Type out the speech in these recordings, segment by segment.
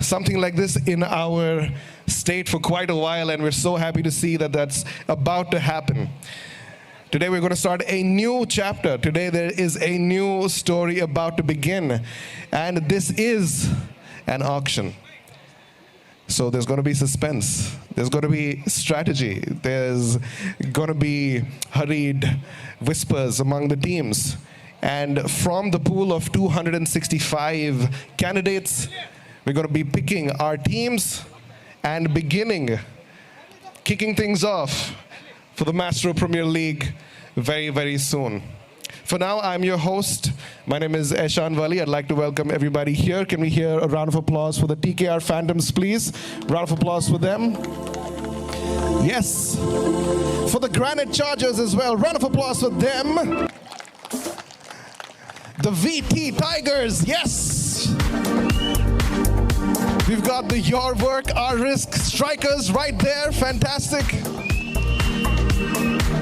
something like this in our state for quite a while, and we're so happy to see that that's about to happen. Today we're going to start a new chapter. Today there is a new story about to begin, and this is an auction. So there's going to be suspense, there's going to be strategy, there's going to be hurried whispers among the teams. And from the pool of 265 candidates, we're going to be picking our teams and kicking things off for the Mastro Premier League very, very soon. For now, I'm your host. My name is Eshan Wali. I'd like to welcome everybody here. Can we hear a round of applause for the TKR Phantoms, please? Round of applause for them. Yes. For the Granite Chargers as well. Round of applause for them. The VT Tigers, yes. We've got the Your Work, Our Risk Strikers right there. Fantastic.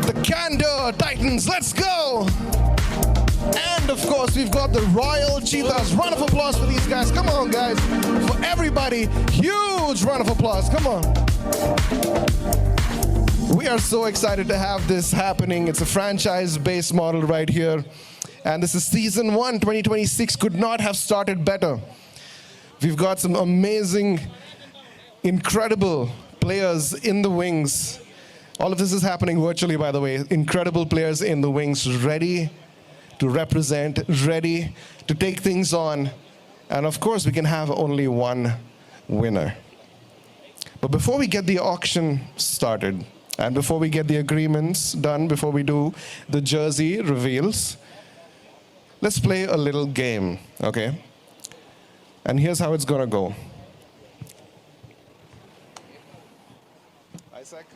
The Candor Titans, let's go. And of course, we've got the Royal Cheetahs. Round of applause for these guys. Come on, guys. For everybody, huge round of applause. Come on. We are so excited to have this happening. It's a franchise-based model right here. And this is season 1, 2026. Could not have started better. We've got some amazing, incredible players in the wings. All of this is happening virtually, by the way. Incredible players in the wings, ready to represent, ready to take things on. And of course, we can have only one winner. But before we get the auction started, and before we get the agreements done, before we do the jersey reveals, let's play a little game, okay? And here's how it's gonna go. Isaac?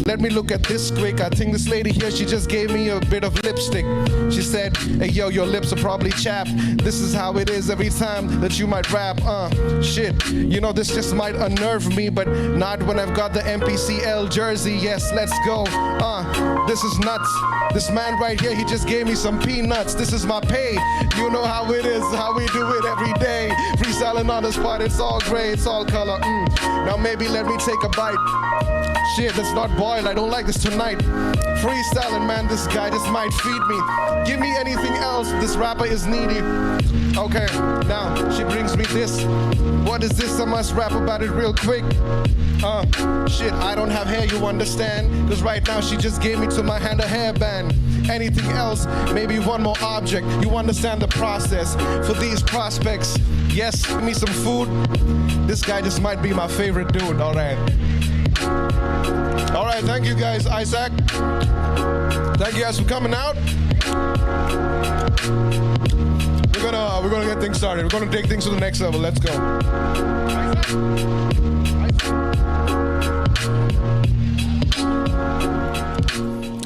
Let me look at this quick. I think this lady here, she just gave me a bit of lipstick. She said, hey, yo, your lips are probably chapped. This is how it is every time that you might rap. Shit, you know, this just might unnerve me, but not when I've got the MPCL jersey. Yes, let's go. This is nuts. This man right here, he just gave me some peanuts. This is my pay. You know how it is, how we do it every day. Freestyling on the spot, it's all gray, it's all color. Now maybe let me take a bite. Shit, that's not boiled, I don't like this tonight. Freestyling, man, this guy just might feed me. Give me anything else, this rapper is needy. Okay, now she brings me this. What is this? I must rap about it real quick. Shit, I don't have hair, you understand? Cause right now she just gave me to my hand a hairband. Anything else, maybe one more object. You understand the process for these prospects. Yes, give me some food. This guy just might be my favorite dude, alright. Alright, thank you guys, Isaac. Thank you guys for coming out. we're gonna get things started. We're gonna take things to the next level. Let's go.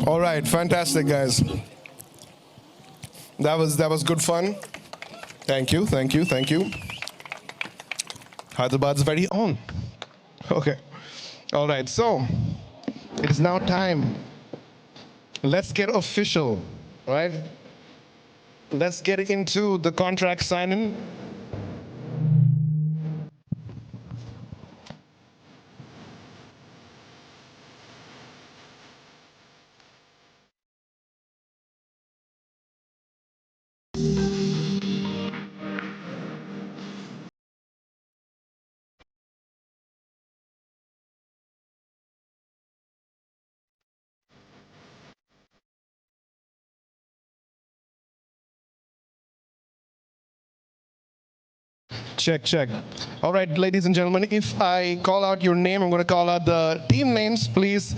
All right, fantastic, guys. That was good fun. Thank you. Hyderabad's very own. Okay. All right, so it is now time. Let's get official, right? Let's get into the contract signing. Check. All right, ladies and gentlemen, if I call out your name, I'm going to call out the team names. Please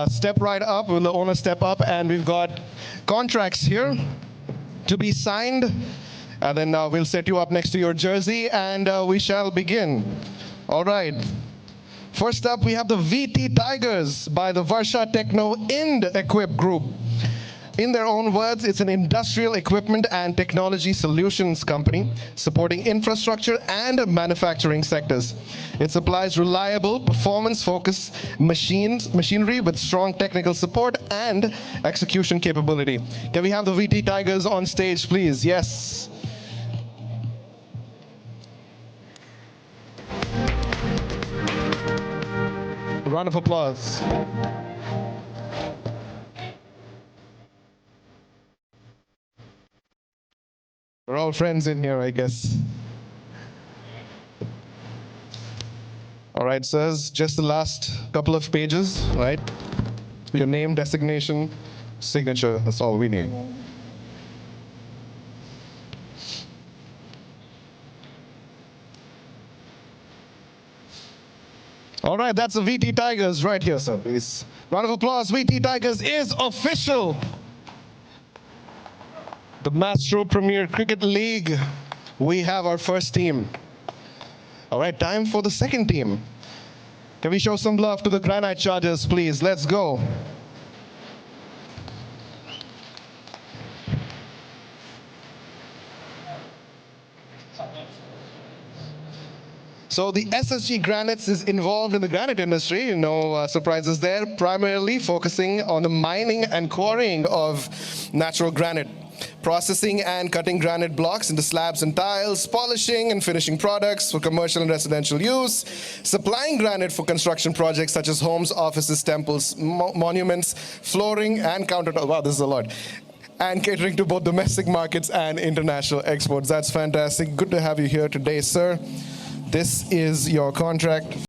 step right up. Will the owner step up? And we've got contracts here to be signed. And then we'll set you up next to your jersey, and we shall begin. All right. First up, we have the VT Tigers by the Varsha Techno Ind Equip Group. In their own words, it's an industrial equipment and technology solutions company supporting infrastructure and manufacturing sectors. It supplies reliable, performance-focused machinery with strong technical support and execution capability. Can we have the VT Tigers on stage, please? Yes. A round of applause. We're all friends in here, I guess. All right, sirs, just the last couple of pages, right? Your name, designation, signature, that's all we need. All right, that's the VT Tigers right here, sir, please. Round of applause, VT Tigers is official. The Mastro Premier Cricket League, we have our first team. All right, time for the second team. Can we show some love to the Granite Chargers, please? Let's go. So the SSG Granites is involved in the granite industry, no surprises there, primarily focusing on the mining and quarrying of natural granite, processing and cutting granite blocks into slabs and tiles, polishing and finishing products for commercial and residential use, supplying granite for construction projects such as homes, offices, temples, monuments, flooring, and countertops. Wow, this is a lot. And catering to both domestic markets and international exports. That's fantastic. Good to have you here today, sir. This is your contract.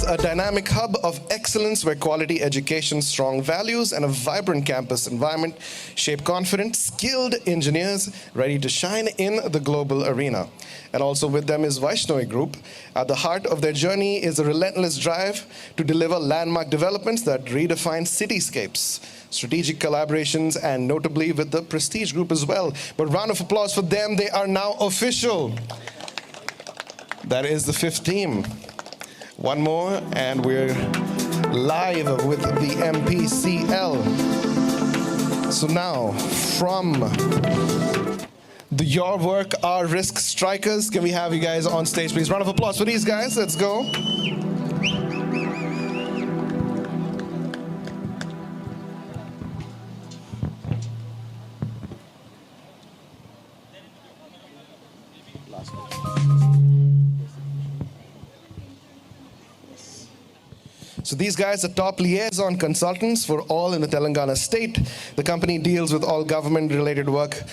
a dynamic hub of excellence where quality education, strong values, and a vibrant campus environment shape confident, skilled engineers ready to shine in the global arena. And also with them is Vaishnavi Group. At the heart of their journey is a relentless drive to deliver landmark developments that redefine cityscapes, strategic collaborations, and notably with the Prestige Group as well. But round of applause for them, they are now official. That is the fifth team. One more, and we're live with the MPCL. So now, from the Your Work, Our Risk Strikers, can we have you guys on stage, please? Round of applause for these guys. Let's go. So these guys are top liaison consultants for all in the Telangana state. The company deals with all government-related work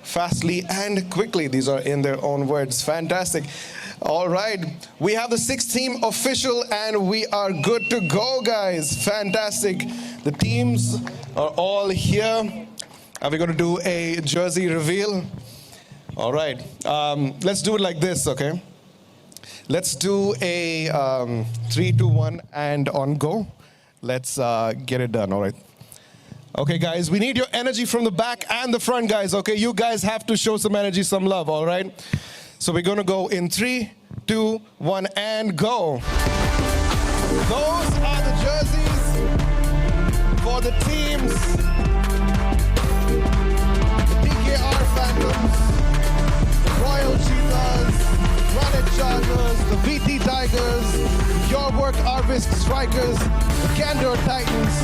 fastly and quickly. These are in their own words. Fantastic. All right, we have the sixth team official and we are good to go, guys. Fantastic. The teams are all here. Are we going to do a jersey reveal? All right, let's do it like this, okay? Let's do a 3, 2, 1, and on go. Let's get it done, all right? Okay, guys, we need your energy from the back and the front, guys, okay? You guys have to show some energy, some love, all right? So we're going to go in 3, 2, 1, and go. Those are the jerseys for the teams. The PKR Phantoms, the Royal Cheetahs, Granite Chargers, the VT Tigers, Your Work, Our Risk Strikers, the Candor Titans.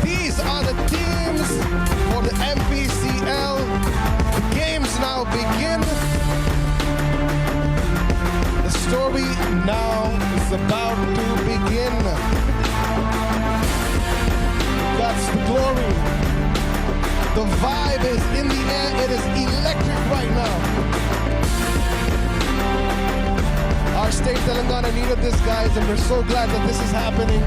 These are the teams for the MPCL. The games now begin. The story now is about to begin. That's the glory. The vibe is in the air. It is electric right now. Our state, Telangana, needed this, guys, and we're so glad that this is happening.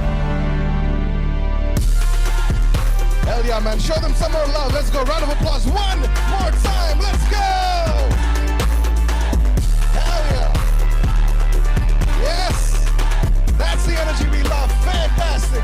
Hell yeah, man. Show them some more love. Let's go. Round of applause. One more time. Let's go. Hell yeah. Yes. That's the energy we love. Fantastic.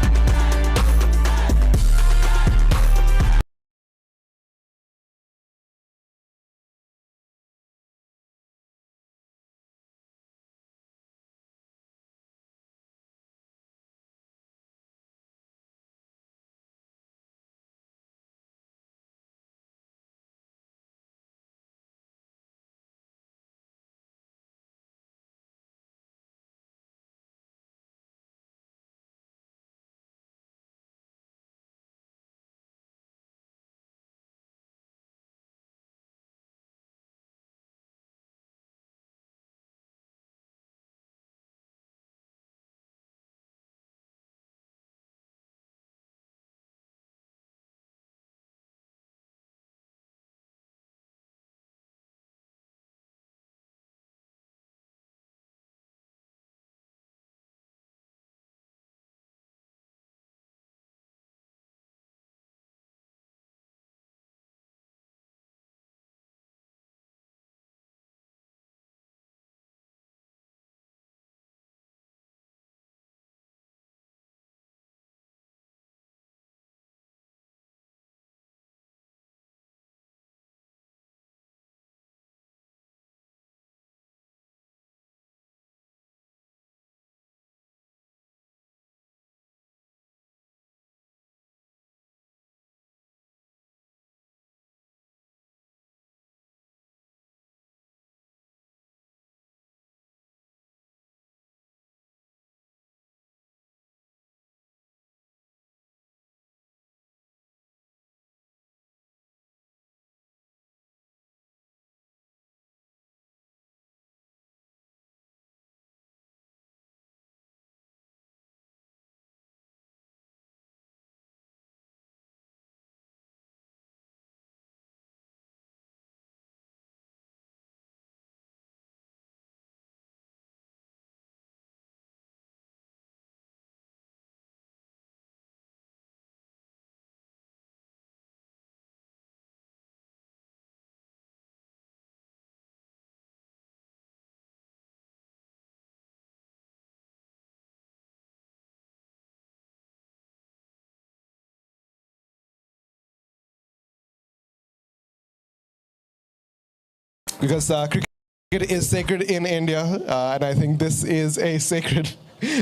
because cricket is sacred in India, and I think this is a sacred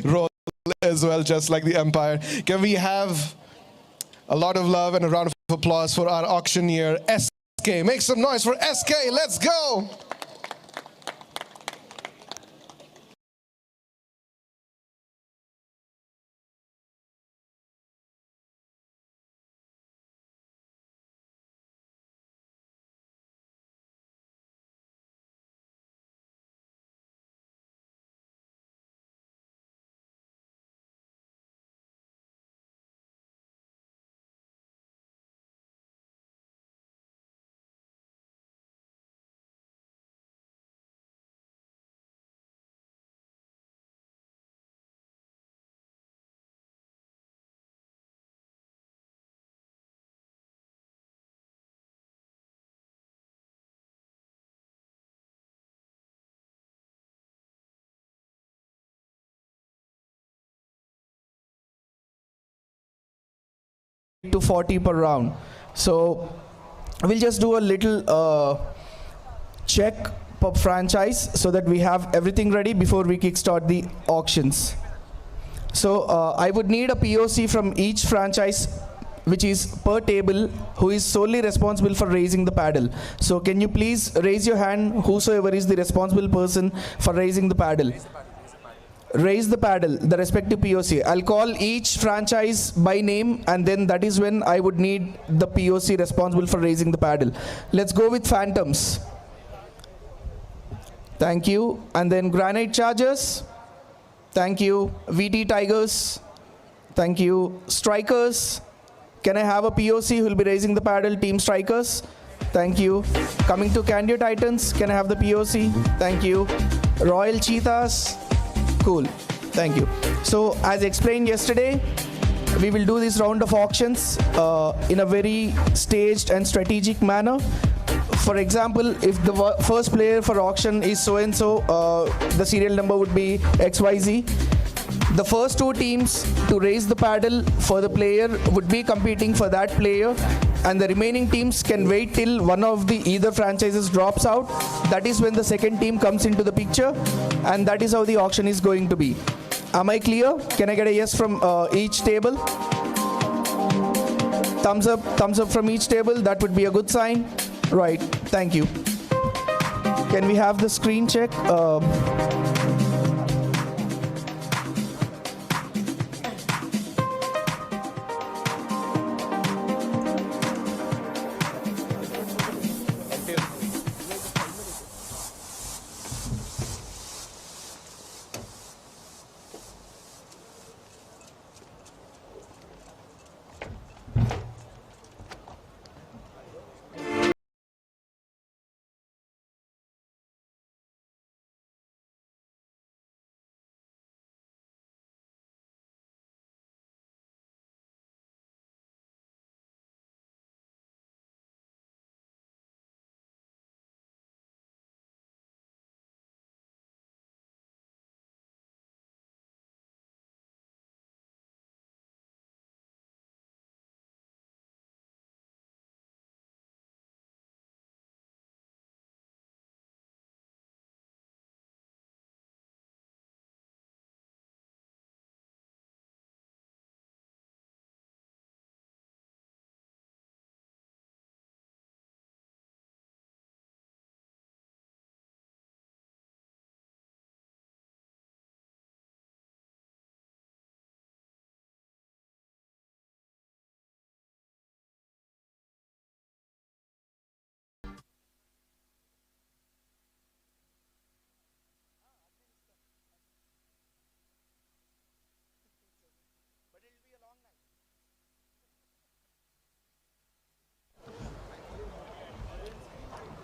role as well, just like the empire. Can we have a lot of love and a round of applause for our auctioneer, SK? Make some noise for SK. Let's go. To 40 per round. So we'll just do a little check per franchise so that we have everything ready before we kickstart the auctions. So I would need a POC from each franchise, which is per table, who is solely responsible for raising the paddle. So can you please raise your hand, whosoever is the responsible person for raising the paddle? Raise the paddle, the respective POC. I'll call each franchise by name, and then that is when I would need the POC responsible for raising the paddle. Let's go with Phantoms. Thank you. And then Granite Chargers. Thank you. VT Tigers. Thank you. Strikers. Can I have a POC who will be raising the paddle? Team Strikers. Thank you. Coming to Candia Titans. Can I have the POC? Thank you. Royal Cheetahs. Cool. Thank you. So as explained yesterday, we will do this round of auctions in a very staged and strategic manner. For example, if the first player for auction is so-and-so, the serial number would be XYZ. The first two teams to raise the paddle for the player would be competing for that player, and the remaining teams can wait till one of the either franchises drops out. That is when the second team comes into the picture, and that is how the auction is going to be. Am I clear? Can I get a yes from each table? Thumbs up from each table. That would be a good sign. Right, thank you. Can we have the screen check?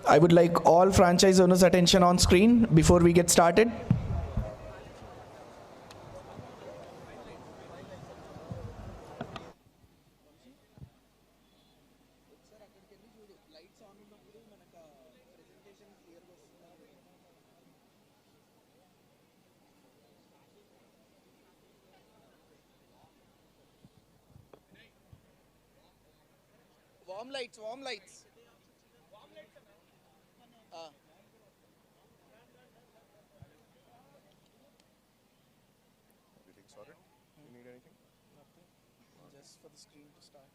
I would like all franchise owners' attention on screen before we get started. Warm lights. for the screen to start.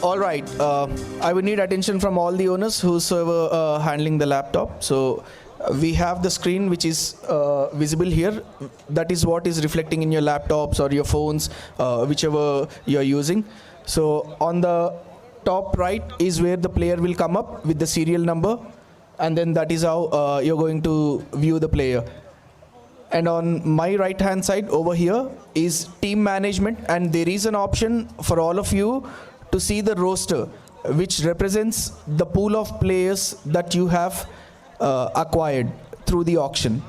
All right, I would need attention from all the owners whosoever handling the laptop. So we have the screen which is visible here. That is what is reflecting in your laptops or your phones, whichever you're using. So on the top right is where the player will come up with the serial number, and then that is how you're going to view the player. And on my right hand side over here is team management, and there is an option for all of you to see the roster, which represents the pool of players that you have acquired through the auction.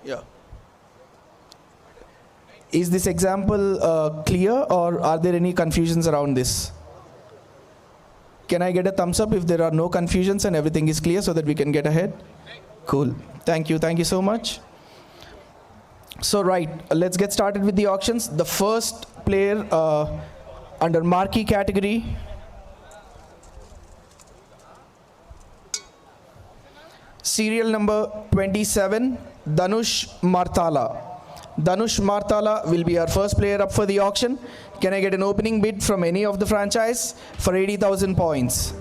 Yeah. Is this example clear, or are there any confusions around this? Can I get a thumbs up if there are no confusions and everything is clear so that we can get ahead? Cool. Thank you. Thank you so much. So right, let's get started with the auctions. The first player under Marquee category, serial number 27, Danush Marthala. Danush Marthala will be our first player up for the auction. Can I get an opening bid from any of the franchise for 80,000 points?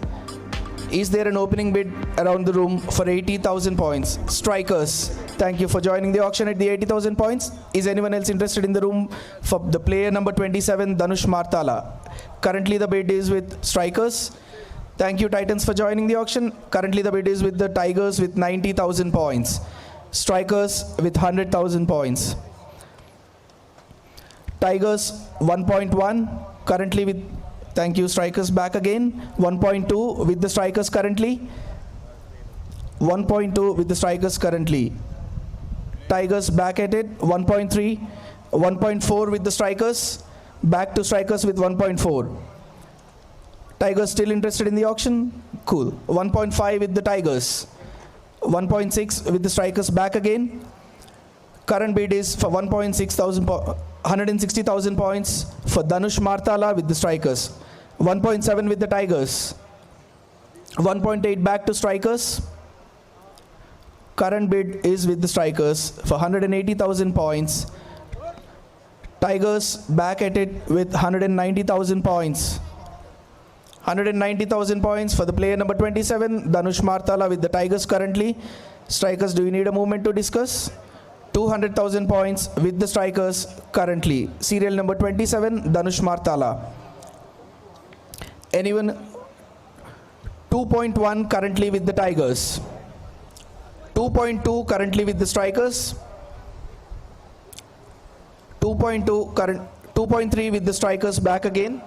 Is there an opening bid around the room for 80,000 points? Strikers, thank you for joining the auction at the 80,000 points. Is anyone else interested in the room for the player number 27, Danush Marthala? Currently the bid is with Strikers. Thank you, Titans, for joining the auction. Currently the bid is with the Tigers with 90,000 points. Strikers with 100,000 points. Tigers 1.1, currently with, thank you, Strikers back again. 1.2 with the Strikers currently. 1.2 with the Strikers currently. Tigers back at it, 1.3. 1.4 with the Strikers. Back to Strikers with 1.4. Tigers still interested in the auction? Cool. 1.5 with the Tigers. 1.6 with the Strikers back again. Current bid is for 160,000 points for Danush Marthala with the Strikers. 1.7 with the Tigers. 1.8 back to Strikers. Current bid is with the Strikers for 180,000 points. Tigers back at it with 190,000 points. 190,000 points for the player number 27, Danush Marthala with the Tigers currently. Strikers, do you need a movement to discuss? 200,000 points with the Strikers currently. Serial number 27, Danush Marthala. Anyone? 2.1 currently with the Tigers. 2.2 currently with the Strikers. 2.2 current. 2.3 with the Strikers back again.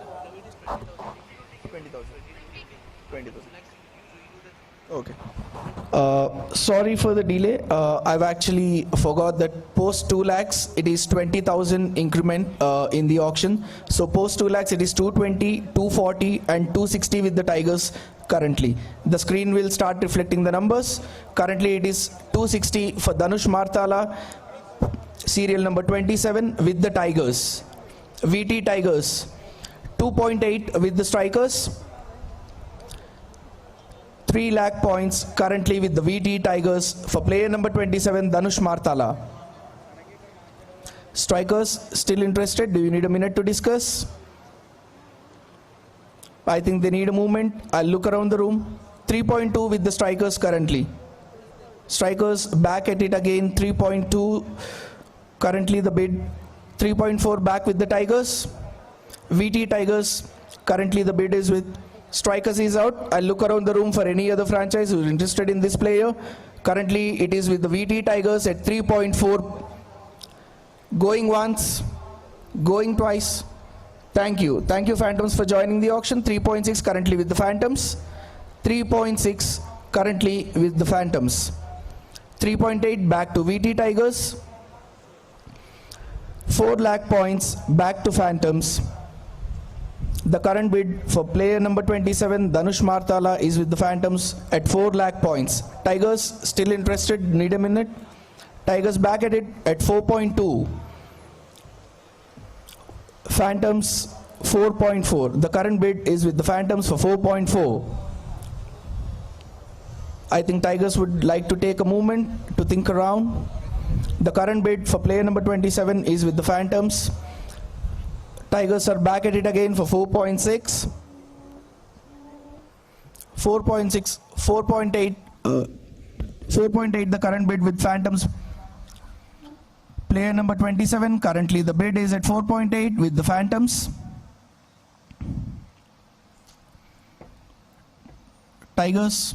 20,000. Okay. Sorry for the delay. I've actually forgot that post 2 lakhs, it is 20,000 increment in the auction. So post 2 lakhs, it is 220, 240 and 260 with the Tigers currently. The screen will start reflecting the numbers. Currently it is 260 for Dhanush Marthala, serial number 27 with the Tigers. VT Tigers, 2.8 with the Strikers. 3 lakh points currently with the VT Tigers for player number 27, Dhanush Marthala. Strikers still interested? Do you need a minute to discuss? I think they need a movement. I'll look around the room. 3.2 with the Strikers currently. Strikers back at it again, 3.2. Currently the bid, 3.4 back with the Tigers. VT Tigers, currently the bid is with Strikers is out. I'll look around the room for any other franchise who's interested in this player. Currently, it is with the VT Tigers at 3.4. Going once, going twice. Thank you. Thank you, Phantoms, for joining the auction. 3.6 currently with the Phantoms. 3.6 currently with the Phantoms. 3.8 back to VT Tigers. 4 lakh points back to Phantoms. The current bid for player number 27, Dhanush Marthala, is with the Phantoms at 4 lakh points. Tigers still interested? Need a minute? Tigers back at it at 4.2. Phantoms 4.4. The current bid is with the Phantoms for 4.4. I think Tigers would like to take a moment to think around. The current bid for player number 27 is with the Phantoms. Tigers are back at it again for 4.6. 4.6, 4.8, 4.8 the current bid with Phantoms. Player number 27, currently the bid is at 4.8 with the Phantoms. Tigers,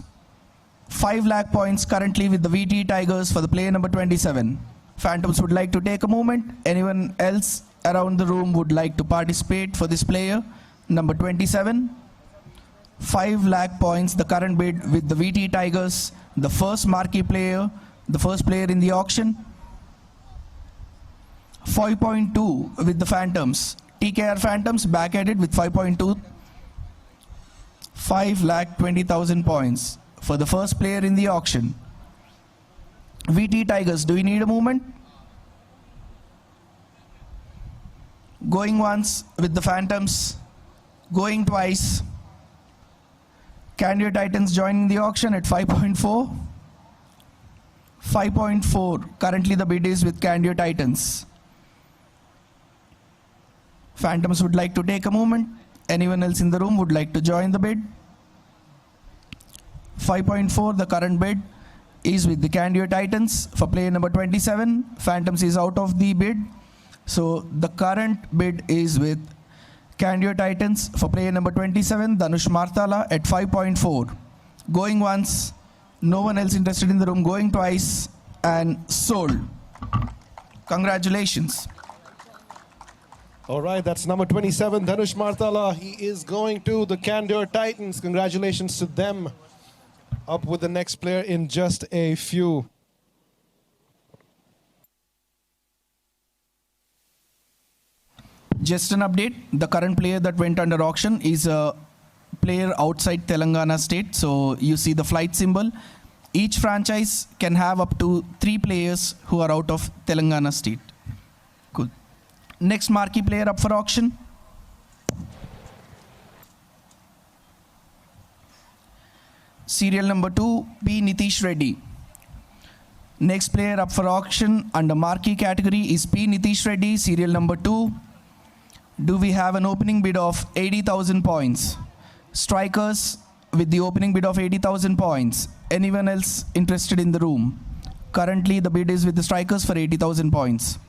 5 lakh points currently with the VT Tigers for the player number 27. Phantoms would like to take a moment. Anyone else around the room would like to participate for this player? Number 27. 5 lakh points, the current bid with the VT Tigers, the first marquee player, the first player in the auction. 5.2 with the Phantoms. TKR Phantoms back at it with 5.2. 5 lakh 20,000 points for the first player in the auction. VT Tigers, do we need a movement? Going once with the Phantoms, going twice. Candia Titans joining the auction at 5.4. 5.4, currently the bid is with Candia Titans. Phantoms would like to take a moment. Anyone else in the room would like to join the bid? 5.4, the current bid is with the Candia Titans for player number 27. Phantoms is out of the bid. So the current bid is with Candia Titans for player number 27, Dhanush Marthala at 5.4. Going once, no one else interested in the room, going twice, and sold. Congratulations. All right, that's number 27, Dhanush Marthala. He is going to the Candia Titans. Congratulations to them. Up with the next player in just a few. Just an update, the current player that went under auction is a player outside Telangana state. So you see the flight symbol. Each franchise can have up to 3 players who are out of Telangana state. Cool. Next marquee player up for auction. Serial number 2, P. Nitish Reddy. Next player up for auction under marquee category is P. Nitish Reddy, serial number 2. Do we have an opening bid of 80,000 points? Strikers with the opening bid of 80,000 points. Anyone else interested in the room? Currently the bid is with the Strikers for 80,000 points.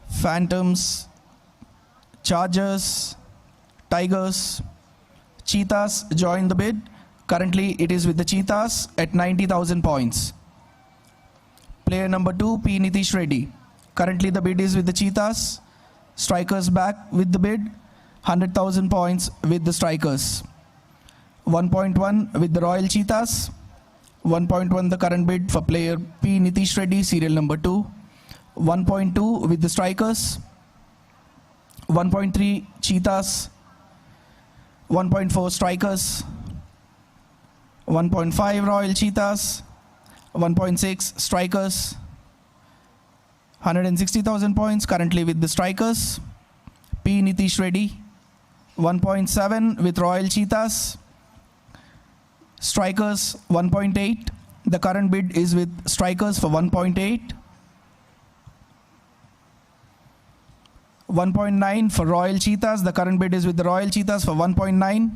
Phantoms, Chargers, Tigers, Cheetahs join the bid. Currently it is with the Cheetahs at 90,000 points. Player number 2, P. Nitish Reddy. Currently the bid is with the Cheetahs. Strikers back with the bid. 100,000 points with the Strikers. 1.1 with the Royal Cheetahs. 1.1 the current bid for player P. Nitish Reddy, serial number 2. 1.2 with the Strikers. 1.3 Cheetahs. 1.4 Strikers. 1.5 Royal Cheetahs. 1.6 Strikers. 160,000 points currently with the Strikers. P. Nitish Reddy. 1.7 with Royal Cheetahs. Strikers 1.8. The current bid is with Strikers for 1.8. 1.9 for Royal Cheetahs. The current bid is with the Royal Cheetahs for 1.9.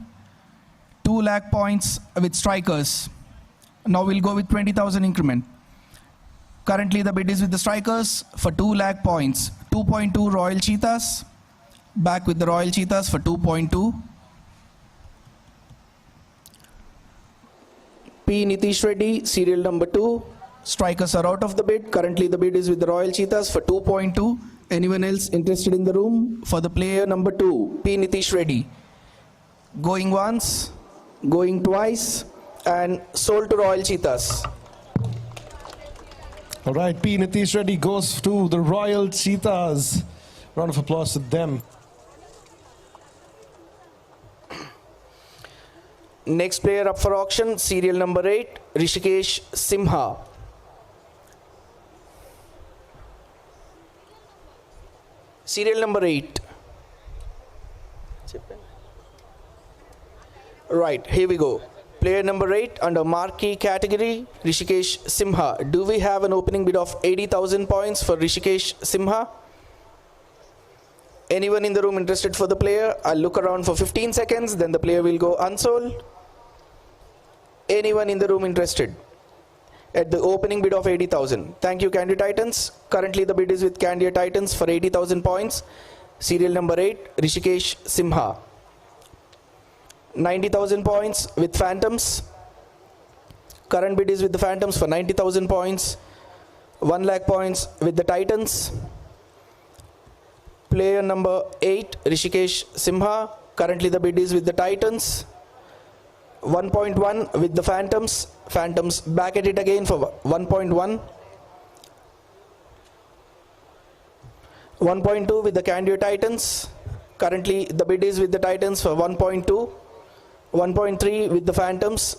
2 lakh points with Strikers. Now we'll go with 20,000 increment. Currently the bid is with the Strikers for 2 lakh points. 2.2 Royal Cheetahs. Back with the Royal Cheetahs for 2.2. P. Nitish Reddy, serial number 2. Strikers are out of the bid. Currently the bid is with the Royal Cheetahs for 2.2. Anyone else interested in the room for the player number 2, P. Nitish Reddy? Going once, going twice, and sold to Royal Cheetahs. All right, P. Nitish Reddy goes to the Royal Cheetahs. Round of applause to them. Next player up for auction, serial number 8, Rishikesh Simha. Serial number 8. Right, here we go. Player number 8 under Marquee category, Rishikesh Simha. Do we have an opening bid of 80,000 points for Rishikesh Simha? Anyone in the room interested for the player? I'll look around for 15 seconds, then the player will go unsold. Anyone in the room interested at the opening bid of 80,000? Thank you, Candy Titans. Currently the bid is with Candy Titans for 80,000 points. Serial number 8, Rishikesh Simha. 90,000 points with Phantoms. Current bid is with the Phantoms for 90,000 points. 1 lakh points with the Titans. Player number 8, Rishikesh Simha. Currently the bid is with the Titans. 1.1 with the Phantoms. Phantoms back at it again for 1.1. 1.2 with the Candy Titans. Currently the bid is with the Titans for 1.2. 1.3 with the Phantoms.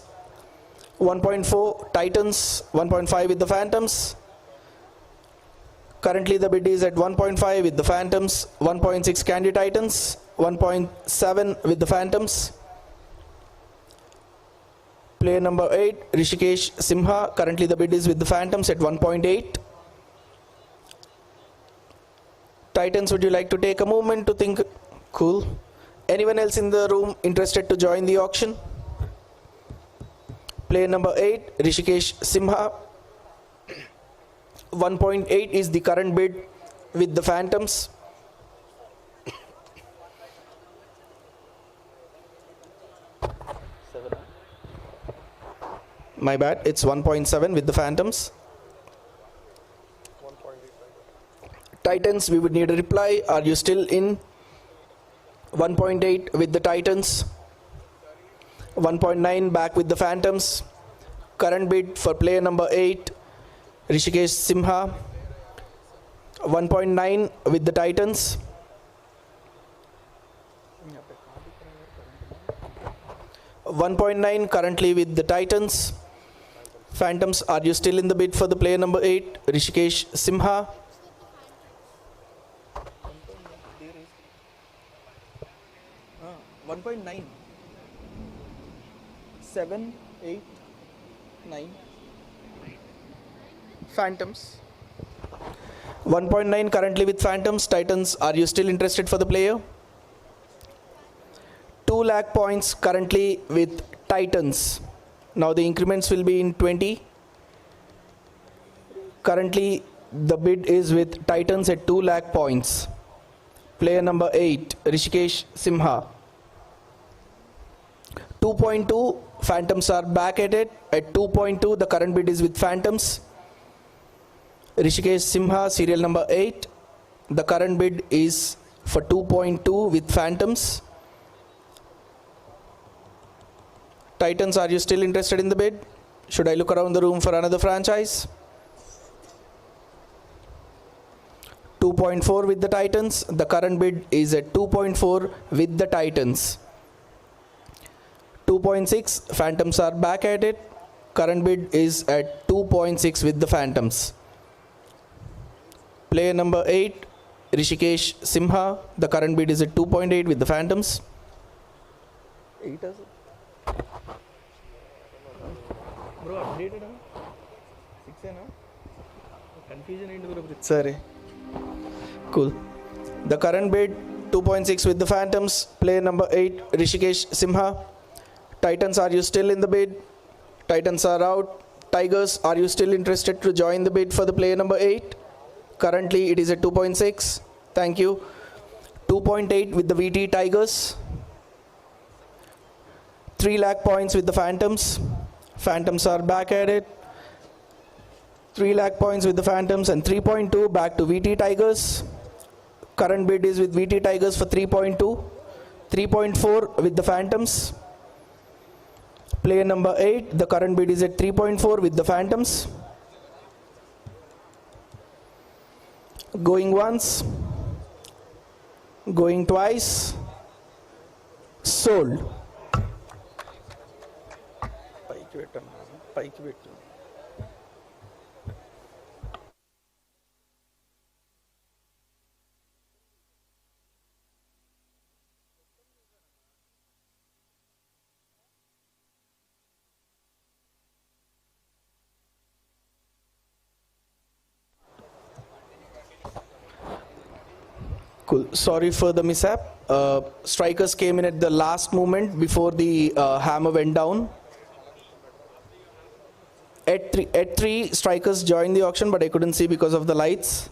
1.4 Titans. 1.5 with the Phantoms. Currently the bid is at 1.5 with the Phantoms. 1.6 Candy Titans. 1.7 with the Phantoms. Player number 8, Rishikesh Simha. Currently the bid is with the Phantoms at 1.8. Titans, would you like to take a moment to think? Cool. Anyone else in the room interested to join the auction? Player number 8, Rishikesh Simha. 1.8 is the current bid with the Phantoms. My bad, it's 1.7 with the Phantoms. Titans, we would need a reply. Are you still in? 1.8 with the Titans. 1.9 back with the Phantoms. Current bid for player number 8, Rishikesh Simha. 1.9 with the Titans. 1.9 currently with the Titans. Phantoms, are you still in the bid for the player number 8, Rishikesh Simha? 1.9. 7, 8, 9. Phantoms. 1.9 currently with Phantoms. Titans, are you still interested for the player? 2 lakh points currently with Titans. Now the increments will be in 20. Currently the bid is with Titans at 2 lakh points. Player number 8, Rishikesh Simha. 2.2, Phantoms are back at it at 2.2. The current bid is with Phantoms. Rishikesh Simha, serial number 8. The current bid is for 2.2 with Phantoms. Titans, are you still interested in the bid? Should I look around the room for another franchise? 2.4 with the Titans. The current bid is at 2.4 with the Titans. 2.6, Phantoms are back at it. Current bid is at 2.6 with the Phantoms. Player number 8, Rishikesh Simha. The current bid is at 2.8 with the Phantoms. 8 as bro, updated 6 confusion sorry. Cool. The current bid 2.6 with the Phantoms. Player number 8, Rishikesh Simha. Titans, are you still in the bid? Titans are out. Tigers, are you still interested to join the bid for the player number 8? Currently it is at 2.6. Thank you. 2.8 with the VT Tigers. 3 lakh points with the Phantoms. Phantoms are back at it. 3 lakh points with the Phantoms and 3.2 back to VT Tigers. Current bid is with VT Tigers for 3.2. 3.4 with the Phantoms. Player number 8, the current bid is at 3.4 with the Phantoms. Going once. Going twice. Sold. Cool. Sorry for the mishap. Strikers came in at the last moment before the hammer went down. At 3, strikers joined the auction, but I couldn't see because of the lights.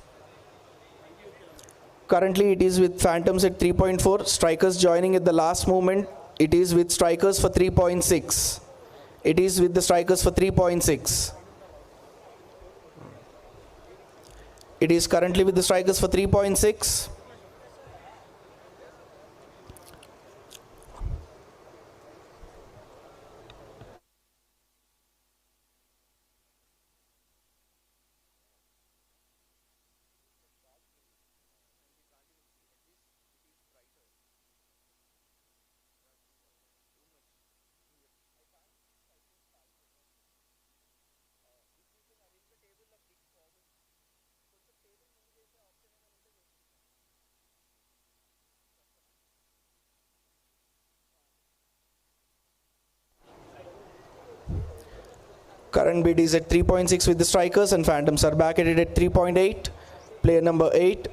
Currently, it is with Phantoms at 3.4. Strikers joining at the last moment. It is with strikers for 3.6. It is with the strikers for 3.6. It is currently with the strikers for 3.6. Current bid is at 3.6 with the strikers and Phantoms are back at it at 3.8. Player number 8,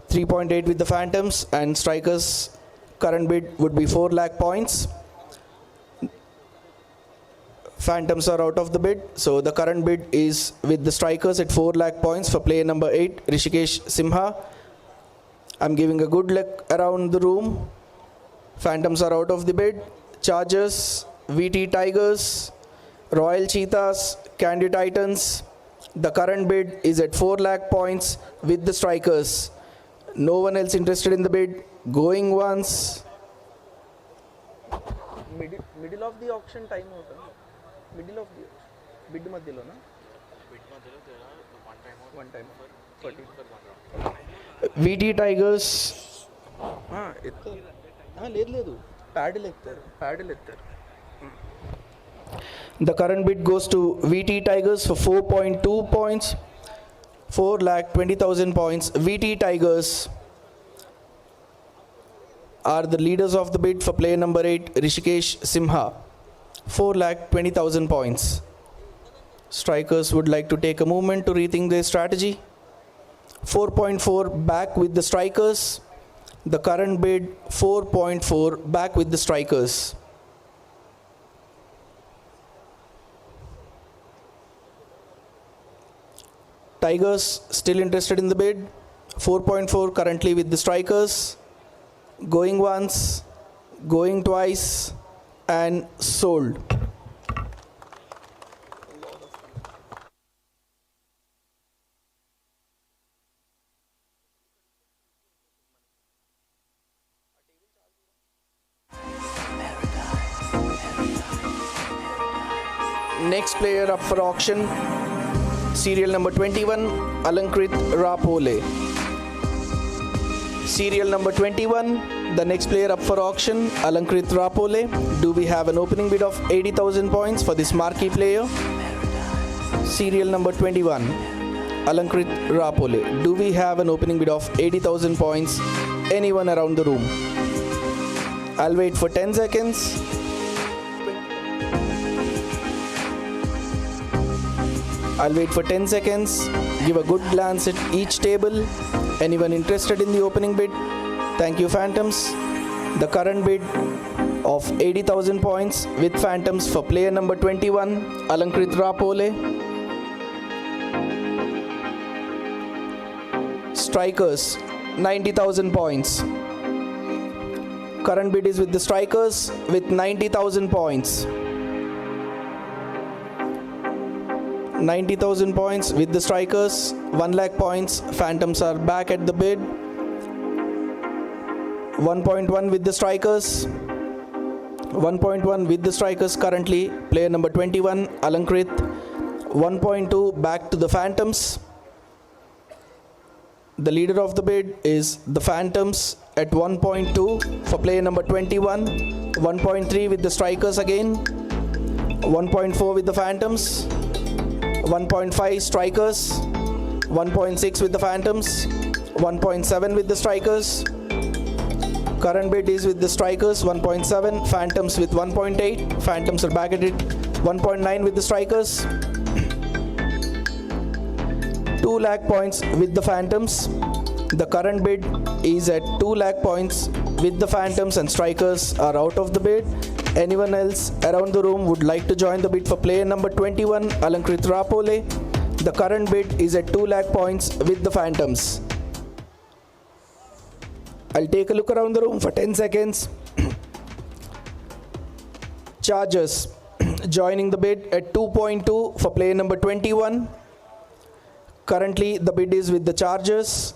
3.8 with the Phantoms and strikers current bid would be 4 lakh points. Phantoms are out of the bid, so the current bid is with the strikers at 4 lakh points for player number 8, Rishikesh Simha. I'm giving a good look around the room. Phantoms are out of the bid. Chargers, VT Tigers, Royal Cheetahs, Candy Titans. The current bid is at 4 lakh points with the strikers. No one else interested in the bid. Going once. Middle of the auction time hota. Middle of the bid madhyalo na? Bid madhyalo tera one time 14 VT Tigers. లేదు paddle ఎత్తారు. The current bid goes to VT Tigers for 4.2 points, 4,20,000 points. VT Tigers are the leaders of the bid for player number 8, Rishikesh Simha, 4,20,000 points. Strikers would like to take a moment to rethink their strategy. 4.4 back with the strikers. The current bid 4.4 back with the strikers. Tigers still interested in the bid. 4.4 currently with the strikers. Going once, going twice, and sold. Next player up for auction, serial number 21, Alankrit Rapole. Serial number 21, the next player up for auction, Alankrit Rapole. Do we have an opening bid of 80,000 points for this marquee player? Serial number 21, Alankrit Rapole. Do we have an opening bid of 80,000 points? Anyone around the room? I'll wait for 10 seconds. I'll wait for 10 seconds. Give a good glance at each table. Anyone interested in the opening bid? Thank you, Phantoms. The current bid of 80,000 points with Phantoms for player number 21, Alankrit Rapole. Strikers, 90,000 points. Current bid is with the strikers with 90,000 points. 90,000 points with the strikers, 1 lakh points. Phantoms are back at the bid. 1.1 with the strikers. 1.1 with the strikers currently. Player number 21, Alankrit. 1.2 back to the Phantoms. The leader of the bid is the Phantoms at 1.2 for player number 21. 1.3 with the strikers again. 1.4 with the Phantoms. 1.5 strikers. 1.6 with the Phantoms. 1.7 with the strikers. Current bid is with the strikers 1.7. Phantoms with 1.8. Phantoms are back at it. 1.9 with the strikers. 2 lakh points with the Phantoms. The current bid is at 2 lakh points with the Phantoms, and strikers are out of the bid. Anyone else around the room would like to join the bid for player number 21, Alankrit Rapole? The current bid is at 2 lakh points with the Phantoms. I'll take a look around the room for 10 seconds. Chargers joining the bid at 2.2 for player number 21. Currently the bid is with the Chargers.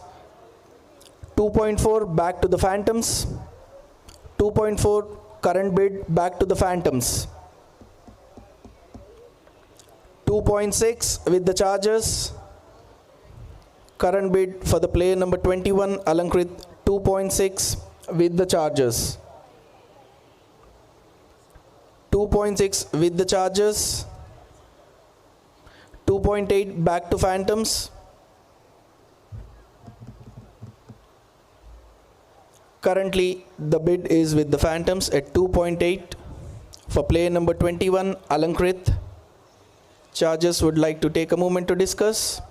2.4 back to the Phantoms. 2.4 current bid back to the Phantoms. 2.6 with the Chargers. Current bid for the player number 21, Alankrit, 2.6 with the Chargers. 2.6 with the Chargers. 2.8 back to Phantoms. Currently the bid is with the Phantoms at 2.8 for player number 21, Alankrit. Chargers would like to take a moment to discuss.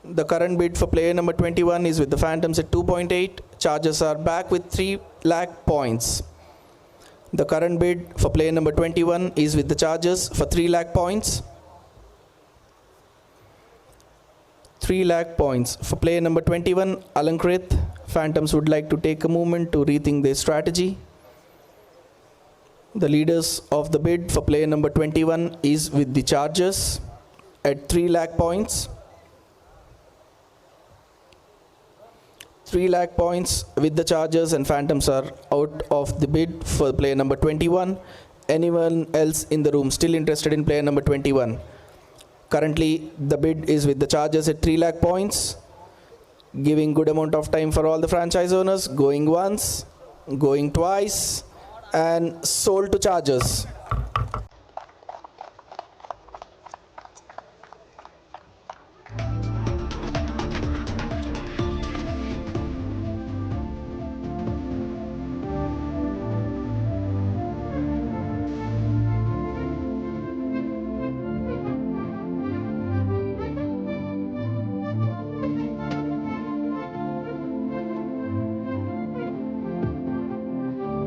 The current bid for player number 21 is with the Phantoms at 2.8. Chargers are back with 3 lakh points. The current bid for player number 21 is with the Chargers for 3 lakh points. 3 lakh points for player number 21, Alankrit. Phantoms would like to take a moment to rethink their strategy. The leaders of the bid for player number 21 is with the Chargers at 3 lakh points. 3 lakh points with the Chargers, and Phantoms are out of the bid for player number 21. Anyone else in the room still interested in player number 21? Currently the bid is with the Chargers at 3 lakh points. Giving good amount of time for all the franchise owners. Going once, going twice, and sold to Chargers.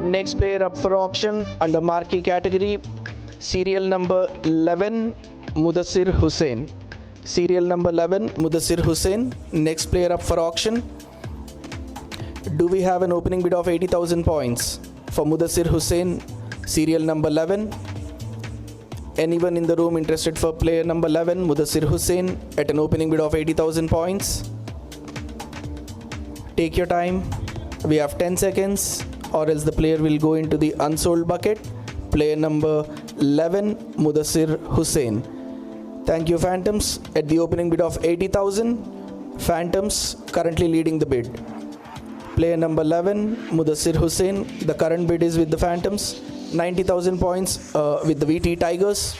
Next player up for auction under marquee category, serial number 11, Mudassir Hussain. Serial number 11, Mudassir Hussain. Next player up for auction. Do we have an opening bid of 80,000 points for Mudassir Hussain, serial number 11? Anyone in the room interested for player number 11, Mudassir Hussain, at an opening bid of 80,000 points? Take your time. We have 10 seconds, or else the player will go into the unsold bucket. player number 11, Mudassir Hussain. Thank you, Phantoms. At the opening bid of 80,000, Phantoms currently leading the bid. Player number 11, Mudassir Hussain. The current bid is with the Phantoms. 90,000 points with the VT Tigers.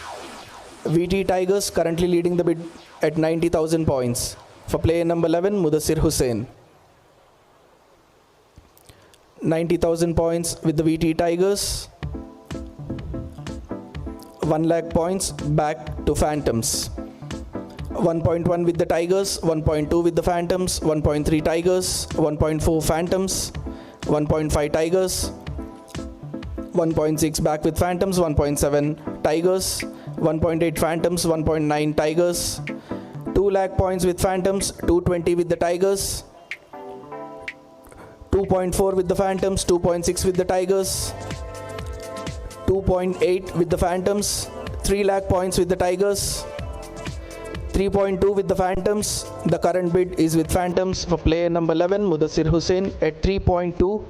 VT Tigers currently leading the bid at 90,000 points. For player number 11, Mudassir Hussain. 90,000 points with the VT Tigers. 1 lakh points back to Phantoms. 1.1 with the Tigers, 1.2 with the Phantoms, 1.3 Tigers, 1.4 Phantoms, 1.5 Tigers, 1.6 back with Phantoms, 1.7 Tigers, 1.8 Phantoms, 1.9 Tigers, 2 lakh points with Phantoms, 220 with the Tigers, 2.4 with the Phantoms, 2.6 with the Tigers, 2.8 with the Phantoms, 3 lakh points with the Tigers, 3.2 with the Phantoms. The current bid is with Phantoms for player number 11, Mudassir Hussain at 3.2,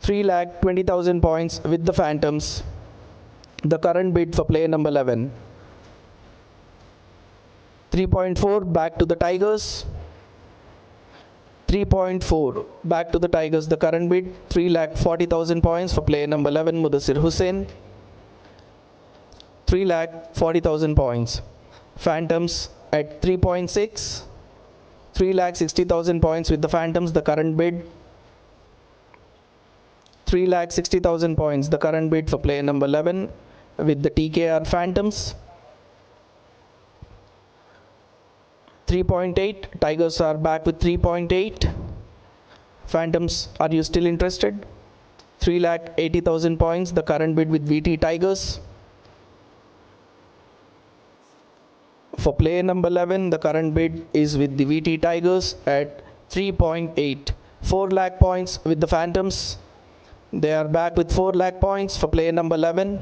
3,20,000 points with the Phantoms. The current bid for player number 11. 3.4 back to the Tigers. 3.4 back to the Tigers. The current bid 3,40,000 points for player number 11, Mudassir Hussain. 3,40,000 points. Phantoms at 3.6, 3,60,000 points with the Phantoms. The current bid 3,60,000 points. The current bid for player number 11 with the TKR Phantoms. 3.8. Tigers are back with 3.8. Phantoms, are you still interested? 3,80,000 points. The current bid with VT Tigers. For player number 11, the current bid is with the VT Tigers at 3.8. 4 lakh points with the Phantoms. They are back with 4 lakh points for player number 11.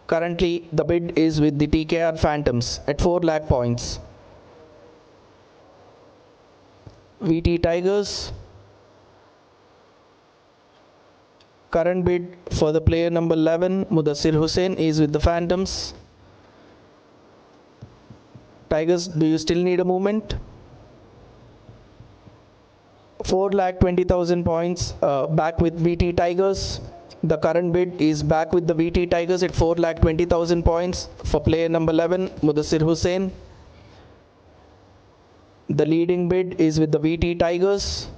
Currently, the bid is with the TKR Phantoms at 4 lakh points. VT Tigers. Current bid for the player number 11, Mudassir Hussain, is with the Phantoms. Tigers, do you still need a movement? 4,20,000 points back with VT Tigers. The current bid is back with the VT Tigers at 4,20,000 points for player number 11, Mudassir Hussain. The leading bid is with the VT Tigers.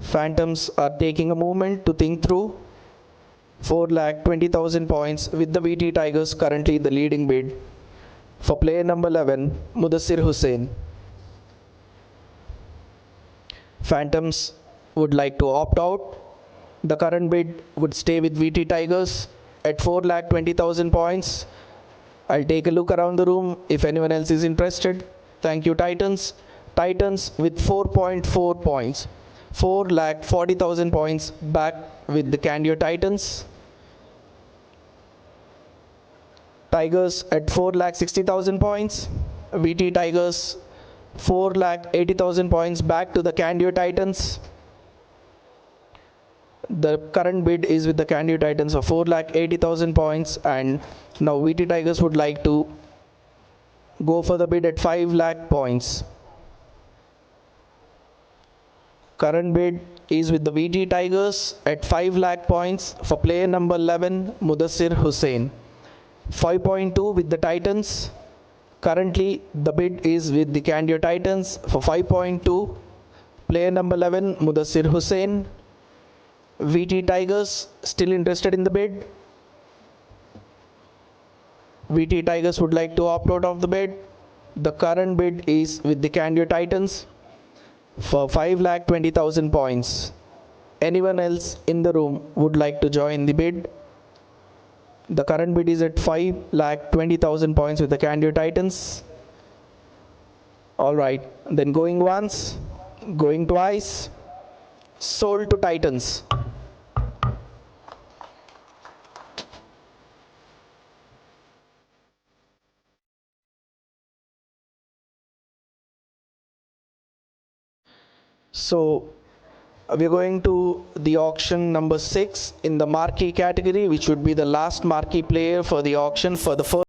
Phantoms are taking a moment to think through. 4,20,000 points with the VT Tigers, currently the leading bid. For player number 11, Mudassir Hussain. Phantoms would like to opt out. The current bid would stay with VT Tigers at 4,20,000 points. I'll take a look around the room if anyone else is interested. Thank you, Titans. Titans with 4.4 points. 4,40,000 points back with the Candio Titans. Tigers at 4,60,000 points. VT Tigers 4,80,000 points back to the Candio Titans. The current bid is with the Candio Titans of 4,80,000 points, and now VT Tigers would like to go for the bid at 5 lakh points. Current bid is with the VT Tigers at 5 lakh points for player number 11, Mudassir Hussain. 5.2 with the Titans. Currently, the bid is with the Candio Titans for 5.2. Player number 11, Mudassir Hussain. VT Tigers still interested in the bid. VT Tigers would like to opt out of the bid. The current bid is with the Candio Titans for 5,20,000 points. Anyone else in the room would like to join the bid? The current bid is at 5,20,000 points with the Candio Titans. Alright, then going once, going twice, sold to Titans. So We're going to the auction number 6 in the marquee category, which would be the last marquee player for the auction for the first.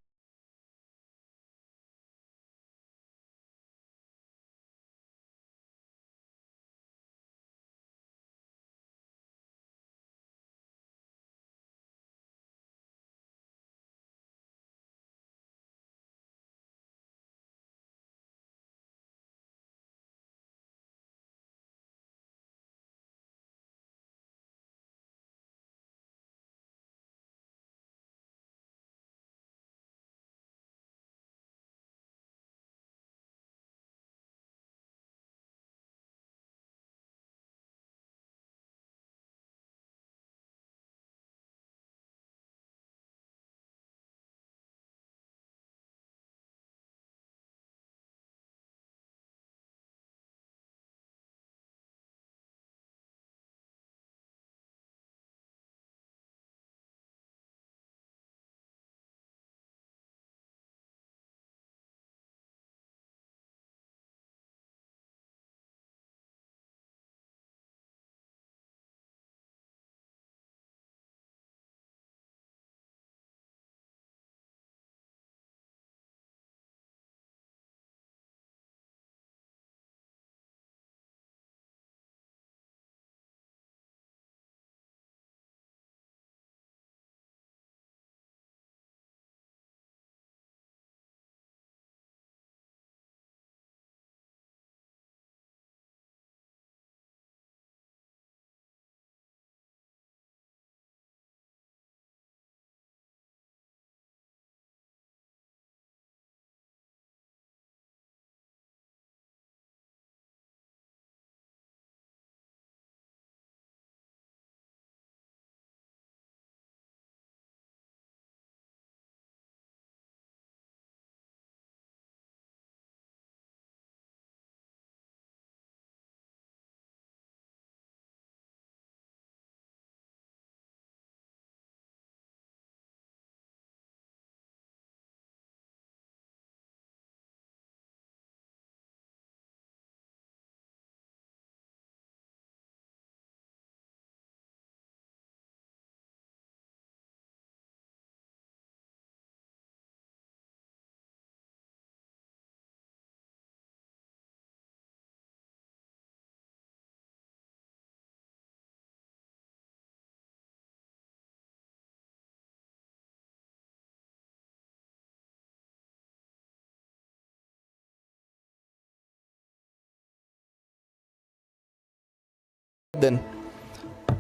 Then,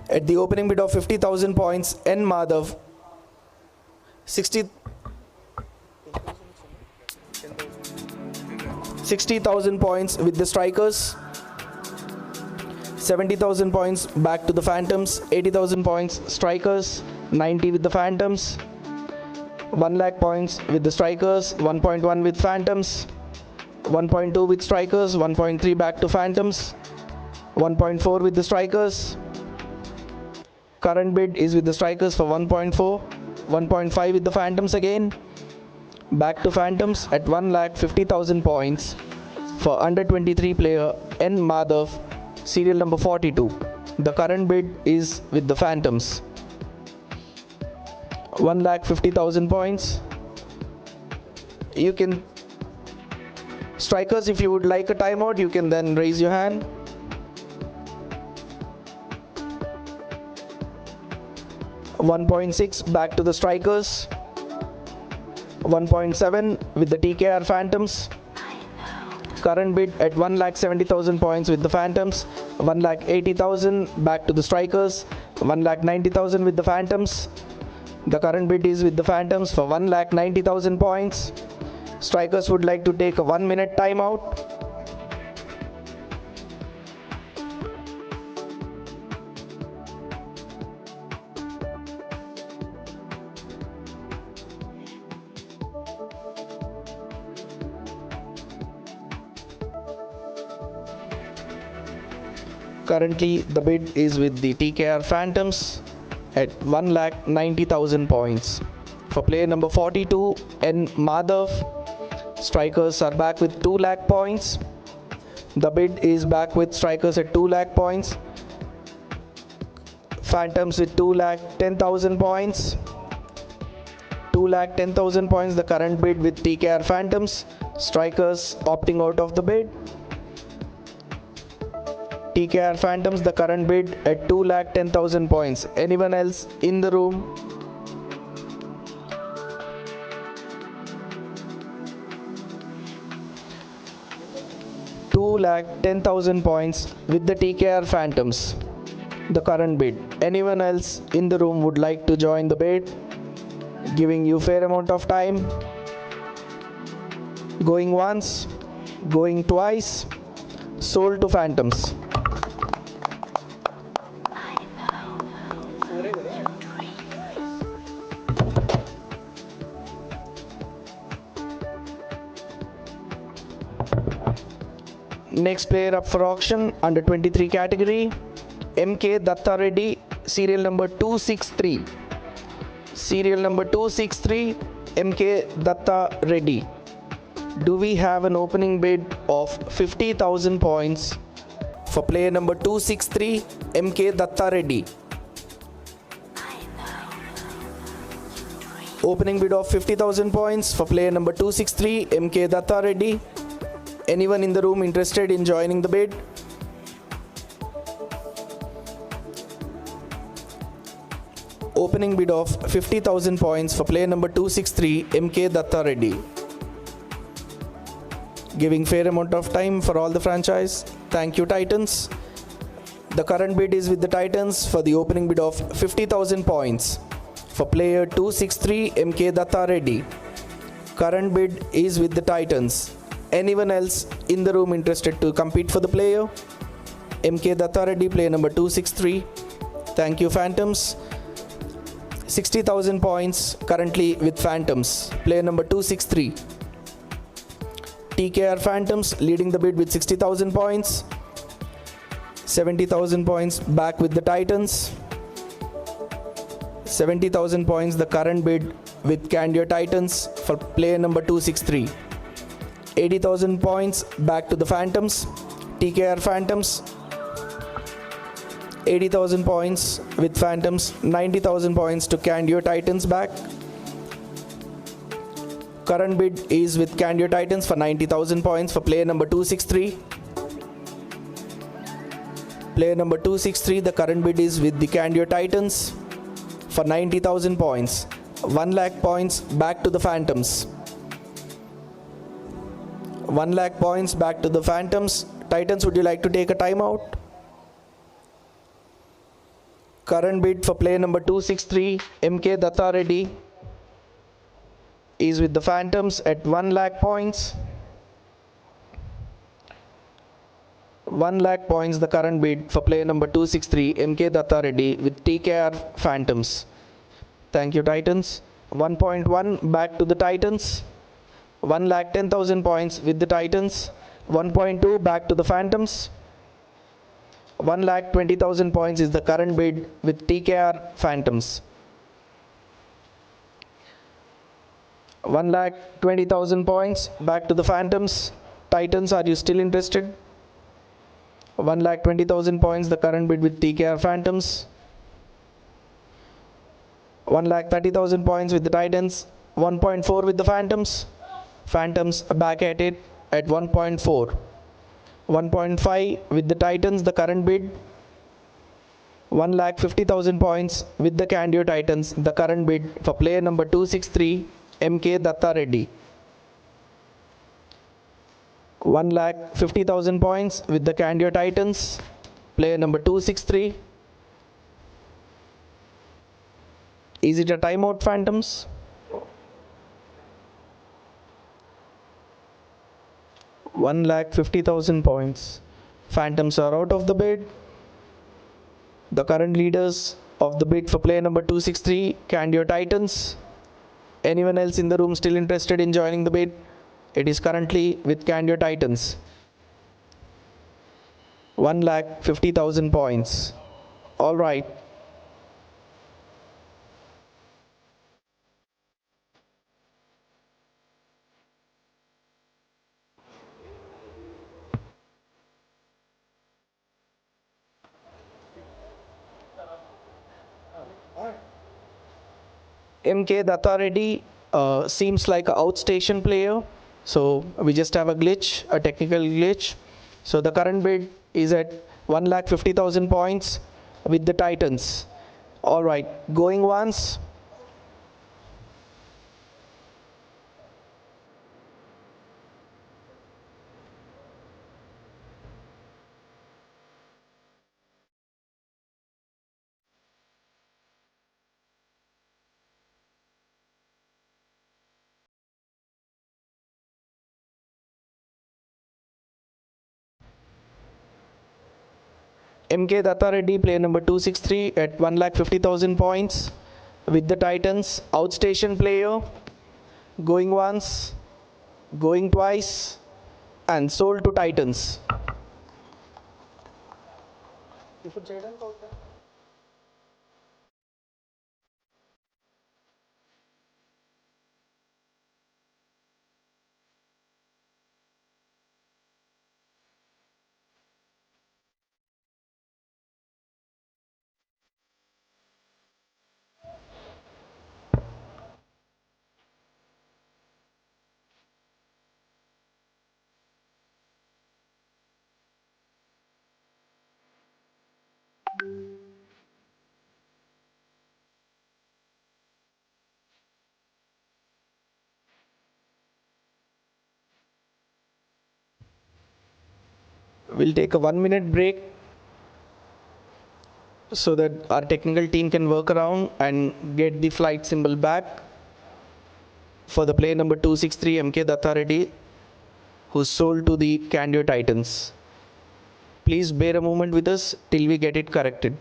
at the opening bid of 50,000 points, N. Madhav, 60,000 points with the strikers, 70,000 points back to the phantoms, 80,000 points strikers, 90 with the phantoms, 1 lakh points with the strikers, 1.1 with phantoms, 1.2 with strikers, 1.3 back to phantoms, 1.4 with the strikers. Current bid is with the strikers for 1.4, 1.5 with the phantoms again, back to phantoms at 1,50,000 points for under 23 player N. Madhav, serial number 42. The current bid is with the phantoms. 1,50,000 points. You can, strikers, if you would like a timeout, you can then raise your hand. $1.6 back to the strikers, 1.7 with the TKR phantoms. Current bid at 1,70,000 points with the phantoms, 1,80,000 back to the strikers, 1,90,000 with the phantoms. The current bid is with the phantoms for 1,90,000 points. Strikers would like to take a 1-minute timeout. Currently, the bid is with the TKR Phantoms at 1,90,000 points. For player number 42, N. Madhav, strikers are back with 2 lakh points. The bid is back with strikers at 2 lakh points. Phantoms with 2,10,000 points. 2,10,000 points, the current bid with TKR Phantoms. Strikers opting out of the bid. TKR Phantoms, the current bid at 2,10,000 points. Anyone else in the room? $2,10,000 points with the TKR Phantoms, the current bid. Anyone else in the room would like to join the bid? Giving you fair amount of time. Going once, going twice. Sold to Phantoms. Next player up for auction, under 23 category, MK Datta Reddy, serial number 263. Serial number 263, MK Datta Reddy. Do we have an opening bid of 50,000 points for player number 263, MK Datta Reddy? Opening bid of 50,000 points for player number 263, MK Datta Reddy. Anyone in the room interested in joining the bid? Opening bid of 50,000 points for player number 263, MK Datta Reddy. Giving fair amount of time for all the franchise. Thank you, Titans. The current bid is with the Titans for the opening bid of 50,000 points for player 263, MK Datta Reddy. Current bid is with the Titans. Anyone else in the room interested to compete for the player? MK Datta Reddy, player number 263. Thank you, Phantoms. 60,000 points currently with Phantoms, player number 263. TKR Phantoms leading the bid with 60,000 points. 70,000 points back with the Titans. 70,000 points the current bid with Candia Titans for player number 263. 80,000 points back to the Phantoms, TKR Phantoms. 80,000 points with Phantoms, 90,000 points to Candia Titans back. Current bid is with Candia Titans for 90,000 points for player number 263. Player number 263, the current bid is with the Candia Titans for 90,000 points. 1 lakh points back to the Phantoms. 1 lakh points back to the Phantoms. Titans, would you like to take a timeout? Current bid for player number 263, MK Datta Reddy, is with the Phantoms at 1 lakh points. 1 lakh points the current bid for player number 263, MK Datta Reddy, with TKR Phantoms. Thank you, Titans. 1.1 back to the Titans. 1,10,000 points with the Titans. 1.2 back to the Phantoms. 1,20,000 points is the current bid with TKR Phantoms. 1,20,000 points back to the Phantoms. Titans, are you still interested? 1,20,000 points the current bid with TKR Phantoms. 1,30,000 points with the Titans. 1.4 with the Phantoms. Phantoms back at it at 1.4. 1.5 with the Titans, the current bid. 1,50,000 points with the Candia Titans, the current bid for player number 263, MK Datta Reddy. 1,50,000 points with the Candia Titans, player number 263. Is it a timeout, Phantoms? 1,50,000 points. Phantoms are out of the bid. The current leaders of the bid for player number 263, Candia Titans. Anyone else in the room still interested in joining the bid? It is currently with Candia Titans. 1,50,000 points. All right. MK Datta Reddy seems like an outstation player. So we just have a glitch, a technical glitch. So the current bid is at 1,50,000 points with the Titans. All right, going once. MK Datta Reddy, player number 263 at 1,50,000 points with the Titans. Outstation player, going once, going twice, and sold to Titans. We'll take a 1 minute break so that our technical team can work around and get the flight symbol back for the player number 263 MK Datta Reddy, who's sold to the Candio Titans. Please bear a moment with us till we get it corrected.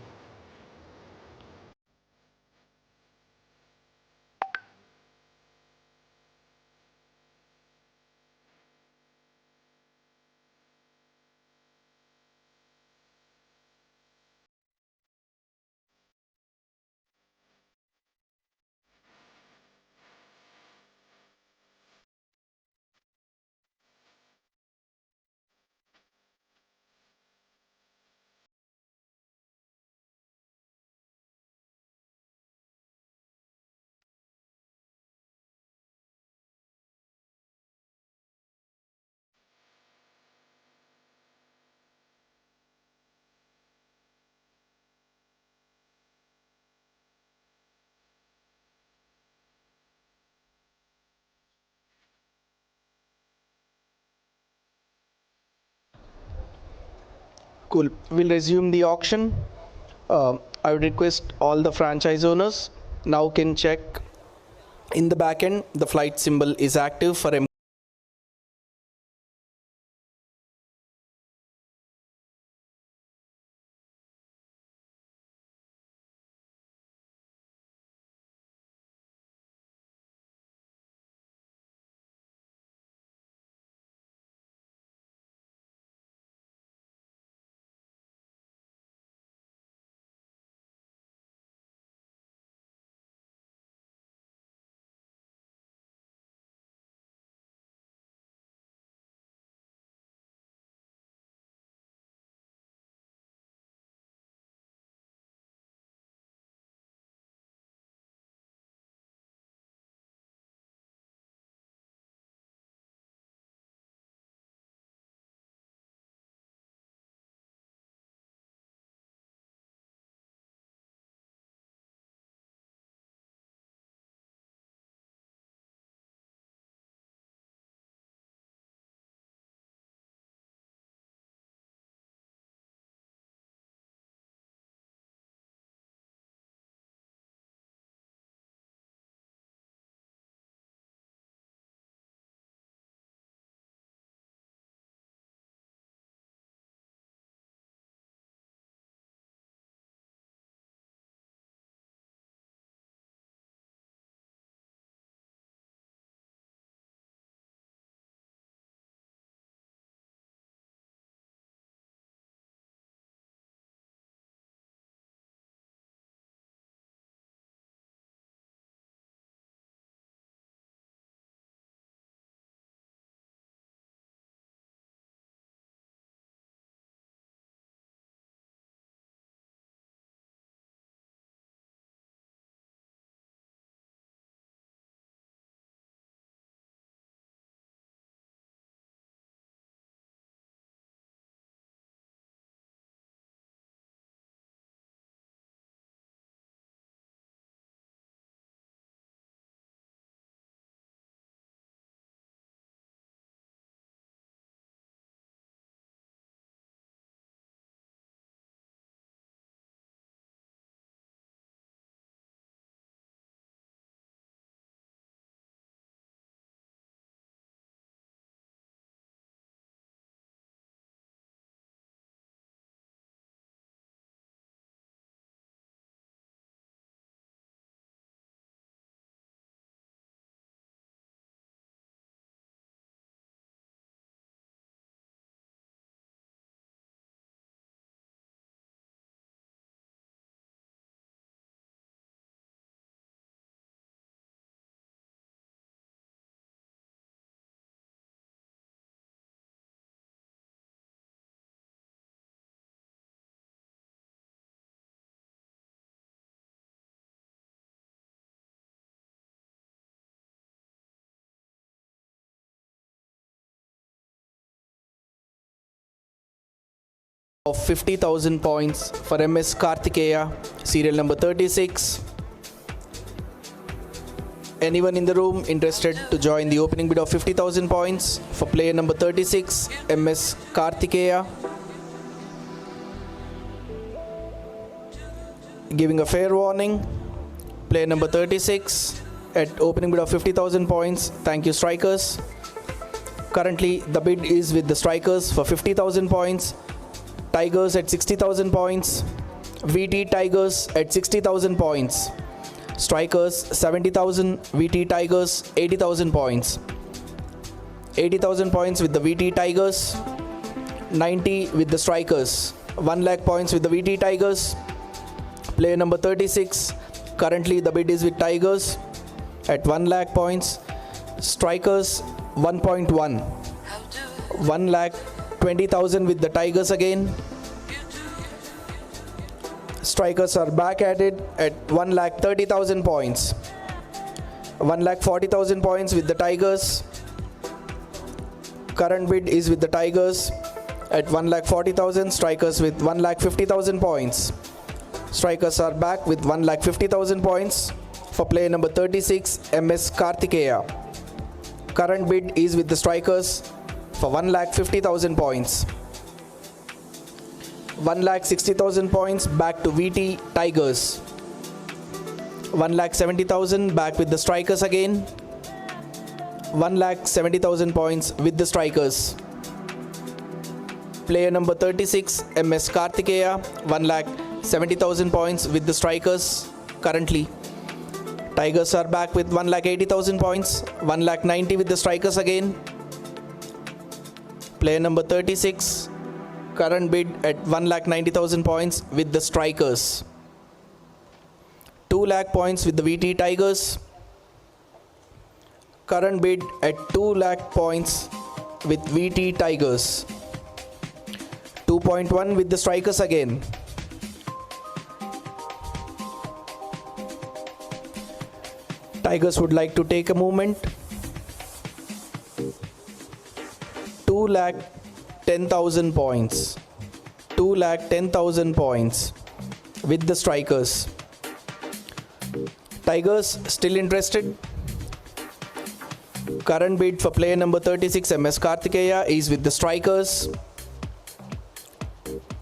Cool. We'll resume the auction. I would request all the franchise owners now can check in the back end the flight symbol is active for of 50,000 points for MS Kartikeya, serial number 36. Anyone in the room interested to join the opening bid of 50,000 points for player number 36, MS Kartikeya? Giving a fair warning, player number 36 at opening bid of 50,000 points. Thank you, strikers. Currently, the bid is with the strikers for 50,000 points. Tigers at 60,000 points. VT Tigers at 60,000 points. Strikers 70,000. VT Tigers 80,000 points. 80,000 points with the VT Tigers. 90 with the strikers. 1 lakh points with the VT Tigers. Player number 36. Currently, the bid is with Tigers at 1 lakh points. Strikers 1.1. 1 lakh 20,000 with the Tigers again. Strikers are back at it at 1 lakh 30,000 points. 1 lakh 40,000 points with the Tigers. Current bid is with the Tigers at 1 lakh 40,000. Strikers with 1 lakh 50,000 points. Strikers are back with 1 lakh 50,000 points for player number 36, MS Kartikeya. Current bid is with the strikers for 1 lakh 50,000 points. 1 lakh 60,000 points back to VT Tigers. 1 lakh 70,000 back with the strikers again. 1 lakh 70,000 points with the strikers. Player number 36, MS Kartikeya, 1 lakh 70,000 points with the strikers currently. Tigers are back with 1 lakh 80,000 points. 1 lakh 90 with the strikers again. Player number 36, current bid at 1 lakh 90,000 points with the strikers. 2 lakh points with the VT Tigers. Current bid at 2 lakh points with VT Tigers. 2.1 with the strikers again. Tigers would like to take a movement. 2 lakh 10,000 points. 2 lakh 10,000 points with the strikers. Tigers still interested? Current bid for player number 36, MS Kartikeya, is with the strikers.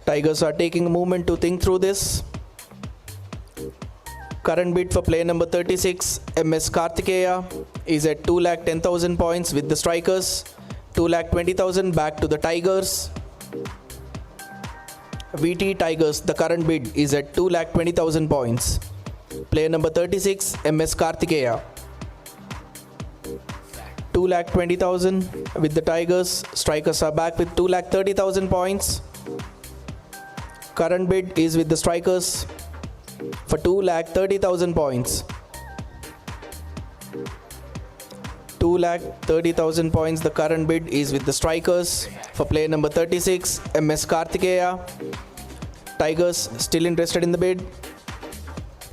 Tigers are taking a moment to think through this. Current bid for player number 36, MS Kartikeya, is at 2 lakh 10,000 points with the strikers. 2 lakh 20,000 back to the Tigers. VT Tigers, the current bid is at 2 lakh 20,000 points. Player number 36, MS Kartikeya. 2 lakh 20,000 with the Tigers. Strikers are back with 2 lakh 30,000 points. Current bid is with the strikers for 2 lakh 30,000 points. 2 lakh 30,000 points. The current bid is with the strikers for player number 36, MS Kartikeya. Tigers still interested in the bid.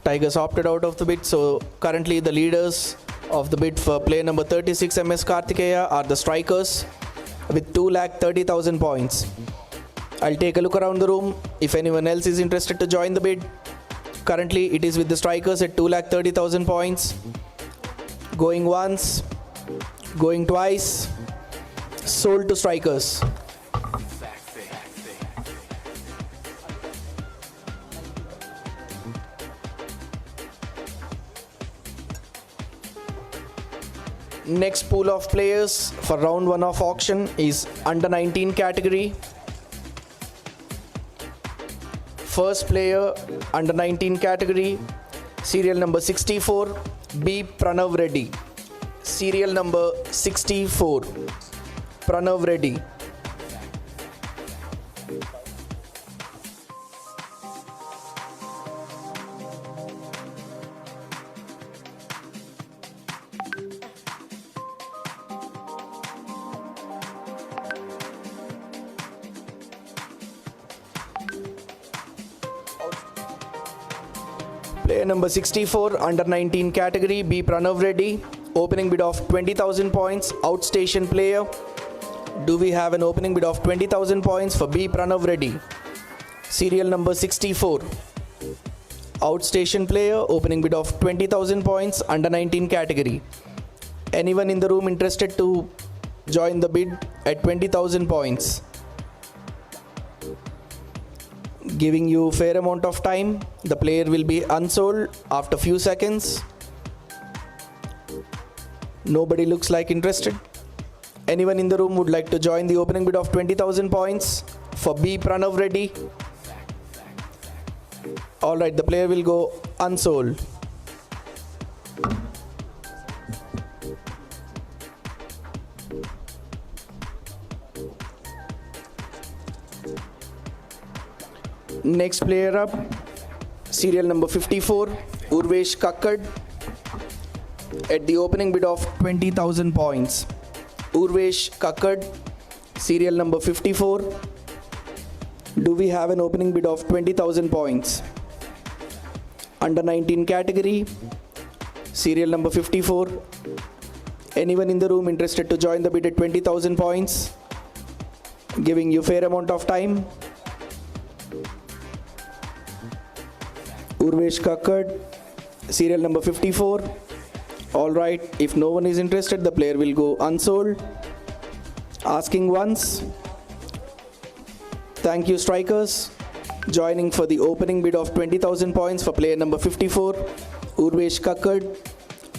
Tigers opted out of the bid, so currently the leaders of the bid for player number 36, MS Kartikeya, are the strikers with 2 lakh 30,000 points. I'll take a look around the room if anyone else is interested to join the bid. Currently it is with the strikers at 2 lakh 30,000 points. Going once, going twice, sold to strikers. Next pool of players for round 1 of auction is under 19 category. First player, under 19 category, serial number 64, B. Pranav Reddy. Serial number 64, Pranav Reddy. Player number 64, under 19 category, B. Pranav Reddy. Opening bid of 20,000 points, outstation player. Do we have an opening bid of 20,000 points for B. Pranav Reddy? Serial number 64. Outstation player, opening bid of 20,000 points, under 19 category. Anyone in the room interested to join the bid at 20,000 points? Giving you fair amount of time. The player will be unsold after few seconds. Nobody looks like interested. Anyone in the room would like to join the opening bid of 20,000 points for B Pranav Reddy? Alright, the player will go unsold. Next player up, serial number 54, Urvesh Kakkad, at the opening bid of 20,000 points. Urvesh Kakkad, serial number 54. Do we have an opening bid of 20,000 points? Under 19 category, serial number 54. Anyone in the room interested to join the bid at 20,000 points? Giving you fair amount of time. Urvesh Kakkad, serial number 54. Alright, if no one is interested, the player will go unsold. Asking once. Thank you, strikers. Joining for the opening bid of 20,000 points for player number 54, Urvesh Kakkad.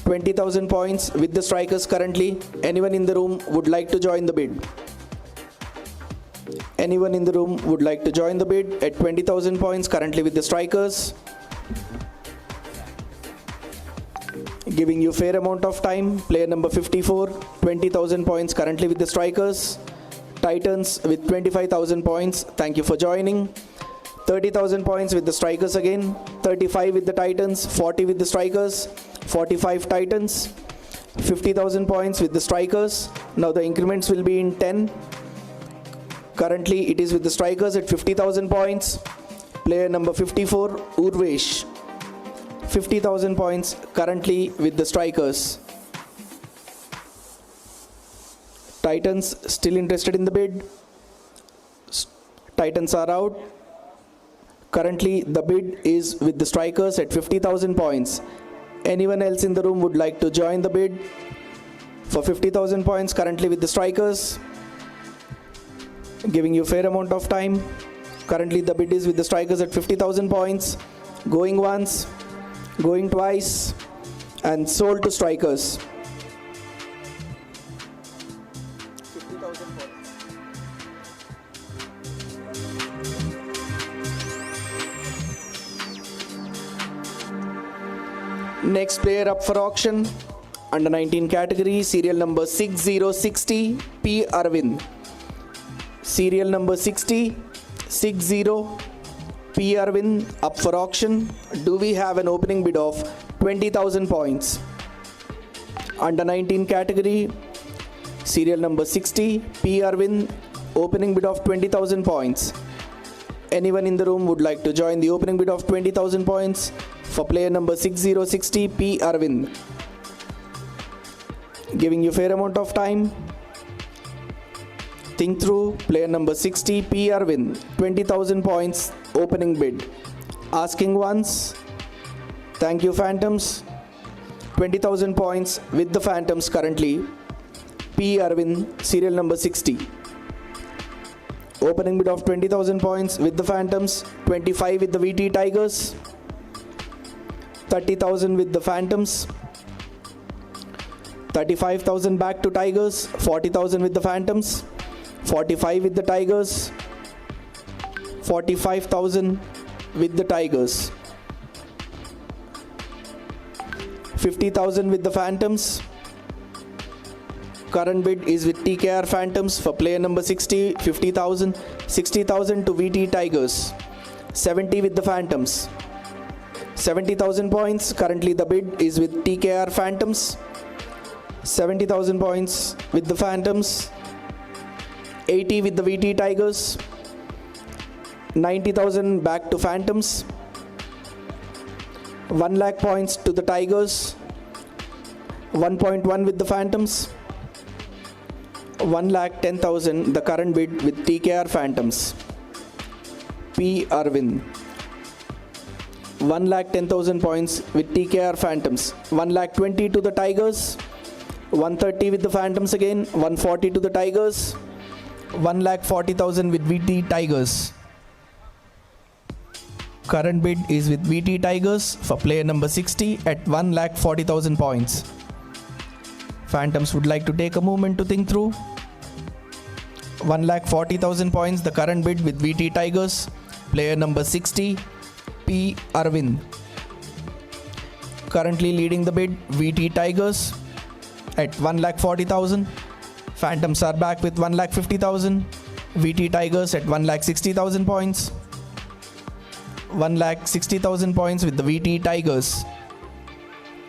20,000 points with the strikers currently. Anyone in the room would like to join the bid? Anyone in the room would like to join the bid at 20,000 points currently with the strikers? Giving you fair amount of time. Player number 54, 20,000 points currently with the strikers. Titans with 25,000 points. Thank you for joining. 30,000 points with the strikers again. 35 with the Titans. 40 with the strikers. 45 Titans. 50,000 points with the strikers. Now the increments will be in 10. Currently it is with the strikers at 50,000 points. Player number 54, Urvesh. 50,000 points currently with the strikers. Titans still interested in the bid. Titans are out. Currently the bid is with the strikers at 50,000 points. Anyone else in the room would like to join the bid for 50,000 points currently with the strikers? Giving you fair amount of time. Currently the bid is with the strikers at 50,000 points. Going once, going twice, and sold to strikers. 50,000 points. Next player up for auction, under 19 category, serial number 6060, P Arvind. Serial number 60, 60, P Arvind up for auction. Do we have an opening bid of 20,000 points? Under 19 category, serial number 60, P Arvind, opening bid of 20,000 points. Anyone in the room would like to join the opening bid of 20,000 points for player number 6060, P Arvind? Giving you fair amount of time. Think through. Player number 60, P Arvind, 20,000 points opening bid. Asking once. Thank you, Phantoms. 20,000 points with the Phantoms currently. P Arvind, serial number 60. Opening bid of 20,000 points with the Phantoms. 25 with the VT Tigers. 30,000 with the Phantoms. 35,000 back to Tigers. 40,000 with the Phantoms. 45 with the Tigers. 45,000 with the Tigers. 50,000 with the Phantoms. Current bid is with TKR Phantoms for player number 60, 50,000. 60,000 to VT Tigers. 70 with the Phantoms. 70,000 points. Currently the bid is with TKR Phantoms. 70,000 points with the Phantoms. 80 with the VT Tigers. 90,000 back to Phantoms. 1 lakh points to the Tigers. 1.1 with the Phantoms. 1,10,000 the current bid with TKR Phantoms. P P. Arvind. 1,10,000 points with TKR Phantoms. 1,20,000 to the Tigers. 130 with the Phantoms again. 140 to the Tigers. 1,40,000 with VT Tigers. Current bid is with VT Tigers for player number 60 at 1,40,000 points. Phantoms would like to take a moment to think through. 1,40,000 points, the current bid with VT Tigers. Player number 60, P. Arvind. Currently leading the bid, VT Tigers at 1,40,000. Phantoms are back with 1,50,000. VT Tigers at 1,60,000 points. 1,60,000 points with the VT Tigers.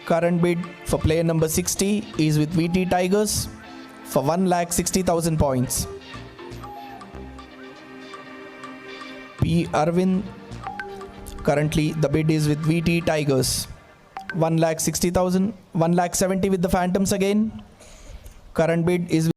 Current bid for player number 60 is with VT Tigers for 1,60,000 points. P. Arvind. Currently the bid is with VT Tigers. 1,60,000. 1,70,000 with the Phantoms again. Current bid is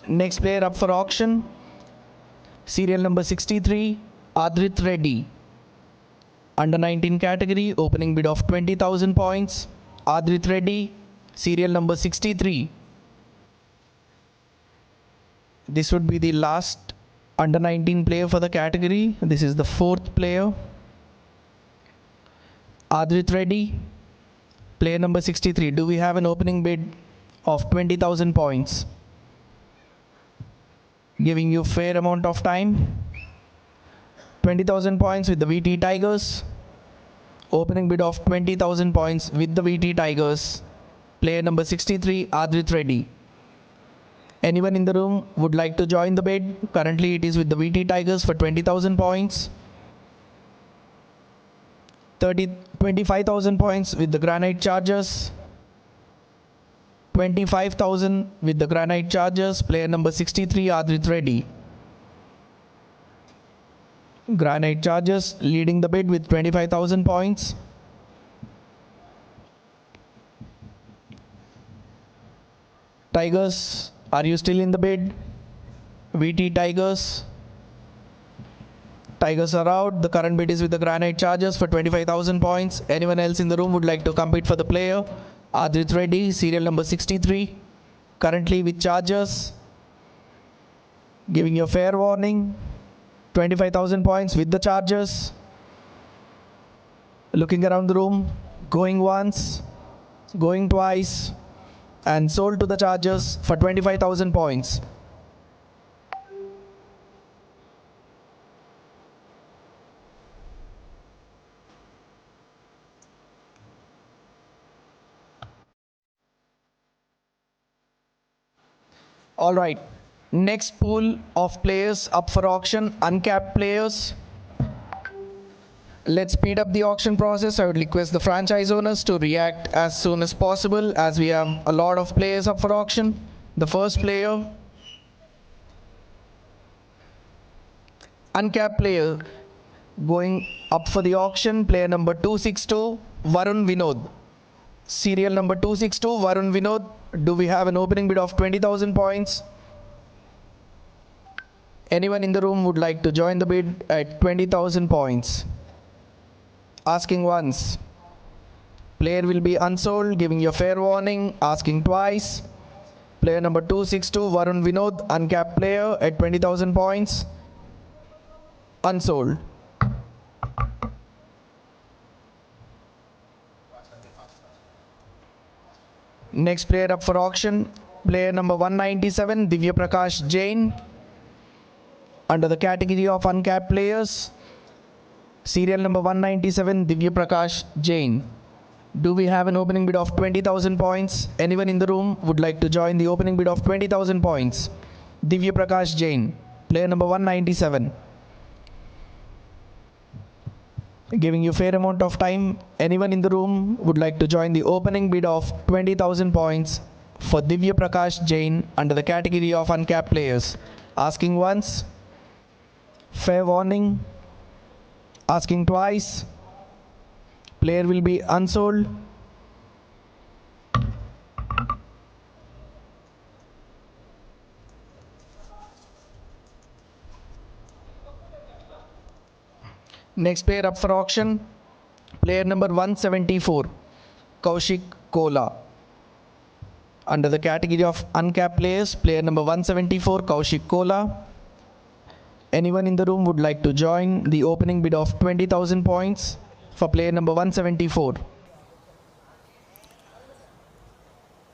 next player up for auction. Serial number 63, Adrit Reddy. Under 19 category, opening bid of 20,000 points. Adrit Reddy, serial number 63. This would be the last under 19 player for the category. This is the fourth player. Adrit Reddy, player number 63. Do we have an opening bid of 20,000 points? Giving you fair amount of time. 20,000 points with the VT Tigers. Opening bid of 20,000 points with the VT Tigers. Player number 63, Adrit Reddy. Anyone in the room would like to join the bid? Currently it is with the VT Tigers for 20,000 points. 25,000 points with the Granite Chargers. 25,000 with the Granite Chargers. Player number 63, Adrit Reddy. Granite Chargers leading the bid with 25,000 points. Tigers, are you still in the bid? VT Tigers. Tigers are out. The current bid is with the Granite Chargers for 25,000 points. Anyone else in the room would like to compete for the player? Adrit Reddy, serial number 63. Currently with Chargers. Giving you a fair warning. 25,000 points with the Chargers. Looking around the room. Going once. Going twice. And sold to the Chargers for 25,000 points. All right. Next pool of players up for auction, uncapped players. Let's speed up the auction process. I would request the franchise owners to react as soon as possible as we have a lot of players up for auction. The first player, uncapped player going up for the auction, player number 262, Varun Vinod. Serial number 262, Varun Vinod. Do we have an opening bid of 20,000 points? Anyone in the room would like to join the bid at 20,000 points? Asking once. Player will be unsold, giving you a fair warning. Asking twice. Player number 262, Varun Vinod, uncapped player at 20,000 points. Unsold. Next player up for auction, player number 197, Divya Prakash Jain. Under the category of uncapped players, serial number 197, Divya Prakash Jain. Do we have an opening bid of 20,000 points? Anyone in the room would like to join the opening bid of 20,000 points? Divya Prakash Jain, player number 197. Giving you fair amount of time. Anyone in the room would like to join the opening bid of 20,000 points for Divya Prakash Jain under the category of uncapped players? Asking once. Fair warning. Asking twice. Player will be unsold. Next player up for auction, player number 174, Kaushik Kola. Under the category of uncapped players, player number 174, Kaushik Kola. Anyone in the room would like to join the opening bid of 20,000 points for player number 174?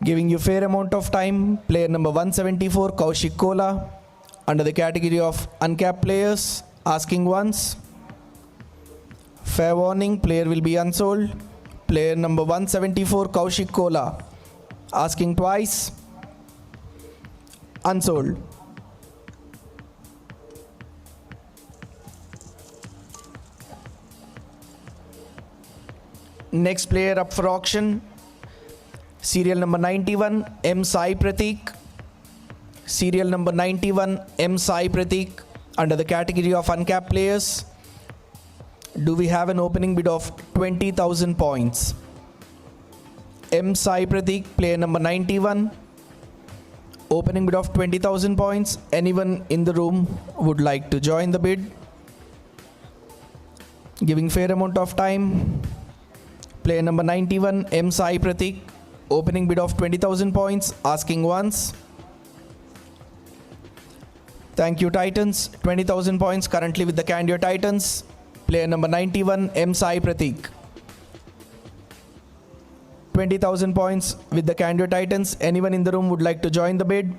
Giving you fair amount of time, player number 174, Kaushik Kola. Under the category of uncapped players, asking once. Fair warning, player will be unsold. Player number 174, Kaushik Kola. Asking twice. Unsold. Next player up for auction, serial number 91, M. Sai Pratik. Serial number 91, M. Sai Pratik. Under the category of uncapped players, do we have an opening bid of 20,000 points? M. Sai Pratik, player number 91. Opening bid of 20,000 points. Anyone in the room would like to join the bid? Giving fair amount of time. Player number 91, M. Sai Pratik. Opening bid of 20,000 points. Asking once. Thank you, Titans. 20,000 points currently with the Candia Titans. Player number 91, M. Sai Pratik. 20,000 points with the Candia Titans. Anyone in the room would like to join the bid?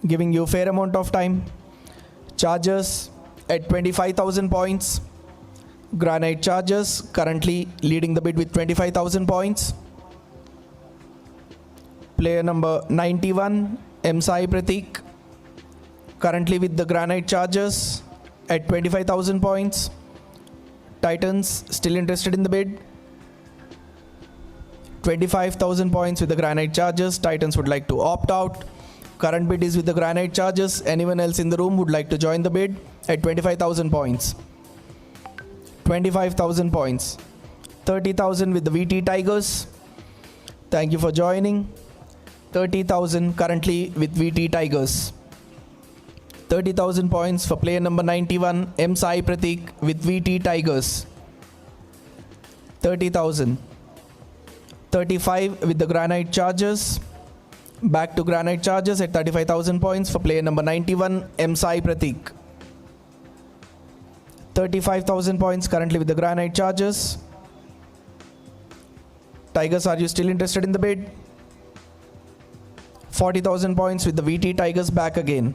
Giving you a fair amount of time. Chargers at 25,000 points. Granite Chargers currently leading the bid with 25,000 points. Player number 91, M. Sai Pratik, currently with the Granite Chargers at 25,000 points. Titans still interested in the bid? 25,000 points with the Granite Chargers. Titans would like to opt out. Current bid is with the Granite Chargers. Anyone else in the room would like to join the bid at 25,000 points? 25,000 points. 30,000 with the VT Tigers. Thank you for joining. 30,000 currently with VT Tigers. 30,000 points for player number 91, M. Sai Pratik with VT Tigers. 30,000. 35 with the Granite Chargers. Back to Granite Chargers at 35,000 points for player number 91, M. Sai Pratik. 35,000 points currently with the Granite Chargers. Tigers, are you still interested in the bid? 40,000 points with the VT Tigers back again.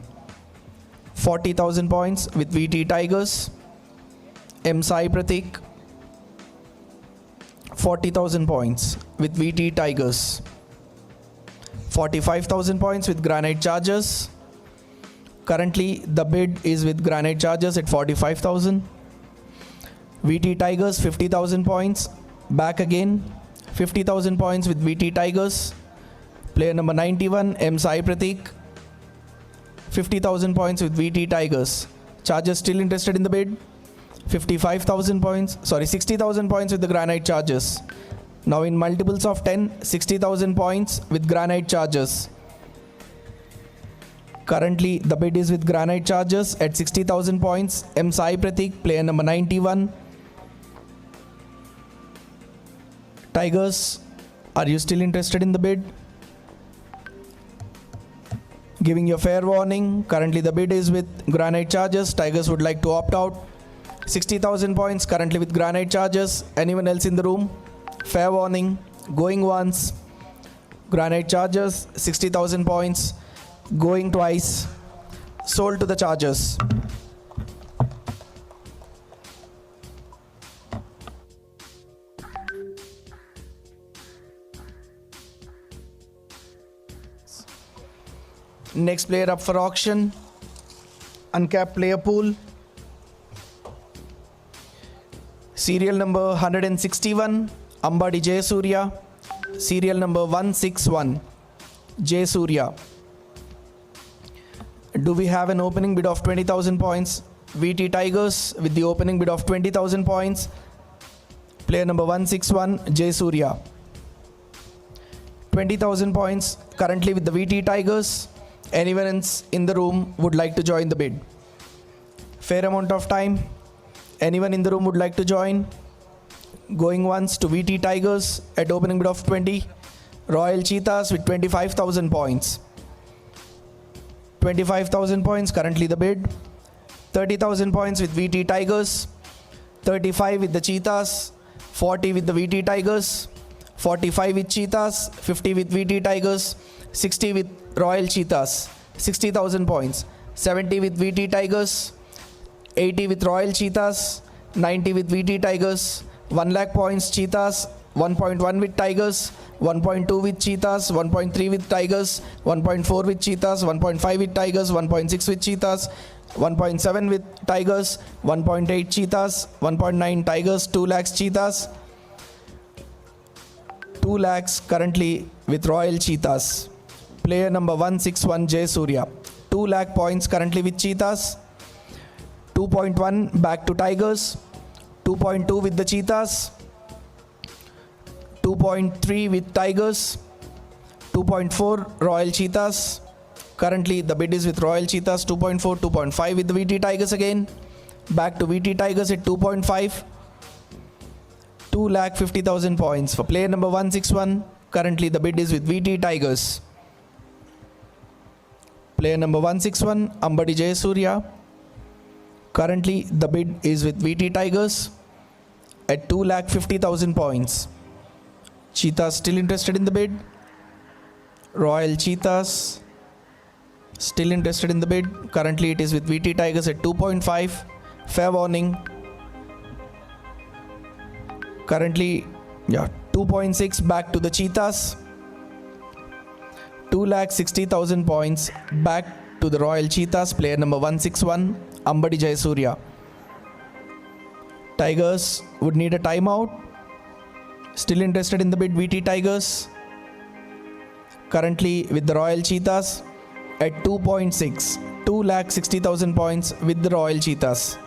40,000 points with VT Tigers. M. Sai Pratik. 40,000 points with VT Tigers. 45,000 points with Granite Chargers. Currently the bid is with Granite Chargers at 45,000. VT Tigers 50,000 points. Back again. 50,000 points with VT Tigers. Player number 91, M. Sai Pratik. 50,000 points with VT Tigers. Chargers still interested in the bid? 55,000 points. Sorry, 60,000 points with the Granite Chargers. Now in multiples of 10, 60,000 points with Granite Chargers. Currently the bid is with Granite Chargers at 60,000 points. M. Sai Pratik, player number 91. Tigers, are you still interested in the bid? Giving you a fair warning. Currently the bid is with Granite Chargers. Tigers would like to opt out. 60,000 points currently with Granite Chargers. Anyone else in the room? Fair warning. Going once. Granite Chargers, 60,000 points. Going twice. Sold to the Chargers. Next player up for auction. Uncapped player pool. Serial number 161, Ambadi Jayasuriya. Serial number 161, Jayasuriya. Do we have an opening bid of 20,000 points? VT Tigers with the opening bid of 20,000 points. Player number 161, Jayasuriya. 20,000 points currently with the VT Tigers. Anyone else in the room would like to join the bid? Fair amount of time. Anyone in the room would like to join? Going once to VT Tigers at opening bid of 20. Royal Cheetahs with 25,000 points. 25,000 points currently the bid. 30,000 points with VT Tigers. 35 with the Cheetahs. 40 with the VT Tigers. 45 with Cheetahs. 50 with VT Tigers. 60 with Royal Cheetahs. 60,000 points. 70 with VT Tigers. 80 with Royal Cheetahs. 90 with VT Tigers. 1 lakh points Cheetahs. 1.1 with Tigers. 1.2 with Cheetahs. 1.3 with Tigers. 1.4 with Cheetahs. 1.5 with Tigers. 1.6 with Cheetahs. 1.7 with Tigers. 1.8 Cheetahs. 1.9 Tigers. 2 lakhs Cheetahs. 2 lakhs currently with Royal Cheetahs. Player number 161, Jayasuriya. 2 lakh points currently with Cheetahs. 2.1 back to Tigers. 2.2 with the Cheetahs. 2.3 with Tigers. 2.4 Royal Cheetahs. Currently the bid is with Royal Cheetahs. 2.4, 2.5 with the VT Tigers again. Back to VT Tigers at 2.5. 2,50,000 points for player number 161. Currently the bid is with VT Tigers. Player number 161, Ambadi Jayasuriya. Currently, the bid is with VT Tigers at 2,50,000 points. Cheetahs still interested in the bid. Royal Cheetahs still interested in the bid. Currently, it is with VT Tigers at 2.5. Fair warning. Currently, 2.6 back to the Cheetahs. 2,60,000 points back to the Royal Cheetahs. Player number 161, Ambadi Jayasuriya. Tigers would need a timeout. Still interested in the bid, VT Tigers. Currently with the Royal Cheetahs at 2.6. 2,60,000 points with the Royal Cheetahs.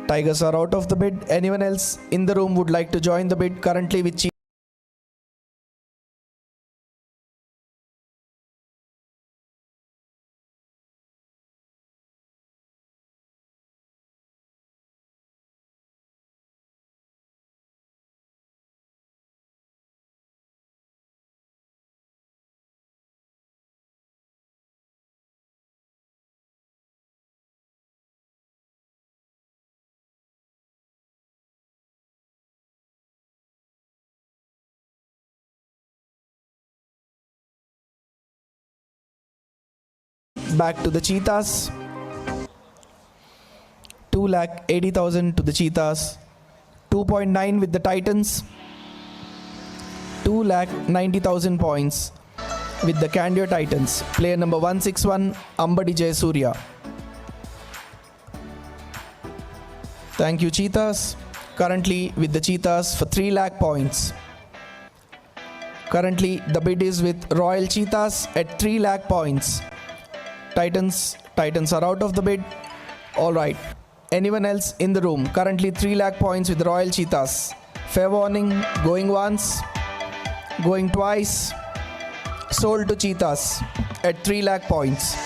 Tigers are out of the bid. Anyone else in the room would like to join the bid? Currently with Cheetahs. Back to the Cheetahs. 2,80,000 to the Cheetahs. 2.9 with the Titans. 2,90,000 points with the Candier Titans. Player number 161, Ambadi Jayasuriya. Thank you, Cheetahs. Currently with the Cheetahs for 3 lakh points. Currently the bid is with Royal Cheetahs at 3 lakh points. Titans are out of the bid. Alright. Anyone else in the room? Currently 3 lakh points with Royal Cheetahs. Fair warning. Going once. Going twice. Sold to Cheetahs at 3 lakh points.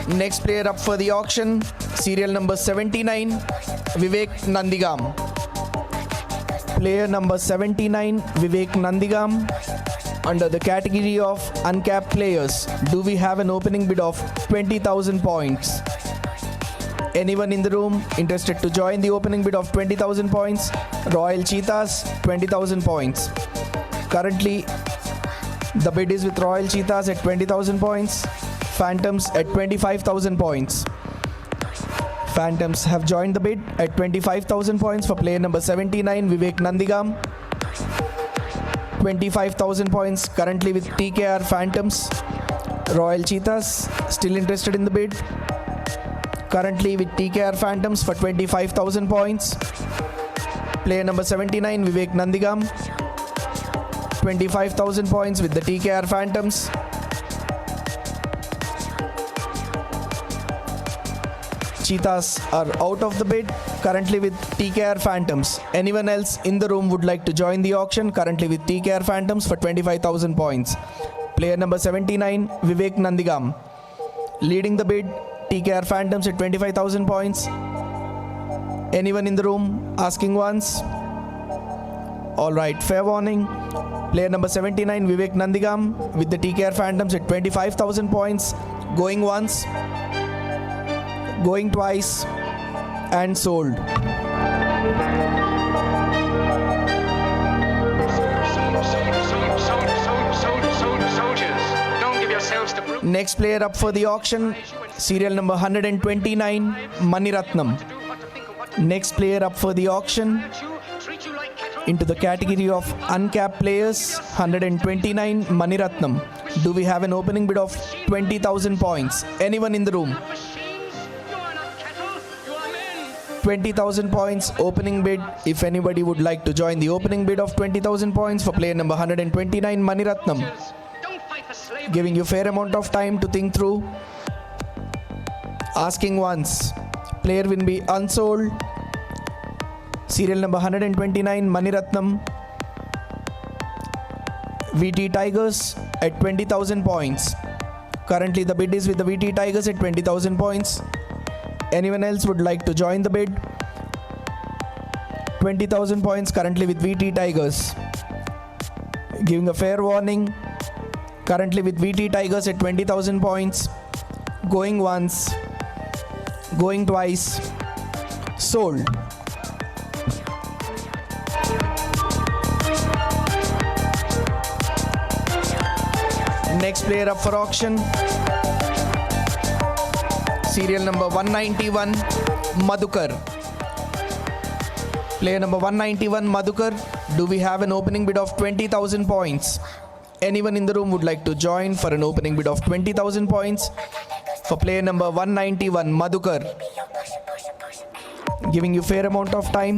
Next player up for the auction, serial number 79, Vivek Nandigam. Player number 79, Vivek Nandigam. Under the category of uncapped players, do we have an opening bid of 20,000 points? Anyone in the room interested to join the opening bid of 20,000 points? Royal Cheetahs, 20,000 points. Currently, the bid is with Royal Cheetahs at 20,000 points. Phantoms at 25,000 points. Phantoms have joined the bid at 25,000 points for player number 79, Vivek Nandigam. 25,000 points currently with TKR Phantoms. Royal Cheetahs still interested in the bid. Currently with TKR Phantoms for 25,000 points. Player number 79, Vivek Nandigam. 25,000 points with the TKR Phantoms. Cheetahs are out of the bid, currently with TKR Phantoms. Anyone else in the room would like to join the auction, currently with TKR Phantoms for 25,000 points. Player number 79, Vivek Nandigam. Leading the bid, TKR Phantoms at 25,000 points. Anyone in the room asking once? Alright, fair warning. Player number 79, Vivek Nandigam with the TKR Phantoms at 25,000 points. Going once, going twice, and sold. Soldiers, don't give yourselves to brute. Next player up for the auction, serial number 129, Maniratnam. Next player up for the auction Treat you like cattle. into the category of uncapped players, 129, Maniratnam. Do we have an opening bid of 20,000 points? Anyone in the room? Machines, you are not cattle, you are men. 20,000 points opening bid. If anybody would like to join the opening bid of 20,000 points for player number 129, Maniratnam. Don't fight for slavery. Giving you fair amount of time to think through. Asking once. Player will be unsold. Serial number 129, Maniratnam. VT Tigers at 20,000 points. Currently the bid is with the VT Tigers at 20,000 points. Anyone else would like to join the bid? 20,000 points currently with VT Tigers. Giving a fair warning. Currently with VT Tigers at 20,000 points. Going once. Going twice. Sold. Next player up for auction. Serial number 191, Madhukar. Player number 191, Madhukar. Do we have an opening bid of 20,000 points? Anyone in the room would like to join for an opening bid of 20,000 points? For player number 191, Madhukar. Giving you fair amount of time.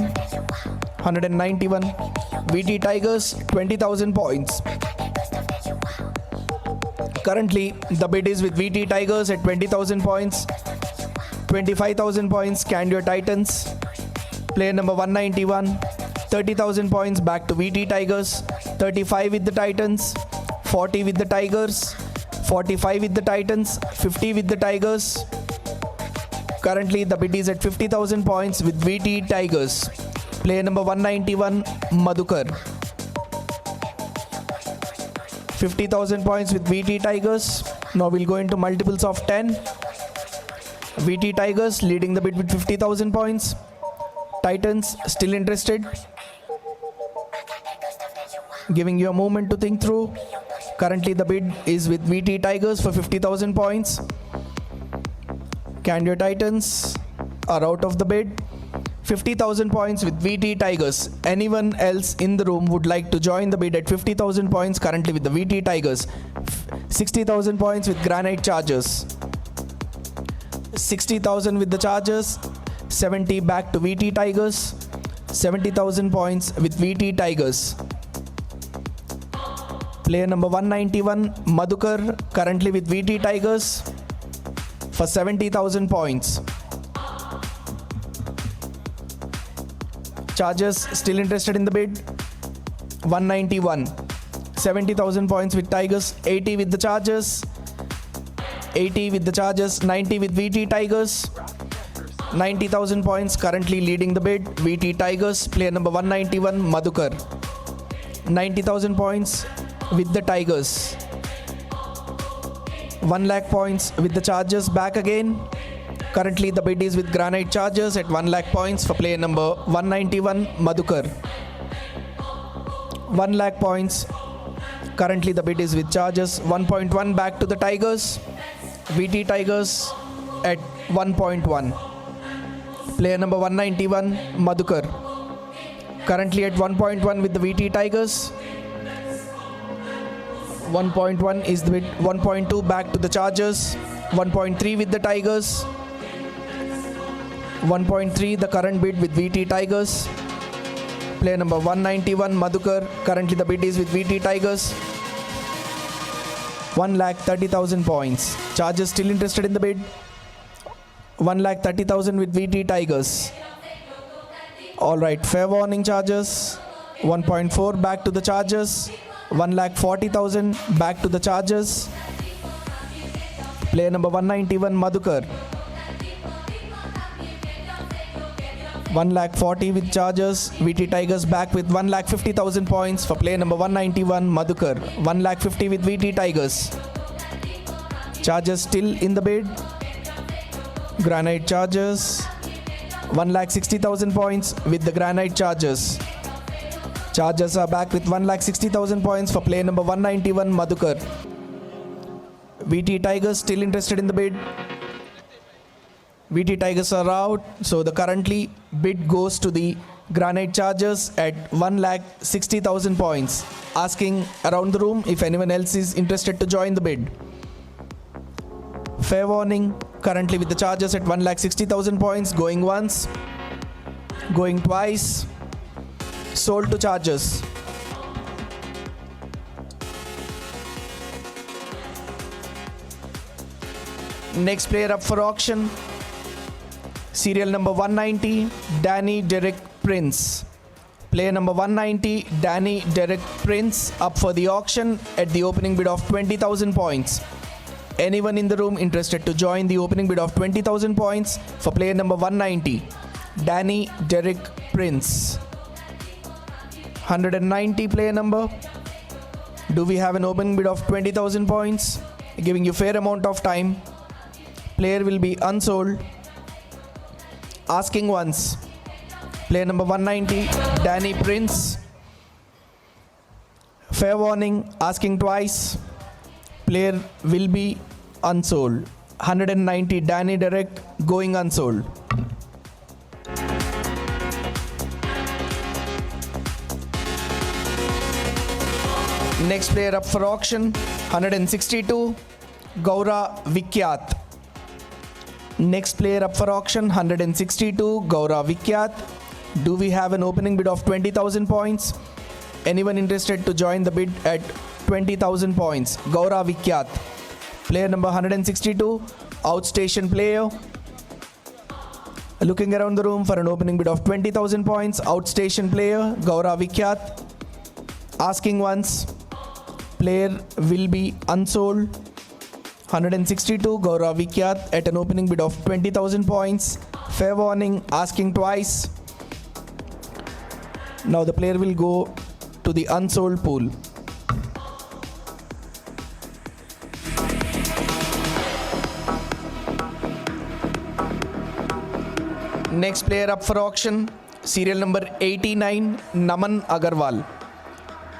191. VT Tigers, 20,000 points. Currently, the bid is with VT Tigers at 20,000 points. 25,000 points, Candia Titans. Player number 191. 30,000 points back to VT Tigers. 35 with the Titans. 40 with the Tigers. 45 with the Titans. 50 with the Tigers. Currently, the bid is at 50,000 points with VT Tigers. Player number 191, Madhukar. 50,000 points with VT Tigers. Now we'll go into multiples of 10. VT Tigers leading the bid with 50,000 points. Titans still interested. Giving you a moment to think through. Currently the bid is with VT Tigers for 50,000 points. Candia Titans are out of the bid. 50,000 points with VT Tigers. Anyone else in the room would like to join the bid at 50,000 points currently with the VT Tigers. 60,000 points with Granite Chargers. 60,000 with the Chargers. 70 back to VT Tigers. 70,000 points with VT Tigers. Player number 191, Madhukar, currently with VT Tigers for 70,000 points. Chargers still interested in the bid. 191. 70,000 points with Tigers. 80 with the Chargers. 80 with the Chargers. 90 with VT Tigers. 90,000 points currently leading the bid. VT Tigers. Player number 191, Madhukar. 90,000 points with the Tigers. 1 lakh points with the Chargers back again. Currently the bid is with Granite Chargers at 1 lakh points for player number 191, Madhukar. 1 lakh points. Currently the bid is with Chargers. 1.1 back to the Tigers. VT Tigers at 1.1. Player number 191, Madhukar. Currently at 1.1 with the VT Tigers. 1.1 is the bid. 1.2 back to the Chargers. 1.3 with the Tigers. 1.3 the current bid with VT Tigers. Player number 191, Madhukar. Currently the bid is with VT Tigers. 1,30,000 points. Chargers still interested in the bid. 1,30,000 with VT Tigers. Alright, fair warning Chargers. 1.4 back to the Chargers. 1,40,000 back to the Chargers. Player number 191, Madhukar. 1,40,000 with Chargers. VT Tigers back with 1,50,000 points for player number 191, Madhukar. 1,50,000 with VT Tigers. Chargers still in the bid. Granite Chargers. 1,60,000 points with the Granite Chargers. Chargers are back with 1,60,000 points for player number 191, Madhukar. VT Tigers still interested in the bid. VT Tigers are out, so the currently bid goes to the Granite Chargers at 1,60,000 points. Asking around the room if anyone else is interested to join the bid. Fair warning, currently with the Chargers at 1,60,000 points, going once, going twice, sold to Chargers. Next player up for auction, serial number 190, Danny Derek Prince. Player number 190, Danny Derek Prince, up for the auction at the opening bid of 20,000 points. Anyone in the room interested to join the opening bid of 20,000 points for player number 190, Danny Derek Prince. 190 player number. Do we have an opening bid of 20,000 points? Giving you fair amount of time. Player will be unsold. Asking once. Player number 190, Danny Prince. Fair warning, asking twice. Player will be unsold. 190, Danny Derek, going unsold. Next player up for auction, 162, Gaura Vikyat. Next player up for auction, 162, Gaura Vikyat. Do we have an opening bid of 20,000 points? Anyone interested to join the bid at 20,000 points? Gaura Vikyat. Player number 162, outstation player. Looking around the room for an opening bid of 20,000 points, outstation player, Gaura Vikyat. Asking once. Player will be unsold. 162, Gaura Vikyat at an opening bid of 20,000 points. Fair warning, asking twice. Now the player will go to the unsold pool. Next player up for auction, serial number 89, Naman Agarwal.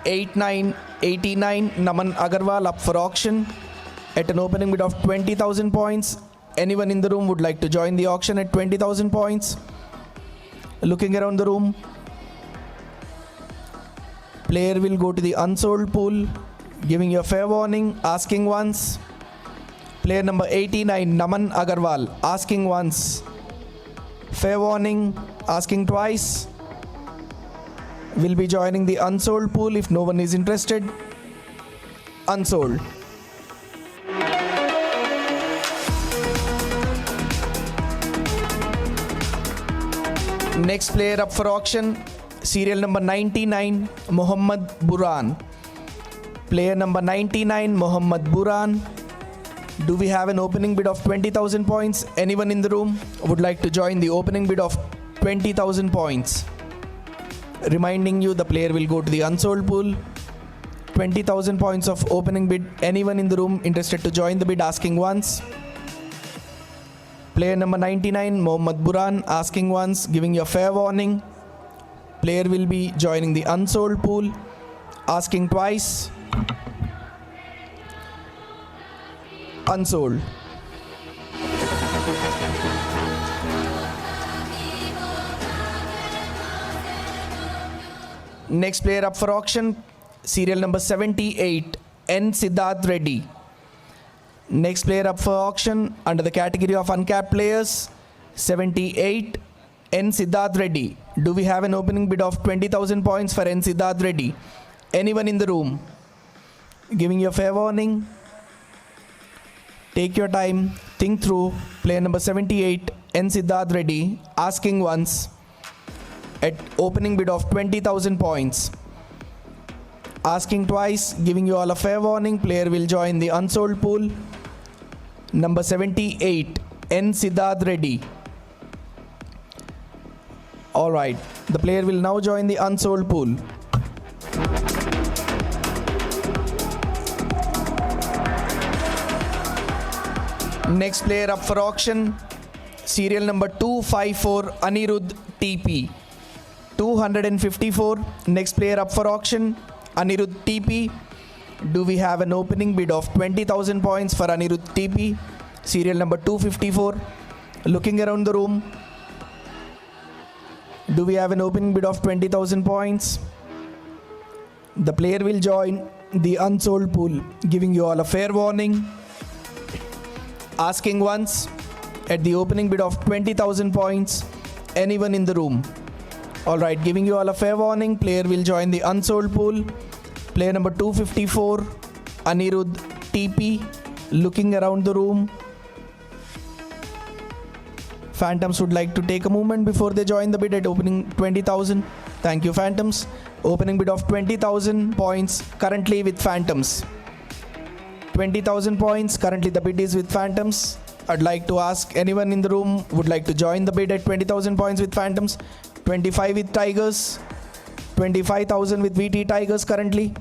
89 Naman Agarwal up for auction at an opening bid of 20,000 points. Anyone in the room would like to join the auction at 20,000 points? Looking around the room. Player will go to the unsold pool, giving you a fair warning, asking once. Player number 89, Naman Agarwal, asking once. Fair warning, asking twice. Will be joining the unsold pool if no one is interested. Unsold. Next player up for auction, serial number 99, Mohammad Buran. Player number 99, Mohammad Buran. Do we have an opening bid of 20,000 points? Anyone in the room would like to join the opening bid of 20,000 points? Reminding you, the player will go to the unsold pool. 20,000 points of opening bid. Anyone in the room interested to join the bid, asking once. Player number 99, Mohammad Buran, asking once, giving you a fair warning. Player will be joining the unsold pool, asking twice. Unsold. Next player up for auction, serial number 78, N. Siddharth Reddy. Next player up for auction under the category of uncapped players, 78, N. Siddharth Reddy. Do we have an opening bid of 20,000 points for N. Siddharth Reddy? Anyone in the room? Giving you a fair warning. Take your time, think through. Player number 78, N. Siddharth Reddy, asking once at opening bid of 20,000 points. Asking twice, giving you all a fair warning. Player will join the unsold pool. Number 78, N. Siddharth Reddy. Alright, the player will now join the unsold pool. Next player up for auction, serial number 254, Anirudh TP. 254. Next player up for auction, Anirudh TP. Do we have an opening bid of 20,000 points for Anirudh TP? Serial number 254. Looking around the room. Do we have an opening bid of 20,000 points? The player will join the unsold pool, giving you all a fair warning. Asking once at the opening bid of 20,000 points. Anyone in the room? Alright, giving you all a fair warning. Player will join the unsold pool. Player number 254, Anirudh TP. Looking around the room. Phantoms would like to take a moment before they join the bid at opening 20,000. Thank you, Phantoms. Opening bid of 20,000 points currently with Phantoms. 20,000 points. Currently the bid is with Phantoms. I'd like to ask anyone in the room would like to join the bid at 20,000 points with Phantoms. 25 with Tigers. 25,000 with VT Tigers currently.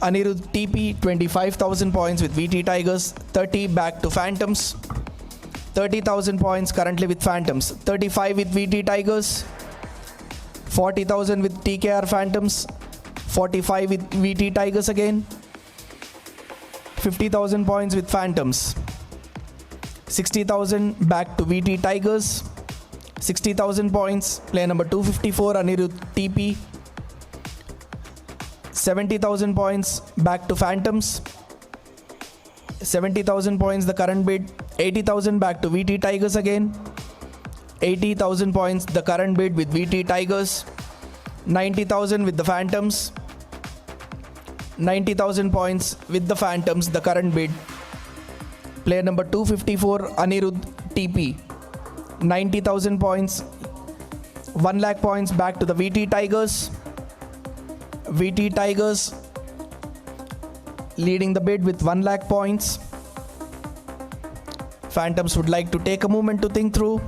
Anirudh TP, 25,000 points with VT Tigers. 30 back to Phantoms. 30,000 points currently with Phantoms. 35 with VT Tigers. 40,000 with TKR Phantoms. 45 with VT Tigers again. 50,000 points with Phantoms. 60,000 back to VT Tigers. 60,000 points. Player number 254, Anirudh TP. 70,000 points back to Phantoms. 70,000 points the current bid. 80,000 back to VT Tigers again. 80,000 points the current bid with VT Tigers. 90,000 with the Phantoms. 90,000 points with the Phantoms, the current bid. Player number 254, Anirudh TP. 90,000 points. 1 lakh points back to the VT Tigers. VT Tigers leading the bid with 1 lakh points. Phantoms would like to take a moment to think through.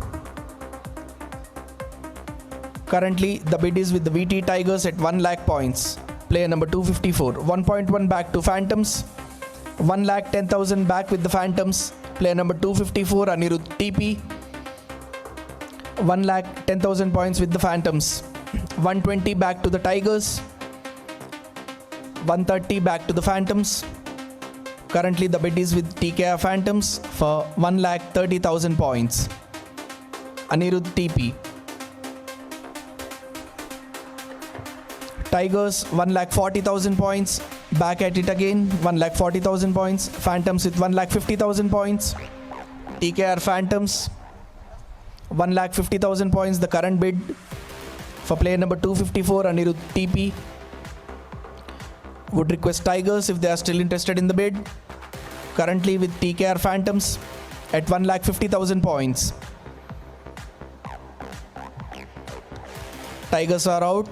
Currently, the bid is with the VT Tigers at 1 lakh points. Player number 254. 1.1 back to Phantoms. 1 lakh 10,000 back with the Phantoms. Player number 254, Anirudh TP. 1 lakh 10,000 points with the Phantoms. 120 back to the Tigers. 130 back to the Phantoms. Currently, the bid is with TKR Phantoms for 1 lakh 30,000 points. Anirudh TP. Tigers 1 lakh 40,000 points. Back at it again. 1 lakh 40,000 points. Phantoms with 1 lakh 50,000 points. TKR Phantoms 1 lakh 50,000 points. The current bid for player number 254, Anirudh TP. Would request Tigers if they are still interested in the bid. Currently with TKR Phantoms at 1 lakh 50,000 points. Tigers are out.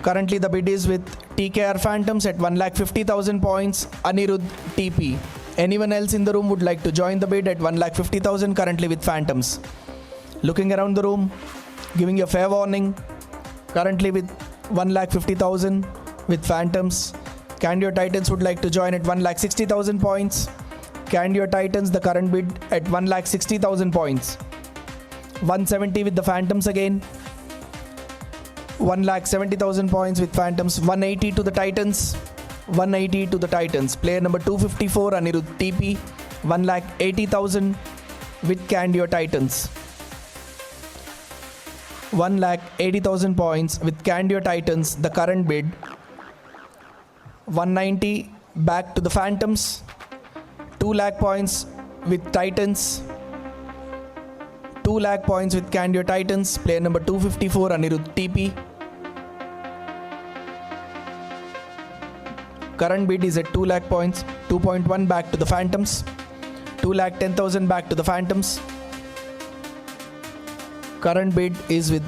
Currently the bid is with TKR Phantoms at 1 lakh 50,000 points. Anirudh TP. Anyone else in the room would like to join the bid at 1 lakh 50,000 currently with Phantoms. Looking around the room, giving you a fair warning. Currently with 1 lakh 50,000 with Phantoms. Candio Titans would like to join at 1 lakh 60,000 points. Candio Titans, the current bid at 1 lakh 60,000 points. 170 with the Phantoms again. 1 lakh 70,000 points with Phantoms. 180 to the Titans. 180 to the Titans. Player number 254, Anirudh TP. 1 lakh 80,000 with Candio Titans. 1,80,000 points with Candio Titans, the current bid. 190 back to the Phantoms. 2 lakh points with Titans. 2 lakh points with Candio Titans. Player number 254, Anirudh TP. Current bid is at 2 lakh points. 2.1 back to the Phantoms. 2,10,000 back to the Phantoms. Current bid is with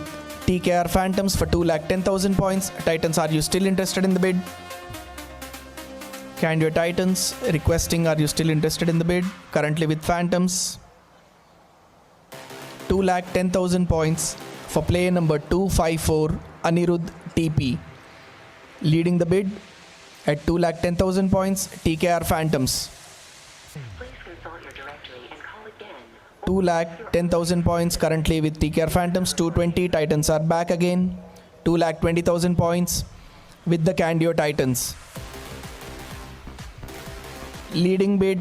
TKR Phantoms for 2,10,000 points. Titans, are you still interested in the bid? Candio Titans requesting, are you still interested in the bid? Currently with Phantoms. 2,10,000 points for player number 254, Anirudh TP. Leading the bid at 2,10,000 points, TKR Phantoms. Please consult your directory and call again. 2,10,000 points currently with TKR Phantoms. 220 Titans are back again. 2,20,000 points with the Candio Titans. Leading bid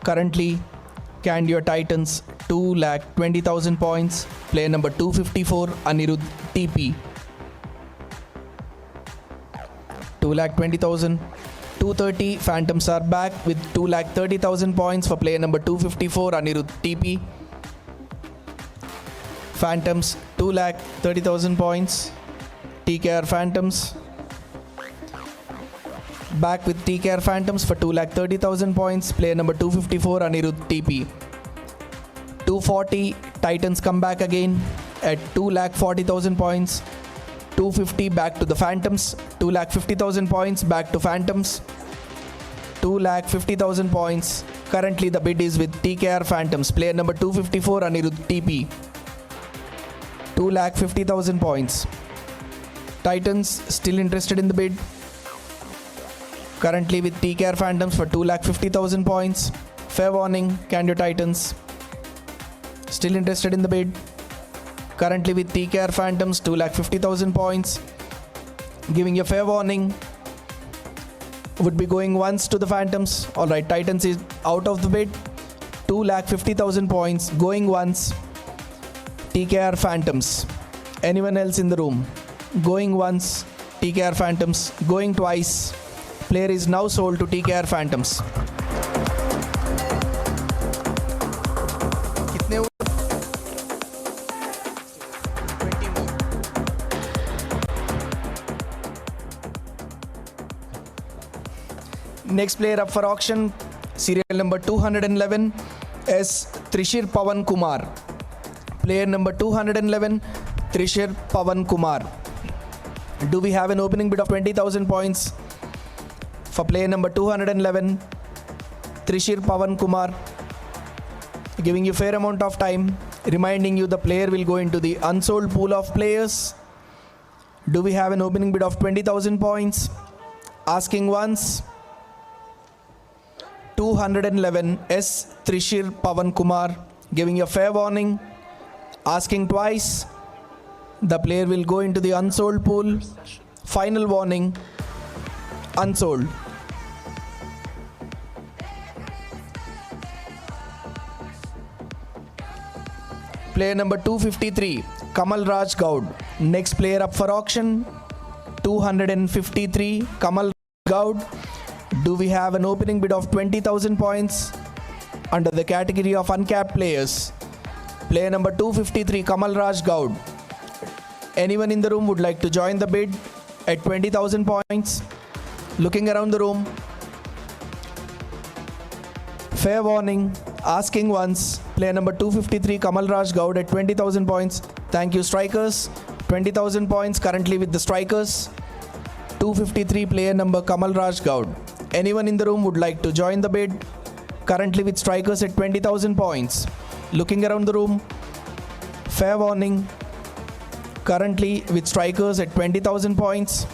currently Candio Titans, 2,20,000 points. Player number 254, Anirudh TP. 2,20,000. 230 Phantoms are back with 2,30,000 points for player number 254, Anirudh TP. Phantoms, 2,30,000 points. TKR Phantoms. Back with TKR Phantoms for 2,30,000 points. Player number 254, Anirudh TP. 240 Titans come back again at 2,40,000 points. 250 back to the Phantoms. 2,50,000 points back to Phantoms. 2,50,000 points. Currently the bid is with TKR Phantoms. Player number 254, Anirudh TP. 2,50,000 points. Titans still interested in the bid. Currently with TKR Phantoms for 2,50,000 points. Fair warning, Candio Titans. Still interested in the bid. Currently with TKR Phantoms, 2,50,000 points. Giving you a fair warning. Would be going once to the Phantoms. Alright, Titans is out of the bid. 2,50,000 points. Going once. TKR Phantoms. Anyone else in the room? Going once. TKR Phantoms. Going twice. Player is now sold to TKR Phantoms. कितने हुए? 20 more. Next player up for auction, serial number 211, S. Trishir Pawan Kumar. Player number 211, Trishir Pawan Kumar. Do we have an opening bid of 20,000 points for player number 211, Trishir Pawan Kumar? Giving you fair amount of time, reminding you the player will go into the unsold pool of players. Do we have an opening bid of 20,000 points? Asking once. 211, S. Trishir Pawan Kumar. Giving you a fair warning. Asking twice. The player will go into the unsold pool. Final warning. Unsold. Player number 253, Kamal Raj Gaud. Next player up for auction, 253, Kamal Gaud. Do we have an opening bid of 20,000 points under the category of uncapped players? Player number 253, Kamal Raj Gaud. Anyone in the room would like to join the bid at 20,000 points? Looking around the room. Fair warning. Asking once. Player number 253, Kamal Raj Gaud at 20,000 points. Thank you, strikers. 20,000 points currently with the strikers. 253, player number Kamal Raj Gaud. Anyone in the room would like to join the bid? Currently with strikers at 20,000 points. Looking around the room. Fair warning. Currently with strikers at 20,000 points.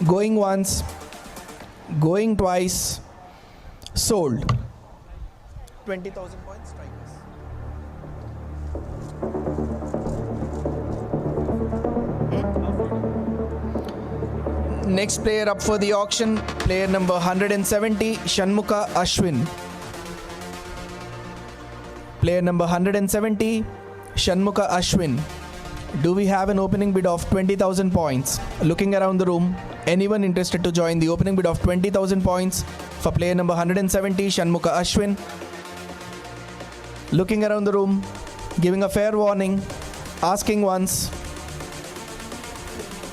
Going once. Going twice. Sold. 20,000 points, strikers. Next player up for the auction, player number 170, Shanmukha Ashwin. Player number 170, Shanmukha Ashwin. Do we have an opening bid of 20,000 points? Looking around the room, anyone interested to join the opening bid of 20,000 points for player number 170, Shanmukha Ashwin? Looking around the room, giving a fair warning, asking once.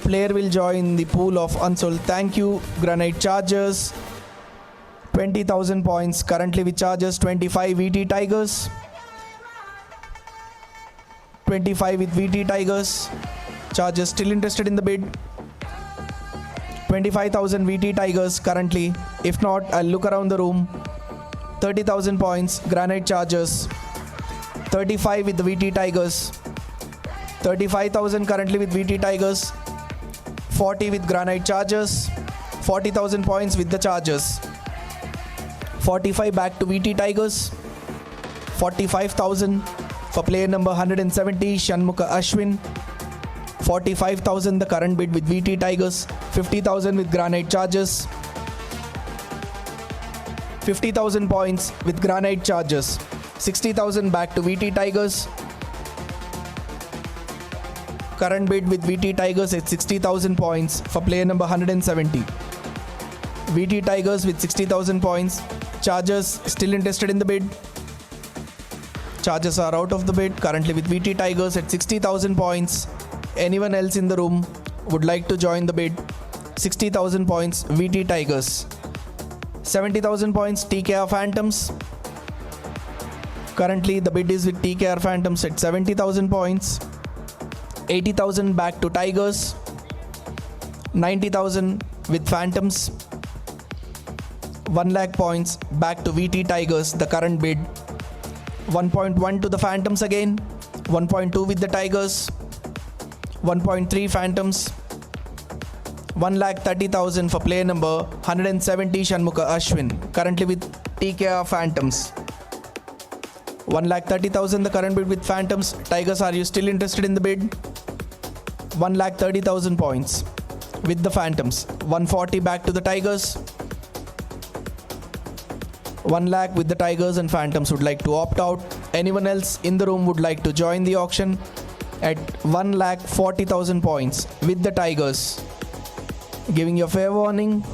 Player will join the pool of unsold. Thank you, Granite Chargers. 20,000 points currently with Chargers, 25 VT Tigers. 25 with VT Tigers. Chargers still interested in the bid. 25,000 VT Tigers currently. If not, I'll look around the room. 30,000 points, Granite Chargers. 35 with the VT Tigers. 35,000 currently with VT Tigers. 40 with Granite Chargers. 40,000 points with the Chargers. 45 back to VT Tigers. 45,000 for player number 170, Shanmukha Ashwin. 45,000 the current bid with VT Tigers. 50,000 with Granite Chargers. 50,000 points with Granite Chargers. 60,000 back to VT Tigers. Current bid with VT Tigers at 60,000 points for player number 170. VT Tigers with 60,000 points. Chargers still interested in the bid. Chargers are out of the bid currently with VT Tigers at 60,000 points. Anyone else in the room would like to join the bid? 60,000 points VT Tigers. 70,000 points TKR Phantoms. Currently the bid is with TKR Phantoms at 70,000 points. 80,000 back to Tigers. 90,000 with Phantoms. 1 lakh points back to VT Tigers, the current bid. 1.1 to the Phantoms again. 1.2 with the Tigers. 1.3 Phantoms. 1,30,000 for player number 170, Shanmukha Ashwin, currently with TKR Phantoms. 1,30,000 the current bid with Phantoms. Tigers, are you still interested in the bid? 1,30,000 points with the Phantoms. 140 back to the Tigers. 1 lakh with the Tigers, and Phantoms would like to opt out. Anyone else in the room would like to join the auction at 1,40,000 points with the Tigers. Giving you a fair warning.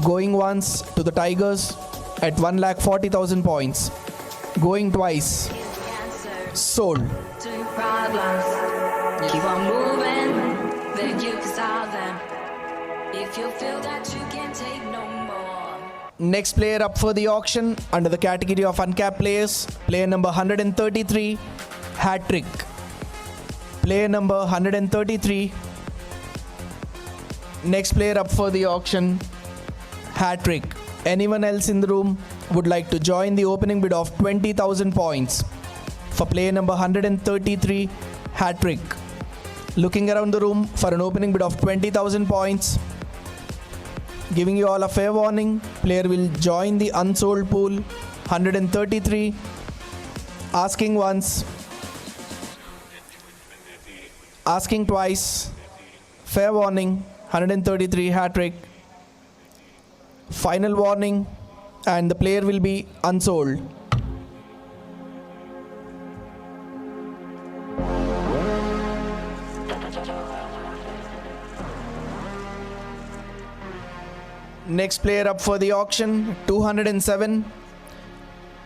Going once to the Tigers at 1,40,000 points. Going twice. Sold. To your problems, keep on moving, then you can solve them. If you feel that you can take no more. Next player up for the auction under the category of uncapped players, player number 133, hat-trick. Player number 133. Next player up for the auction, hat-trick. Anyone else in the room would like to join the opening bid of 20,000 points for player number 133, hat-trick. Looking around the room for an opening bid of 20,000 points. Giving you all a fair warning. Player will join the unsold pool 133. Asking once. Asking twice. Fair warning. 133 hat-trick. Final warning, and the player will be unsold. Next player up for the auction, 207,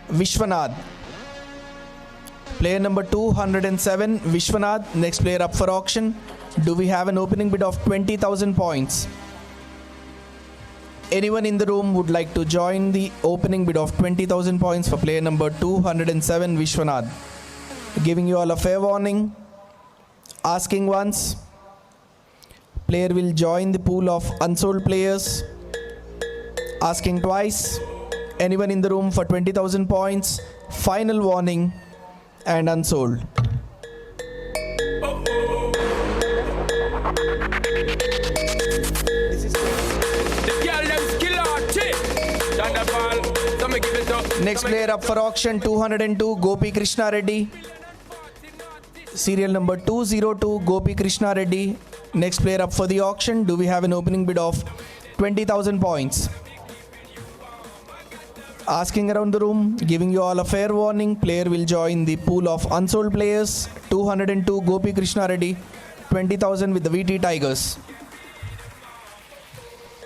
Vishwanath. Player number 207, Vishwanath. Next player up for auction. Do we have an opening bid of 20,000 points? Anyone in the room would like to join the opening bid of 20,000 points for player number 207, Vishwanath? Giving you all a fair warning. Asking once. Player will join the pool of unsold players. Asking twice. Anyone in the room for 20,000 points? Final warning, and unsold. Next player up for auction, 202, Gopi Krishna Reddy. Serial number 202, Gopi Krishna Reddy. Next player up for the auction. Do we have an opening bid of 20,000 points? Asking around the room, giving you all a fair warning, player will join the pool of unsold players. 202 Gopi Krishna Reddy, 20,000 with the VT Tigers.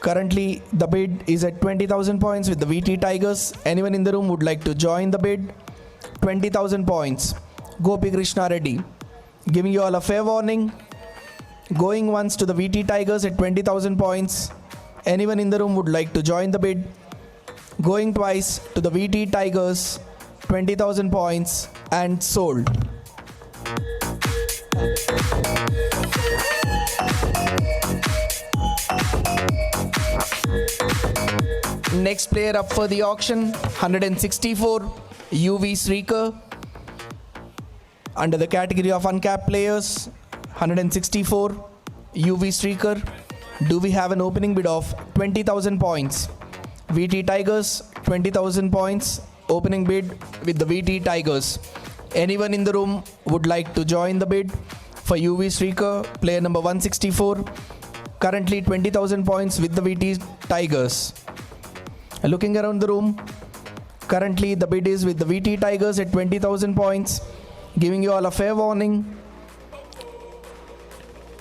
Currently, the bid is at 20,000 points with the VT Tigers. Anyone in the room would like to join the bid? 20,000 points. Gopi Krishna Reddy. Giving you all a fair warning. Going once to the VT Tigers at 20,000 points. Anyone in the room would like to join the bid? Going twice to the VT Tigers, 20,000 points, and sold. Next player up for the auction, 164, UV Srikar. Under the category of uncapped players, 164, UV Srikar. Do we have an opening bid of 20,000 points? VT Tigers, 20,000 points. Opening bid with the VT Tigers. Anyone in the room would like to join the bid for UV Srikar, player number 164. Currently 20,000 points with the VT Tigers. Looking around the room, currently the bid is with the VT Tigers at 20,000 points. Giving you all a fair warning.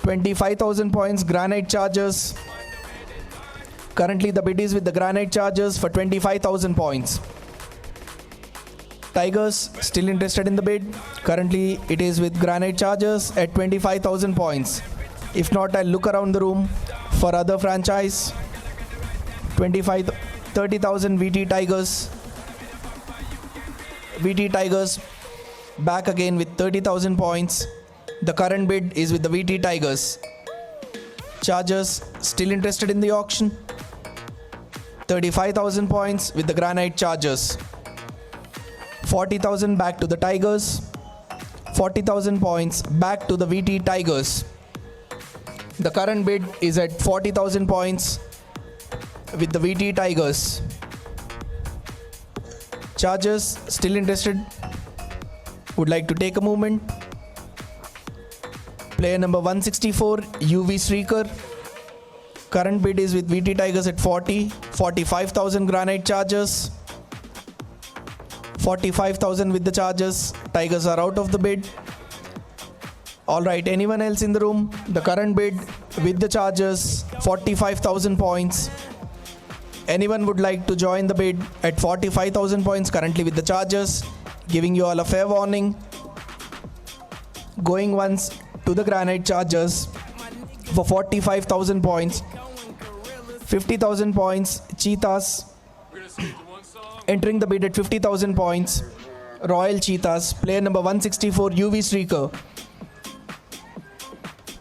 25,000 points Granite Chargers. Currently the bid is with the Granite Chargers for 25,000 points. Tigers still interested in the bid. Currently it is with Granite Chargers at 25,000 points. If not, I'll look around the room for other franchise. 30,000 VT Tigers. VT Tigers back again with 30,000 points. The current bid is with the VT Tigers. Chargers still interested in the auction. 35,000 points with the Granite Chargers. 40,000 back to the Tigers. 40,000 points back to the VT Tigers. The current bid is at 40,000 points with the VT Tigers. Chargers still interested? Would like to take a movement? Player number 164, UV Srikar. Current bid is with VT Tigers at 45,000 Granite Chargers. 45,000 with the Chargers. Tigers are out of the bid. Alright, anyone else in the room? The current bid with the Chargers, 45,000 points. Anyone would like to join the bid at 45,000 points currently with the Chargers? Giving you all a fair warning. Going once to the Granite Chargers for 45,000 points. 50,000 points, Cheetahs. Entering the bid at 50,000 points, Royal Cheetahs. Player number 164, UV Srikar.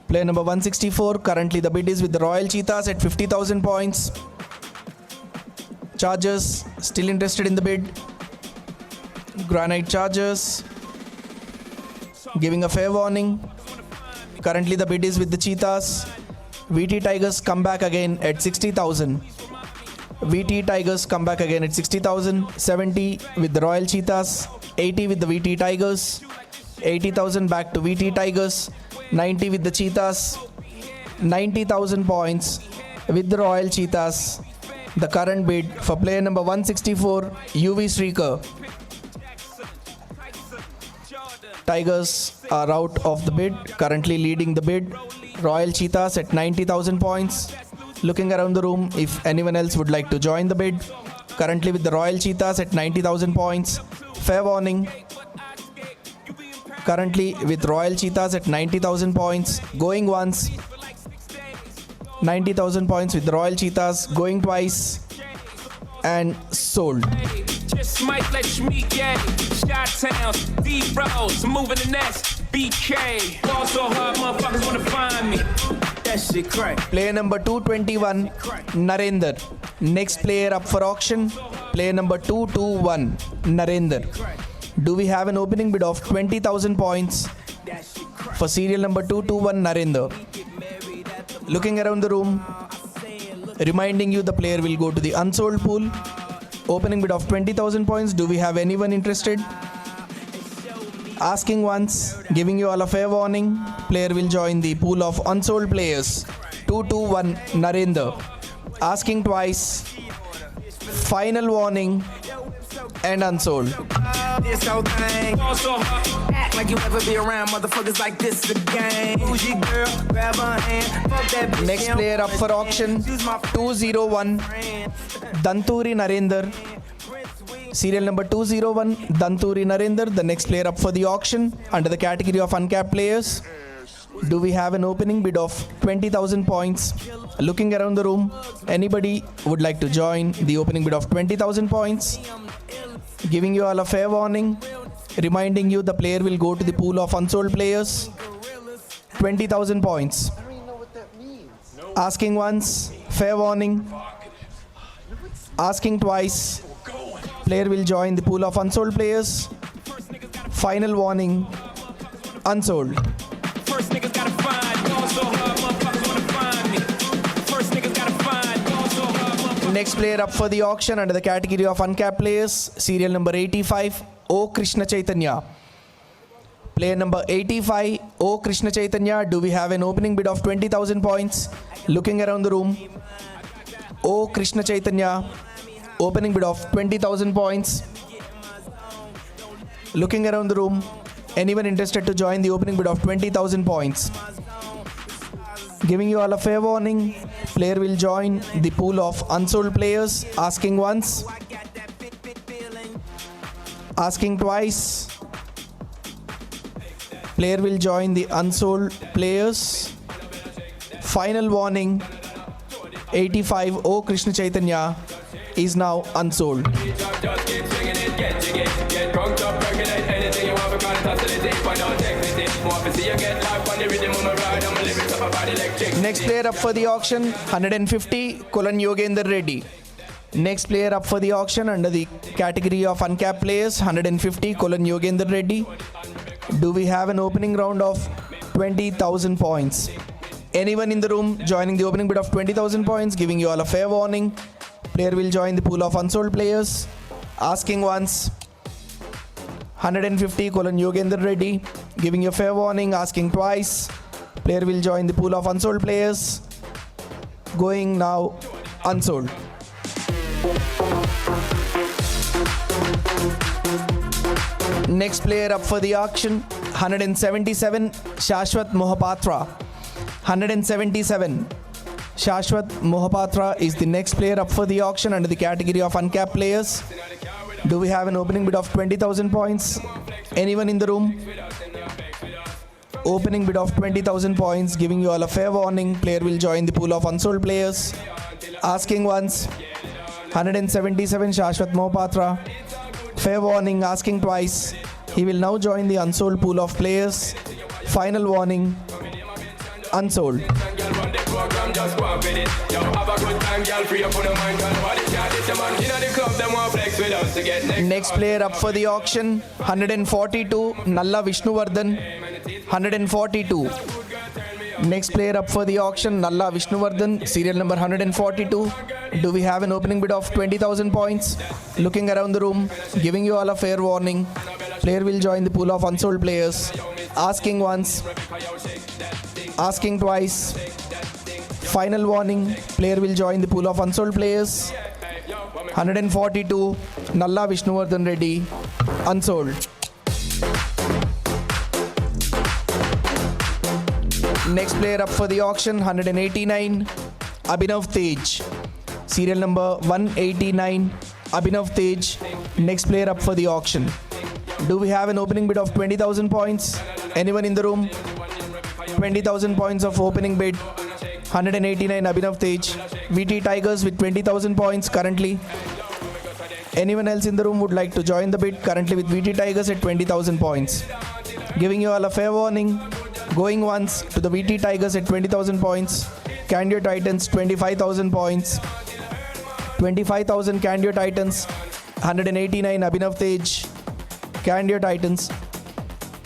Player number 164, currently the bid is with the Royal Cheetahs at 50,000 points. Chargers still interested in the bid. Granite Chargers giving a fair warning. Currently the bid is with the Cheetahs. VT Tigers come back again at 60,000. VT Tigers come back again at 60,000. 70 with the Royal Cheetahs. 80 with the VT Tigers. 80,000 back to VT Tigers. 90 with the Cheetahs. 90,000 points with the Royal Cheetahs. The current bid for player number 164, UV Srikar. Tigers are out of the bid, currently leading the bid. Royal Cheetahs at 90,000 points. Looking around the room if anyone else would like to join the bid. Currently with the Royal Cheetahs at 90,000 points. Fair warning. Currently with Royal Cheetahs at 90,000 points. Going once. 90,000 points with the Royal Cheetahs. Going twice. And sold. Just might let you meet, yeah. Shot towns, deep roads, moving the next BK. Ball so hard, motherfuckers wanna find me. That shit crack. Player number 221, Narendra. Next player up for auction, player number 221, Narendra. Do we have an opening bid of 20,000 points for serial number 221, Narendra? Looking around the room, reminding you the player will go to the unsold pool. Opening bid of 20,000 points. Do we have anyone interested? Asking once, giving you all a fair warning. Player will join the pool of unsold players. 221 Narendra. Asking twice. Final warning. and unsold. This whole thing. Ball so hard. Act like you ever be around motherfuckers like this again. Bougie girl, grab her hand. Fuck that bitch. Next player up for auction, 201, Danturi Narendra. Serial number 201, Danturi Narendra, the next player up for the auction under the category of uncapped players. Do we have an opening bid of 20,000 points? Looking around the room, anybody would like to join the opening bid of 20,000 points? Giving you all a fair warning, reminding you the player will go to the pool of unsold players. 20,000 points. Asking once, fair warning. Asking twice, player will join the pool of unsold players. Final warning, unsold. First niggas gotta find. Ball so hard, motherfuckers wanna find me. First niggas gotta find. Ball so hard, motherfuckers. Next player up for the auction under the category of uncapped players, serial number 85, O Krishna Chaitanya. Player number 85, O Krishna Chaitanya. Do we have an opening bid of 20,000 points? Looking around the room, O Krishna Chaitanya, opening bid of 20,000 points. Looking around the room, anyone interested to join the opening bid of 20,000 points? Giving you all a fair warning, player will join the pool of unsold players. Asking once, asking twice, player will join the unsold players. Final warning, 85 O Krishna Chaitanya is now unsold. Just keep swinging it, get jiggy. Get drunk, up, percolate. Anything you want, we got it, facilitate. Find out technically. Want to see you get life on the rhythm of my ride. I'm a lyrics up about electric. Next player up for the auction, 150, Kolan Yogender Reddy. Next player up for the auction under the category of uncapped players, 150, Kolan Yogender Reddy. Do we have an opening round of 20,000 points? Anyone in the room joining the opening bid of 20,000 points? Giving you all a fair warning, player will join the pool of unsold players. Asking once, 150, Kolan Yogender Reddy. Giving you a fair warning, asking twice, player will join the pool of unsold players. Going now unsold. Next player up for the auction, 177, Shashwat Mohapatra. 177, Shashwat Mohapatra is the next player up for the auction under the category of uncapped players. Do we have an opening bid of 20,000 points? Anyone in the room? Opening bid of 20,000 points, giving you all a fair warning, player will join the pool of unsold players. Asking once, 177, Shashwat Mohapatra. Fair warning, asking twice, he will now join the unsold pool of players. Final warning, unsold. Next player up for the auction, 142, Nalla Vishnuvardhan. 142. Next player up for the auction, Nalla Vishnuvardhan, serial number 142. Do we have an opening bid of 20,000 points? Looking around the room, giving you all a fair warning, player will join the pool of unsold players. Asking once, asking twice. Final warning, player will join the pool of unsold players. 142, Nalla Vishnuvardhan Reddy, unsold. Next player up for the auction, 189, Abhinav Tej. Serial number 189, Abhinav Tej. Next player up for the auction. Do we have an opening bid of 20,000 points? Anyone in the room? 20,000 points of opening bid. 189, Abhinav Tej. VT Tigers with 20,000 points currently. Anyone else in the room would like to join the bid? Currently with VT Tigers at 20,000 points. Giving you all a fair warning. Going once to the VT Tigers at 20,000 points. Candia Titans 25,000 points. 25,000 Candia Titans. 189 Abhinav Tej. Candia Titans.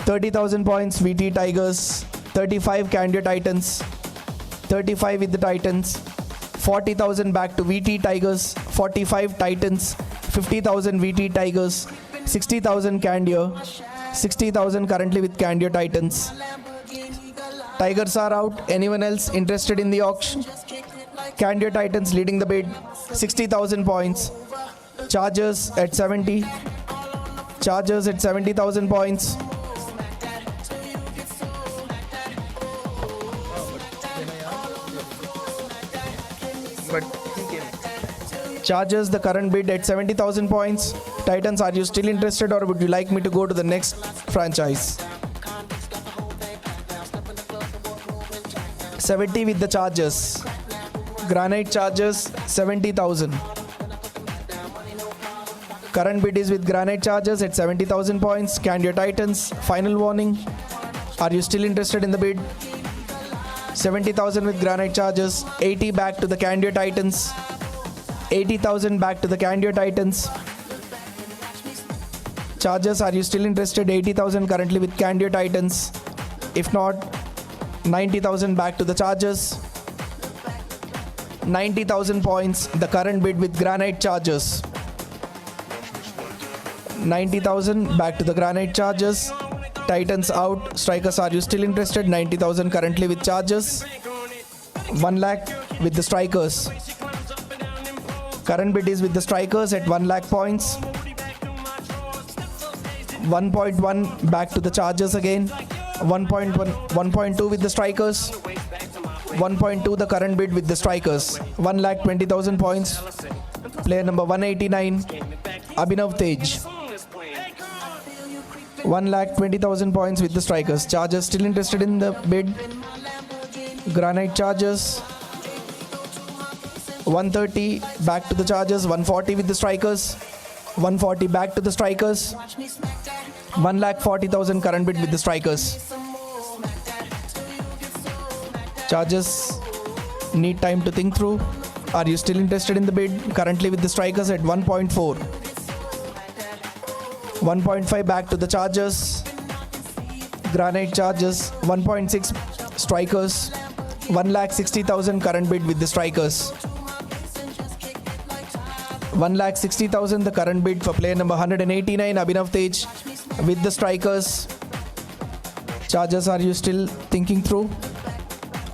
30,000 points VT Tigers. 35 Candia Titans. 35 with the Titans. 40,000 back to VT Tigers. 45 Titans. 50,000 VT Tigers. 60,000 Candia. 60,000 currently with Candia Titans. Tigers are out. Anyone else interested in the auction? Candia Titans leading the bid. 60,000 points. Chargers at 70. Chargers at 70,000 points. Chargers, the current bid at 70,000 points. Titans, are you still interested or would you like me to go to the next franchise? 70 with the Chargers. Granite Chargers, 70,000. Current bid is with Granite Chargers at 70,000 points. Candia Titans, final warning. Are you still interested in the bid? 70,000 with Granite Chargers. 80 back to the Candia Titans. 80,000 back to the Candia Titans. Chargers, are you still interested? 80,000 currently with Candia Titans. If not, 90,000 back to the Chargers. 90,000 points, the current bid with Granite Chargers. 90,000 back to the Granite Chargers. Titans out. Strikers, are you still interested? 90,000 currently with Chargers. 1 lakh with the Strikers. Current bid is with the Strikers at 1 lakh points. 1.1 back to the Chargers again. 1.1, 1.2 with the Strikers. 1.2 the current bid with the Strikers. 1,20,000 points. Player number 189, Abhinav Tej. 1,20,000 points with the Strikers. Chargers still interested in the bid. Granite Chargers. 130 back to the Chargers. 140 with the Strikers. 140 back to the Strikers. 1,40,000 current bid with the Strikers. Chargers need time to think through. Are you still interested in the bid? Currently with the Strikers at 1.4. 1.5 back to the Chargers. Granite Chargers. 1.6 Strikers. 1,60,000 current bid with the Strikers. 1,60,000 the current bid for player number 189, Abhinav Tej with the Strikers. Chargers, are you still thinking through?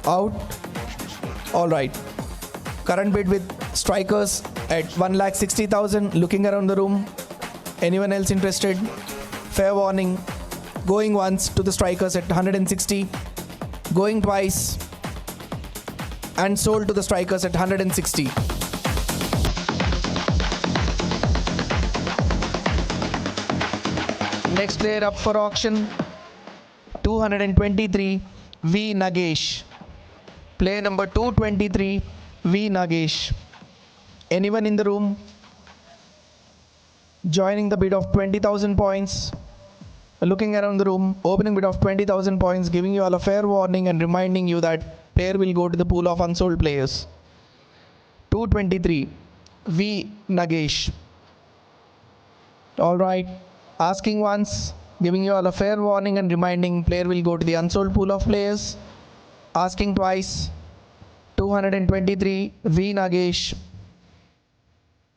Out? Alright. Current bid with Strikers at 1,60,000. Looking around the room. Anyone else interested? Fair warning. Going once to the Strikers at 160. Going twice. And sold to the Strikers at 160. Next player up for auction, 223, V. Nagesh. Player number 223, V. Nagesh. Anyone in the room? Joining the bid of 20,000 points. Looking around the room, opening bid of 20,000 points, giving you all a fair warning and reminding you that player will go to the pool of unsold players. 223, V. Nagesh. Alright. Asking once, giving you all a fair warning and reminding player will go to the unsold pool of players. Asking twice, 223, V. Nagesh.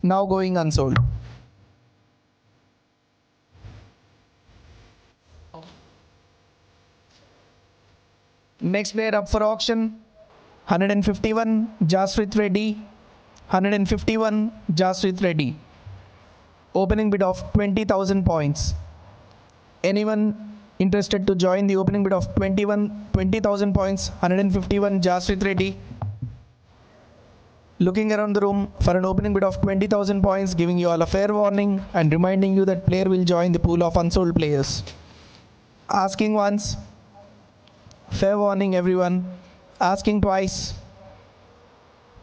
Now going unsold. Next player up for auction, 151, Jaspreet Reddy. 151, Jaspreet Reddy. Opening bid of 20,000 points. Anyone interested to join the opening bid of 20,000 points? 151 Jaspreet Reddy. Looking around the room for an opening bid of 20,000 points, giving you all a fair warning and reminding you that player will join the pool of unsold players. Asking once, fair warning everyone. Asking twice,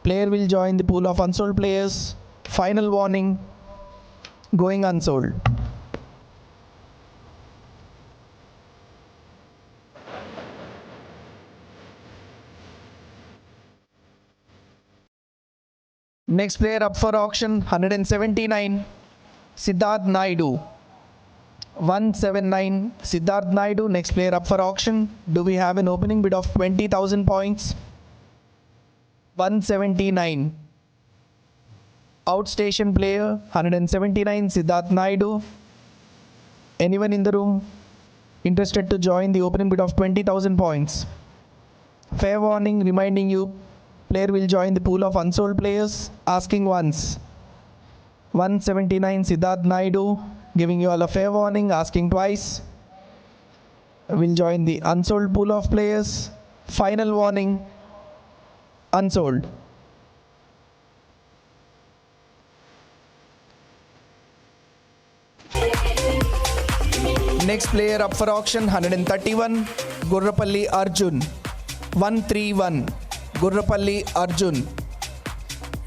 player will join the pool of unsold players. Final warning, going unsold. Next player up for auction, 179, Siddharth Naidu. 179, Siddharth Naidu. Next player up for auction. Do we have an opening bid of 20,000 points? 179. Outstation player, 179, Siddharth Naidu. Anyone in the room interested to join the opening bid of 20,000 points? Fair warning reminding you, player will join the pool of unsold players. Asking once. 179 Siddharth Naidu, giving you all a fair warning, asking twice. Will join the unsold pool of players. Final warning, unsold. Next player up for auction, 131, Gurrapalli Arjun. 131, Gurrapalli Arjun.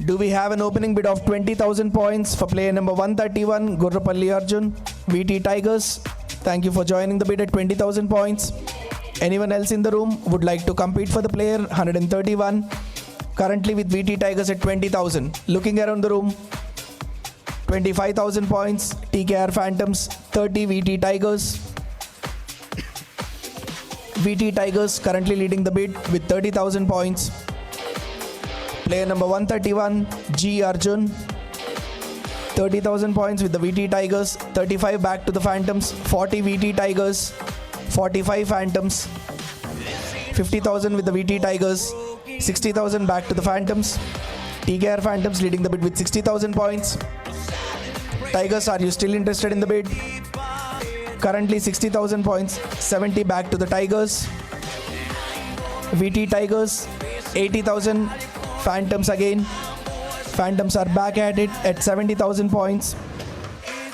Do we have an opening bid of 20,000 points for player number 131, Gurrapalli Arjun? VT Tigers, thank you for joining the bid at 20,000 points. Anyone else in the room would like to compete for the player 131, currently with VT Tigers at 20,000. Looking around the room, 25,000 points, TKR Phantoms, 30 VT Tigers. VT Tigers currently leading the bid with 30,000 points. Player number 131, G Arjun, 30,000 points with the VT Tigers, 35 back to the Phantoms, 40 VT Tigers, 45 Phantoms, 50,000 with the VT Tigers, 60,000 back to the Phantoms. TKR Phantoms leading the bid with 60,000 points. Tigers, are you still interested in the bid? Currently 60,000 points, 70 back to the Tigers. VT Tigers, 80,000, Phantoms again. Phantoms are back at it at 70,000 points.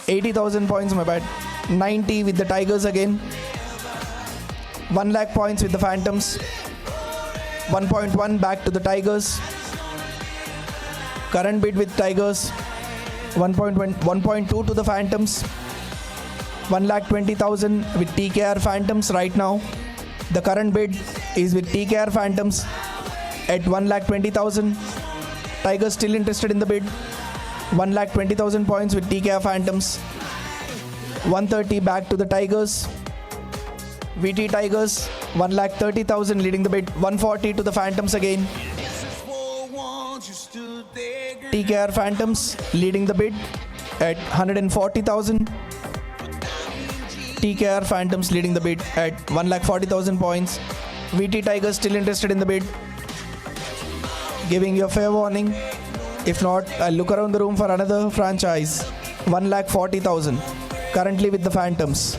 80,000 points, my bad. 90 with the Tigers again. 1 lakh points with the Phantoms. 1.1 back to the Tigers. Current bid with Tigers, 1.2 to the Phantoms. 1,20,000 with TKR Phantoms right now. The current bid is with TKR Phantoms at 1,20,000. Tigers still interested in the bid. 1,20,000 points with TKR Phantoms. 130 back to the Tigers. VT Tigers, 1,30,000 leading the bid. 140 to the Phantoms again. TKR Phantoms leading the bid at 140,000. TKR Phantoms leading the bid at 1,40,000 points. VT Tigers still interested in the bid. Giving you a fair warning. If not, I'll look around the room for another franchise. 1,40,000 currently with the Phantoms.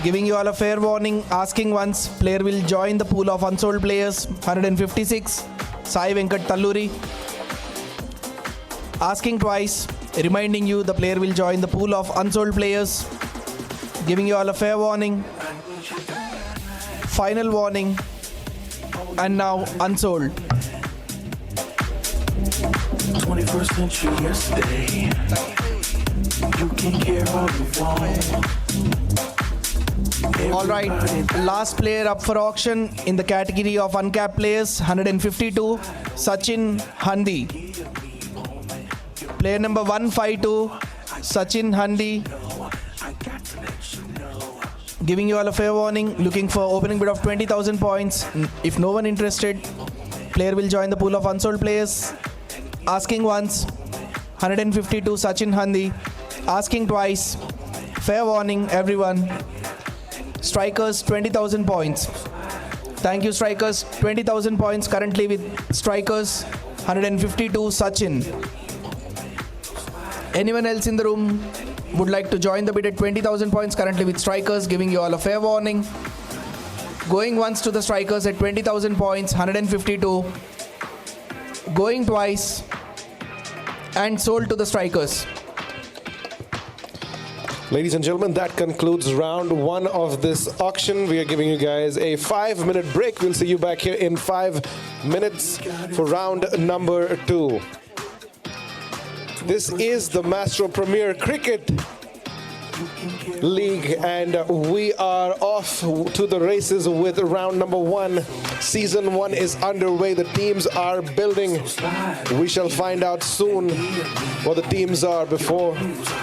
Giving you all a fair warning, asking once, player will join the pool of unsold players. 156, Sai Venkat Talluri. Asking twice, reminding you the player will join the pool of unsold players. Giving you all a fair warning. Final warning. And now unsold. 21st century yesterday. You can care all you want. All right, last player up for auction in the category of uncapped players, 152, Sachin Handi. Player number 152, Sachin Handi. Giving you all a fair warning, looking for opening bid of 20,000 points. If no one interested, player will join the pool of unsold players. Asking once, 152, Sachin Handi. Asking twice, fair warning, everyone. Strikers, 20,000 points. Thank you, Strikers. 20,000 points currently with Strikers, 152, Sachin. Anyone else in the room would like to join the bid at 20,000 points currently with Strikers, giving you all a fair warning. Going once to the Strikers at 20,000 points, 152. Going twice and sold to the Strikers. Ladies and gentlemen, that concludes round one of this auction. We are giving you guys a 5-minute break. We'll see you back here in 5 minutes for round number two. This is the Mastro Premier Cricket League, and we are off to the races with round number one. Season one is underway. The teams are building. We shall find out soon what the teams are before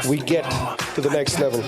we get to the next level.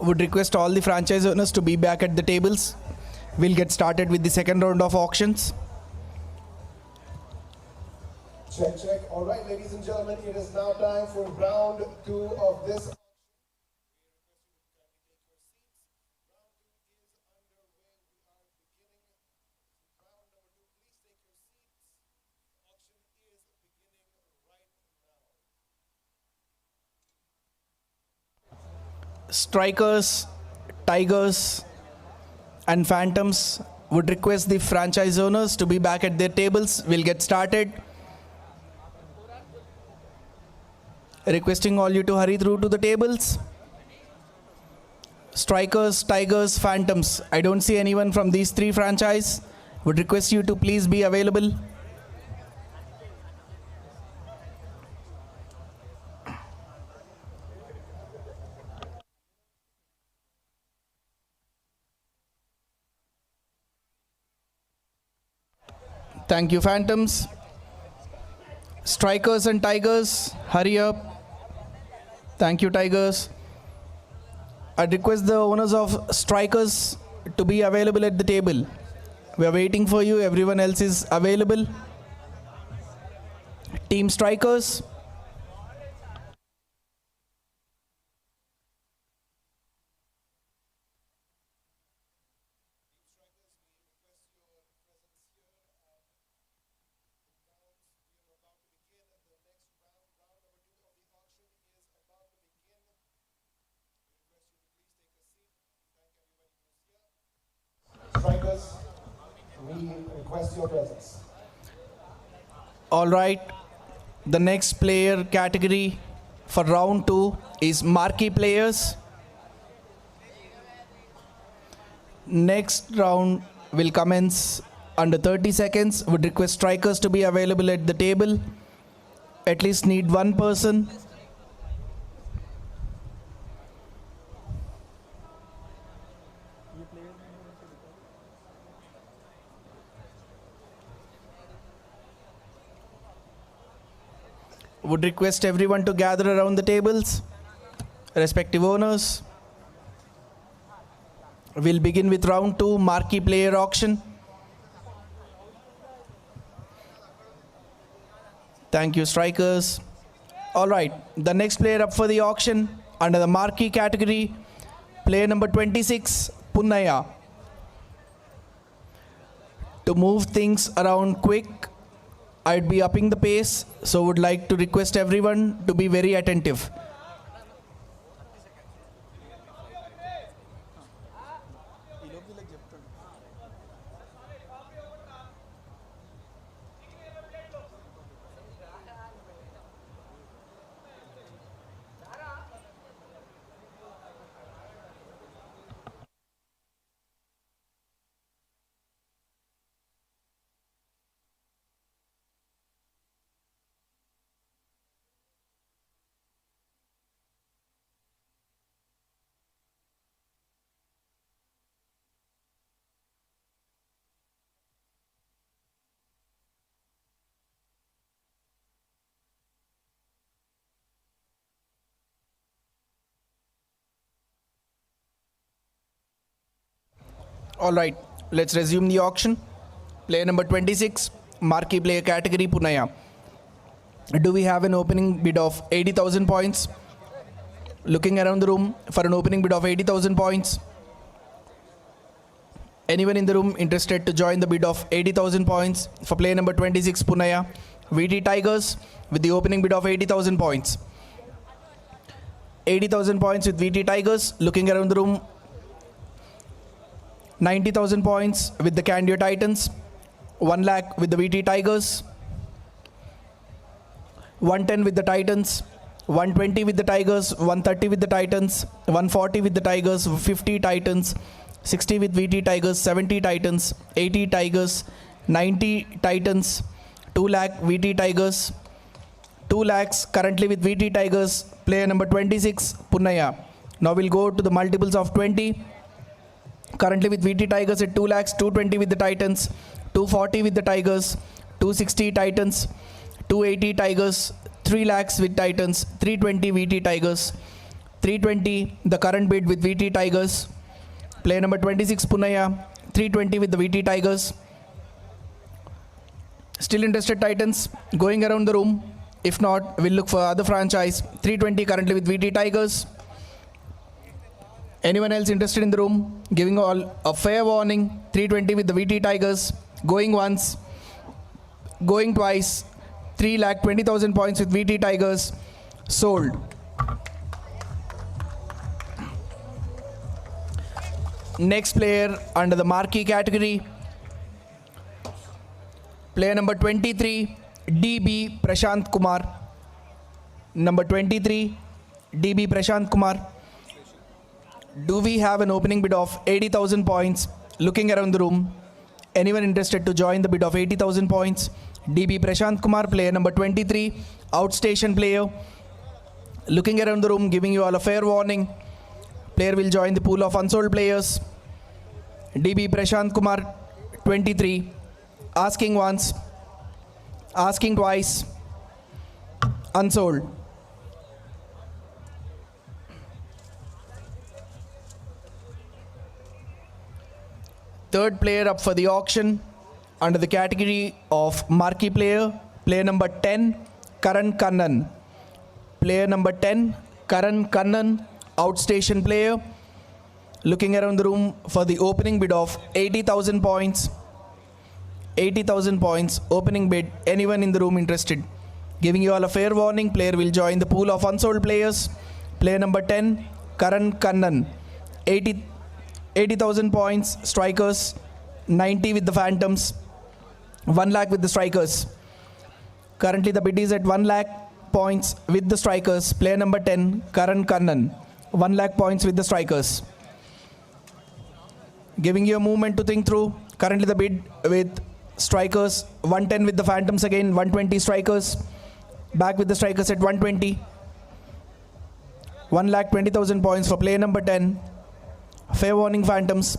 Would request all the franchise owners to be back at the tables. We'll get started with the second round of auctions. Check, check. All right, ladies and gentlemen, it is now time for round 2 of this. Strikers, Tigers, and Phantoms would request the franchise owners to be back at their tables. We'll get started. Requesting all you to hurry through to the tables. Strikers, Tigers, Phantoms. I don't see anyone from these three franchise. Would request you to please be available. Thank you, Phantoms. Strikers and Tigers, hurry up. Thank you, Tigers. I request the owners of Strikers to be available at the table. We are waiting for you. Everyone else is available. Team Strikers. Strikers, we request your presence. All right. The next player category for round 2 is marquee players. Next round will commence under 30 seconds. Would request strikers to be available at the table. At least need one person. Would request everyone to gather around the tables. Respective owners. We'll begin with round 2, marquee player auction. Thank you, strikers. All right, the next player up for the auction under the marquee category, player number 26, Punnaya. To move things around quick, I'd be upping the pace, so would like to request everyone to be very attentive. All right, let's resume the auction. Player number 26, marquee player category, Punnaya. Do we have an opening bid of 80,000 points? Looking around the room for an opening bid of 80,000 points. Anyone in the room interested to join the bid of 80,000 points for player number 26, Punnaya? VT Tigers with the opening bid of 80,000 points. 80,000 points with VT Tigers. Looking around the room, 90,000 points with the Candio Titans, 1 lakh with the VT Tigers, 110 with the Titans, 120 with the Tigers, 130 with the Titans, 140 with the Tigers, 50 Titans, 60 with VT Tigers, 70 Titans, 80 Tigers, 90 Titans, 2 lakh VT Tigers, 2 lakhs currently with VT Tigers, player number 26, Punnaya. Now we'll go to the multiples of 20. Currently with VT Tigers at 2 lakhs, 220 with the Titans, 240 with the Tigers, 260 Titans, 280 Tigers, 3 lakhs with Titans, 320 VT Tigers, 320, the current bid with VT Tigers. Player number 26, Punaya, 320 with the VT Tigers. Still interested, Titans? Going around the room. If not, we'll look for other franchise. 320 currently with VT Tigers. Anyone else interested in the room? Giving all a fair warning. 320 with the VT Tigers. Going once. Going twice. 3,20,000 points with VT Tigers. Sold. Next player under the Marquee category. Player number 23, DB Prashant Kumar. Number 23, DB Prashant Kumar. Do we have an opening bid of 80,000 points? Looking around the room. Anyone interested to join the bid of 80,000 points? DB Prashant Kumar, player number 23, outstation player. Looking around the room, giving you all a fair warning. Player will join the pool of unsold players. DB Prashant Kumar, 23. Asking once. Asking twice. Unsold. Third player up for the auction under the category of Marquee player. Player number 10, Karan Kannan. Player number 10, Karan Kannan, outstation player. Looking around the room for the opening bid of 80,000 points. 80,000 points, opening bid. Anyone in the room interested? Giving you all a fair warning, player will join the pool of unsold players. Player number 10, Karan Kannan. 80,000 points, strikers. 90 with the Phantoms. 1 lakh with the strikers. Currently the bid is at 1 lakh points with the strikers. Player number 10, Karan Kannan. 1 lakh points with the strikers. Giving you a moment to think through. Currently the bid with strikers, 110 with the Phantoms again, 120 strikers. Back with the strikers at 120. 1,20,000 points for player number 10. Fair warning, Phantoms.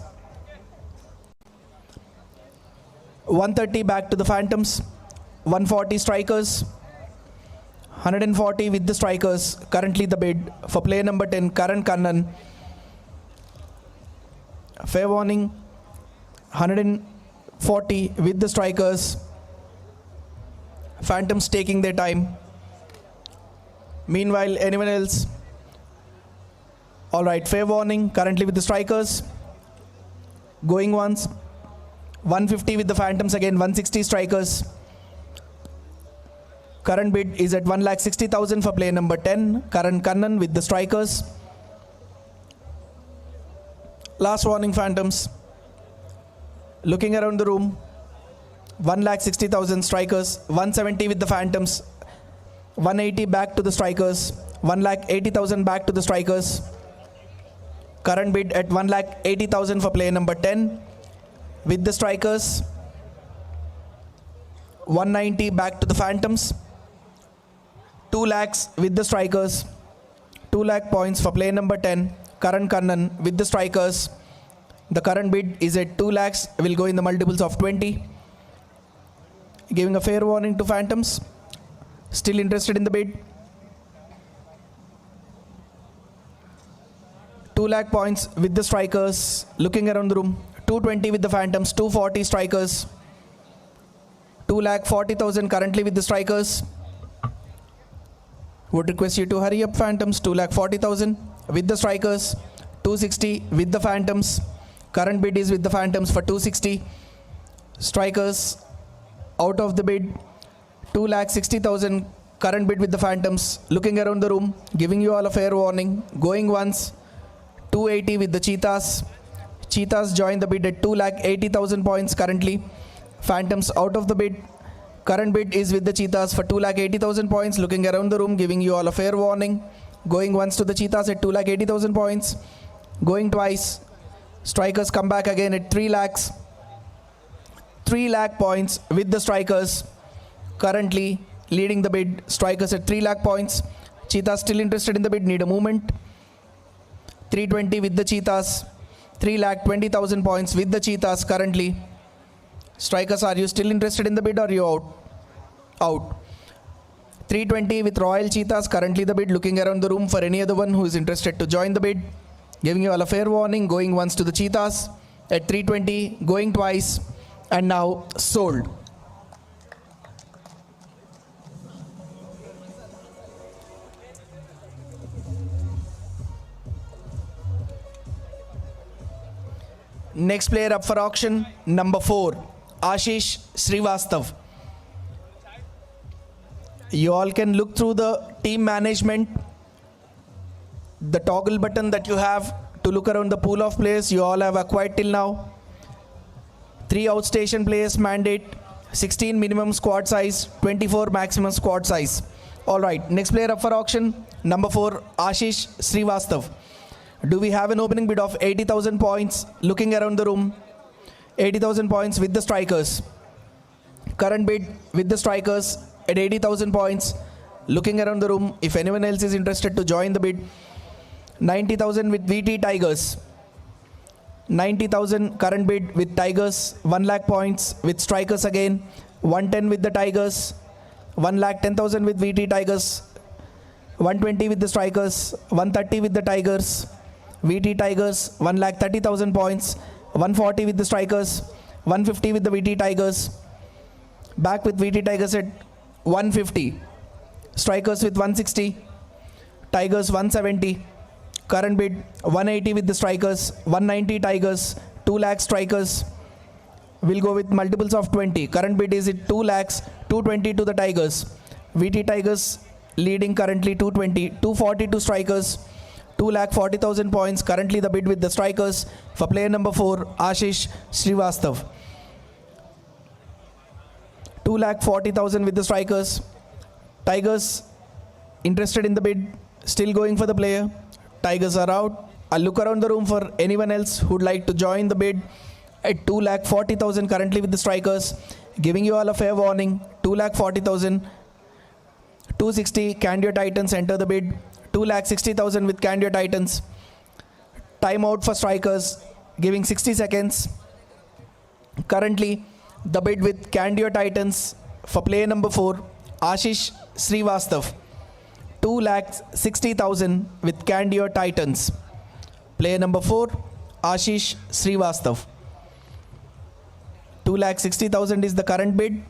130 back to the Phantoms. 140 strikers. 140 with the strikers. Currently the bid for player number 10, Karan Kannan. Fair warning. 140 with the strikers. Phantoms taking their time. Meanwhile, anyone else? Alright, fair warning. Currently with the strikers. Going once. 150 with the Phantoms again. 160 strikers. Current bid is at 1,60,000 for player number 10, Karan Kannan with the strikers. Last warning, Phantoms. Looking around the room. 1,60,000 strikers. 170 with the Phantoms. 180 back to the strikers. 1,80,000 back to the strikers. Current bid at 1,80,000 for player number 10 with the strikers. 190 back to the Phantoms. 2 lakhs with the strikers. 2 lakh points for player number 10, Karan Kannan with the strikers. The current bid is at 2 lakhs. Will go in the multiples of 20. Giving a fair warning to Phantoms. Still interested in the bid? 2 lakh points with the strikers. Looking around the room. 220 with the Phantoms. 240 strikers. 2,40,000 currently with the strikers. Would request you to hurry up, Phantoms. 2,40,000 with the strikers. 260 with the Phantoms. Current bid is with the Phantoms for 260. Strikers out of the bid. 2,60,000 current bid with the Phantoms. Looking around the room, giving you all a fair warning. Going once. 280 with the Cheetahs. Cheetahs join the bid at 2,80,000 points currently. Phantoms out of the bid. Current bid is with the Cheetahs for 2,80,000 points. Looking around the room, giving you all a fair warning. Going once to the Cheetahs at 2,80,000 points. Going twice. Strikers come back again at 3 lakhs. 3 lakh points with the strikers. Currently leading the bid. Strikers at 3 lakh points. Cheetahs still interested in the bid. Need a movement. 320 with the Cheetahs. 3,20,000 points with the Cheetahs currently. Strikers, are you still interested in the bid or are you out? Out. 320 with Royal Cheetahs, currently the bid. Looking around the room for any other one who is interested to join the bid. Giving you all a fair warning, going once to the Cheetahs at 320, going twice, and now sold. Next player up for auction, number 4, Ashish Srivastav. You all can look through the team management, the toggle button that you have to look around the pool of players you all have acquired till now. 3 outstation players mandate, 16 minimum squad size, 24 maximum squad size. Alright, next player up for auction, number 4, Ashish Srivastav. Do we have an opening bid of 80,000 points? Looking around the room, 80,000 points with the strikers. Current bid with the strikers at 80,000 points. Looking around the room, if anyone else is interested to join the bid, 90,000 with VT Tigers. 90,000 current bid with Tigers, 1 lakh points with strikers again, 110 with the Tigers, 1,10,000 with VT Tigers, 120 with the strikers, 130 with the Tigers, VT Tigers, 1,30,000 points, 140 with the strikers, 150 with the VT Tigers, back with VT Tigers at 150, strikers with 160, Tigers 170, current bid 180 with the strikers, 190 Tigers, 2 lakh strikers. We'll go with multiples of 20. Current bid is at 2 lakhs, 220 to the Tigers. VT Tigers leading currently 220, 240 to strikers, 2,40,000 points. Currently the bid with the strikers for player number 4, Ashish Srivastav. 2,40,000 with the strikers. Tigers interested in the bid, still going for the player. Tigers are out. I'll look around the room for anyone else who'd like to join the bid at 2,40,000 currently with the strikers. Giving you all a fair warning, 2,40,000. 260 Candia Titans enter the bid. 2,60,000 with Candia Titans. Timeout for strikers, giving 60 seconds. Currently, the bid with Candia Titans for player number 4, Ashish Srivastav. 2,60,000 with Candia Titans. Player number 4, Ashish Srivastav. 2,60,000 is the current bid.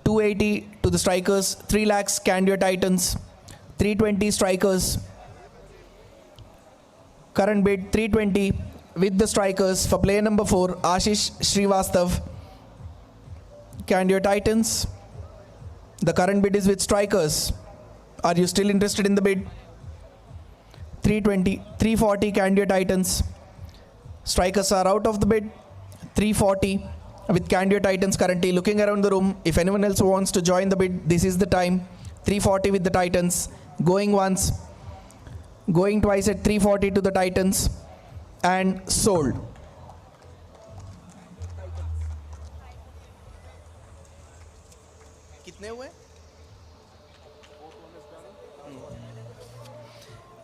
280 to the strikers, 3 lakhs Candia Titans, 320 strikers. Current bid 320 with the strikers for player number 4, Ashish Srivastav. Candia Titans. The current bid is with strikers. Are you still interested in the bid? 320, 340 Candia Titans. Strikers are out of the bid. 340 with Candia Titans currently. Looking around the room, if anyone else wants to join the bid, this is the time. 340 with the Titans. Going once, going twice at 340 to the Titans, and sold.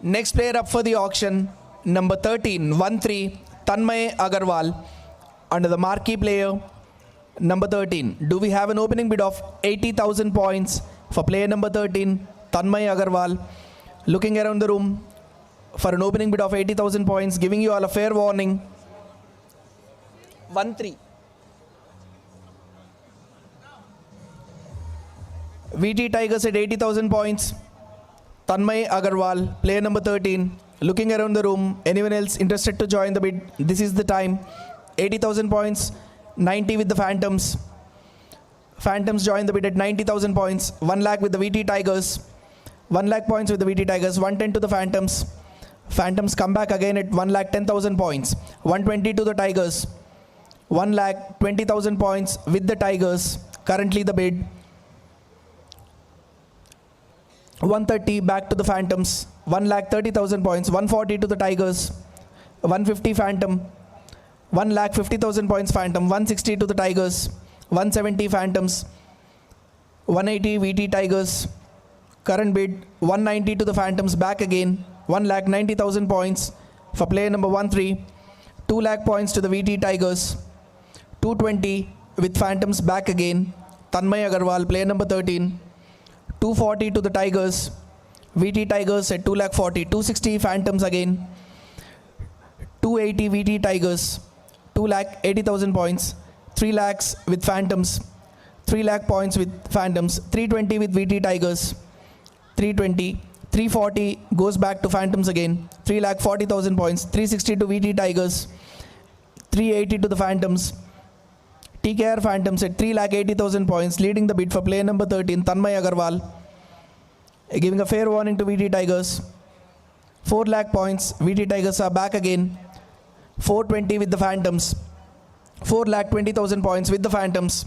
Next player up for the auction, number 13, 1-3, Tanmay Agarwal, under the marquee player, number 13. Do we have an opening bid of 80,000 points for player number 13, Tanmay Agarwal? Looking around the room for an opening bid of 80,000 points, giving you all a fair warning. 1-3. VT Tigers at 80,000 points. Tanmay Agarwal, player number 13. Looking around the room, anyone else interested to join the bid? This is the time. 80,000 points, 90 with the Phantoms. Phantoms join the bid at 90,000 points. 1 lakh with the VT Tigers. 1 lakh points with the VT Tigers. 110 to the Phantoms. Phantoms come back again at 1,10,000 points. 120 to the Tigers. 1,20,000 points with the Tigers. Currently the bid. 130 back to the Phantoms. 1,30,000 points. 140 to the Tigers. 150 Phantom. 1,50,000 points Phantom. 160 to the Tigers. 170 Phantoms. 180 VT Tigers. Current bid 190 to the Phantoms, back again. 1,90,000 points for player number 1-3. 2 lakh points to the VT Tigers. 220 with Phantoms, back again. Tanmay Agarwal, player number 13. 240 to the Tigers. VT Tigers at 2,40,000. 260 Phantoms again. 280 VT Tigers. 2,80,000 points. 3 lakhs with Phantoms. 3 lakh points with Phantoms. 320 with VT Tigers. 320. 340 goes back to Phantoms again. 3,40,000 points. 360 to VT Tigers. 380 to the Phantoms. TKR Phantoms at 3,80,000 points, leading the bid for player number 13, Tanmay Agarwal. Giving a fair warning to VT Tigers. 4 lakh points. VT Tigers are back again. 420 with the Phantoms. 4,20,000 points with the Phantoms.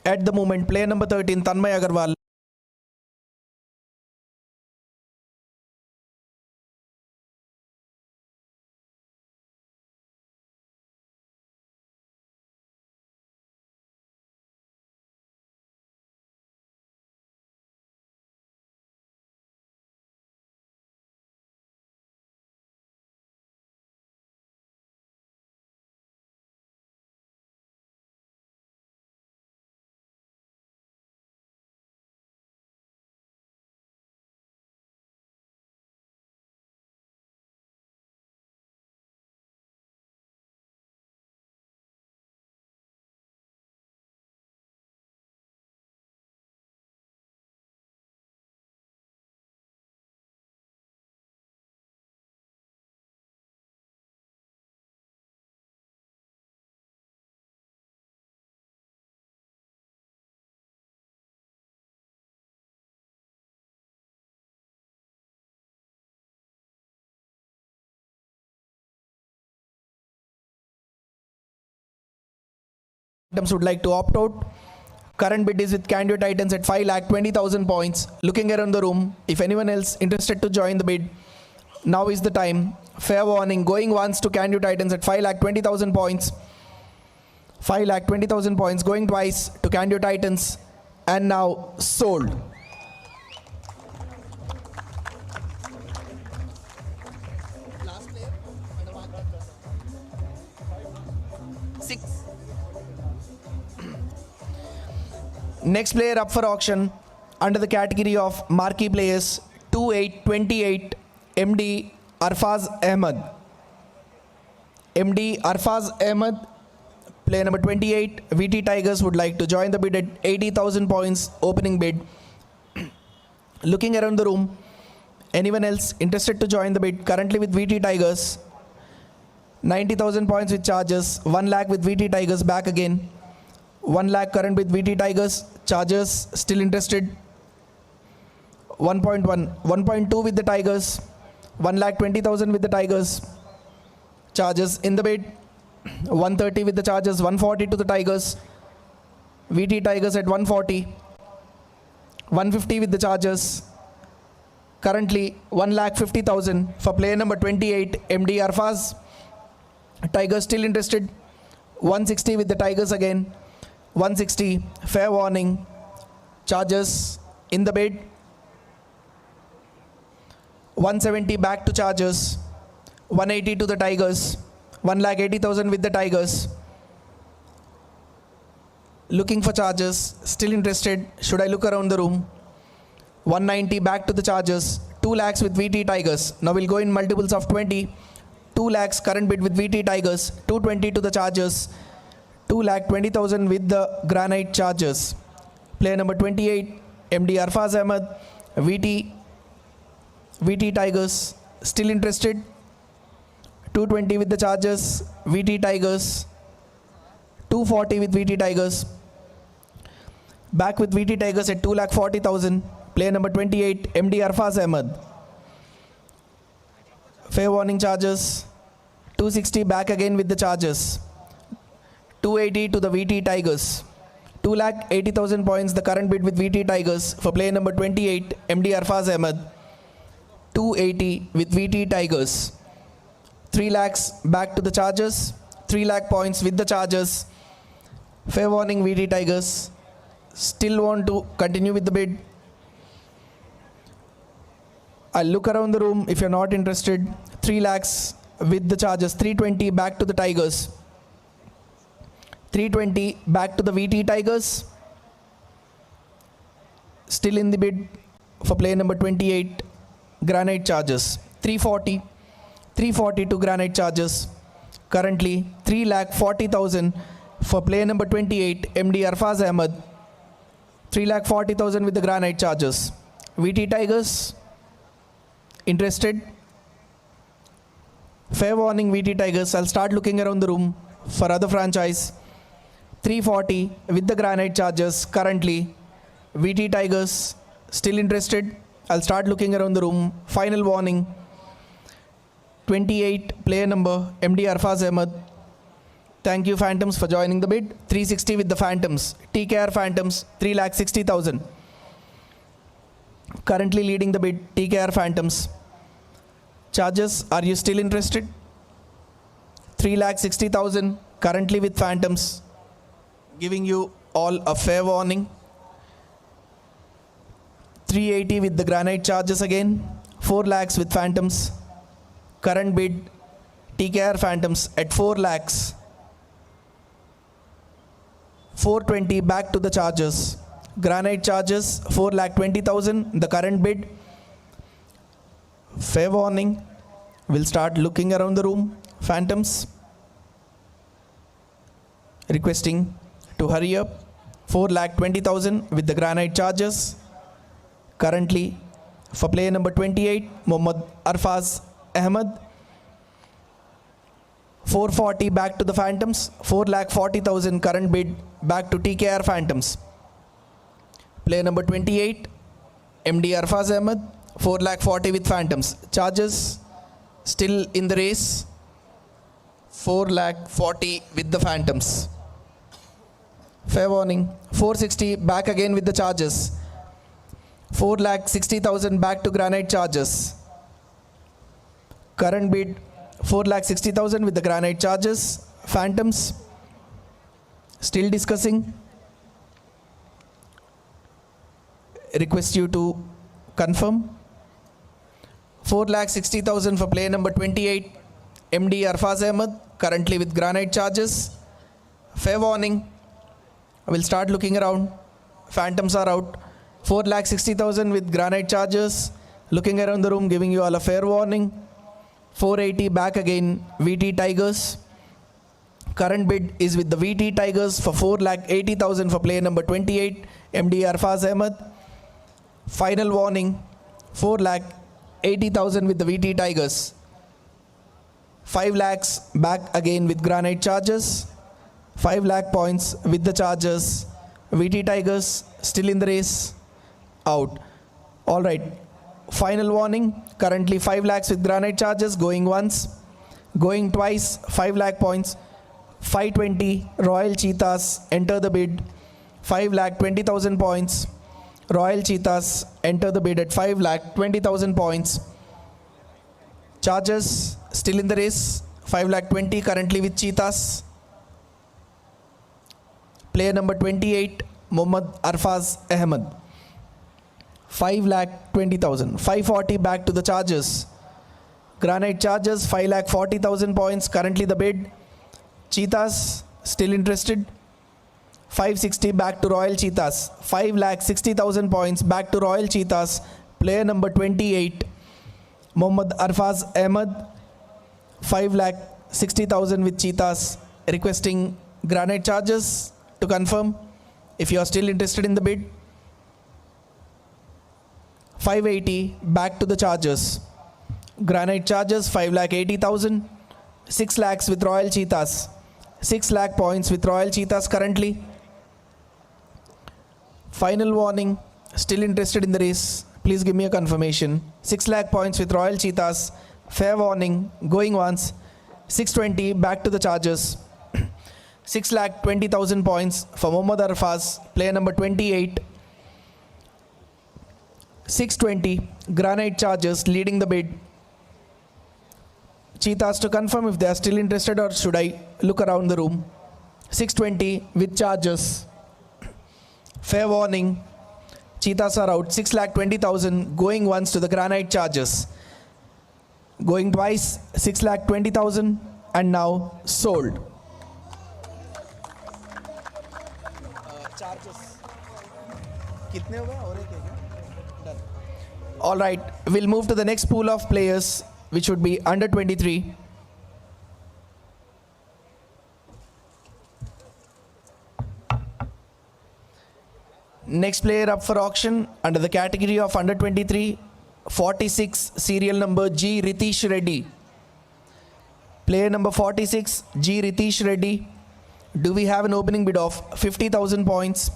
At the moment, player number 13, Tanmay Agarwal. Would like to opt out. Current bid is with Candio Titans at 5,20,000 points. Looking around the room, if anyone else interested to join the bid, now is the time. Fair warning, going once to Candio Titans at 5,20,000 points. 5,20,000 points, going twice to Candio Titans, and now sold. Next player up for auction under the category of marquee players, 2828 MD Arfaz Ahmed. MD Arfaz Ahmed, player number 28, VT Tigers would like to join the bid at 80,000 points opening bid. Looking around the room, anyone else interested to join the bid? Currently with VT Tigers, 90,000 points with charges, 1 lakh with VT Tigers back again. 1 lakh current with VT Tigers, Chargers still interested. 1.1, 1.2 with the Tigers, 1,20,000 with the Tigers, Chargers in the bid. 130 with the Chargers, 140 to the Tigers, VT Tigers at 140. 150 with the Chargers. Currently 1,50,000 for player number 28, MD Arfaz. Tigers still interested. 160 with the Tigers again. 160, fair warning. Chargers in the bid. 170 back to Chargers. 180 to the Tigers. 1,80,000 with the Tigers. Looking for Chargers, still interested. Should I look around the room? 190 back to the Chargers. 2 lakhs with VT Tigers. Now we'll go in multiples of 20. 2 lakhs current bid with VT Tigers. 220 to the Chargers. 2,20,000 with the Granite Chargers. Player number 28, MD Arfaz Ahmed, VT Tigers, still interested. 220 with the Chargers, VT Tigers. 240 with VT Tigers. Back with VT Tigers at 2,40,000. Player number 28, MD Arfaz Ahmed. Fair warning Chargers. 260 back again with the Chargers. 280 to the VT Tigers. 2,80,000 points the current bid with VT Tigers for player number 28, MD Arfaz Ahmed. 280 with VT Tigers. 3 lakhs back to the Chargers. 3 lakh points with the Chargers. Fair warning VT Tigers. Still want to continue with the bid. I'll look around the room if you're not interested. 3 lakhs with the Chargers. 320 back to the Tigers. 320 back to the VT Tigers. still in the bid for player number 28, Granite Chargers. 340 to Granite Chargers. Currently 3,40,000 for player number 28, MD Arfaz Ahmed. 3,40,000 with the Granite Chargers. VT Tigers, interested? Fair warning, VT Tigers, I'll start looking around the room for other franchise. 340 with the Granite Chargers currently. VT Tigers, still interested? I'll start looking around the room. Final warning. 28 player number MD Arfaz Ahmed. Thank you Phantoms for joining the bid. 360 with the Phantoms. TKR Phantoms 3,60,000. Currently leading the bid, TKR Phantoms. Chargers, are you still interested? 3,60,000 currently with Phantoms. Giving you all a fair warning. 380 with the Granite Chargers again. 4 lakhs with Phantoms. Current bid, TKR Phantoms at 4 lakhs. 420 back to the Chargers. Granite Chargers 4,20,000. The current bid. Fair warning. We'll start looking around the room. Phantoms, requesting to hurry up. 4,20,000 with the Granite Chargers. Currently for player number 28, Mohammad Arfaz Ahmed. 440 back to the Phantoms. 4,40,000 current bid back to TKR Phantoms. Player number 28, MD Arfaz Ahmed. 4,40,000 with Phantoms. Chargers still in the race. 4,40,000 with the Phantoms. Fair warning. 460 back again with the Chargers. 4,60,000 back to Granite Chargers. Current bid 4,60,000 with the Granite Chargers. Phantoms still discussing. Request you to confirm. 4,60,000 for player number 28, MD Arfaz Ahmed, currently with Granite Chargers. Fair warning. We'll start looking around. Phantoms are out. 4,60,000 with Granite Chargers. Looking around the room, giving you all a fair warning. 480 back again, VT Tigers. Current bid is with the VT Tigers for 4,80,000 for player number 28, MD Arfaz Ahmed. Final warning, 4,80,000 with the VT Tigers. 5 lakhs back again with Granite Chargers. 5 lakh points with the Chargers. VT Tigers still in the race. Out. All right. Final warning. Currently 5 lakhs with Granite Chargers. Going once. Going twice. 5 lakh points. 520 Royal Cheetahs enter the bid. 5,20,000 points. Royal Cheetahs enter the bid at 5,20,000 points. Chargers still in the race. 5,20,000 currently with Cheetahs. Player number 28, Mohammad Arfaz Ahmed. 5,20,000. 540 back to the Chargers. Granite Chargers 5,40,000 points currently the bid. Cheetahs still interested. 560 back to Royal Cheetahs. 5,60,000 points back to Royal Cheetahs. Player number 28, Mohammad Arfaz Ahmed. 5,60,000 with Cheetahs. Requesting Granite Chargers to confirm if you are still interested in the bid. 580 back to the Chargers. Granite Chargers 5,80,000. 6 lakhs with Royal Cheetahs. 6 lakh points with Royal Cheetahs currently. Final warning, still interested in the race, please give me a confirmation. 6 lakh points with Royal Cheetahs. Fair warning, going once. 620 back to the Chargers. 6,20,000 points for Mohammad Arfaz, player number 28. 620 Granite Chargers leading the bid. Cheetahs to confirm if they are still interested, or should I look around the room? 620 with Chargers. Fair warning, Cheetahs are out. 6,20,000 going once to the Granite Chargers. Going twice, 6,20,000, and now sold. All right, we'll move to the next pool of players, which would be under 23. Next player up for auction under the category of under 23, 46, serial number G. Ritesh Reddy. Player number 46, G. Ritesh Reddy. Do we have an opening bid of 50,000 points?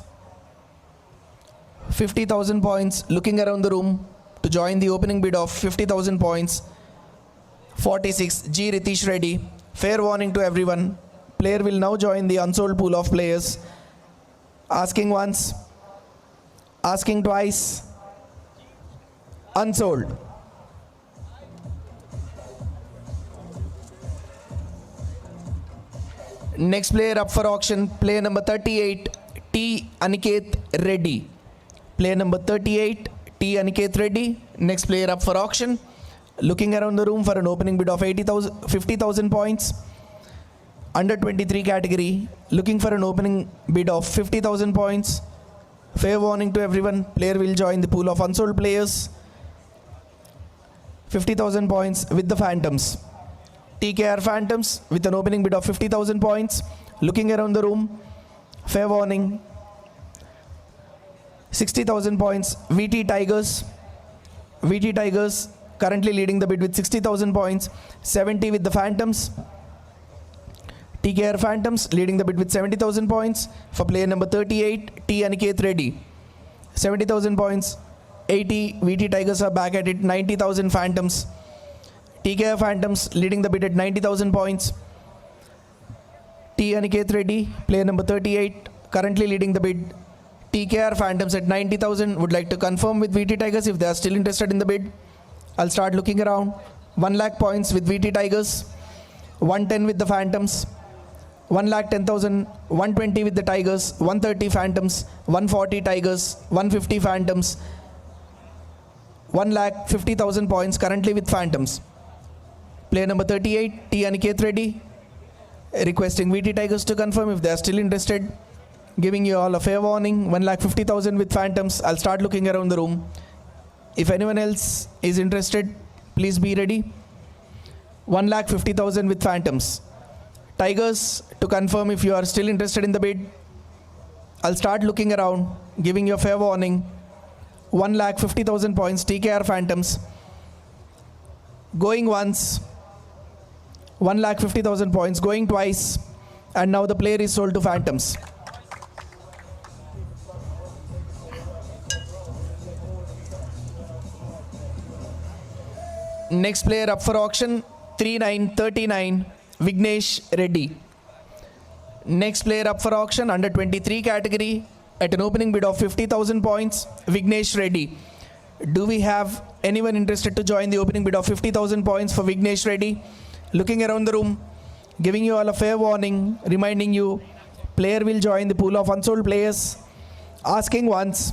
50,000 points. Looking around the room to join the opening bid of 50,000 points. 46, G. Ritesh Reddy. Fair warning to everyone. Player will now join the unsold pool of players. Asking once. Asking twice. Unsold. Next player up for auction, player number 38, T. Aniket Reddy. Player number 38, T. Aniket Reddy. Next player up for auction. Looking around the room for an opening bid of 50,000 points. Under 23 category. Looking for an opening bid of 50,000 points. Fair warning to everyone. Player will join the pool of unsold players. 50,000 points with the Phantoms. TKR Phantoms with an opening bid of 50,000 points. Looking around the room. Fair warning. 60,000 points. VT Tigers. VT Tigers currently leading the bid with 60,000 points. 70 with the Phantoms. TKR Phantoms leading the bid with 70,000 points. For player number 38, T. Aniket Reddy. 70,000 points. 80 VT Tigers are back at it. 90,000 Phantoms. TKR Phantoms leading the bid at 90,000 points. T. Aniket Reddy, player number 38, currently leading the bid. TKR Phantoms at 90,000. Would like to confirm with VT Tigers if they are still interested in the bid. I'll start looking around. 1 lakh points with VT Tigers. 110 with the Phantoms. 1,10,000. 120 with the Tigers. 130 Phantoms. 140 Tigers. 150 Phantoms. 1,50,000 points currently with Phantoms. Player number 38, T. Aniket Reddy, requesting VT Tigers to confirm if they are still interested. Giving you all a fair warning, 1,50,000 with Phantoms. I'll start looking around the room. If anyone else is interested, please be ready. 1,50,000 with Phantoms. Tigers, to confirm if you are still interested in the bid. I'll start looking around, giving you a fair warning. 1,50,000 points, TKR Phantoms. Going once. 1,50,000 points, going twice, and now the player is sold to Phantoms. Next player up for auction, 3939, Vignesh Reddy. Next player up for auction, under 23 category, at an opening bid of 50,000 points, Vignesh Reddy. Do we have anyone interested to join the opening bid of 50,000 points for Vignesh Reddy? Looking around the room, giving you all a fair warning, reminding you, player will join the pool of unsold players. Asking once,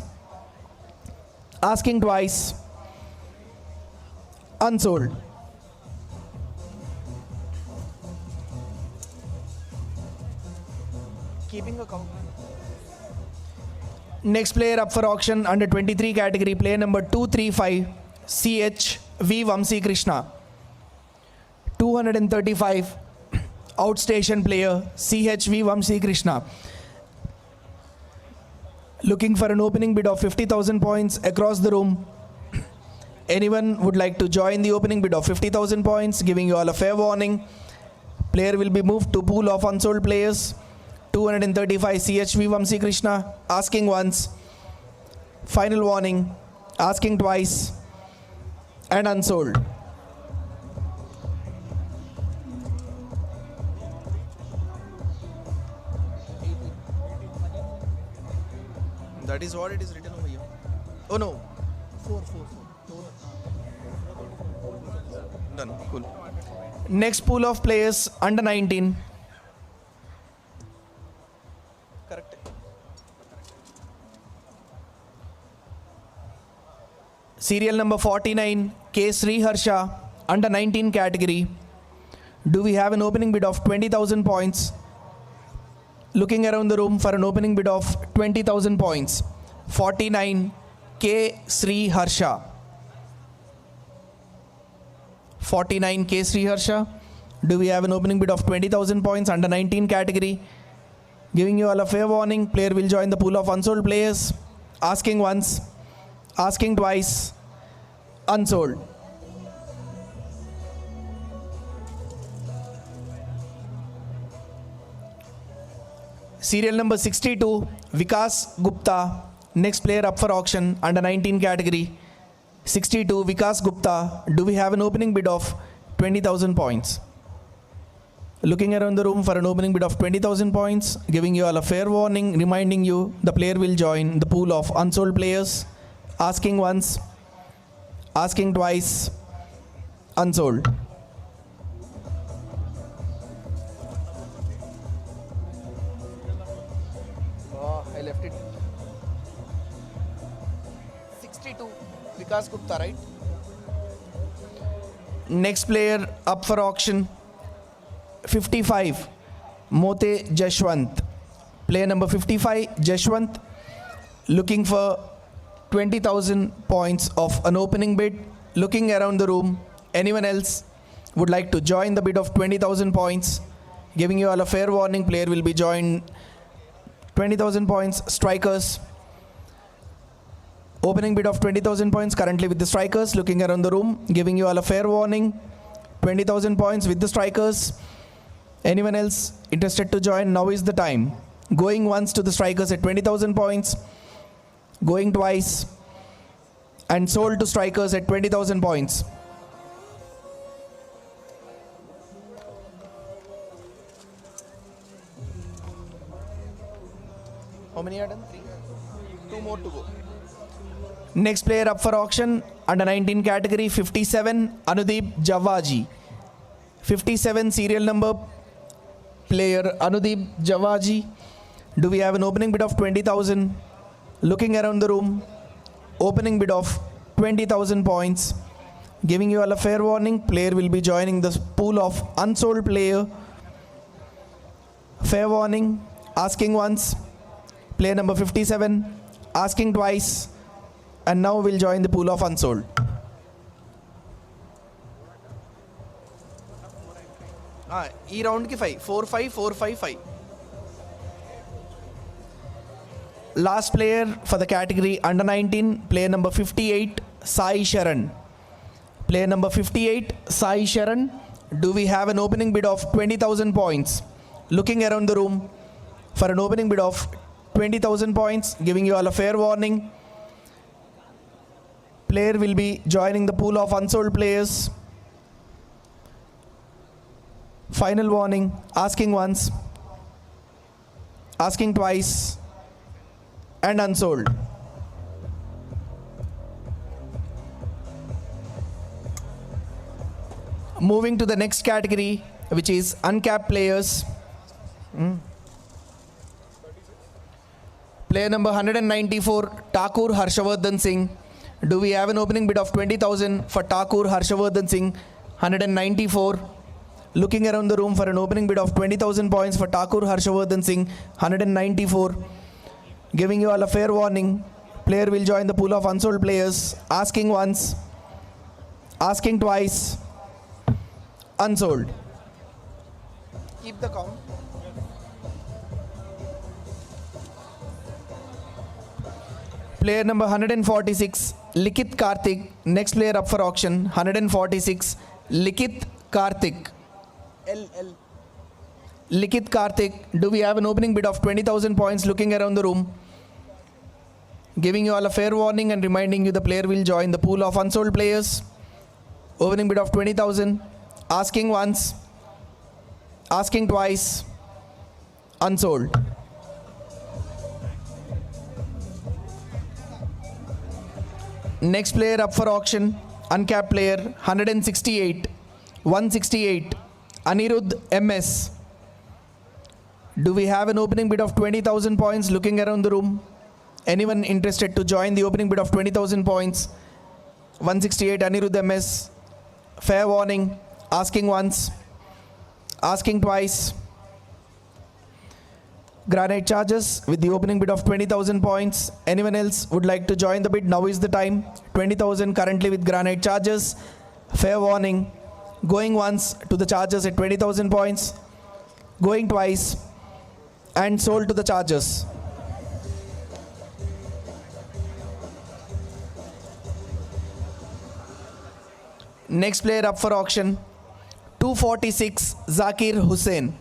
asking twice, unsold. Keeping a count. Next player up for auction under 23 category, player number 235, CH V Vamsi Krishna. 235, outstation player, CHV Vamsi Krishna. Looking for an opening bid of 50,000 points across the room. Anyone would like to join the opening bid of 50,000 points, giving you all a fair warning. Player will be moved to pool of unsold players. 235, CHV Vamsi Krishna. Asking once. Final warning. Asking twice. And unsold. That is what it is written over here. Oh no. 4. Done. Cool. Next pool of players under 19. Correct. Serial number 49, K. Sri Harsha, under 19 category. Do we have an opening bid of 20,000 points? Looking around the room for an opening bid of 20,000 points. 49 K Sri Harsha. 49 K Sri Harsha. Do we have an opening bid of 20,000 points under 19 category? Giving you all a fair warning. Player will join the pool of unsold players. Asking once, asking twice, unsold. Serial number 62, Vikas Gupta. Next player up for auction under 19 category. 62, Vikas Gupta. Do we have an opening bid of 20,000 points? Looking around the room for an opening bid of 20,000 points, giving you all a fair warning, reminding you the player will join the pool of unsold players. Asking once, asking twice, unsold. Oh, I left it. 62, Vikas Gupta, right? Next player up for auction. 55, Mote Jashwant. Player number 55, Jashwant, looking for 20,000 points of an opening bid. Looking around the room, anyone else would like to join the bid of 20,000 points? Giving you all a fair warning, player will be joined 20,000 points, strikers. Opening bid of 20,000 points currently with the strikers. Looking around the room, giving you all a fair warning, 20,000 points with the strikers. Anyone else interested to join? Now is the time. Going once to the strikers at 20,000 points. Going twice. And sold to strikers at 20,000 points. How many are done? 3. 2 more to go. Next player up for auction under 19 category, 57, Anudeep Javaji. 57 serial number. Player Anudeep Javaji. Do we have an opening bid of 20,000? Looking around the room, opening bid of 20,000 points. Giving you all a fair warning, player will be joining the pool of unsold player. Fair warning, asking once, player number 57, asking twice, and now will join the pool of unsold. E round ki 5, 4, 5, 4, 5, 5. Last player for the category under 19, player number 58, Sai Sharan. Player number 58, Sai Sharan. Do we have an opening bid of 20,000 points? Looking around the room for an opening bid of 20,000 points, giving you all a fair warning. Player will be joining the pool of unsold players. Final warning, asking once, asking twice, and unsold. Moving to the next category, which is uncapped players. Player number 194, Thakur Harshavardhan Singh. Do we have an opening bid of 20,000 for Thakur Harshavardhan Singh, 194? Looking around the room for an opening bid of 20,000 points for Thakur Harshavardhan Singh, 194. Giving you all a fair warning, player will join the pool of unsold players. Asking once, asking twice, unsold. Keep the count. Player number 146, Likith Karthik. Next player up for auction, 146, Likith Karthik. Likith Karthik. Do we have an opening bid of 20,000 points? Looking around the room, giving you all a fair warning and reminding you the player will join the pool of unsold players. Opening bid of 20,000, asking once, asking twice, unsold. Next player up for auction, uncapped player, 168, 168, Anirudh MS. Do we have an opening bid of 20,000 points? Looking around the room, anyone interested to join the opening bid of 20,000 points? 168, Anirudh MS. Fair warning, asking once, asking twice, Granite charges with the opening bid of 20,000 points. Anyone else would like to join the bid? Now is the time. 20,000 currently with granite charges. Fair warning. Going once to the charges at 20,000 points. Going twice and sold to the charges. Next player up for auction, 246 Zakir Hussain.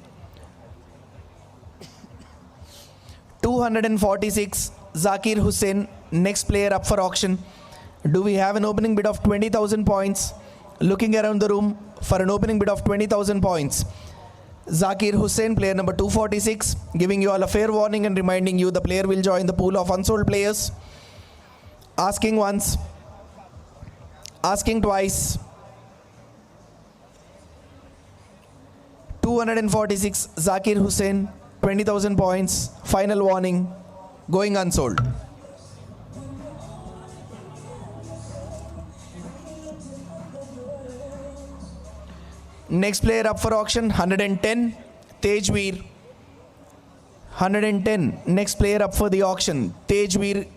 246 Zakir Hussain, next player up for auction. Do we have an opening bid of 20,000 points? Looking around the room for an opening bid of 20,000 points. Zakir Hussain, player number 246, giving you all a fair warning and reminding you the player will join the pool of unsold players. Asking once, asking twice. 246 Zakir Hussain, 20,000 points, final warning, going unsold. Next player up for auction, 110 Tejveer. 110, next player up for the auction, Tejveer.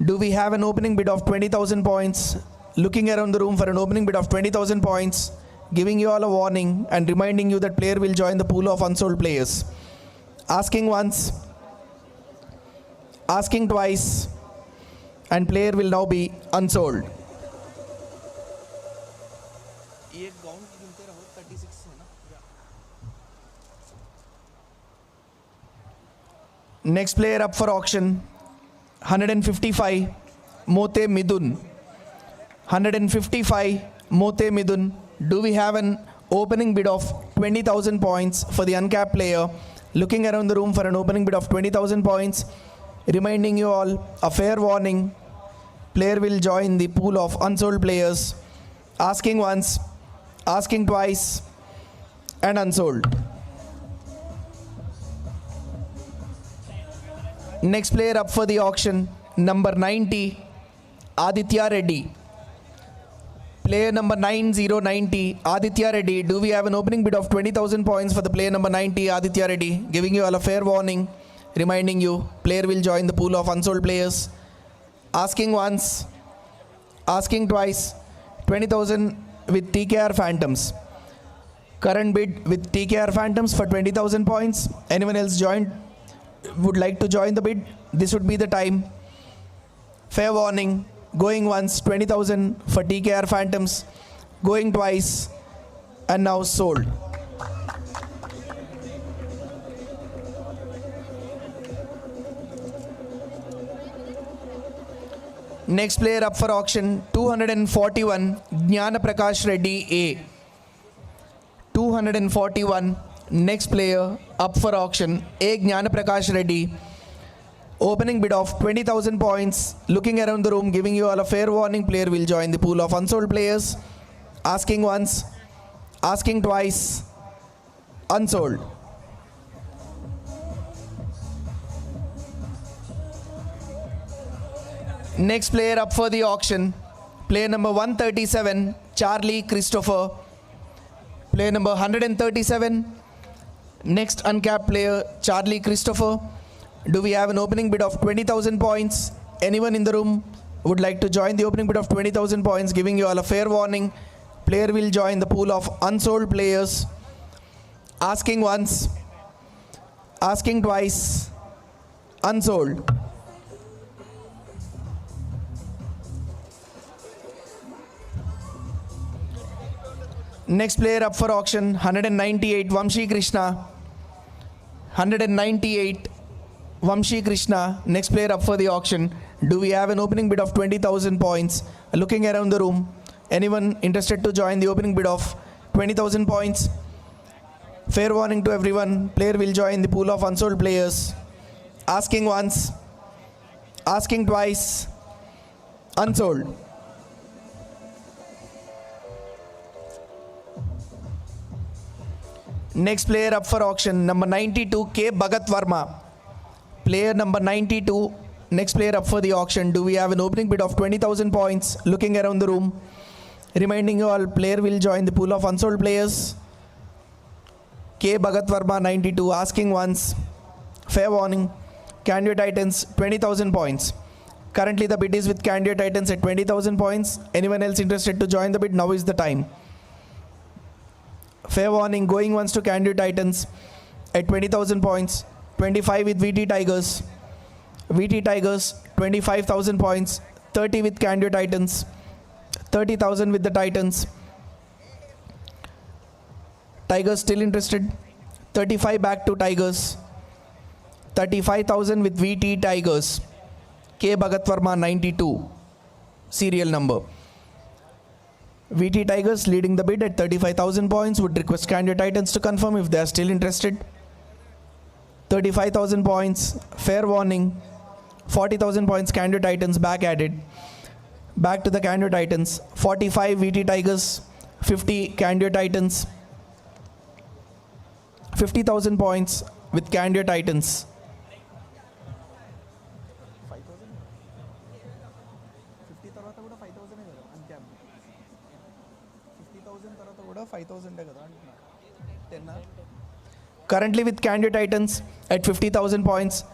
Do we have an opening bid of 20,000 points? Looking around the room for an opening bid of 20,000 points, giving you all a warning and reminding you that player will join the pool of unsold players. Asking once, asking twice, and player will now be unsold. Next player up for auction, 155 Mote Midun. 155 Mote Midun. Do we have an opening bid of 20,000 points for the uncapped player? Looking around the room for an opening bid of 20,000 points, reminding you all a fair warning. Player will join the pool of unsold players. Asking once, asking twice, and unsold. Next player up for the auction, number 90 Aditya Reddy. Player number 9090 Aditya Reddy. Do we have an opening bid of 20,000 points for the player number 90 Aditya Reddy? Giving you all a fair warning, reminding you player will join the pool of unsold players. Asking once, asking twice, 20,000 with TKR Phantoms. Current bid with TKR Phantoms for 20,000 points. Anyone else would like to join the bid? This would be the time. Fair warning. Going once, 20,000 for TKR Phantoms. Going twice, and now sold. Next player up for auction, 241 Jnana Prakash Reddy A. 241, next player up for auction, A Jnana Prakash Reddy. Opening bid of 20,000 points. Looking around the room, giving you all a fair warning. Player will join the pool of unsold players. Asking once, asking twice, unsold. Next player up for the auction, player number 137, Charlie Christopher. Player number 137, next uncapped player, Charlie Christopher. Do we have an opening bid of 20,000 points? Anyone in the room would like to join the opening bid of 20,000 points? Giving you all a fair warning. Player will join the pool of unsold players. Asking once, asking twice, unsold. Next player up for auction, 198 Vamshi Krishna. 198 Vamshi Krishna, next player up for the auction. Do we have an opening bid of 20,000 points? Looking around the room, anyone interested to join the opening bid of 20,000 points? Fair warning to everyone, player will join the pool of unsold players. Asking once, asking twice, unsold. Next player up for auction, number 92 K Bhagat Verma. Player number 92, next player up for the auction. Do we have an opening bid of 20,000 points? Looking around the room, reminding you all, player will join the pool of unsold players. K Bhagat Verma 92, asking once, Fair warning. Candia Titans, 20,000 points. Currently the bid is with Candia Titans at 20,000 points. Anyone else interested to join the bid? Now is the time. Fair warning, going once to Candia Titans at 20,000 points. 25 with VT Tigers. VT Tigers, 25,000 points. 30 with Candia Titans. 30,000 with the Titans. Tigers still interested. 35 back to Tigers. 35,000 with VT Tigers. K. Bhagat Verma 92. Serial number. VT Tigers leading the bid at 35,000 points. Would request Candia Titans to confirm if they are still interested. 35,000 points. Fair warning. 40,000 points Candia Titans back added. Back to the Candia Titans. 45 VT Tigers. 50 Candia Titans. 50,000 points with Candia Titans. 5,000 currently with Candia Titans at 50,000 points.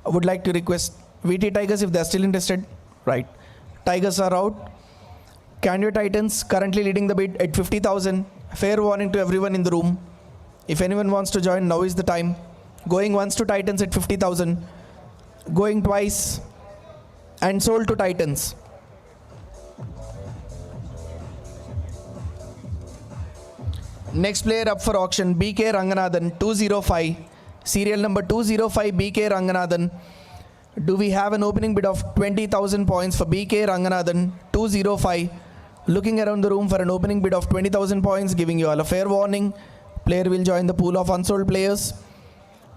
I would like to request VT Tigers if they are still interested. Right. Tigers are out. Candia Titans currently leading the bid at 50,000. Fair warning to everyone in the room. If anyone wants to join, now is the time. Going once to Titans at 50,000. Going twice and sold to Titans. Next player up for auction, BK Ranganathan, 205. Serial number 205, BK Ranganathan. Do we have an opening bid of 20,000 points for BK Ranganathan, 205. Looking around the room for an opening bid of 20,000 points, giving you all a fair warning. Player will join the pool of unsold players.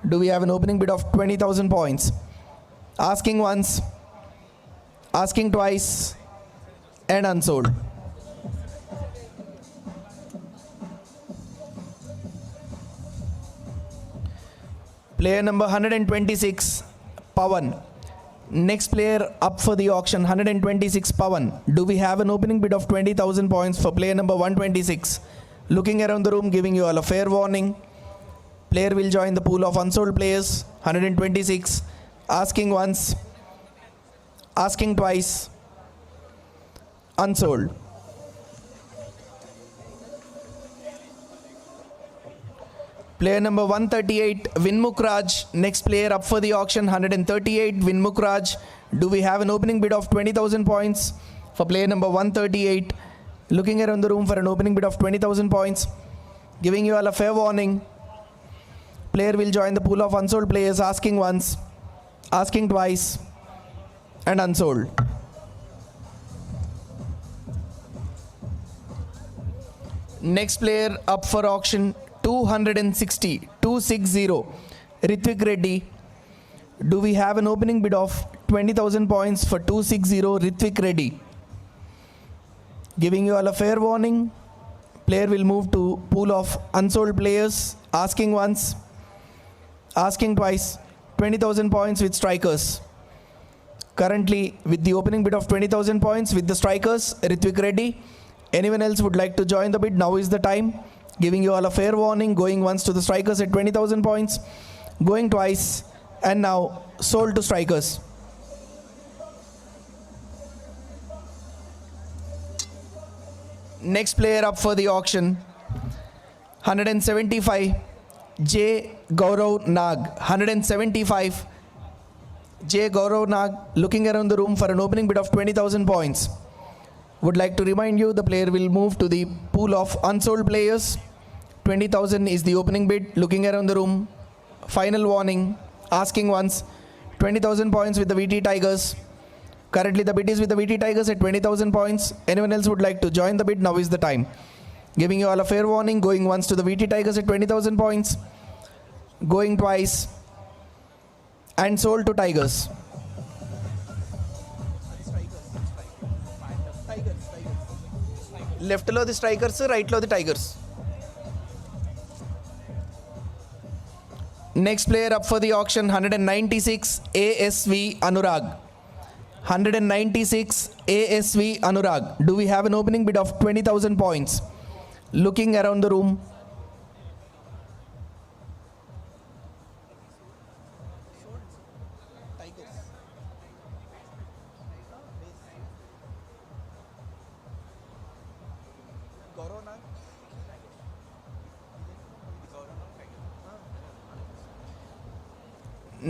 Do we have an opening bid of 20,000 points? Asking once, asking twice, and unsold. Player number 126, Pawan. Next player up for the auction, 126, Pawan. Do we have an opening bid of 20,000 points for player number 126? Looking around the room, giving you all a fair warning. Player will join the pool of unsold players, 126. Asking once, asking twice, unsold. Player number 138, Vinmukh Raj. Next player up for the auction, 138, Vinmukh Raj. Do we have an opening bid of 20,000 points for player number 138? Looking around the room for an opening bid of 20,000 points. Giving you all a fair warning. Player will join the pool of unsold players, asking once, asking twice, and unsold. Next player up for auction, 260, Ritvik Reddy. Do we have an opening bid of 20,000 points for 260 Ritvik Reddy? Giving you all a fair warning. Player will move to pool of unsold players, asking once, asking twice, 20,000 points with strikers. Currently with the opening bid of 20,000 points with the strikers, Ritvik Reddy. Anyone else would like to join the bid? Now is the time. Giving you all a fair warning. Going once to the strikers at 20,000 points. Going twice. And now sold to strikers. Next player up for the auction, 175, J. Gaurav Nag. 175, J. Gaurav Nag. Looking around the room for an opening bid of 20,000 points. Would like to remind you the player will move to the pool of unsold players. 20,000 is the opening bid. Looking around the room. Final warning. Asking once. 20,000 points with the VT Tigers. Currently the bid is with the VT Tigers at 20,000 points. Anyone else would like to join the bid? Now is the time. Giving you all a fair warning. Going once to the VT Tigers at 20,000 points. Going twice. And sold to Tigers. Left lo the strikers, right lo the Tigers. Next player up for the auction, 196, ASV Anurag. 196, ASV Anurag. Do we have an opening bid of 20,000 points? Looking around the room.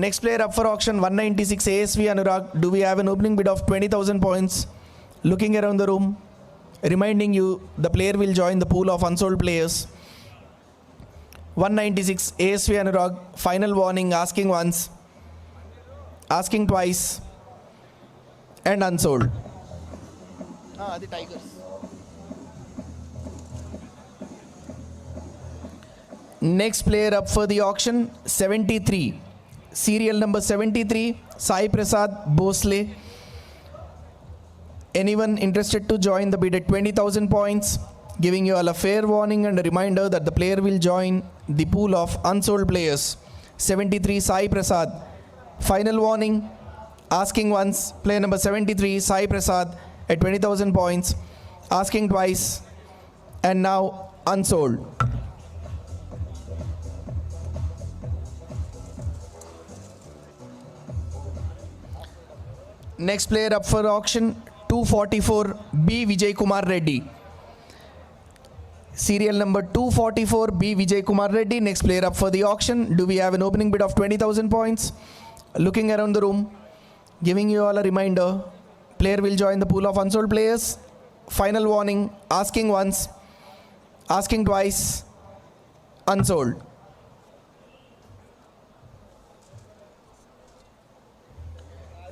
Next player up for auction, 196 ASV Anurag. Do we have an opening bid of 20,000 points? Looking around the room, reminding you the player will join the pool of unsold players. 196 ASV Anurag. Final warning, asking once, asking twice, and unsold. The Tigers. Next player up for the auction, 73. Serial number 73, Sai Prasad Bhosle. Anyone interested to join the bid at 20,000 points? Giving you all a fair warning and a reminder that the player will join the pool of unsold players. 73, Sai Prasad. Final warning, asking once, player number 73, Sai Prasad at 20,000 points, asking twice, and now unsold. Next player up for auction, 244 B Vijay Kumar Reddy. Serial number 244 B Vijay Kumar Reddy. Next player up for the auction. Do we have an opening bid of 20,000 points? Looking around the room, giving you all a reminder, player will join the pool of unsold players. Final warning, asking once, asking twice, unsold.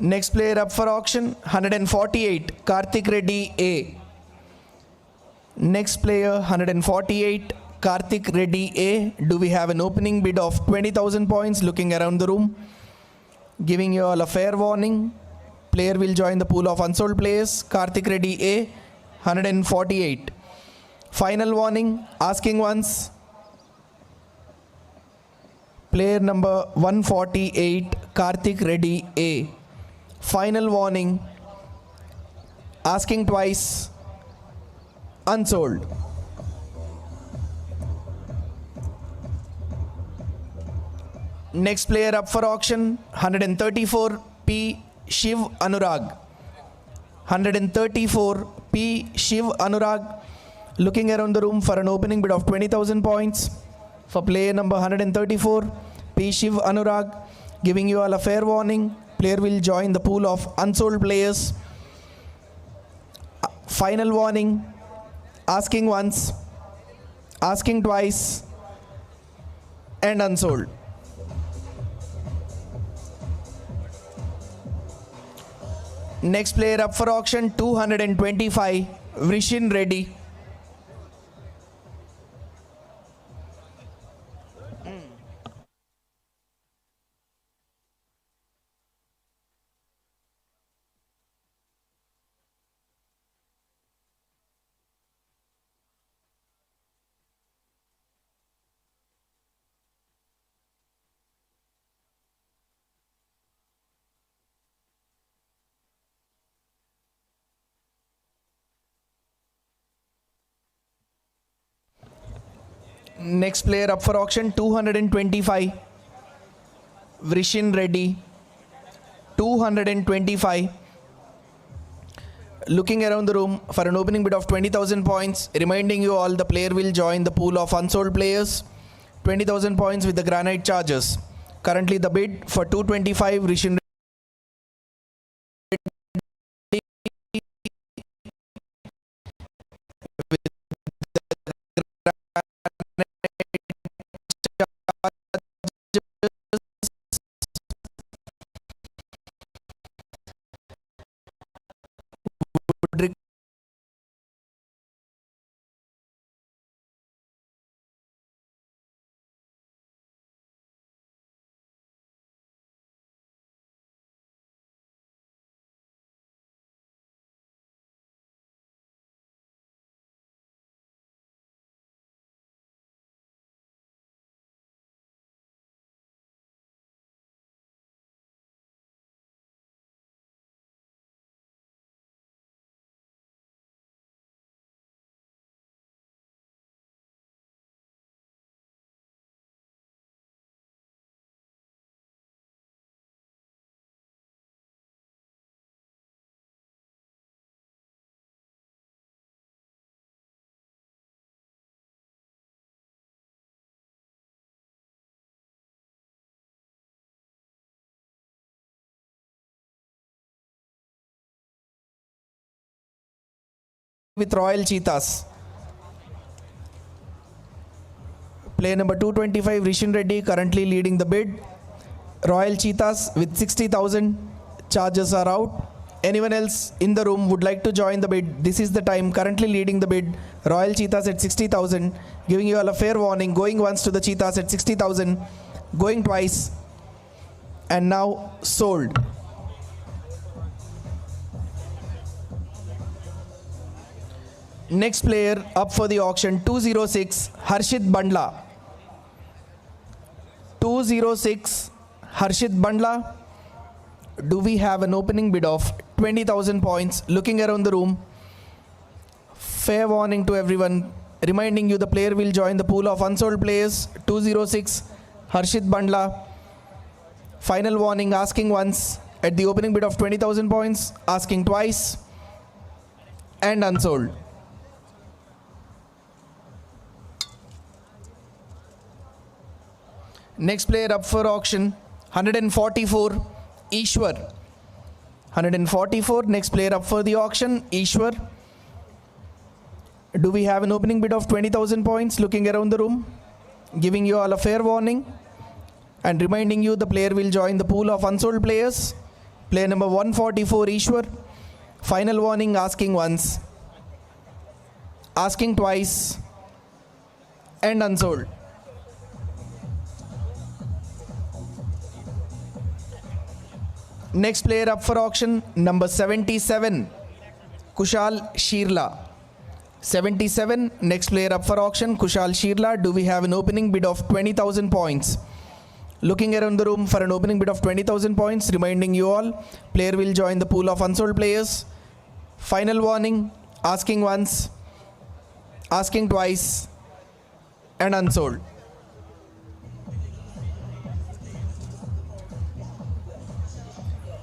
Next player up for auction, 148, Karthik Reddy A. Next player, 148, Karthik Reddy A. Do we have an opening bid of 20,000 points? Looking around the room, giving you all a fair warning. Player will join the pool of unsold players. Karthik Reddy A, 148. Final warning, asking once. Player number 148, Karthik Reddy A. Final warning, asking twice, unsold. Next player up for auction, 134 P Shiv Anurag. 134 P Shiv Anurag. Looking around the room for an opening bid of 20,000 points. For player number 134 P Shiv Anurag, giving you all a fair warning. Player will join the pool of unsold players. Final warning, asking once, asking twice, and unsold. Next player up for auction, 225, Vishin Reddy. Next player up for auction, 225, Vishin Reddy. 225. Looking around the room for an opening bid of 20,000 points. Reminding you all, the player will join the pool of unsold players. 20,000 points with the granite charges. Currently the bid for 225, Vishin with Royal Cheetahs. Player number 225, Rishin Reddy, currently leading the bid. Royal Cheetahs with 60,000. Charges are out. Anyone else in the room would like to join the bid? This is the time. Currently leading the bid. Royal Cheetahs at 60,000. Giving you all a fair warning. Going once to the Cheetahs at 60,000. Going twice. And now sold. Next player up for the auction, 206, Harshit Bandla. 206, Harshit Bandla. Do we have an opening bid of 20,000 points? Looking around the room. Fair warning to everyone. Reminding you the player will join the pool of unsold players. 206, Harshit Bandla. Final warning, asking once at the opening bid of 20,000 points, asking twice, and unsold. Next player up for auction, 144, Ishwar. 144, next player up for the auction, Ishwar. Do we have an opening bid of 20,000 points? Looking around the room, giving you all a fair warning and reminding you the player will join the pool of unsold players. Player number 144, Ishwar. Final warning, asking once, asking twice, and unsold. Next player up for auction, number 77, Kushal Shirla. 77, next player up for auction, Kushal Shirla. Do we have an opening bid of 20,000 points? Looking around the room for an opening bid of 20,000 points, reminding you all, player will join the pool of unsold players. Final warning, asking once, asking twice, and unsold.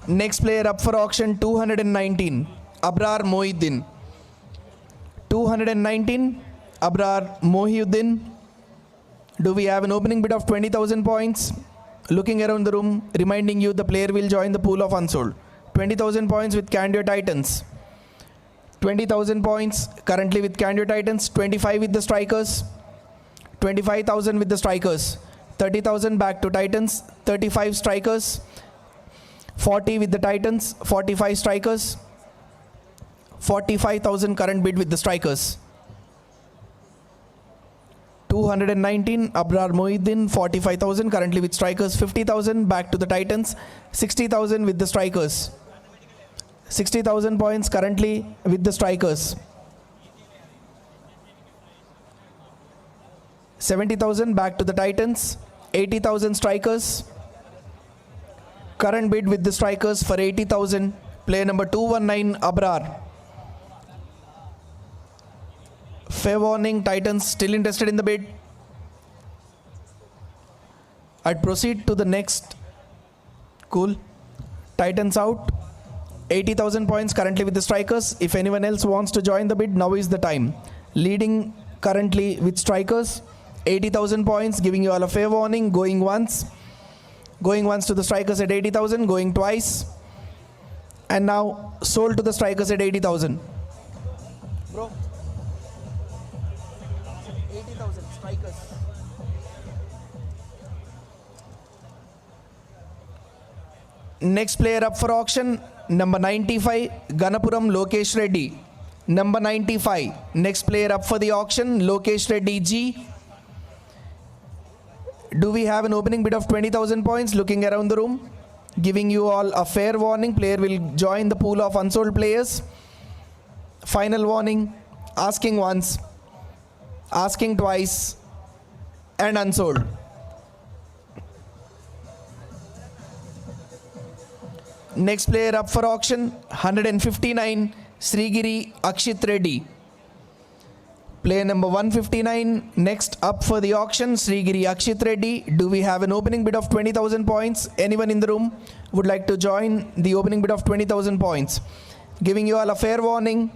Next player up for auction, 219, Abrar Mohiuddin. 219, Abrar Mohiuddin. Do we have an opening bid of 20,000 points? Looking around the room, reminding you the player will join the pool of unsold. 20,000 points with Candia Titans. 20,000 points currently with Candia Titans. 25 with the Strikers. 25,000 with the Strikers. 30,000 back to Titans. 35 Strikers. 40 with the Titans, 45 Strikers, 45,000 current bid with the Strikers. 219, Abrar Mohiuddin, 45,000 currently with Strikers, 50,000 back to the Titans, 60,000 with the Strikers. 60,000 points currently with the Strikers. 70,000 back to the Titans, 80,000 Strikers. Current bid with the Strikers for 80,000. Player number 219, Abrar. Fair warning, Titans still interested in the bid. I'd proceed to the next. Cool. Titans out. 80,000 points currently with the Strikers. If anyone else wants to join the bid, now is the time. Leading currently with Strikers. 80,000 points, giving you all a fair warning. Going once. Going once to the Strikers at 80,000, going twice, and now sold to the Strikers at 80,000. Bro, 80,000 Strikers. Next player up for auction, number 95, Ganapuram Lokesh Reddy. Number 95, next player up for the auction, Lokesh Reddy G. Do we have an opening bid of 20,000 points? Looking around the room, giving you all a fair warning. Player will join the pool of unsold players. Final warning, asking once, asking twice, and unsold. Next player up for auction, 159, Srigiri Akshit Reddy. Player number 159, next up for the auction, Srigiri Akshit Reddy. Do we have an opening bid of 20,000 points? Anyone in the room would like to join the opening bid of 20,000 points? Giving you all a fair warning,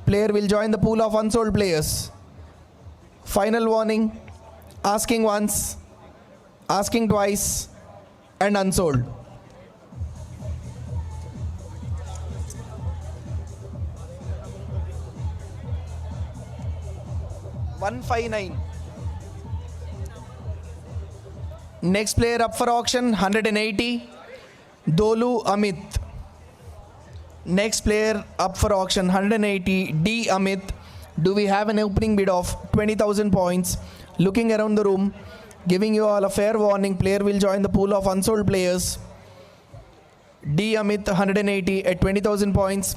player will join the pool of unsold players. Final warning, asking once, asking twice, and unsold. 159. Next player up for auction, 180. Dolu Amit. Next player up for auction, 180. D Amit. Do we have an opening bid of 20,000 points? Looking around the room, giving you all a fair warning. Player will join the pool of unsold players. D Amit, 180 at 20,000 points.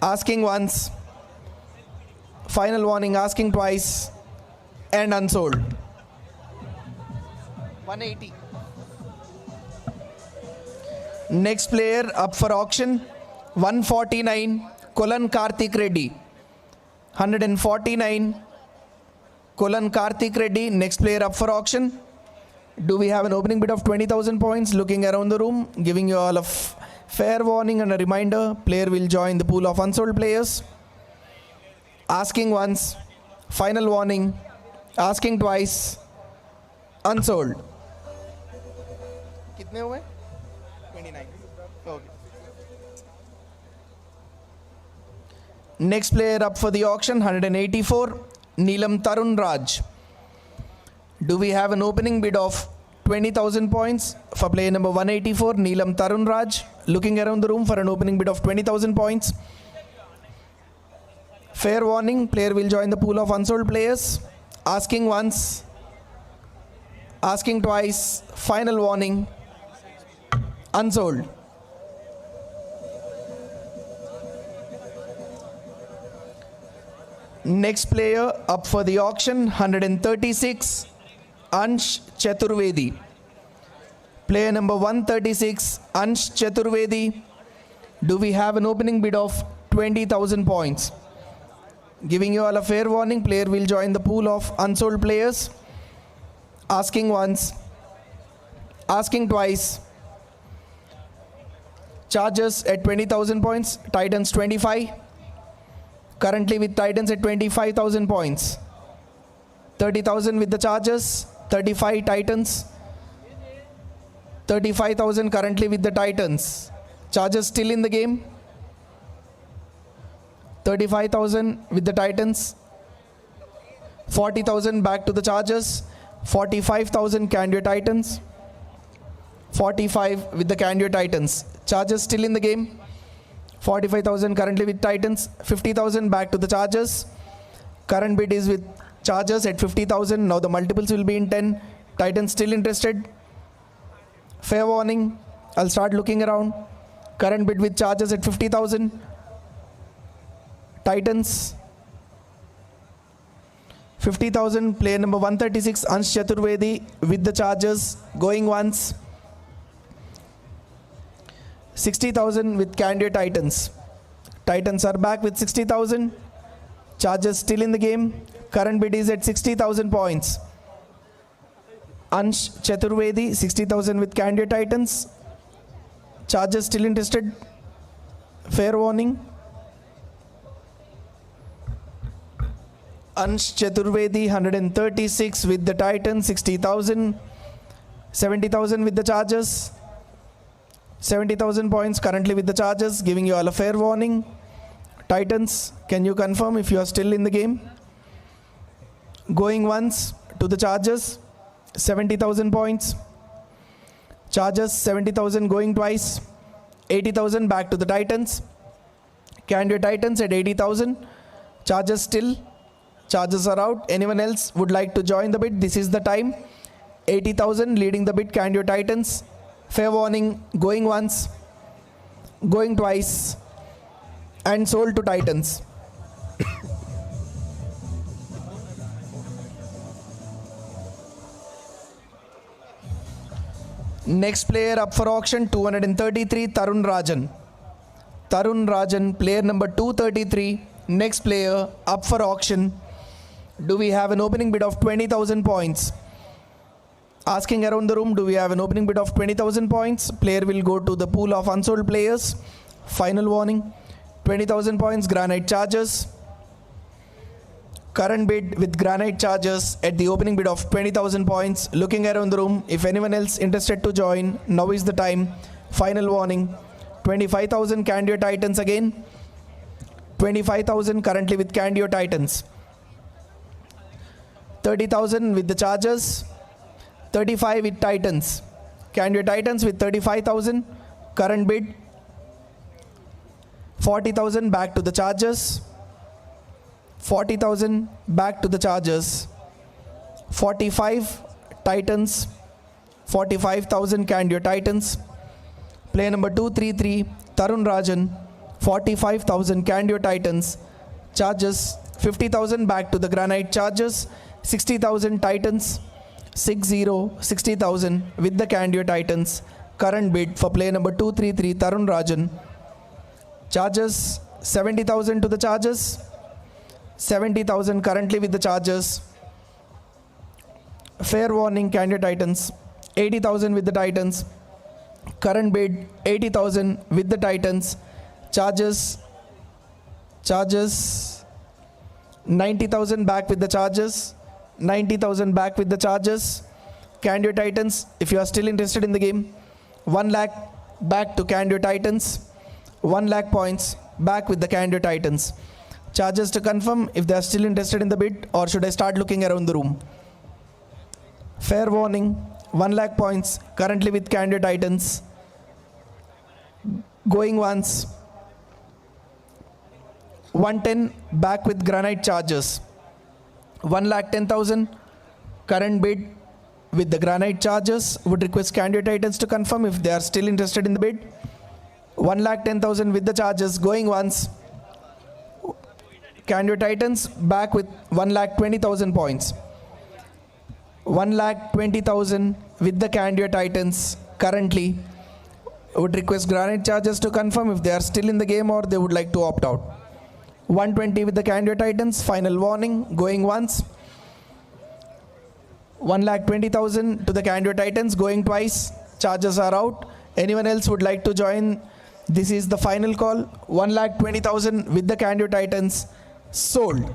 Asking once. Final warning, asking twice. And unsold. 180. Next player up for auction, 149. Kolan Karthik Reddy. 149. Kolan Karthik Reddy. Next player up for auction. Do we have an opening bid of 20,000 points? Looking around the room, giving you all a fair warning and a reminder. Player will join the pool of unsold players. Asking once. Final warning. Asking twice. Unsold. कितने हुए? 29. Okay. Next player up for the auction, 184. Neelam Tarun Raj. Do we have an opening bid of 20,000 points for player number 184, Neelam Tarun Raj? Looking around the room for an opening bid of 20,000 points. Fair warning, player will join the pool of unsold players. Asking once. Asking twice. Final warning. Unsold. Next player up for the auction, 136. Ansh Chaturvedi. Player number 136, Ansh Chaturvedi. Do we have an opening bid of 20,000 points? Giving you all a fair warning, player will join the pool of unsold players. Asking once. Asking twice. Charges at 20,000 points. Titans 25. Currently with Titans at 25,000 points. 30,000 with the charges. 35 Titans. 35,000 currently with the Titans. Charges still in the game. 35,000 with the Titans. 40,000 back to the Chargers. 45,000 Candia Titans. 45 with the Candia Titans. Chargers still in the game. 45,000 currently with Titans. 50,000 back to the Chargers. Current bid is with Chargers at 50,000. Now the multiples will be in 10. Titans still interested. Fair warning. I'll start looking around. Current bid with Chargers at 50,000. Titans. 50,000. Player number 136, Ansh Chaturvedi with the Chargers. Going once. 60,000 with Candia Titans. Titans are back with 60,000. Chargers still in the game. Current bid is at 60,000 points. Ansh Chaturvedi, 60,000 with Candia Titans. Chargers still interested. Fair warning. Ansh Chaturvedi, 136 with the Titans, 60,000. 70,000 with the Chargers. 70,000 points currently with the Chargers, giving you all a fair warning. Titans, can you confirm if you are still in the game? Going once to the Chargers, 70,000 points. Chargers, 70,000 going twice. 80,000 back to the Titans. Candia Titans at 80,000. Chargers still. Chargers are out. Anyone else would like to join the bid? This is the time. 80,000 leading the bid, Candia Titans. Fair warning, going once, going twice, and sold to Titans. Next player up for auction, 233, Tarun Rajan. Tarun Rajan, player number 233. Next player up for auction. Do we have an opening bid of 20,000 points? Asking around the room, do we have an opening bid of 20,000 points? Player will go to the pool of unsold players. Final warning, 20,000 points, Granite Chargers. Current bid with Granite Chargers at the opening bid of 20,000 points. Looking around the room, if anyone else interested to join, now is the time. Final warning, 25,000 Candia Titans again. 25,000 currently with Candia Titans. 30,000 with the Chargers. 35 with Titans. Can your Titans with 35,000? Current bid. 40,000 back to the Chargers. 40,000 back to the Chargers. 45 Titans. 45,000 can your Titans. Player number 233 Tarun Rajan. 45,000 can your Titans. Chargers. 50,000 back to the Granite Chargers. 60,000 Titans. 60,000 with the Candio Titans. Current bid for player number 233 Tarun Rajan. Chargers 70,000 to the Chargers. 70,000 currently with the Chargers. Fair warning Candio Titans. 80,000 with the Titans. Current bid 80,000 with the Titans. Chargers 90,000 back with the Chargers. 90,000 back with the Chargers. Candio Titans, if you are still interested in the game, 1 lakh back to Candio Titans. 1 lakh points back with the Candio Titans. Chargers to confirm if they are still interested in the bid, or should I start looking around the room? Fair warning, 1 lakh points currently with Candio Titans. Going once. 110 back with Granite Chargers. 1,10,000 current bid with the Granite Chargers. Would request Candio Titans to confirm if they are still interested in the bid. 1,10,000 with the Chargers. Going once. Candio Titans back with 1,20,000 points. 1,20,000 with the Candio Titans currently. Would request Granite Chargers to confirm if they are still in the game or they would like to opt out. 120 with the Candio Titans. Final warning. Going once. 1,20,000 to the Candio Titans. Going twice. Chargers are out. Anyone else would like to join? This is the final call. 1,20,000 with the Candio Titans. Sold.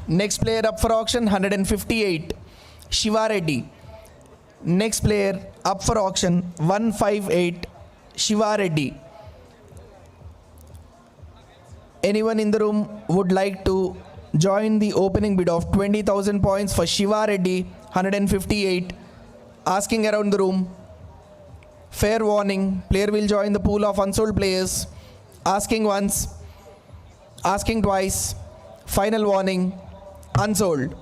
Next player up for auction, 158. Shiva Reddy. Next player up for auction, 158. Shiva Reddy. Anyone in the room would like to join the opening bid of 20,000 points for Shiva Reddy, 158. Asking around the room. Fair warning, player will join the pool of unsold players. Asking once. Asking twice. Final warning, unsold.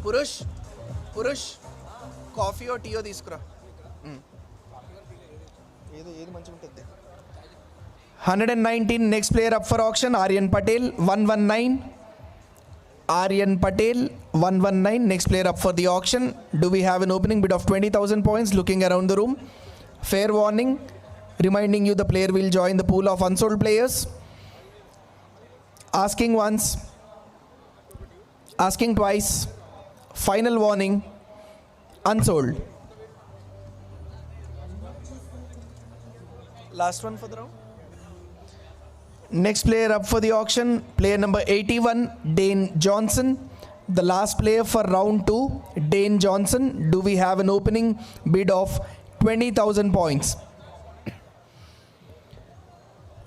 Purush, coffee or tea or తీసుకురా. 119. Next player up for auction, Aryan Patel, 119. Aryan Patel, 119. Next player up for the auction. Do we have an opening bid of 20,000 points? Looking around the room. Fair warning, reminding you the player will join the pool of unsold players. Asking once. Asking twice. Final warning, unsold. Last one for the round. Next player up for the auction, player number 81, Dane Johnson. The last player for round 2, Dane Johnson. Do we have an opening bid of 20,000 points?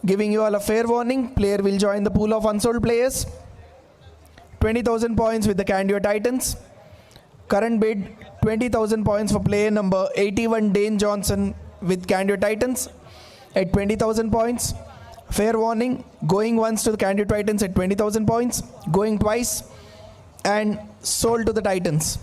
Giving you all a fair warning, player will join the pool of unsold players. 20,000 points with the Candio Titans. Current bid 20,000 points for player number 81, Dane Johnson with Candio Titans at 20,000 points. Fair warning, going once to the Candio Titans at 20,000 points, going twice, and sold to the Titans.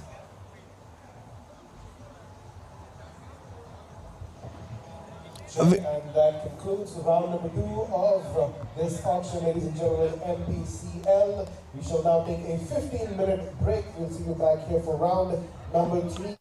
And that concludes round number 2 of this auction, ladies and gentlemen, MPCL. We shall now take a 15-minute break. We'll see you back here for round number 3.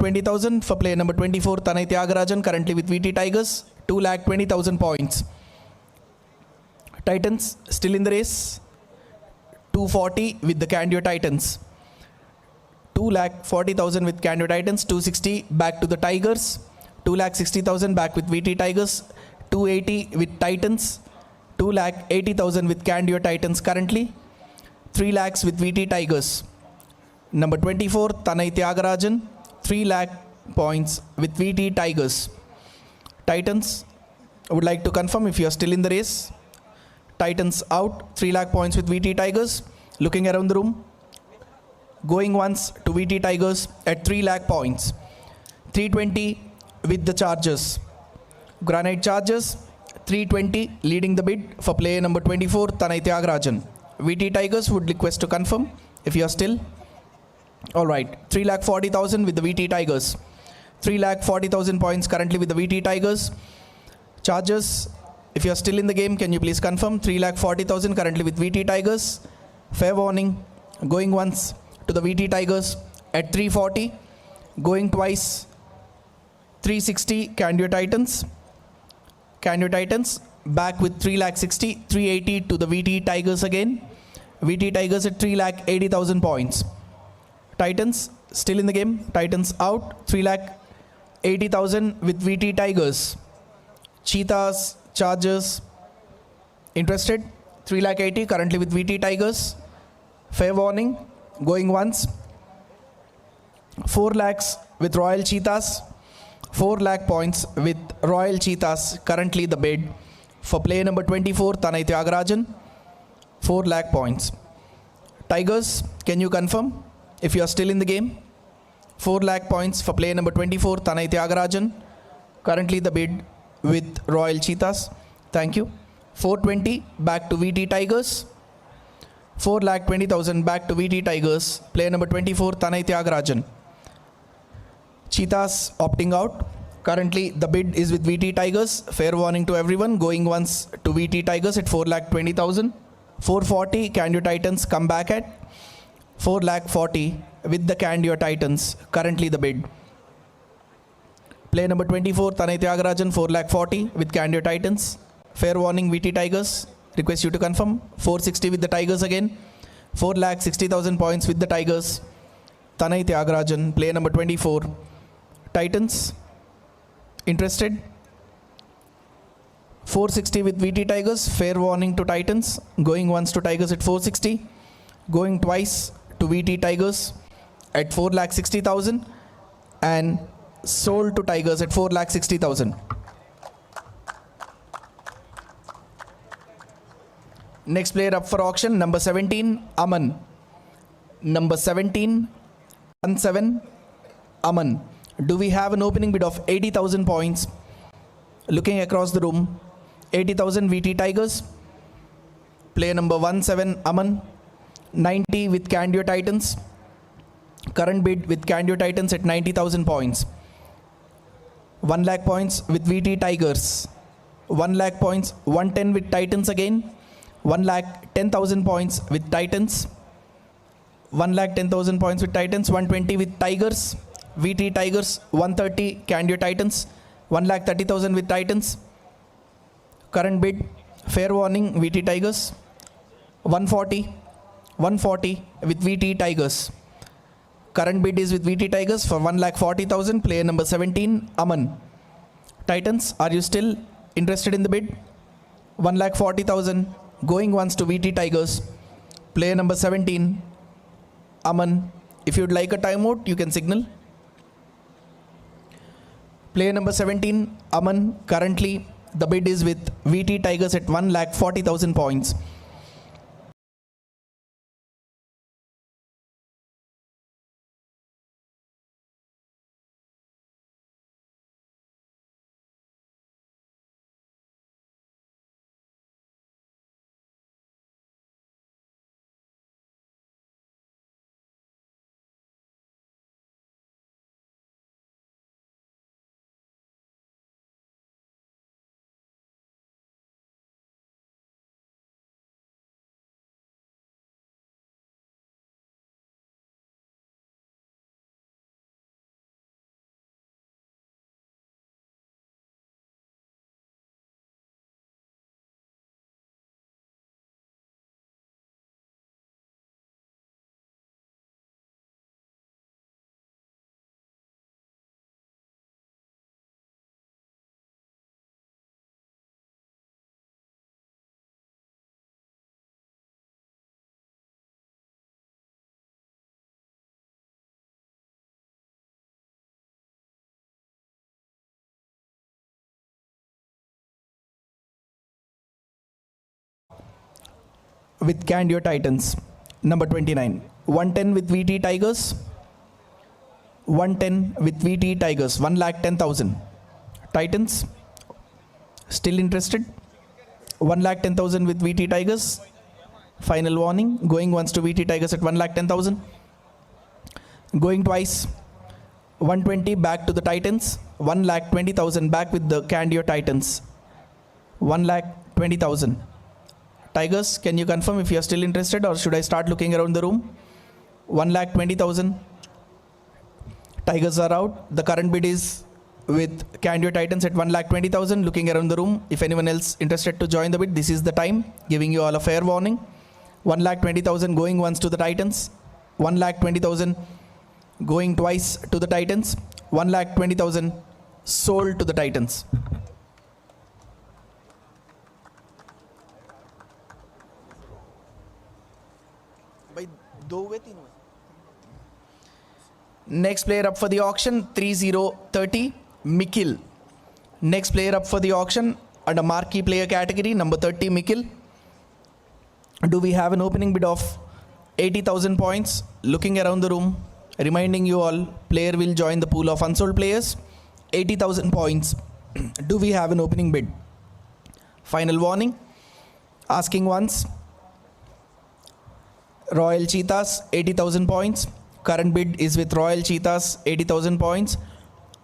2,20,000 for player number 24, Tanay Tyagarajan, currently with VT Tigers, 2,20,000 points. Titans still in the race, 240 with the Candio Titans. 2,40,000 with Candio Titans, 260 back to the Tigers, 2,60,000 back with VT Tigers, 280 with Titans, 2,80,000 with Candio Titans currently, 3 lakhs with VT Tigers. Number 24, Tanay Tyagarajan, 3 lakh points with VT Tigers. Titans, I would like to confirm if you are still in the race. Titans out, 3 lakh points with VT Tigers. Looking around the room. Going once to VT Tigers at 3 lakh points. 320 with the Chargers. Granite Chargers, 320 leading the bid for player number 24, Tanay Tyagarajan. VT Tigers would request to confirm if you are still. Alright, 3,40,000 with the VT Tigers. 3,40,000 points currently with the VT Tigers. Chargers, if you are still in the game, can you please confirm? 3,40,000 currently with VT Tigers. Fair warning, going once to the VT Tigers at 340. Going twice, 360 Candio Titans. Candio Titans back with 3,60,000, 380 to the VT Tigers again. VT Tigers at 3,80,000 points. Titans still in the game. Titans out, 3,80,000 with VT Tigers. Cheetahs, Chargers, interested, 3,80,000 currently with VT Tigers. Fair warning, going once. 4 lakhs with Royal Cheetahs. 4 lakh points with Royal Cheetahs, currently the bid for player number 24, Tanay Tyagarajan. 4 lakh points. Tigers, can you confirm if you are still in the game? 4 lakh points for player number 24, Tanay Tyagarajan. Currently the bid with Royal Cheetahs. Thank you. 420 back to VT Tigers. 4,20,000 back to VT Tigers. Player number 24, Tanay Tyagarajan. Cheetahs opting out. Currently the bid is with VT Tigers. Fair warning to everyone. Going once to VT Tigers at 4,20,000. 440 Candio Titans come back at 4,40,000 with the Candio Titans. Currently the bid. Player number 24, Tanay Tyagarajan, 4,40,000 with Candio Titans. Fair warning, VT Tigers. Request you to confirm. 460 with the Tigers again. 4,60,000 points with the Tigers. Tanay Tyagarajan, player number 24. Titans, interested? 460 with VT Tigers. Fair warning to Titans. Going once to Tigers at 460. Going twice to VT Tigers at 4,60,000. And sold to Tigers at 4,60,000. Next player up for auction, number 17, Aman. Number 17, 17, Aman. Do we have an opening bid of 80,000 points? Looking across the room, 80,000 VT Tigers. Player number 17, Aman. 90 with Candio Titans. Current bid with Candio Titans at 90,000 points. 1 lakh points with VT Tigers. 1 lakh points, 110 with Titans again. 1,10,000 points with Titans. 1,10,000 points with Titans. 120 with Tigers. VT Tigers. 130 Candio Titans. 1,30,000 with Titans. Current bid, fair warning, VT Tigers. 140 with VT Tigers. Current bid is with VT Tigers for 1,40,000. Player number 17, Aman. Titans, are you still interested in the bid? 1,40,000. Going once to VT Tigers. Player number 17, Aman. If you'd like a timeout, you can signal. Player number 17, Aman. Currently, the bid is with VT Tigers at 1,40,000 points. with Candio Titans. Number 29. 110 with VT Tigers. 110 with VT Tigers. 1,10,000. Titans. Still interested? 1,10,000 with VT Tigers. Final warning. Going once to VT Tigers at 1,10,000. Going twice. 120 back to the Titans. 1,20,000 back with the Candio Titans. 1,20,000. Tigers, can you confirm if you are still interested, or should I start looking around the room? 1,20,000. Tigers are out. The current bid is with Candio Titans at 1,20,000. Looking around the room. If anyone else interested to join the bid, this is the time. Giving you all a fair warning. 1,20,000 going once to the Titans. 1,20,000 going twice to the Titans. 1,20,000 sold to the Titans. Next player up for the auction, 3030, Mikil. Next player up for the auction under Marquee player category, number 30, Mikil. Do we have an opening bid of 80,000 points? Looking around the room, reminding you all, player will join the pool of unsold players. 80,000 points. Do we have an opening bid? Final warning. Asking once. Royal Cheetahs, 80,000 points. Current bid is with Royal Cheetahs, 80,000 points.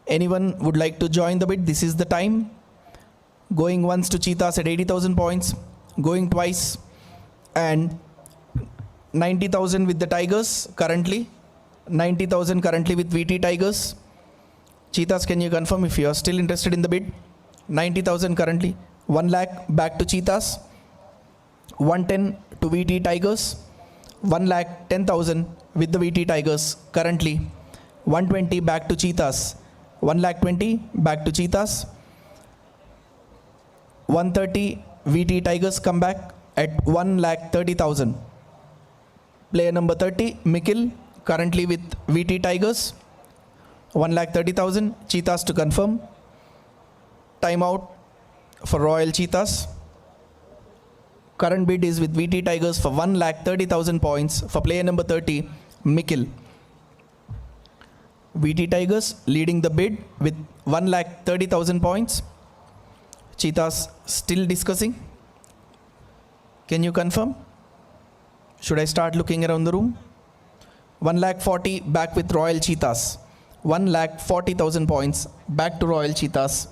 Anyone would like to join the bid? This is the time. Going once to Cheetahs at 80,000 points. Going twice. And 90,000 with the Tigers currently. 90,000 currently with VT Tigers. Cheetahs, can you confirm if you are still interested in the bid? 90,000 currently. 1 lakh back to Cheetahs. 110 to VT Tigers. 1,10,000 with the VT Tigers currently. 120 back to Cheetahs. 1,20,000 back to Cheetahs. 130 VT Tigers come back at 1,30,000. Player number 30, Mikil, currently with VT Tigers. 1,30,000. Cheetahs to confirm. Timeout for Royal Cheetahs. Current bid is with VT Tigers for 1,30,000 points for player number 30, Mikil. VT Tigers leading the bid with 1,30,000 points. Cheetahs still discussing. Can you confirm? Should I start looking around the room? 1,40,000 back with Royal Cheetahs. 1,40,000 points back to Royal Cheetahs.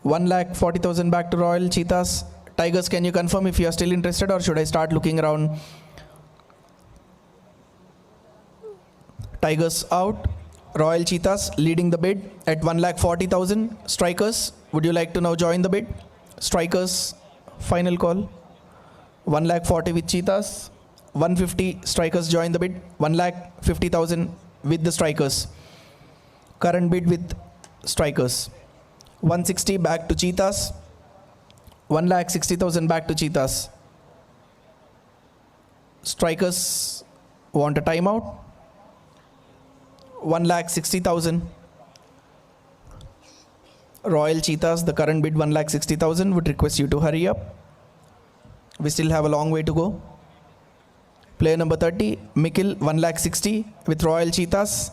1,40,000 back to Royal Cheetahs. Tigers, can you confirm if you are still interested, or should I start looking around? Tigers out. Royal Cheetahs leading the bid at 1,40,000. Strikers, would you like to now join the bid? Strikers, final call. 1,40,000 with Cheetahs. 150 Strikers join the bid. 1,50,000 with the Strikers. Current bid with Strikers. 160 back to Cheetahs. 1,60,000 back to Cheetahs. Strikers want a timeout. 1,60,000. Royal Cheetahs, the current bid 1,60,000. Would request you to hurry up. We still have a long way to go. Player number 30, Mikil, 1,60,000 with Royal Cheetahs.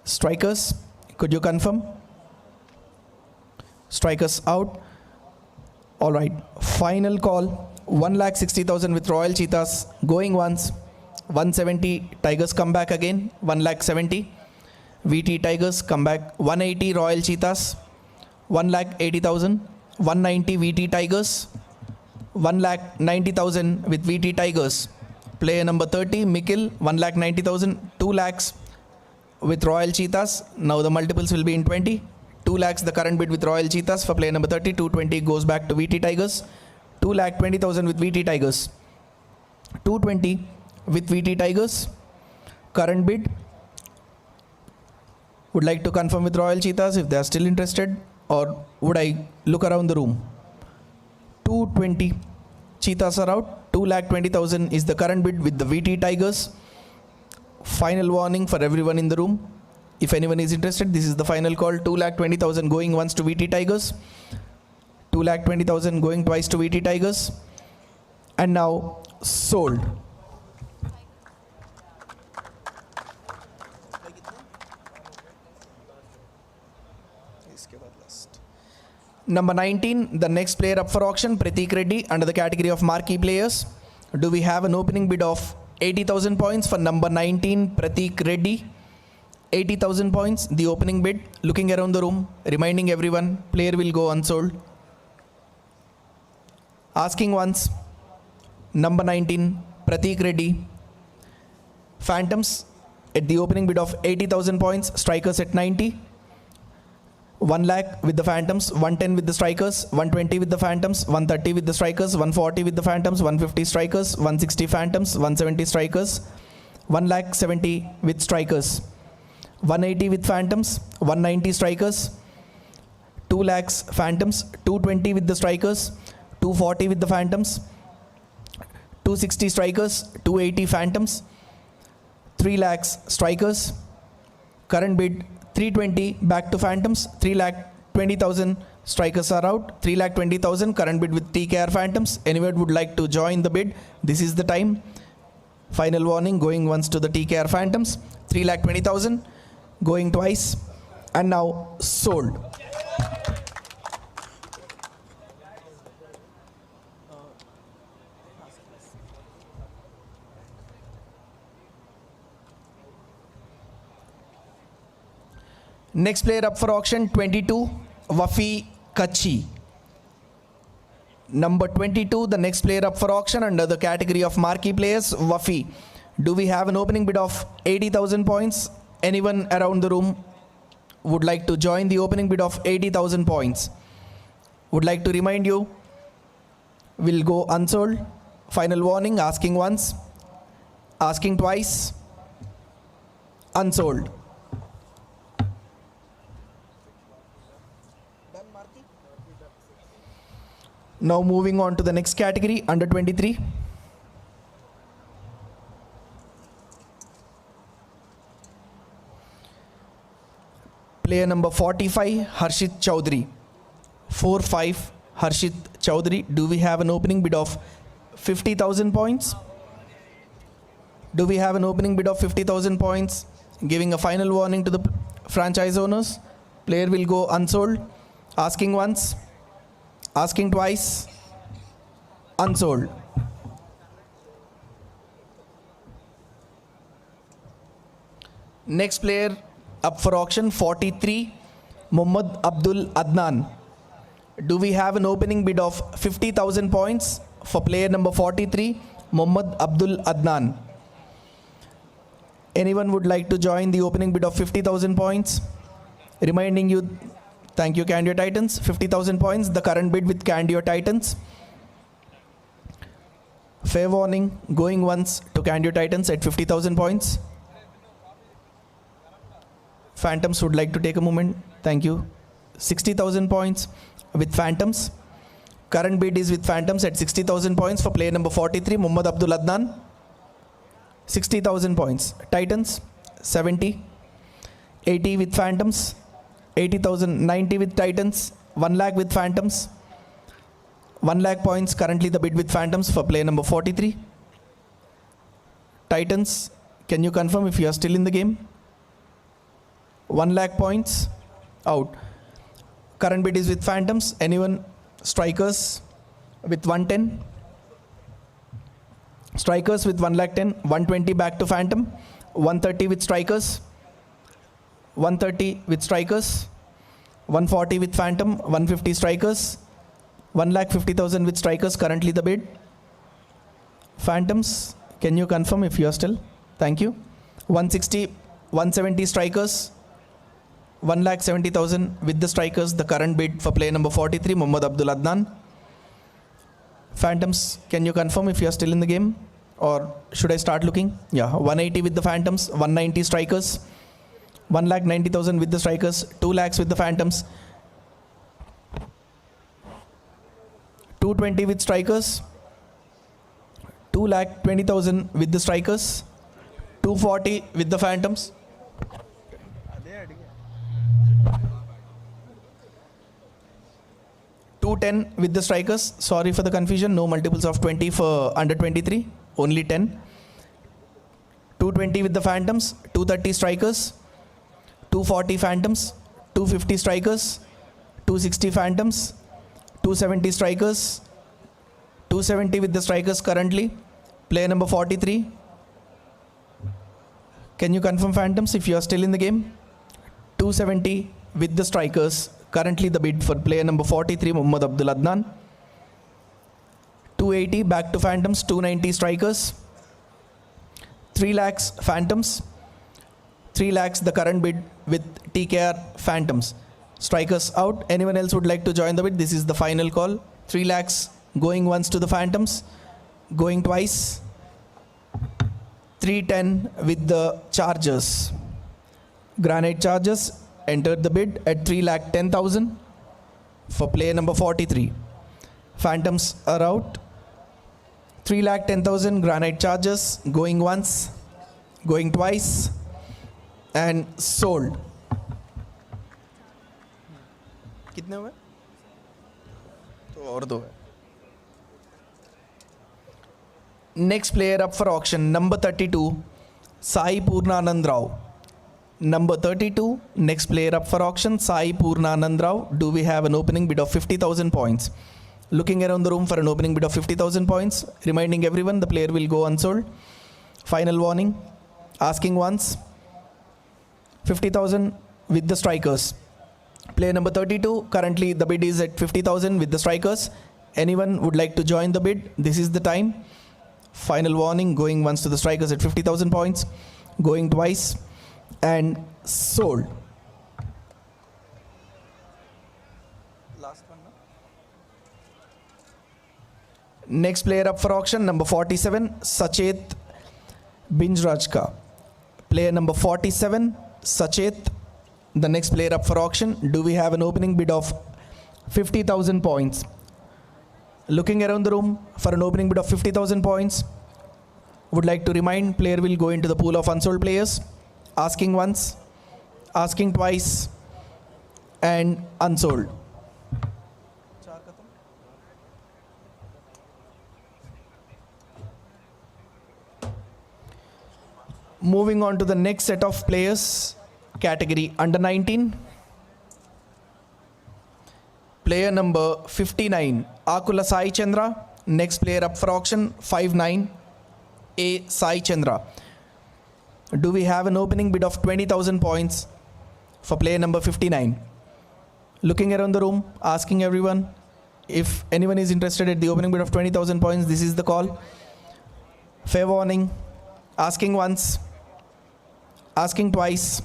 Strikers, could you confirm? Strikers out. All right. Final call. 1,60,000 with Royal Cheetahs. Going once. 170. Tigers come back again. 1,70,000. VT Tigers come back. 180 Royal Cheetahs. 1,80,000. 190 VT Tigers. 1,90,000 with VT Tigers. Player number 30, Mikil, 1,90,000. 2 lakhs with Royal Cheetahs. Now the multiples will be in 20. 2 lakhs the current bid with Royal Cheetahs for player number 30. 220 goes back to VT Tigers. 2,20,000 with VT Tigers. 220 with VT Tigers. Current bid. Would like to confirm with Royal Cheetahs if they are still interested, or would I look around the room? 220. Cheetahs are out. 2,20,000 is the current bid with the VT Tigers. Final warning for everyone in the room. If anyone is interested, this is the final call. 2,20,000 going once to VT Tigers. 2,20,000 going twice to VT Tigers. And now sold. Number 19, the next player up for auction, Prateek Reddy, under the category of marquee players. Do we have an opening bid of 80,000 points for number 19, Prateek Reddy? 80,000 points, the opening bid. Looking around the room, reminding everyone, player will go unsold. Asking once, number 19, Prateek Reddy. Phantoms at the opening bid of 80,000 points, strikers at 90. 1 lakh with the Phantoms, 110 with the strikers, 120 with the Phantoms, 130 with the strikers, 140 with the Phantoms, 150 strikers, 160 Phantoms, 170 strikers, 1 lakh 70 with strikers, 180 with Phantoms, 190 strikers, 2 lakhs Phantoms, 220 with the strikers, 240 with the Phantoms, 260 strikers, 280 Phantoms, 3 lakhs strikers. Current bid 320 back to Phantoms, 3,20,000 strikers are out, 3,20,000 current bid with TKR Phantoms. Anyone would like to join the bid? This is the time. Final warning, going once to the TKR Phantoms, 3,20,000 going twice, and now sold. Next player up for auction, 22, Wafi Kachi. Number 22, the next player up for auction under the category of marquee players, Wafi. Do we have an opening bid of 80,000 points? Anyone around the room would like to join the opening bid of 80,000 points? Would like to remind you, will go unsold. Final warning, asking once, asking twice, unsold. Now moving on to the next category, under 23. Player number 45, Harshit Chaudhary. 4-5, Harshit Chaudhary. Do we have an opening bid of 50,000 points? Do we have an opening bid of 50,000 points? Giving a final warning to the franchise owners. Player will go unsold. Asking once, asking twice, unsold. Next player up for auction, 43, Muhammad Abdul Adnan. Do we have an opening bid of 50,000 points for player number 43, Muhammad Abdul Adnan? Anyone would like to join the opening bid of 50,000 points? Reminding you, thank you Candio Titans, 50,000 points, the current bid with Candio Titans. Fair warning, going once to Candio Titans at 50,000 points. Phantoms would like to take a moment, thank you. 60,000 points with Phantoms. Current bid is with Phantoms at 60,000 points for player number 43, Muhammad Abdul Adnan. 60,000 points. Titans, 70. 80 with Phantoms. 80,000, 90 with Titans, 1 lakh with Phantoms. 1 lakh points, currently the bid with Phantoms for player number 43. Titans, can you confirm if you are still in the game? 1 lakh points, out. Current bid is with Phantoms. Anyone? Strikers with 110. Strikers with 1 lakh 10, 120 back to Phantom. 130 with strikers. 130 with strikers, 140 with Phantom, 150 strikers, 1,50,000 with strikers, currently the bid. Phantoms, can you confirm if you are still? Thank you. 160, 170 strikers, 1,70,000 with the strikers, the current bid for player number 43, Muhammad Abdul Adnan. Phantoms, can you confirm if you are still in the game? Or should I start looking? Yeah, 180 with the Phantoms, 190 strikers, 1,90,000 with the strikers, 2 lakhs with the Phantoms, 220 with strikers, 2,20,000 with the strikers, 240 with the Phantoms, 2 210 with the strikers. Sorry for the confusion. No multiples of 20 for under 23. Only 10. 220 with the phantoms. 230 strikers. 240 phantoms. 250 strikers. 260 phantoms. 270 strikers. 270 with the strikers currently. Player number 43. Can you confirm phantoms if you are still in the game? 270 with the strikers. Currently the bid for player number 43, Muhammad Abdul Adnan. 280 back to phantoms. 290 strikers. 3 lakhs phantoms. 3 lakhs the current bid with TKR phantoms. Strikers out. Anyone else would like to join the bid? This is the final call. 3 lakhs going once to the phantoms. Going twice. 310 with the chargers. Granite chargers entered the bid at 3,10,000 for player number 43. Phantoms are out. 3,10,000 granite chargers going once, going twice, and sold. कितने हुए? तो और दो है. Next player up for auction, number 32, Sai Purnanand Rao. Number 32, next player up for auction, Sai Purnanand Rao. Do we have an opening bid of 50,000 points? Looking around the room for an opening bid of 50,000 points. Reminding everyone the player will go unsold. Final warning. Asking once. 50,000 with the strikers. Player number 32, currently the bid is at 50,000 with the strikers. Anyone would like to join the bid? This is the time. Final warning, going once to the strikers at 50,000 points, going twice, and sold. Last one, no? Next player up for auction, number 47, Sachet Binjrajka. Player number 47, Sachet, the next player up for auction. Do we have an opening bid of 50,000 points? Looking around the room for an opening bid of 50,000 points. Would like to remind, player will go into the pool of unsold players. Asking once, asking twice, and unsold. Moving on to the next set of players, category under 19. Player number 59, Akula Sai Chandra. Next player up for auction, 59, A Sai Chandra. Do we have an opening bid of 20,000 points for player number 59? Looking around the room, asking everyone if anyone is interested at the opening bid of 20,000 points. This is the call. Fair warning. Asking once, asking twice,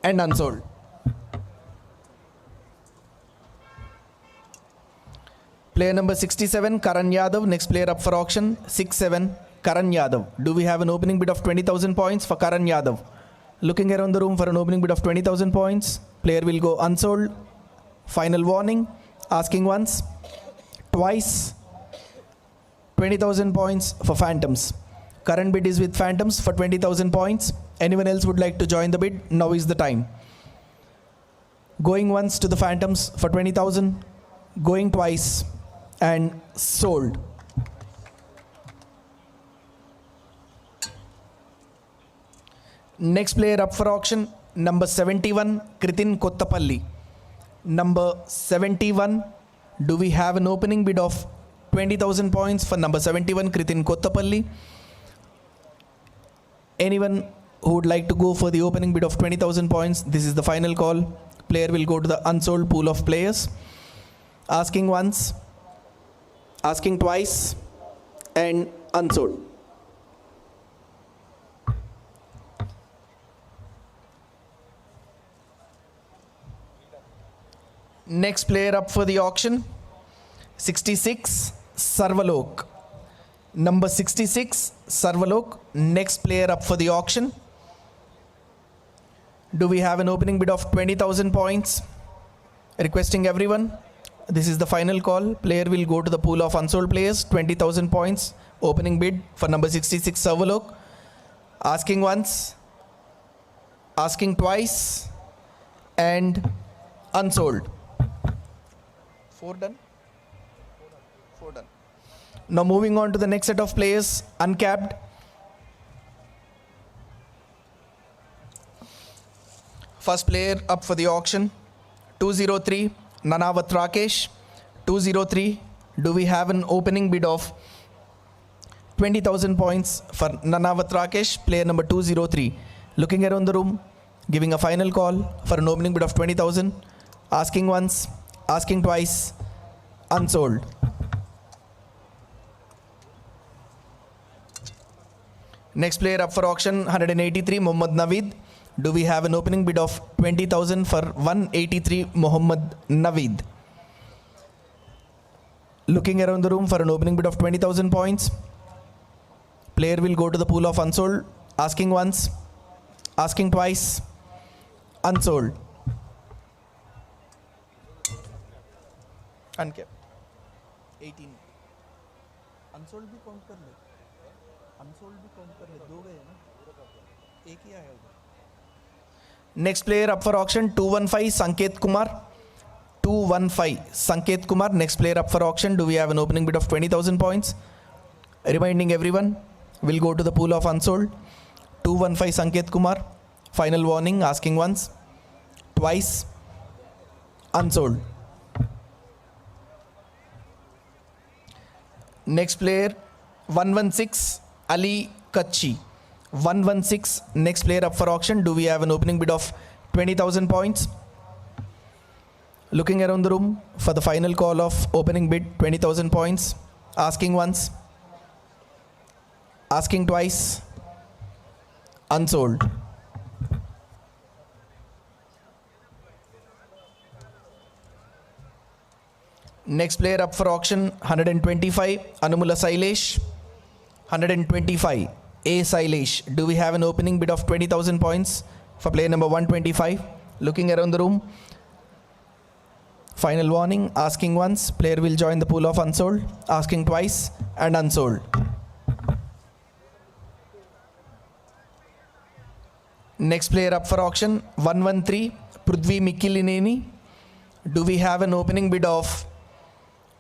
and unsold. Player number 67, Karan Yadav. Next player up for auction, 67, Karan Yadav. Do we have an opening bid of 20,000 points for Karan Yadav? Looking around the room for an opening bid of 20,000 points. Player will go unsold. Final warning. Asking once, twice, 20,000 points for Phantoms. Current bid is with Phantoms for 20,000 points. Anyone else would like to join the bid? Now is the time. Going once to the Phantoms for 20,000. Going twice, and sold. Next player up for auction, number 71, Kritin Kottapalli. Number 71, do we have an opening bid of 20,000 points for number 71, Kritin Kottapalli? Anyone who would like to go for the opening bid of 20,000 points, this is the final call. Player will go to the unsold pool of players. Asking once, asking twice, and unsold. Next player up for the auction, 66, Sarvalok. Number 66, Sarvalok. Next player up for the auction. Do we have an opening bid of 20,000 points? Requesting everyone. This is the final call. Player will go to the pool of unsold players. 20,000 points. Opening bid for number 66, Sarvalok. Asking once, asking twice, and unsold. 4 done? 4 done. Now moving on to the next set of players, uncapped. First player up for the auction, 203, Nanavat Rakesh. 203, do we have an opening bid of 20,000 points for Nanavat Rakesh, player number 203. Looking around the room, giving a final call for an opening bid of 20,000. Asking once, asking twice, unsold. Next player up for auction, 183, Mohammad Naveed. Do we have an opening bid of 20,000 for 183 Mohammad Naveed? Looking around the room for an opening bid of 20,000 points. Player will go to the pool of unsold. Asking once, asking twice, unsold. Uncapped. 18. Unsold भी count कर ले. Unsold भी count कर ले. 2 गए ना. एक ही आया उधर. Next player up for auction, 215 Sanket Kumar. 215 Sanket Kumar. Next player up for auction. Do we have an opening bid of 20,000 points? Reminding everyone, we'll go to the pool of unsold. 215 Sanket Kumar. Final warning, asking once, twice, unsold. Next player, 116 Ali Kachi. 116, next player up for auction. Do we have an opening bid of 20,000 points? Looking around the room for the final call of opening bid, 20,000 points. Asking once, asking twice, unsold. Next player up for auction, 125, Anumula Sailesh. 125, A Sailesh. Do we have an opening bid of 20,000 points for player number 125? Looking around the room. Final warning, asking once, player will join the pool of unsold. Asking twice and unsold. Next player up for auction, 113, Prithvi Mikkilineni. Do we have an opening bid of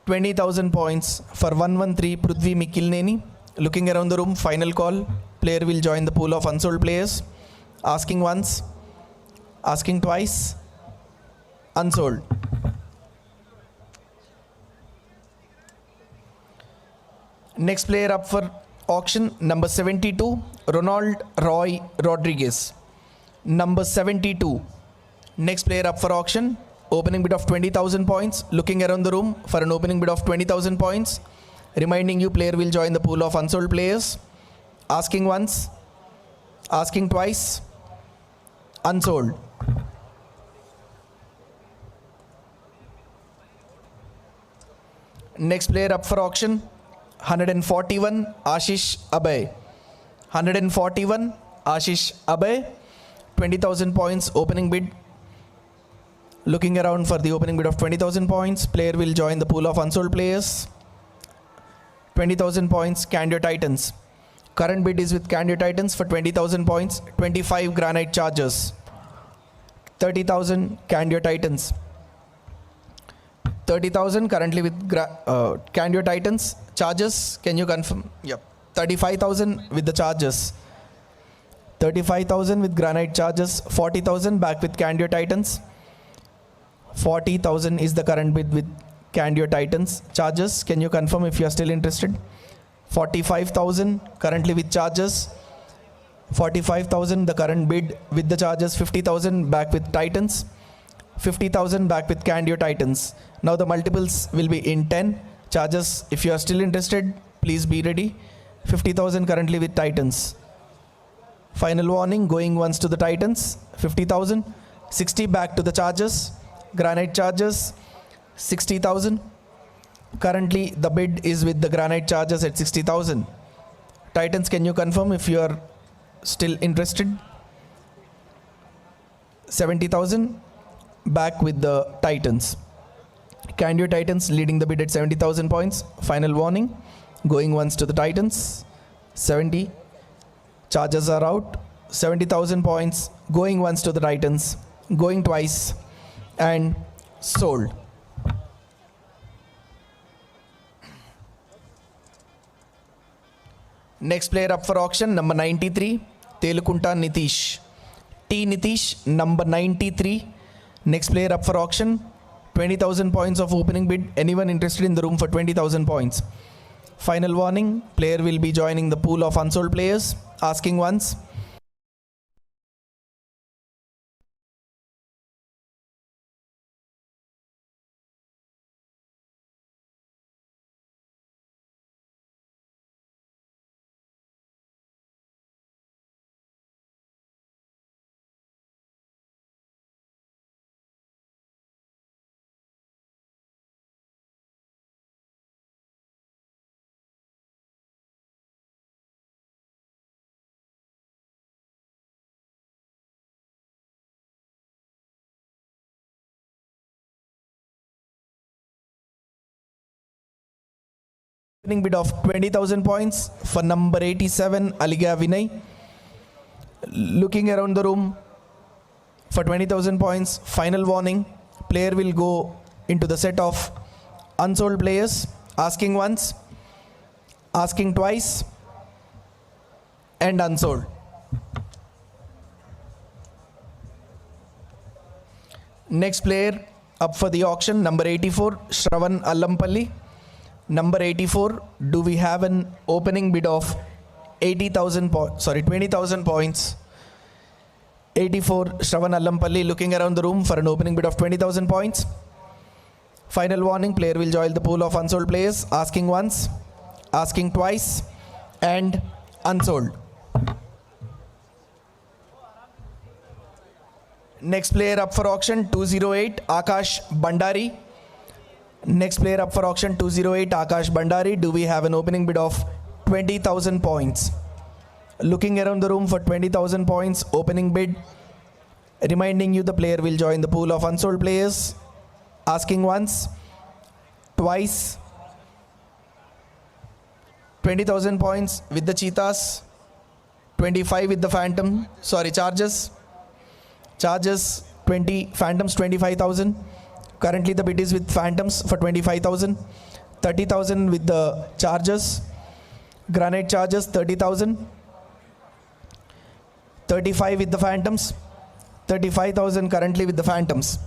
20,000 points for 113 Prithvi Mikkilineni? Looking around the room, final call. Player will join the pool of unsold players. Asking once, asking twice, unsold. Next player up for auction, number 72, Ronald Roy Rodriguez. Number 72. Next player up for auction, opening bid of 20,000 points. Looking around the room for an opening bid of 20,000 points. Reminding you, player will join the pool of unsold players. Asking once, asking twice, unsold. Next player up for auction, 141, Ashish Abhay. 141, Ashish Abhay. 20,000 points opening bid. Looking around for the opening bid of 20,000 points. Player will join the pool of unsold players. 20,000 points, Candio Titans. Current bid is with Candio Titans for 20,000 points. 25 Granite Chargers. 30,000 Candio Titans. 30,000 currently with Candio Titans. Chargers, can you confirm? Yep. 35,000 with the Chargers. 35,000 with Granite Chargers. 40,000 back with Candio Titans. 40,000 is the current bid with Candio Titans. Chargers, can you confirm if you are still interested? 45,000 currently with Chargers. 45,000 the current bid with the Chargers. 50,000 back with Titans. 50,000 back with Candio Titans. Now the multiples will be in 10. Chargers, if you are still interested, please be ready. 50,000 currently with Titans. Final warning, going once to the Titans. 50,000. 60 back to the Chargers. Granite Chargers. 60,000. Currently the bid is with the Granite Chargers at 60,000. Titans, can you confirm if you are still interested? 70,000 back with the Titans. Candio Titans leading the bid at 70,000 points. Final warning, going once to the Titans. 70. Chargers are out. 70,000 points, going once to the Titans, going twice, and sold. Next player up for auction, number 93, Telukunta Nitish. T Nitish, number 93. Next player up for auction, 20,000 points of opening bid. Anyone interested in the room for 20,000 points? Final warning, player will be joining the pool of unsold players. Asking once. Opening bid of 20,000 points for number 87, Aliga Vinay. Looking around the room for 20,000 points. Final warning, player will go into the set of unsold players. Asking once, asking twice, and unsold. Next player up for the auction, number 84, Shravan Allampalli. Number 84, do we have an opening bid of 20,000 points? 84, Shravan Allampalli looking around the room for an opening bid of 20,000 points. Final warning, player will join the pool of unsold players. Asking once, asking twice, and unsold. Next player up for auction, 208, Akash Bandari. Next player up for auction, 208, Akash Bandari. Do we have an opening bid of 20,000 points? Looking around the room for 20,000 points, opening bid. Reminding you the player will join the pool of unsold players. Asking once, twice. 20,000 points with the Cheetahs. 25 with the Phantom. Charges. Charges 20, Phantoms 25,000. Currently the bid is with Phantoms for 25,000. 30,000 with the Chargers. Granite Chargers 30,000. 35 with the Phantoms. 35,000 currently with the Phantoms.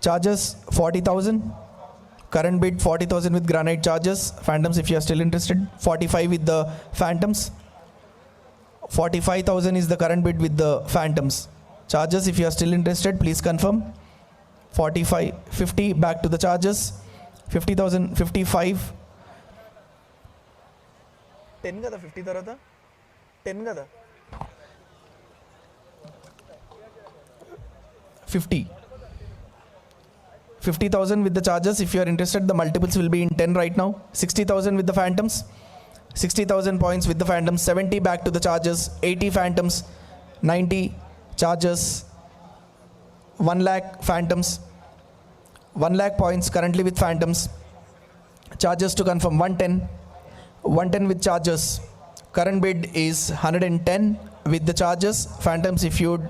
Chargers 40,000. Current bid 40,000 with Granite Chargers. Phantoms if you are still interested. 45 with the Phantoms. 45,000 is the current bid with the Phantoms. Chargers if you are still interested, please confirm. 45, 50 back to the Chargers. 50,000, 55. 10 kada 50 tarata? 10 kada? 50. 50,000 with the Chargers. If you are interested, the multiples will be in 10 right now. 60,000 with the Phantoms. 60,000 points with the Phantoms. 70 back to the Chargers. 80 Phantoms. 90 Chargers. 1 lakh Phantoms. 1 lakh points currently with Phantoms. Chargers to confirm 110. 110 with Chargers. Current bid is 110 with the Chargers. Phantoms if you'd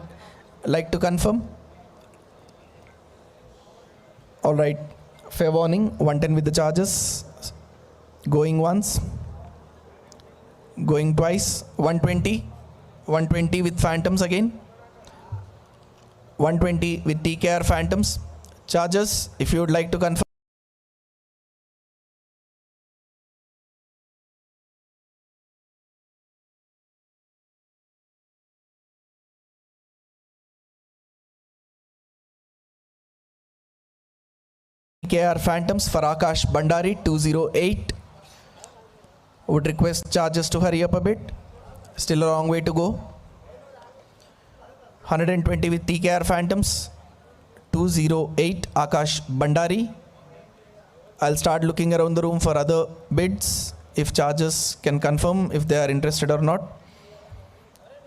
like to confirm. Alright, fair warning, 110 with the Chargers. Going once. Going twice. 120. 120 with Phantoms again. 120 with TKR Phantoms. Chargers, if you would like to confirm. TKR Phantoms for Akash Bandari 208. Would request Chargers to hurry up a bit. Still a long way to go. 120 with TKR Phantoms. 208 Akash Bandari. I'll start looking around the room for other bids if Chargers can confirm if they are interested or not.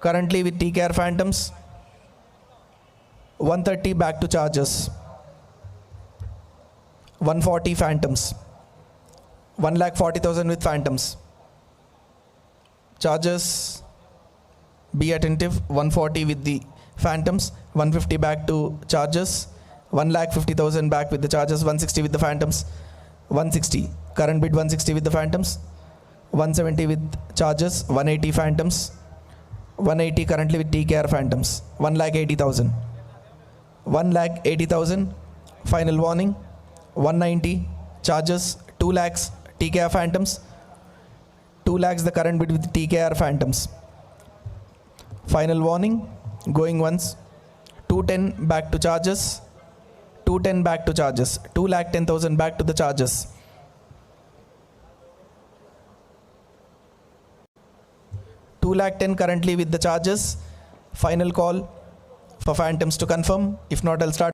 Currently with TKR Phantoms. 130 back to Chargers. 140 Phantoms. 1,40,000 with Phantoms. Chargers, be attentive. 140 with the Phantoms. 150 back to Chargers. 1,50,000 back with the Chargers. 160 with the Phantoms. 160. Current bid 160 with the Phantoms. 170 with charges, 180 phantoms, 180 currently with TKR phantoms, 1,80,000. 1,80,000, final warning, 190 charges, 2 lakhs TKR phantoms, 2 lakhs the current bid with TKR phantoms. Final warning, going once, 210 back to charges, 210 back to charges, 2,10,000 back to the charges. 2,10,000 currently with the charges. Final call for phantoms to confirm. If not, I'll start.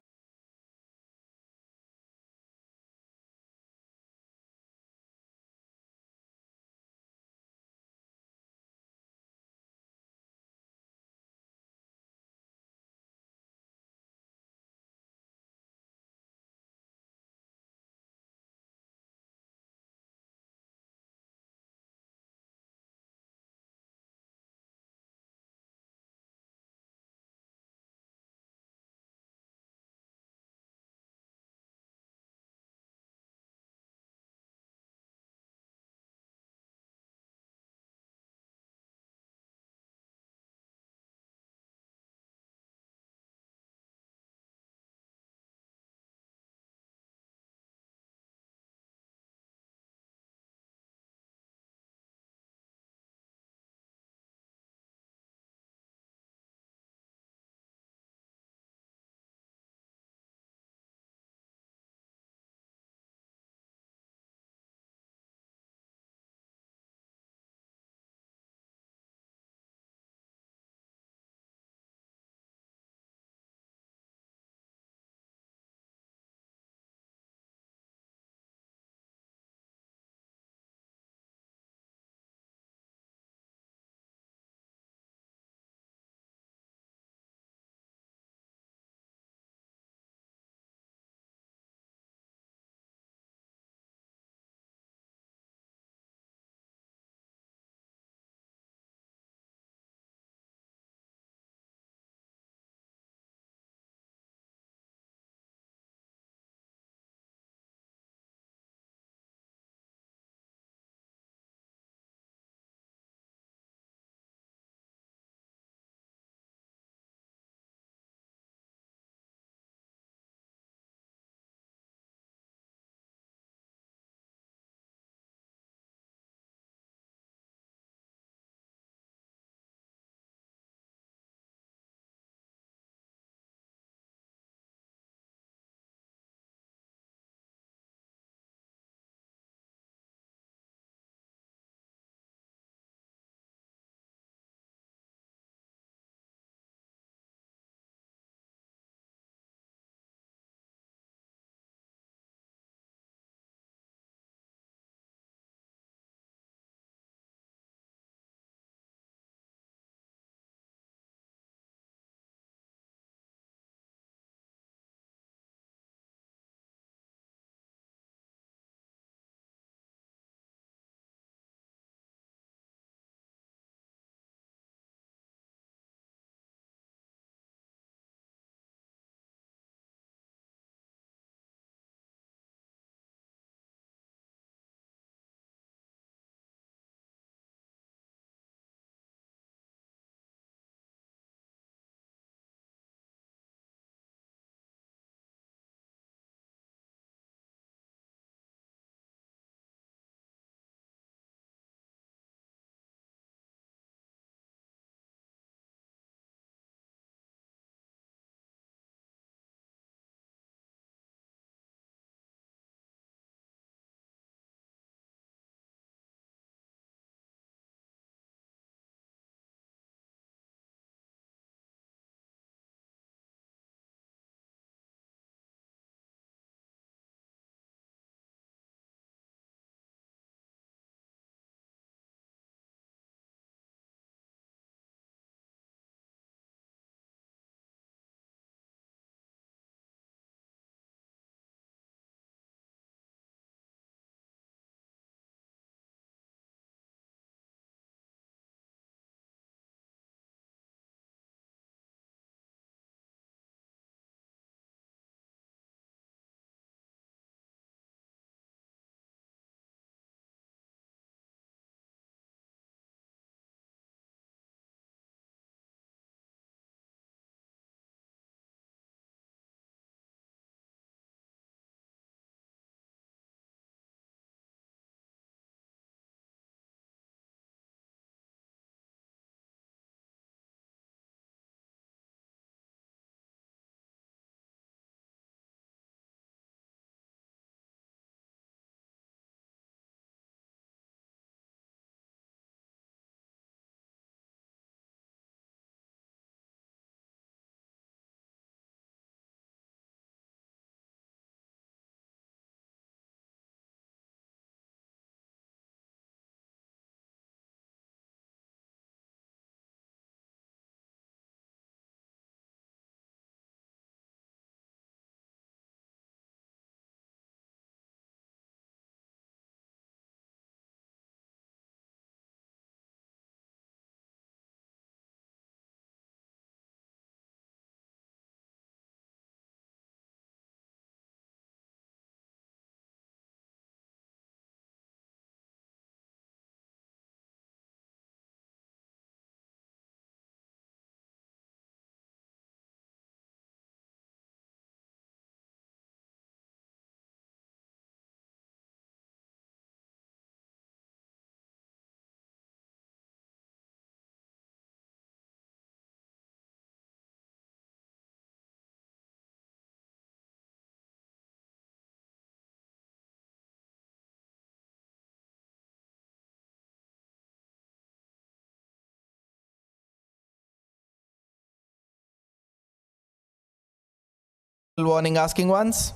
Warning, asking once,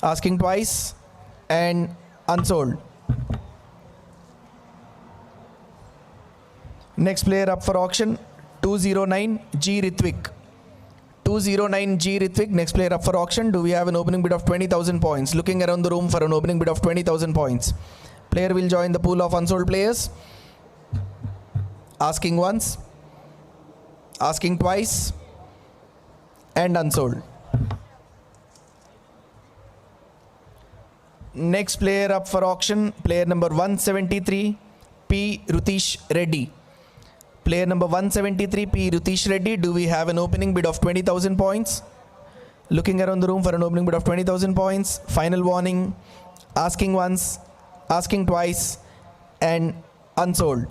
asking twice, and unsold. Next player up for auction, 209 G Ritwik. 209 G Ritwik, next player up for auction. Do we have an opening bid of 20,000 points? Looking around the room for an opening bid of 20,000 points. Player will join the pool of unsold players. Asking once, asking twice, and unsold. Next player up for auction, player number 173 P Rutish Reddy. Player number 173 P Rutish Reddy, do we have an opening bid of 20,000 points? Looking around the room for an opening bid of 20,000 points. Final warning, asking once, asking twice, and unsold.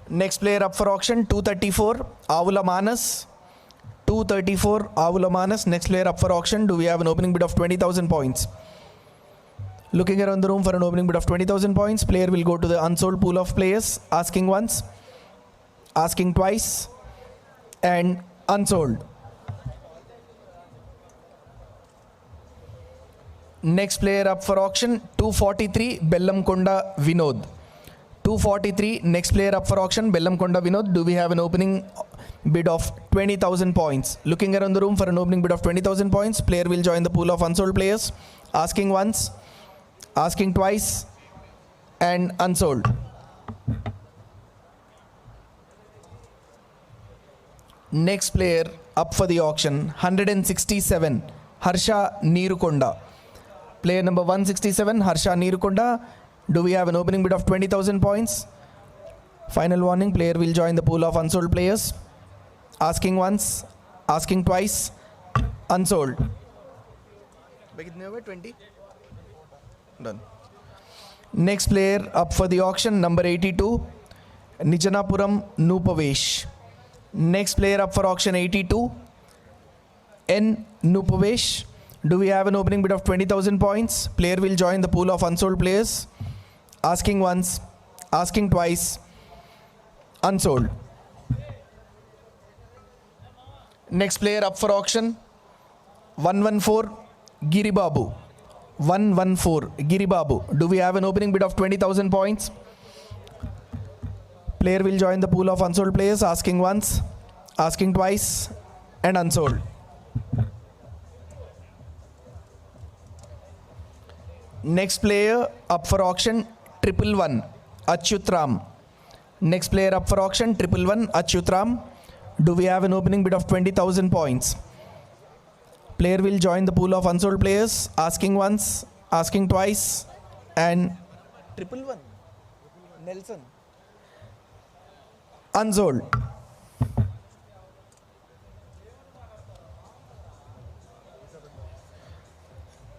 Next player up for auction, 234 Avula Manas. 234 Avula Manas, next player up for auction. Do we have an opening bid of 20,000 points? Looking around the room for an opening bid of 20,000 points. Player will go to the unsold pool of players, asking once, asking twice, and unsold. Next player up for auction, 243 Bellamkonda Vinod. 243, next player up for auction, Bellamkonda Vinod. Do we have an opening bid of 20,000 points? Looking around the room for an opening bid of 20,000 points. Player will join the pool of unsold players, asking once, asking twice, and unsold. Next player up for the auction, 167 Harsha Neerukonda. Player number 167 Harsha Neerukonda. Do we have an opening bid of 20,000 points? Final warning, player will join the pool of unsold players, asking once, asking twice, unsold. 20? Done. Next player up for the auction, number 82 Nijanapuram Nupavesh. Next player up for auction, 82 N Nupavesh. Do we have an opening bid of 20,000 points? Player will join the pool of unsold players, asking once, asking twice, unsold. Next player up for auction, 114 Giribabu. 114 Giribabu. Do we have an opening bid of 20,000 points? Player will join the pool of unsold players, asking once, asking twice, and unsold. Next player up for auction, 111 Achyutram. Next player up for auction, 111 Achyutram. Do we have an opening bid of 20,000 points? Player will join the pool of unsold players, asking once, asking twice, and 111 Nelson. Unsold.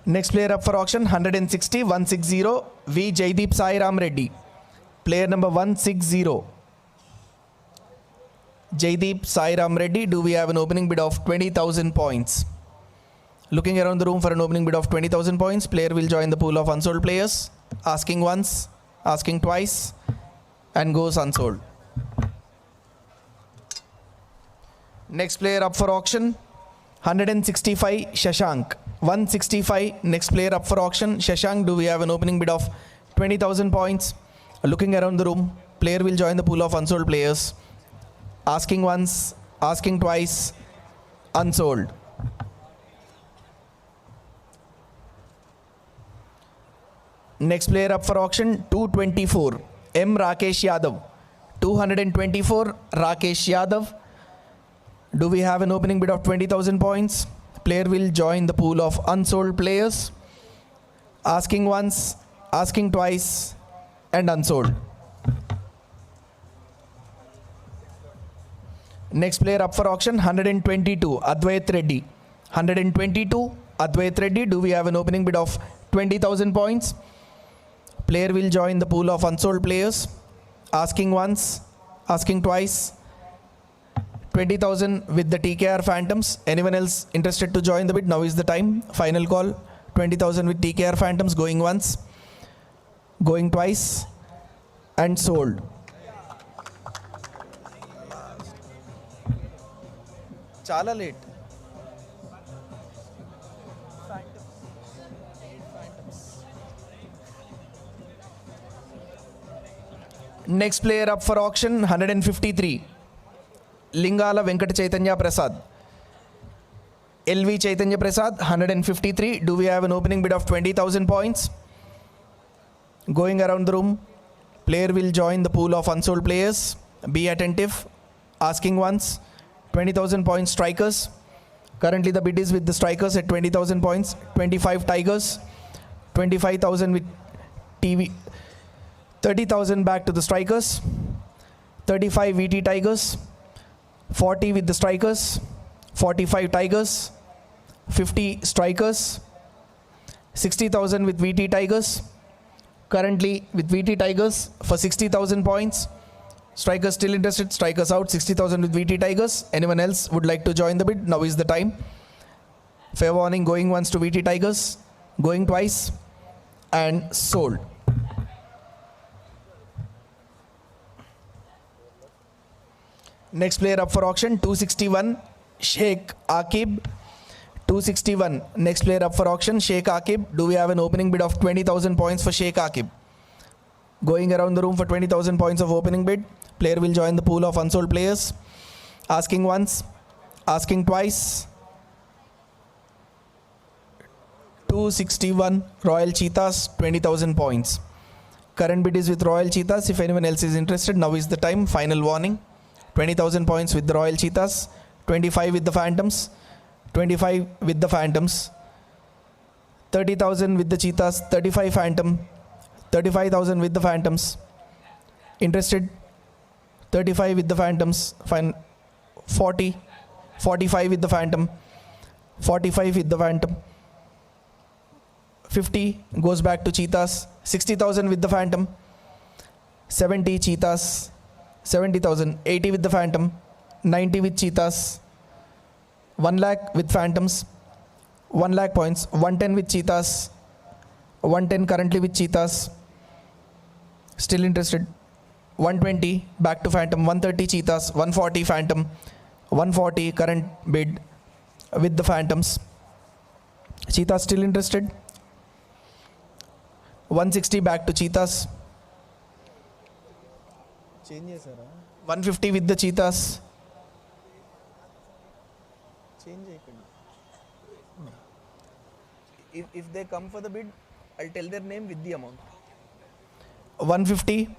Next player up for auction, 160 V Jaideep Sai Ram Reddy. Player number 160 Jaideep Sai Ram Reddy. Do we have an opening bid of 20,000 points? Looking around the room for an opening bid of 20,000 points. Player will join the pool of unsold players, asking once, asking twice, and goes unsold. Next player up for auction, 165 Shashank. 165, next player up for auction, Shashank. Do we have an opening bid of 20,000 points? Looking around the room, player will join the pool of unsold players, asking once, asking twice, unsold. Next player up for auction, 224 M Rakesh Yadav. 224 Rakesh Yadav. Do we have an opening bid of 20,000 points? Player will join the pool of unsold players, asking once, asking twice, and unsold. Next player up for auction, 122 Advait Reddy. 122 Advait Reddy. Do we have an opening bid of 20,000 points? Player will join the pool of unsold players, asking once, asking twice, 20,000 with the TKR Phantoms. Anyone else interested to join the bid? Now is the time. Final call. 20,000 with TKR Phantoms, going once, going twice, and sold. చాలా late. Next player up for auction, 153. Lingala Venkata Chaitanya Prasad. LV Chaitanya Prasad, 153. Do we have an opening bid of 20,000 points? Going around the room, player will join the pool of unsold players. Be attentive. Asking once. 20,000 points strikers. Currently the bid is with the strikers at 20,000 points. 25 Tigers. 25,000 with TV. 30,000 back to the strikers. 35 VT Tigers. 40 with the strikers. 45 Tigers. 50 strikers. 60,000 with VT Tigers. Currently with VT Tigers for 60,000 points. Strikers still interested. Strikers out. 60,000 with VT Tigers. Anyone else would like to join the bid? Now is the time. Fair warning, going once to VT Tigers. Going twice. And sold. Next player up for auction, 261, Sheikh Akib. 261. Next player up for auction, Sheikh Akib. Do we have an opening bid of 20,000 points for Sheikh Akib? Going around the room for 20,000 points of opening bid. Player will join the pool of unsold players. Asking once, asking twice. 261, Royal Cheetahs, 20,000 points. Current bid is with Royal Cheetahs. If anyone else is interested, now is the time. Final warning. 20,000 points with the Royal Cheetahs. 25 with the Phantoms. 25 with the Phantoms. 30,000 with the Cheetahs. 35 Phantom. 35,000 with the Phantoms. Interested? 35 with the Phantoms. Fine. 40. 45 with the Phantom. 45 with the Phantom. 50 goes back to Cheetahs. 60,000 with the Phantom. 70 Cheetahs. 70,000. 80 with the Phantom. 90 with Cheetahs. 1 lakh with Phantoms. 1 lakh points. 110 with Cheetahs. 110 currently with Cheetahs. Still interested. 120 back to Phantom. 130 Cheetahs. 140 Phantom. 140 current bid with the Phantoms. Cheetahs still interested. 160 back to Cheetahs. 150 with the Cheetahs. If they come for the bid, I'll tell their name with the amount. 150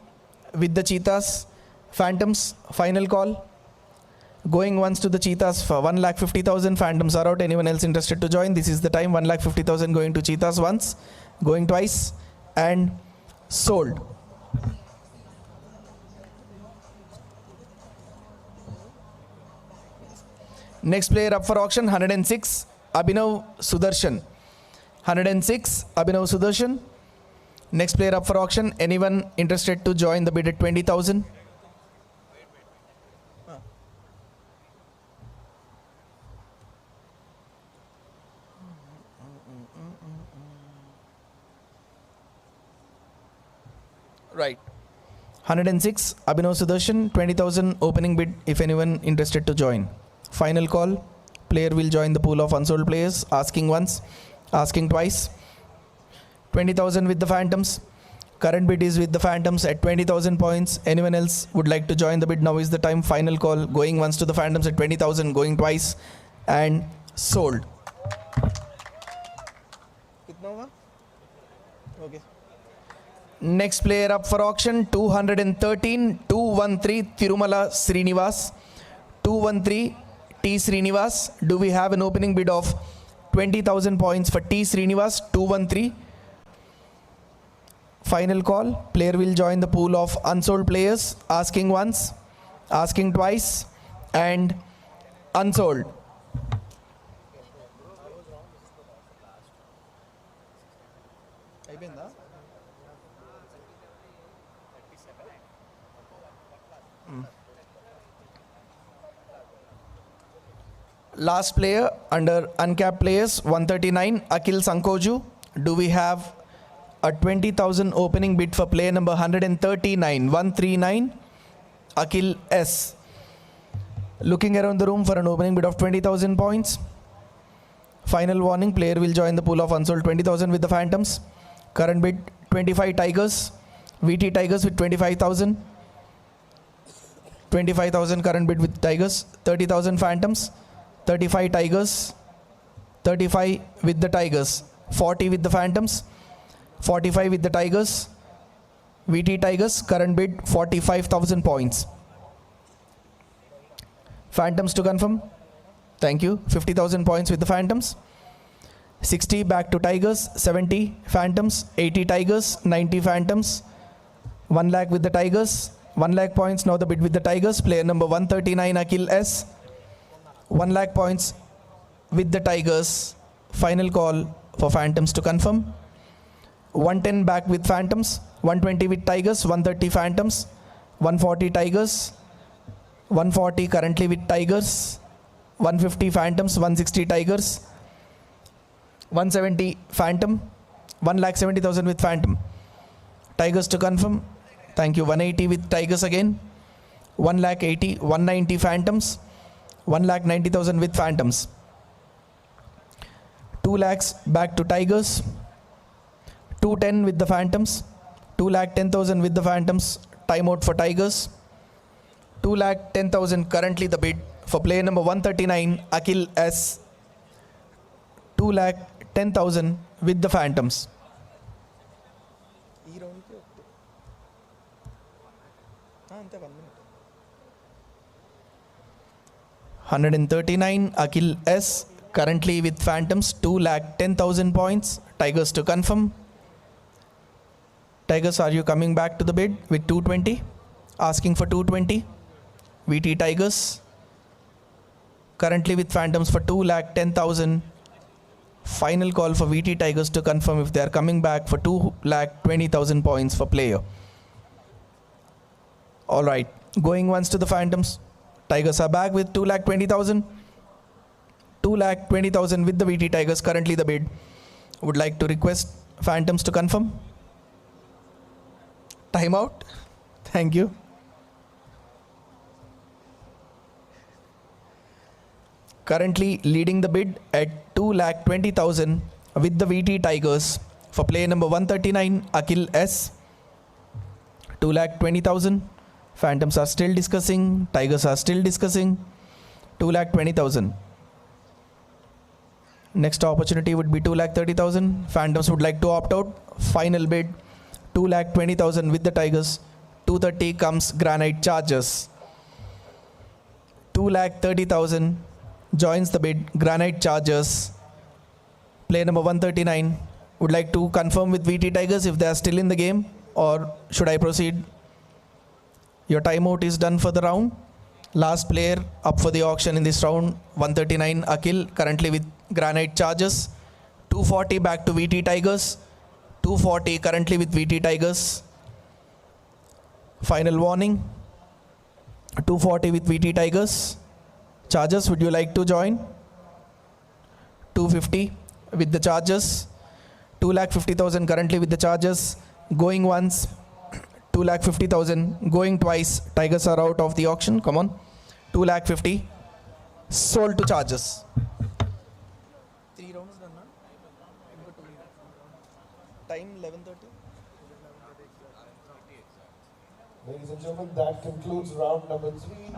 with the Cheetahs. Phantoms, final call. Going once to the Cheetahs for 1,50,000. Phantoms are out. Anyone else interested to join? This is the time. 1,50,000 going to Cheetahs once. Going twice. And sold. Next player up for auction, 106, Abhinav Sudarshan. 106, Abhinav Sudarshan. Next player up for auction, anyone interested to join the bid at 20,000? Right. 106, Abhinav Sudarshan, 20,000 opening bid if anyone interested to join. Final call. Player will join the pool of unsold players. Asking once, asking twice. 20,000 with the Phantoms. Current bid is with the Phantoms at 20,000 points. Anyone else would like to join the bid? Now is the time. Final call. Going once to the Phantoms at 20,000. Going twice. And sold. Okay. Next player up for auction, 213, 213 Tirumala Srinivas. 213 T Srinivas. Do we have an opening bid of 20,000 points for T Srinivas? 213. Final call. Player will join the pool of unsold players. Asking once, asking twice, and unsold. Last player under uncapped players, 139, Akhil Sankoju. Do we have a 20,000 opening bid for player number 139, 139, Akhil S. Looking around the room for an opening bid of 20,000 points. Final warning, player will join the pool of unsold 20,000 with the Phantoms. Current bid 25 Tigers. VT Tigers with 25,000. 25,000 current bid with Tigers. 30,000 Phantoms. 35 Tigers. 35 with the Tigers. 40 with the Phantoms. 45 with the Tigers. VT Tigers current bid 45,000 points. Phantoms to confirm. Thank you. 50,000 points with the Phantoms. 60 back to Tigers. 70 Phantoms. 80 Tigers. 90 Phantoms. 1 lakh with the Tigers. 1 lakh points now the bid with the Tigers. Player number 139 Akhil S. 1 lakh points with the Tigers. Final call for Phantoms to confirm. 110 back with Phantoms. 120 with Tigers. 130 Phantoms. 140 Tigers. 140 currently with Tigers. 150 Phantoms. 160 Tigers. 170 Phantom. 1,70,000 with Phantom. Tigers to confirm. Thank you. 180 with Tigers again. 1,80,000. 190 Phantoms. 1,90,000 with Phantoms. 2 lakhs back to Tigers. 210 with the Phantoms. 2,10,000 with the Phantoms. Timeout for Tigers. 2,10,000 currently the bid for player number 139 Akhil S. 2,10,000 with the Phantoms. 139 Akhil S. currently with Phantoms. 2,10,000 points. Tigers to confirm. Tigers, are you coming back to the bid with 220? Asking for 220. VT Tigers currently with Phantoms for 2,10,000. Final call for VT Tigers to confirm if they are coming back for 2,20,000 points for player. All right, going once to the Phantoms. Tigers are back with 2,20,000. 2,20,000 with the VT Tigers currently the bid. Would like to request Phantoms to confirm. Timeout. Thank you. Currently leading the bid at 2,20,000 with the VT Tigers for player number 139 Akhil S. 2,20,000. Phantoms are still discussing. Tigers are still discussing. 2,20,000. Next opportunity would be 2,30,000. Phantoms would like to opt out. Final bid 2,20,000 with the Tigers. 230 comes Granite Chargers. 2,30,000 joins the bid. Granite Chargers. Player number 139 would like to confirm with VT Tigers if they are still in the game, or should I proceed? Your timeout is done for the round. Last player up for the auction in this round, 139 Akhil, currently with Granite Chargers. 240 back to VT Tigers. 240 currently with VT Tigers. Final warning. 240 with VT Tigers. Chargers, would you like to join? 250 with the Chargers. 2,50,000 currently with the Chargers. Going once. 2,50,000. Going twice. Tigers are out of the auction. Come on. 2,50,000. Sold to Chargers. 3 rounds done, na? Time 11:30. Ladies and gentlemen, that concludes round number 3.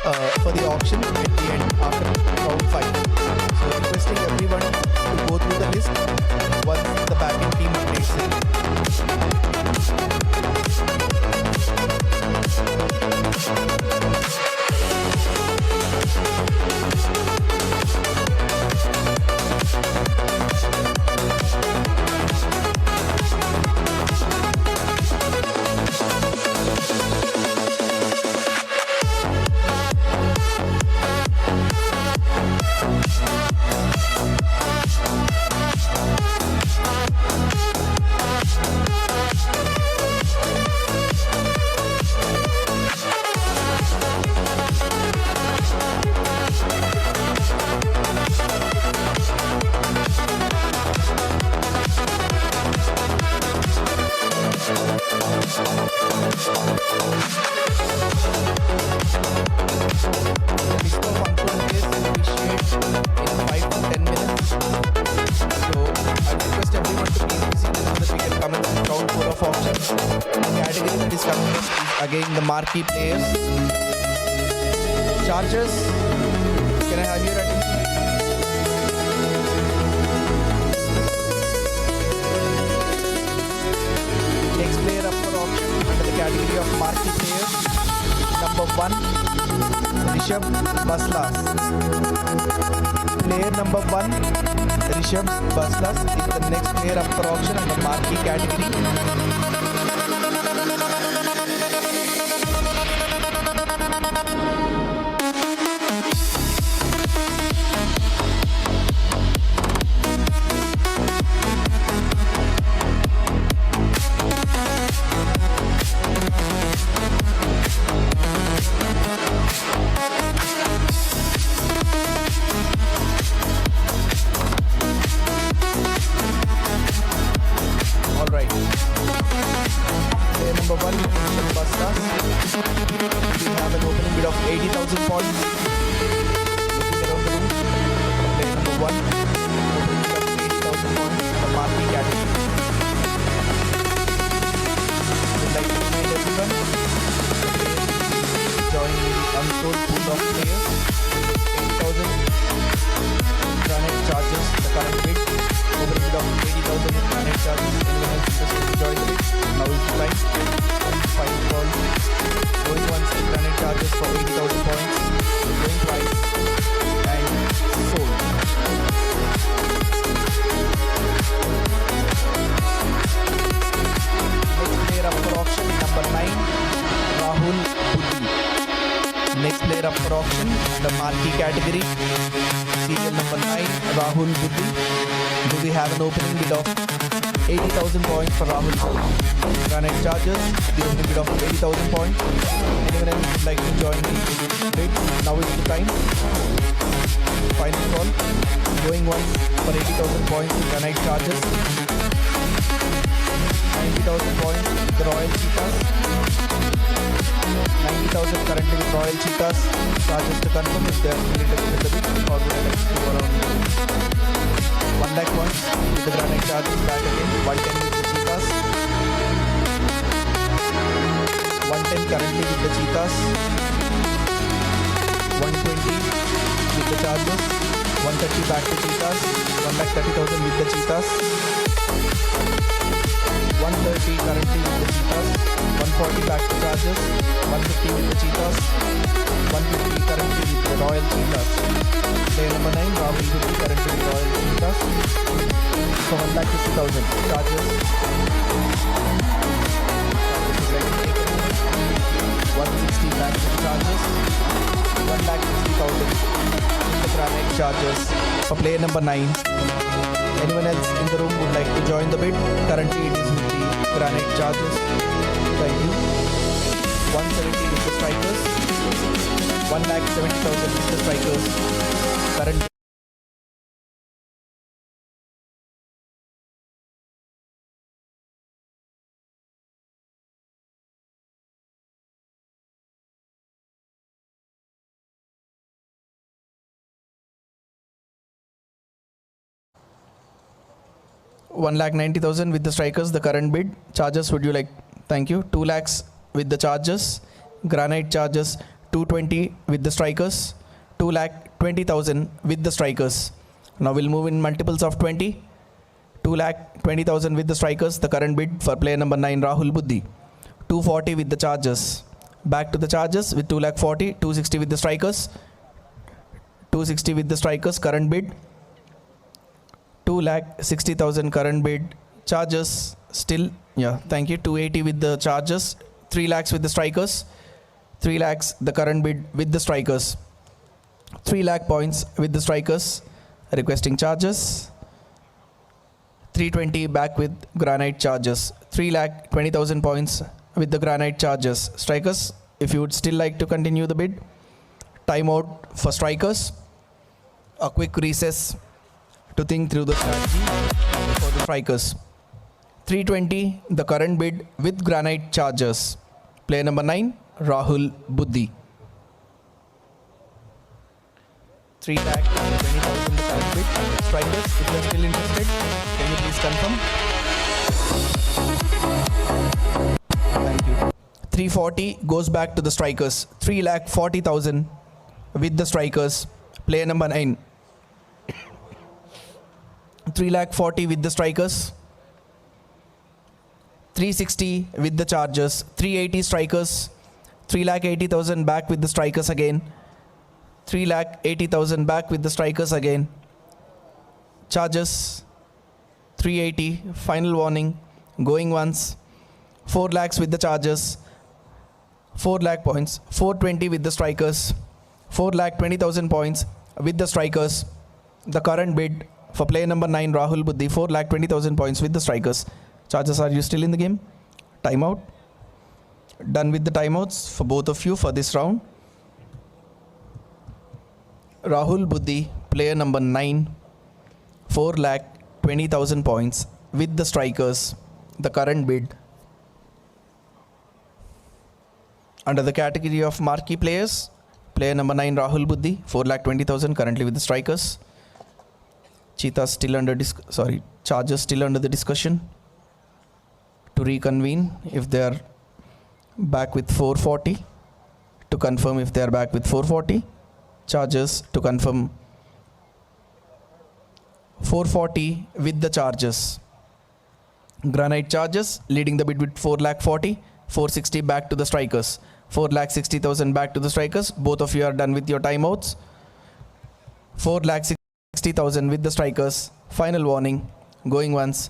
for the auction at the end after round 5. So requesting everyone to go through the list once the batting team updates it. Again, the marquee players. Chargers, can I have your attention? Next player up for auction under the category of marquee players. Number 1, Rishabh Baslas. Player number 1, Rishabh Baslas is the next player up for auction under marquee category. Next player up for auction, the marquee category, serial number 9, Rahul Buddhi. Do we have an opening bid of 80,000 points for Rahul Buddhi? Granite Chargers, the opening bid of 80,000 points. Anyone else would like to join the bid? Now is the time. Final call. Going once for 80,000 points to Granite Chargers. 90,000 points with the Royal Cheetahs. 90,000 currently with Royal Cheetahs. Charges to confirm if they are willing to the bid or would like to go around 1 lakh points with the Granite Charges. Back again 110 with the Cheetahs. 110 currently with the Cheetahs. 120 with the Charges. 130 back to Cheetahs. 1,30,000 with the Cheetahs. 130 currently with the Cheetahs. 140 back to Chargers. 150 with the Cheetahs. 150 currently with the Royal Cheetahs. Player number 9, Rahul Buddhi, currently with Royal Cheetahs. For 1,50,000. Chargers. 160 back to Chargers. 1,60,000 with the Granite Chargers. For player number 9. Anyone else in the room would like to join the bid? Currently it is with the Granite Chargers. Thank you. 170 with the Strikers. 1,70,000 with the Strikers. Currently. $1,90,000 with the Strikers, the current bid. Chargers, would you like? Thank you. 2 lakhs with the Chargers. Granite Chargers, 220 with the strikers, 2,20,000 with the strikers. Now we'll move in multiples of 20. 2,20,000 with the strikers, the current bid for player number 9, Rahul Buddhi. 240 with the charges. Back to the charges with 2,40,000, 260 with the strikers. 260 with the strikers, current bid. 2,60,000 current bid. Charges still, yeah, thank you. 280 with the charges. 3 lakhs with the strikers. 3 lakhs the current bid with the strikers. 3 lakh points with the strikers. Requesting charges. 320 back with granite charges. 3,20,000 points with the granite charges. Strikers, if you would still like to continue the bid, timeout for strikers. A quick recess to think through the strategy for the strikers. 320 the current bid with granite charges. Player number 9, Rahul Buddhi. 3,20,000 the current bid. Strikers, if you are still interested, can you please confirm? Thank you. 340 goes back to the strikers. 3,40,000 with the strikers. Player number 9. 3,40,000 with the strikers. 360 with the charges. 380 strikers. 3,80,000 back with the strikers again. 3,80,000 back with the strikers again. Charges 380. Final warning. Going once. 4 lakhs with the charges. 4 lakh points. 420 with the strikers. 4,20,000 points with the strikers. The current bid for player number 9, Rahul Buddhi. 4,20,000 points with the strikers. Charges, are you still in the game? Timeout. Done with the timeouts for both of you for this round. Rahul Buddhi, player number 9, 4,20,000 points with the strikers. The current bid under the category of marquee players, player number 9, Rahul Buddhi, 4,20,000 currently with the strikers. Cheetahs still under charges still under the discussion to reconvene if they are back with 440, to confirm if they are back with 440. Charges to confirm 440 with the charges. Granite charges leading the bid with 4,40,000, 460 back to the strikers. 4,60,000 back to the strikers. Both of you are done with your timeouts. 4,60,000 with the strikers. Final warning. Going once.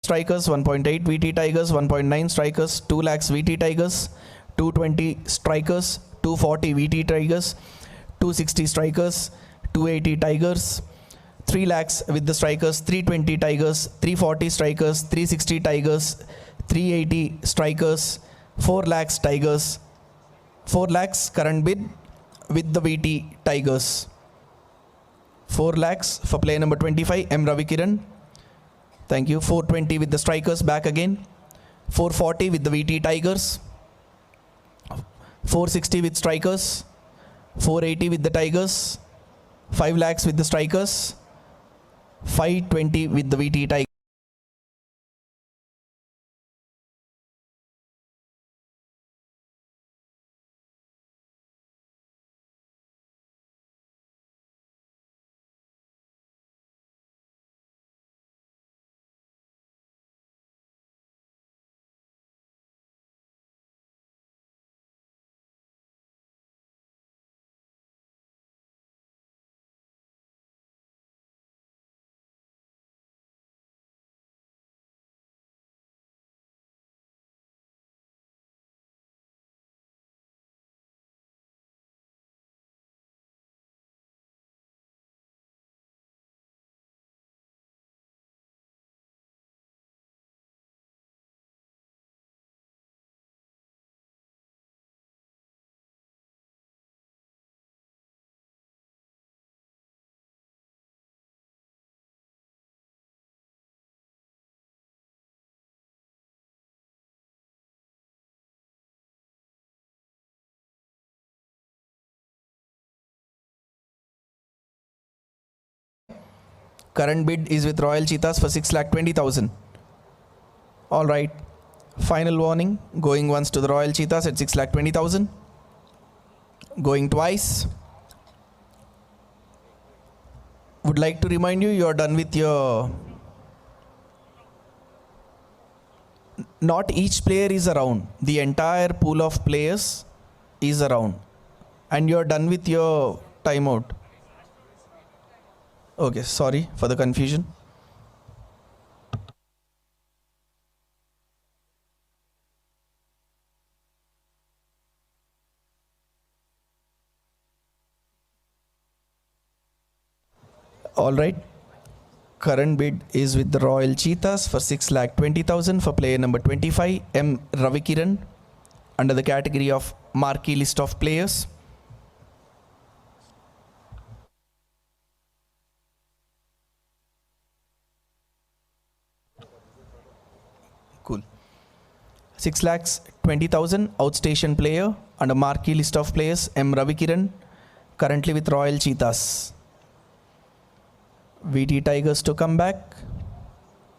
Strikers 1.8, VT Tigers 1.9 strikers, 2 lakhs VT Tigers, 220 strikers, 240 VT Tigers, 260 strikers, 280 Tigers, 3 lakhs with the strikers, 320 Tigers, 340 strikers, 360 Tigers, 380 strikers, 4 lakhs Tigers, 4 lakhs current bid with the VT Tigers. 4 lakhs for player number 25, M. Ravi Kiran. Thank you. 420 with the strikers back again. 440 with the VT Tigers. 460 with strikers, 480 with the Tigers, 5 lakhs with the strikers, 520 with the VT Tigers. Current bid is with Royal Cheetahs for 6,20,000. All right. Final warning. Going once to the Royal Cheetahs at 6,20,000. Going twice. Would like to remind you, you are done with your... Not each player is around. The entire pool of players is around. And you are done with your timeout. Okay, sorry for the confusion. All right. Current bid is with the Royal Cheetahs for 6,20,000 for player number 25, M. Ravikiran, under the category of Marquee list of players. Cool. 6,20,000 outstation player under Marquee list of players, M. Ravikiran, currently with Royal Cheetahs. VT Tigers to come back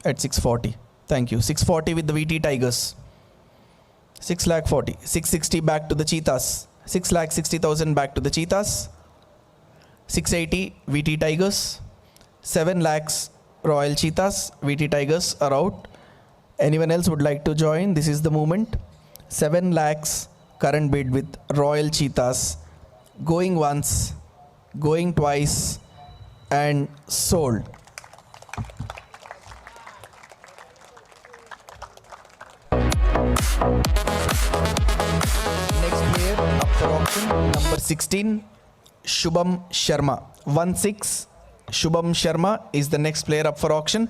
at 640. Thank you. 640 with the VT Tigers. 6,40,000. 660 back to the Cheetahs. 6,60,000 back to the Cheetahs. 680 VT Tigers. 7 lakhs Royal Cheetahs. VT Tigers are out. Anyone else would like to join? This is the moment. 7 lakhs current bid with Royal Cheetahs. Going once, going twice, and sold. Next player up for auction, number 16, Shubham Sharma. 1-6, Shubham Sharma is the next player up for auction.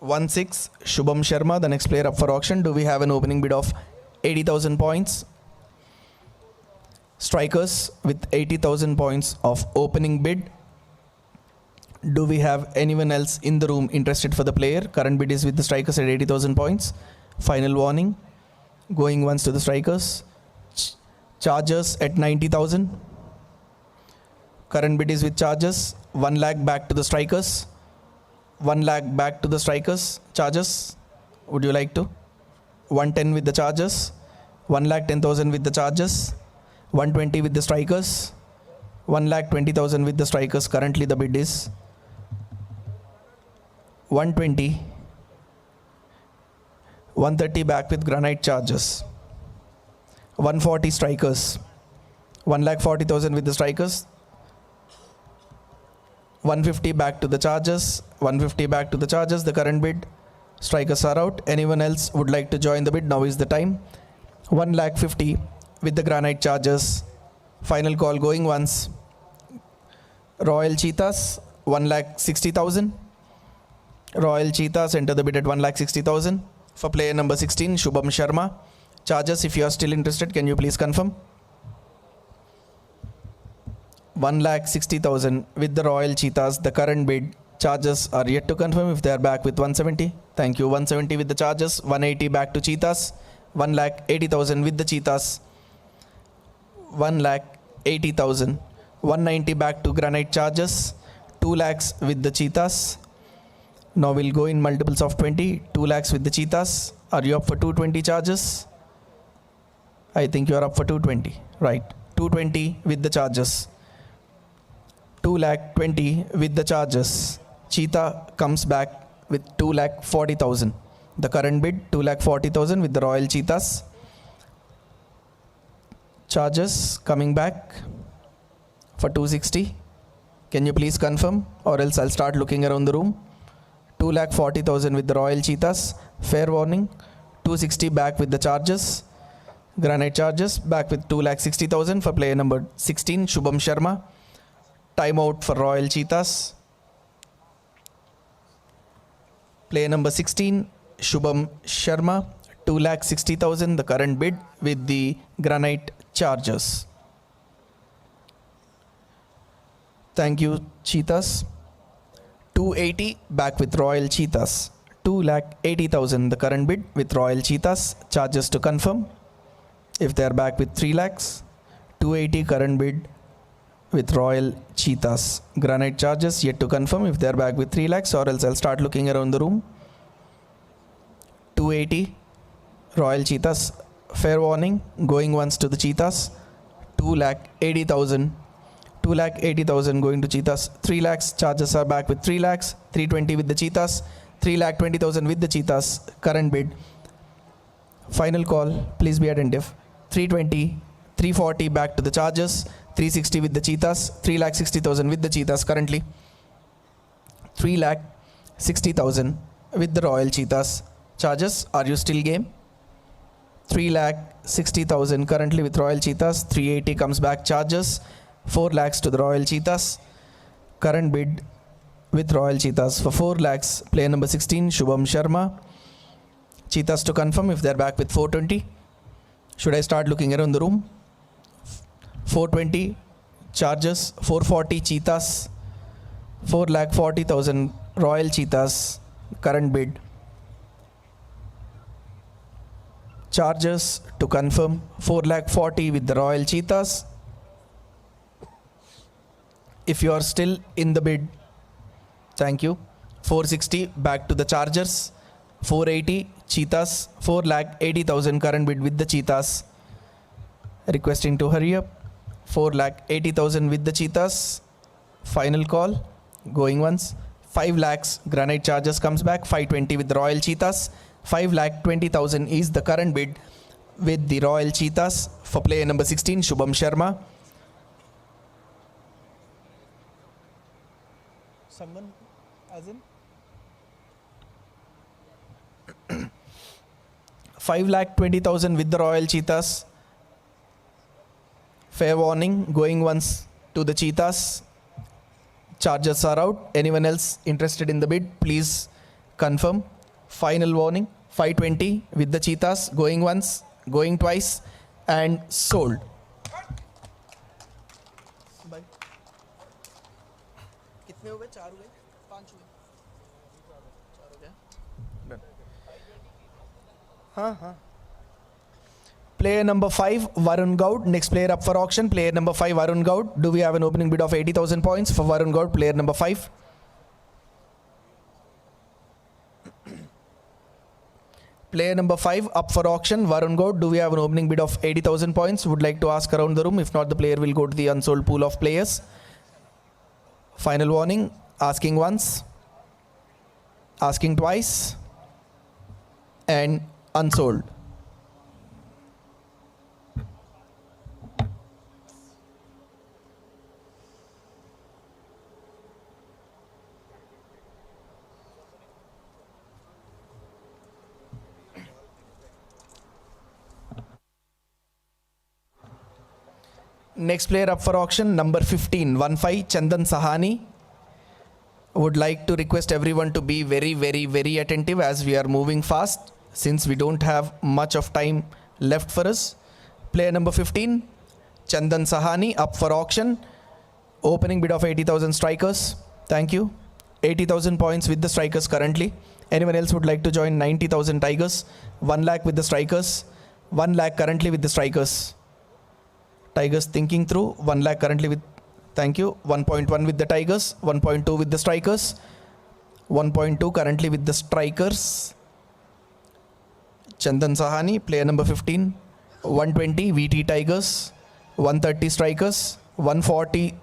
1-6, Shubham Sharma, the next player up for auction. Do we have an opening bid of 80,000 points? Strikers with 80,000 points of opening bid. Do we have anyone else in the room interested for the player? Current bid is with the strikers at 80,000 points. Final warning. Going once to the strikers. Chargers at 90,000. Current bid is with Chargers. 1 lakh back to the strikers. 1 lakh back to the strikers. Chargers. Would you like to? 110 with the Chargers. 1,10,000 with the Chargers. 120 with the strikers. 1,20,000 with the strikers. Currently the bid is 120. 130 back with Granite Chargers. 140 strikers. 1,40,000 with the strikers. 150 back to the Chargers. 150 back to the Chargers. The current bid. Strikers are out. Anyone else would like to join the bid? Now is the time. 1,50,000 with the Granite Chargers. Final call going once. Royal Cheetahs, 1,60,000. Royal Cheetahs enter the bid at 1,60,000 for player number 16, Shubham Sharma. Chargers, if you are still interested, can you please confirm? 1,60,000 with the Royal Cheetahs. The current bid. Chargers are yet to confirm if they are back with 170. Thank you. 170 with the Chargers. 180 back to Cheetahs. 1,80,000 with the cheetahs. 1,80,000. 190 back to granite charges. 2 lakhs with the cheetahs. Now we'll go in multiples of 20. 2 lakhs with the cheetahs. Are you up for 220 charges? I think you are up for 220. Right. 220 with the charges. 2,20,000 with the charges. Cheetah comes back with 2,40,000. The current bid 2,40,000 with the royal cheetahs. Charges coming back for 260. Can you please confirm, or else I'll start looking around the room. 2,40,000 with the royal cheetahs. Fair warning. 260 back with the charges. Granite charges back with 2,60,000 for player number 16, Shubham Sharma. Timeout for royal cheetahs. Player number 16, Shubham Sharma. 2,60,000 the current bid with the granite charges. Thank you, cheetahs. 280 back with royal cheetahs. 2,80,000 the current bid with royal cheetahs. Charges to confirm if they are back with 3 lakhs. 280 current bid with royal cheetahs. Granite charges yet to confirm if they are back with 3 lakhs, or else I'll start looking around the room. 280 royal cheetahs. Fair warning, going once to the cheetahs. 2,80,000. 2,80,000 going to cheetahs. 3 lakhs charges are back with 3 lakhs. 320 with the cheetahs. 3,20,000 with the cheetahs. Current bid. Final call, please be attentive. 320, 340 back to the charges. 360 with the cheetahs. 3,60,000 with the cheetahs currently. 3,60,000 with the royal cheetahs. Charges, are you still game? 3,60,000 currently with royal cheetahs. 380 comes back charges. 4 lakhs to the royal cheetahs. Current bid with royal cheetahs for 4 lakhs. Player number 16, Shubham Sharma. Cheetahs to confirm if they're back with 420. Should I start looking around the room? 420 charges. 440 cheetahs. 4,40,000 royal cheetahs. Current bid. Charges to confirm 4,40,000 with the royal cheetahs. If you are still in the bid, thank you. 460 back to the chargers. 480 cheetahs. 4,80,000 current bid with the cheetahs. Requesting to hurry up. 4,80,000 with the cheetahs. Final call. Going once. 5 lakhs granite charges comes back. 520 with the royal cheetahs. 5,20,000 is the current bid with the royal cheetahs for player number 16, Shubham Sharma. Someone as in 5,20,000 with the royal cheetahs. Fair warning, going once to the cheetahs. Charges are out. Anyone else interested in the bid, please confirm. Final warning, 520 with the cheetahs, going once, going twice, and sold. कितने हो गए? 4 हुए? 5 हुए? 4 हो गया? हाँ. Player number 5, Varun Gaud. Next player up for auction. Player number 5, Varun Gaud. Do we have an opening bid of 80,000 points for Varun Gaud, player number 5? Player number 5 up for auction, Varun Gaud. Do we have an opening bid of 80,000 points? Would like to ask around the room. If not, the player will go to the unsold pool of players. Final warning, asking once, asking twice, and unsold. Next player up for auction, number 15, 15, Chandan Sahani. Would like to request everyone to be very attentive as we are moving fast, since we don't have much of time left for us. Player number 15, Chandan Sahani, up for auction. Opening bid of 80,000 strikers. Thank you. 80,000 points with the strikers currently. Anyone else would like to join 90,000 tigers? 1 lakh with the strikers. 1 lakh currently with the strikers. Tigers thinking through. 1 lakh currently with, thank you. 1.1 with the Tigers. 1.2 with the strikers. 1.2 currently with the strikers. Chandan Sahani, player number 15. 120 VT Tigers. 130 strikers. 140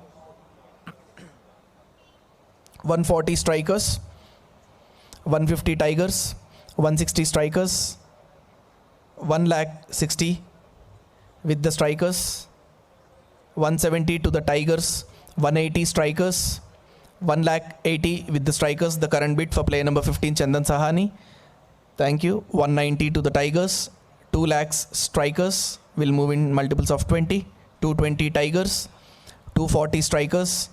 strikers. 150 Tigers. 160 strikers. 1 lakh 60 with the strikers. 170 to the Tigers. 180 strikers. 1 lakh 80 with the strikers. The current bid for player number 15 Chandan Sahani. Thank you. 190 to the Tigers. 2 lakhs strikers will move in multiples of 20. 220 Tigers. 240 strikers.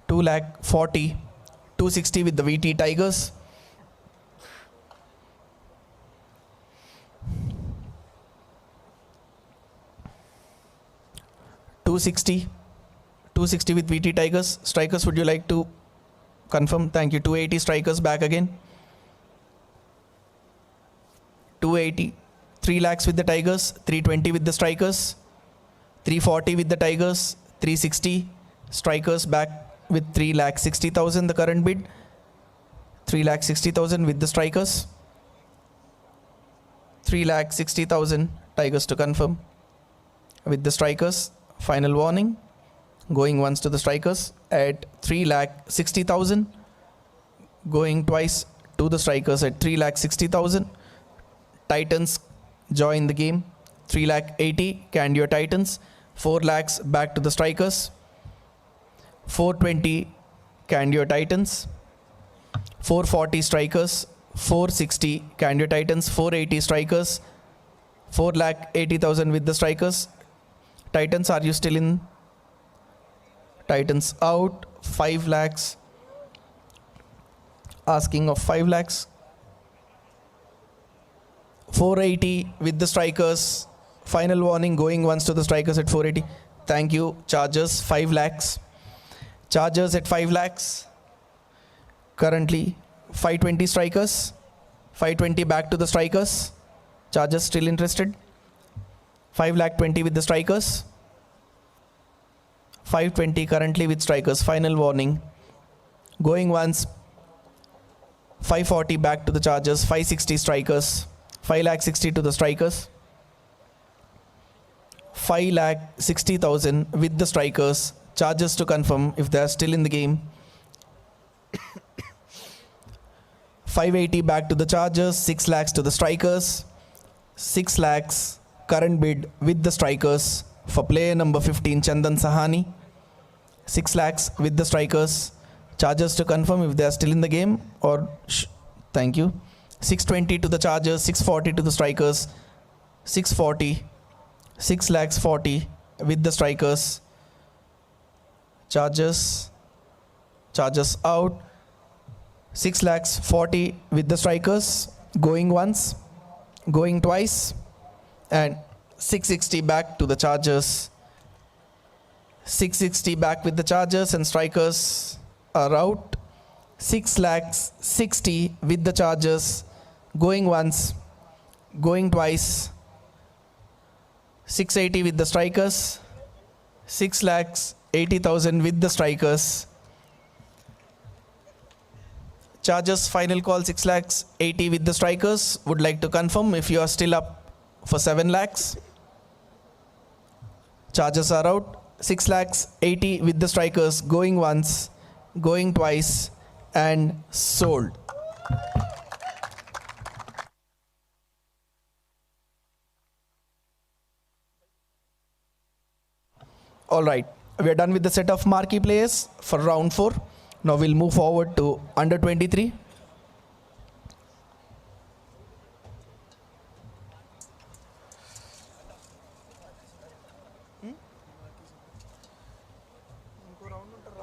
2 lakh 40. 260 with the VT Tigers. 260 with VT Tigers. Strikers, would you like to confirm? Thank you. 280 strikers back again. 280. 3 lakhs with the Tigers. 320 with the strikers. 340 with the Tigers. 360 strikers back with 3 lakh 60,000 the current bid. 3 lakh 60,000 with the strikers. 3 lakh 60,000 Tigers to confirm with the strikers. Final warning. Going once to the strikers at 3 lakh 60,000. Going twice to the strikers at 3 lakh 60,000. Titans join the game. 3 lakh 80 Candio Titans. 4 lakhs back to the strikers. 420 Candio Titans. 440 strikers. 460 Candio Titans. 480 strikers. 4 lakh 80,000 with the strikers. Titans, are you still in? Titans out. 5 lakhs. Asking of 5 lakhs. 480 with the strikers. Final warning, going once to the strikers at 480. Thank you. Chargers 5 lakhs. Chargers at 5 lakhs. Currently 520 strikers. 520 back to the strikers. Chargers still interested. 5 lakh 20 with the strikers. 520 currently with strikers. Final warning. Going once. 540 back to the Chargers. 560 strikers. 5 lakh 60 to the strikers. 5 lakh 60,000 with the strikers. Chargers to confirm if they are still in the game. 580 back to the Chargers. 6 lakhs to the strikers. 6 lakhs current bid with the strikers for player number 15 Chandan Sahani. 6 lakhs with the strikers. Chargers to confirm if they are still in the game or thank you. 620 to the Chargers. 640 to the strikers. 640. 6 lakhs 40 with the strikers. Chargers out. 6 lakhs 40 with the strikers. Going once. Going twice. And 660 back to the Chargers. 660 back with the Chargers and strikers are out. 6 lakhs 60 with the Chargers. Going once. Going twice. 680 with the strikers. 6 lakhs 80,000 with the strikers. Chargers final call 6 lakhs 80 with the strikers. Would like to confirm if you are still up for 7 lakhs. Chargers are out. 6 lakhs 80 with the strikers. Going once, going twice, and sold. All right, we are done with the set of marquee players for round 4. Now we'll move forward to under 23.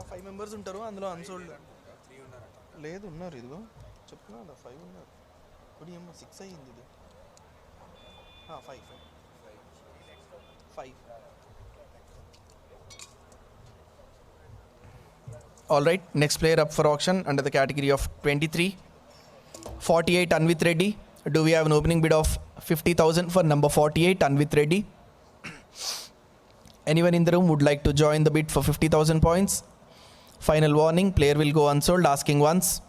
Five members ఉంటారు అందులో unsold లేదు ఉన్నారు ఇదిగో చెప్తున్నా 5 ఉన్నారు ఇప్పుడు ఏమో 6 అయ్యింది ఇది 5 All right, next player up for auction under the category of 23. 48 Anvit Reddy. Do we have an opening bid of 50,000 for number 48, Anvit Reddy. Anyone in the room would like to join the bid for 50,000 points? Final warning, player will go unsold, asking once,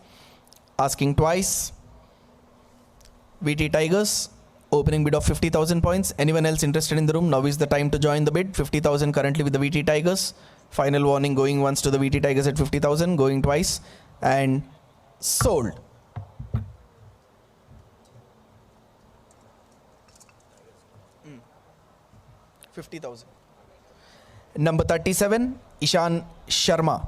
asking twice. VT Tigers, opening bid of 50,000 points. Anyone else interested in the room? Now is the time to join the bid. 50,000 currently with the VT Tigers. Final warning, going once to the VT Tigers at 50,000, going twice, and sold. Mm. 50,000. Number 37, Ishan Sharma.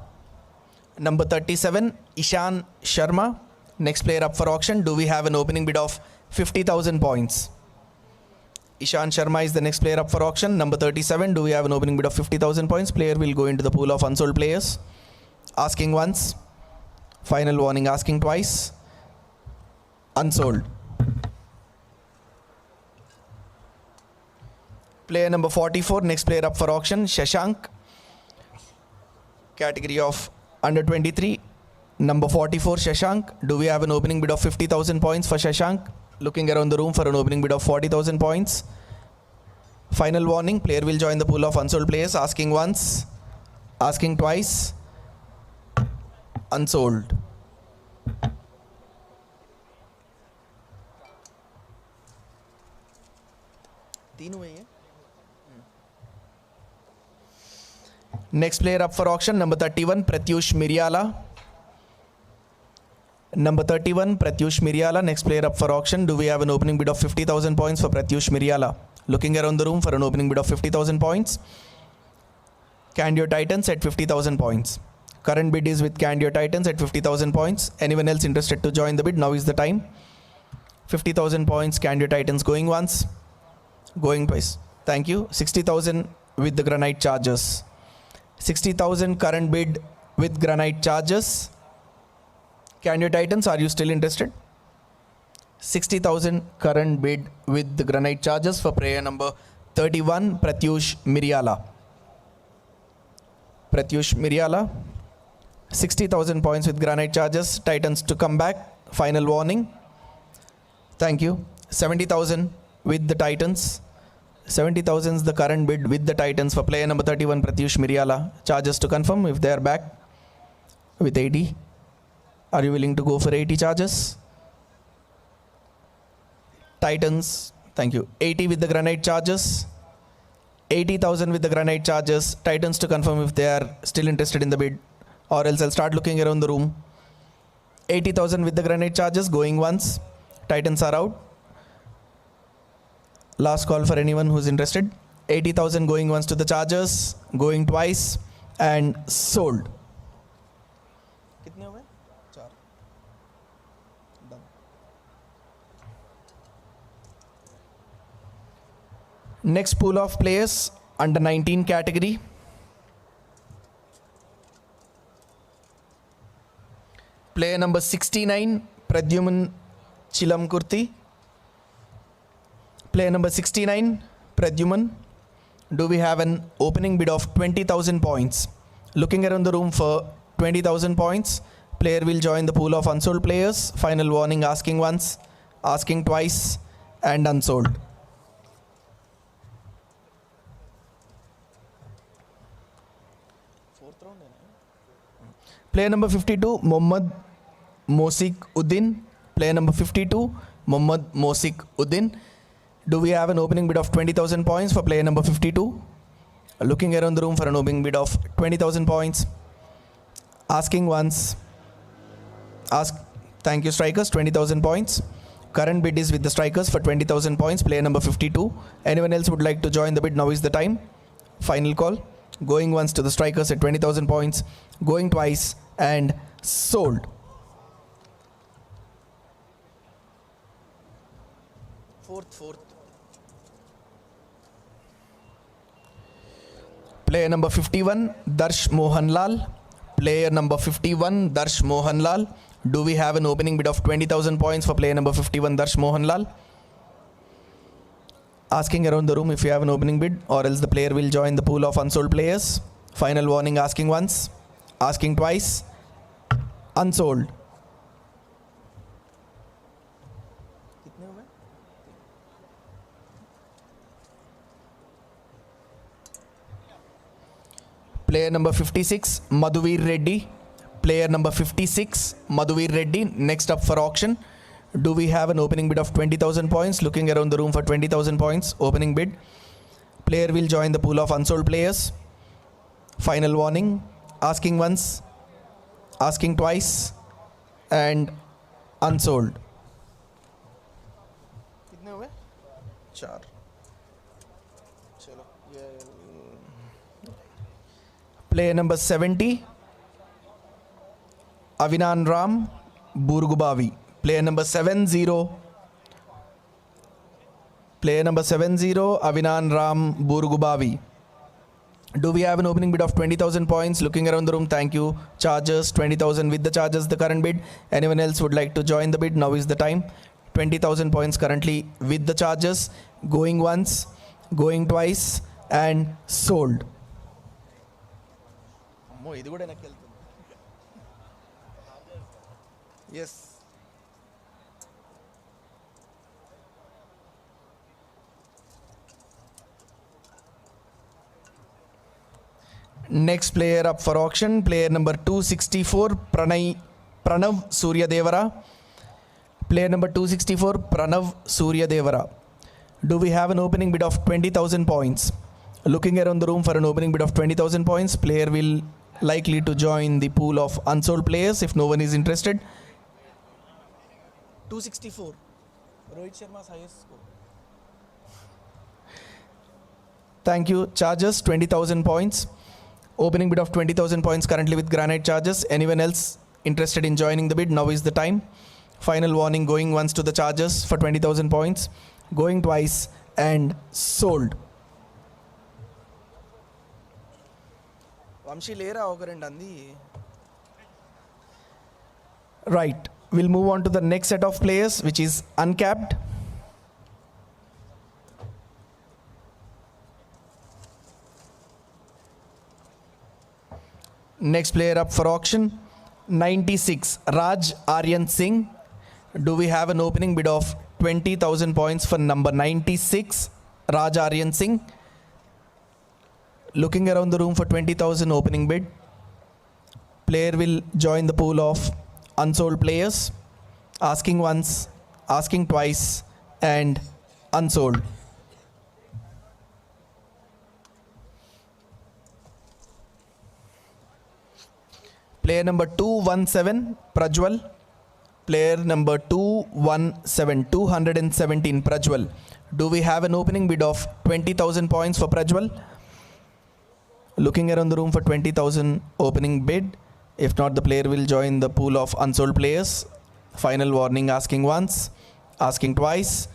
Number 37, Ishan Sharma. Next player up for auction. Do we have an opening bid of 50,000 points? Ishan Sharma is the next player up for auction. Number 37, do we have an opening bid of 50,000 points? Player will go into the pool of unsold players. Asking once. Final warning, asking twice. Unsold. Player number 44, next player up for auction, Shashank. Category of under 23. Number 44, Shashank. Do we have an opening bid of 50,000 points for Shashank? Looking around the room for an opening bid of 40,000 points. Final warning, player will join the pool of unsold players. Asking once, asking twice. Unsold. Next player up for auction, number 31, Pratyush Miryala. Number 31, Pratyush Miryala, next player up for auction. Do we have an opening bid of 50,000 points for Pratyush Miryala? Looking around the room for an opening bid of 50,000 points. Candio Titans at 50,000 points. Current bid is with Candio Titans at 50,000 points. Anyone else interested to join the bid? Now is the time. 50,000 points, Candio Titans going once, going twice. Thank you. 60,000 with the Granite Chargers. 60,000 current bid with Granite Chargers. Candio Titans, are you still interested? 60,000 current bid with the Granite Chargers for player number 31, Pratyush Miryala. Pratyush Miryala. 60,000 points with Granite Chargers. Titans to come back. Final warning. Thank you. 70,000 with the Titans. 70,000 is the current bid with the Titans for player number 31, Pratyush Miryala. Chargers to confirm if they are back with 80. Are you willing to go for 80 charges? Titans, thank you. 80 with the Granite Chargers. 80,000 with the Granite Chargers. Titans to confirm if they are still interested in the bid, or else I'll start looking around the room. 80,000 with the Granite Chargers, going once. Titans are out. Last call for anyone who's interested. 80,000 going once to the Chargers, going twice, and sold. Next pool of players, under 19 category. Player number 69, Pradyuman Chilamkurti. Player number 69, Pradyuman. Do we have an opening bid of 20,000 points? Looking around the room for 20,000 points. Player will join the pool of unsold players. Final warning, asking once, asking twice, and unsold. Player number 52, Mohammad Mosik Uddin. Player number 52, Mohammad Mosik Uddin. Do we have an opening bid of 20,000 points for player number 52? Looking around the room for an opening bid of 20,000 points. Asking once. Thank you, strikers. 20,000 points. Current bid is with the strikers for 20,000 points. Player number 52. Anyone else would like to join the bid? Now is the time. Final call. Going once to the strikers at 20,000 points. Going twice and sold. Fourth. Player number 51, Darsh Mohanlal. Player number 51, Darsh Mohanlal. Do we have an opening bid of 20,000 points for player number 51, Darsh Mohanlal? Asking around the room if you have an opening bid, or else the player will join the pool of unsold players. Final warning, asking once, asking twice, unsold. number 56, Madhuvir Reddy. Player number 56, Madhuvir Reddy. Next up for auction. Do we have an opening bid of 20,000 points? Looking around the room for 20,000 points. Opening bid. Player will join the pool of unsold players. Final warning. Asking once, asking twice, and unsold. कितने हुए? 4. चलो. Player number 70, Avinan Ram Burgubavi. Player number 70. Player number 70, Avinan Ram Burgubavi. Do we have an opening bid of 20,000 points? Looking around the room, thank you. Charges, 20,000 with the charges, the current bid. Anyone else would like to join the bid? Now is the time. 20,000 points currently with the charges. Going once, going twice, and sold. Yes. Next player up for auction, player number 264, Pranav Suryadevara. Player number 264, Pranav Suryadevara. Do we have an opening bid of 20,000 points? Looking around the room for an opening bid of 20,000 points. Player will likely to join the pool of unsold players if no one is interested. 264. Rohit Sharma's highest score. Thank you. Charges 20,000 points. Opening bid of 20,000 points currently with granite charges. Anyone else interested in joining the bid? Now is the time. Final warning, going once to the charges for 20,000 points, going twice, and sold. Right. We'll move on to the next set of players, which is Uncapped. Next player up for auction, 96, Raj Aryan Singh. Do we have an opening bid of 20,000 points for number 96, Raj Aryan Singh? Looking around the room for 20,000 opening bid. Player will join the pool of unsold players. Asking once, asking twice, and unsold. Player number 217, Prajwal. Player number 217, Prajwal. Do we have an opening bid of 20,000 points for Prajwal? Looking around the room for 20,000 opening bid. If not, the player will join the pool of unsold players. Final warning, asking once, asking twice,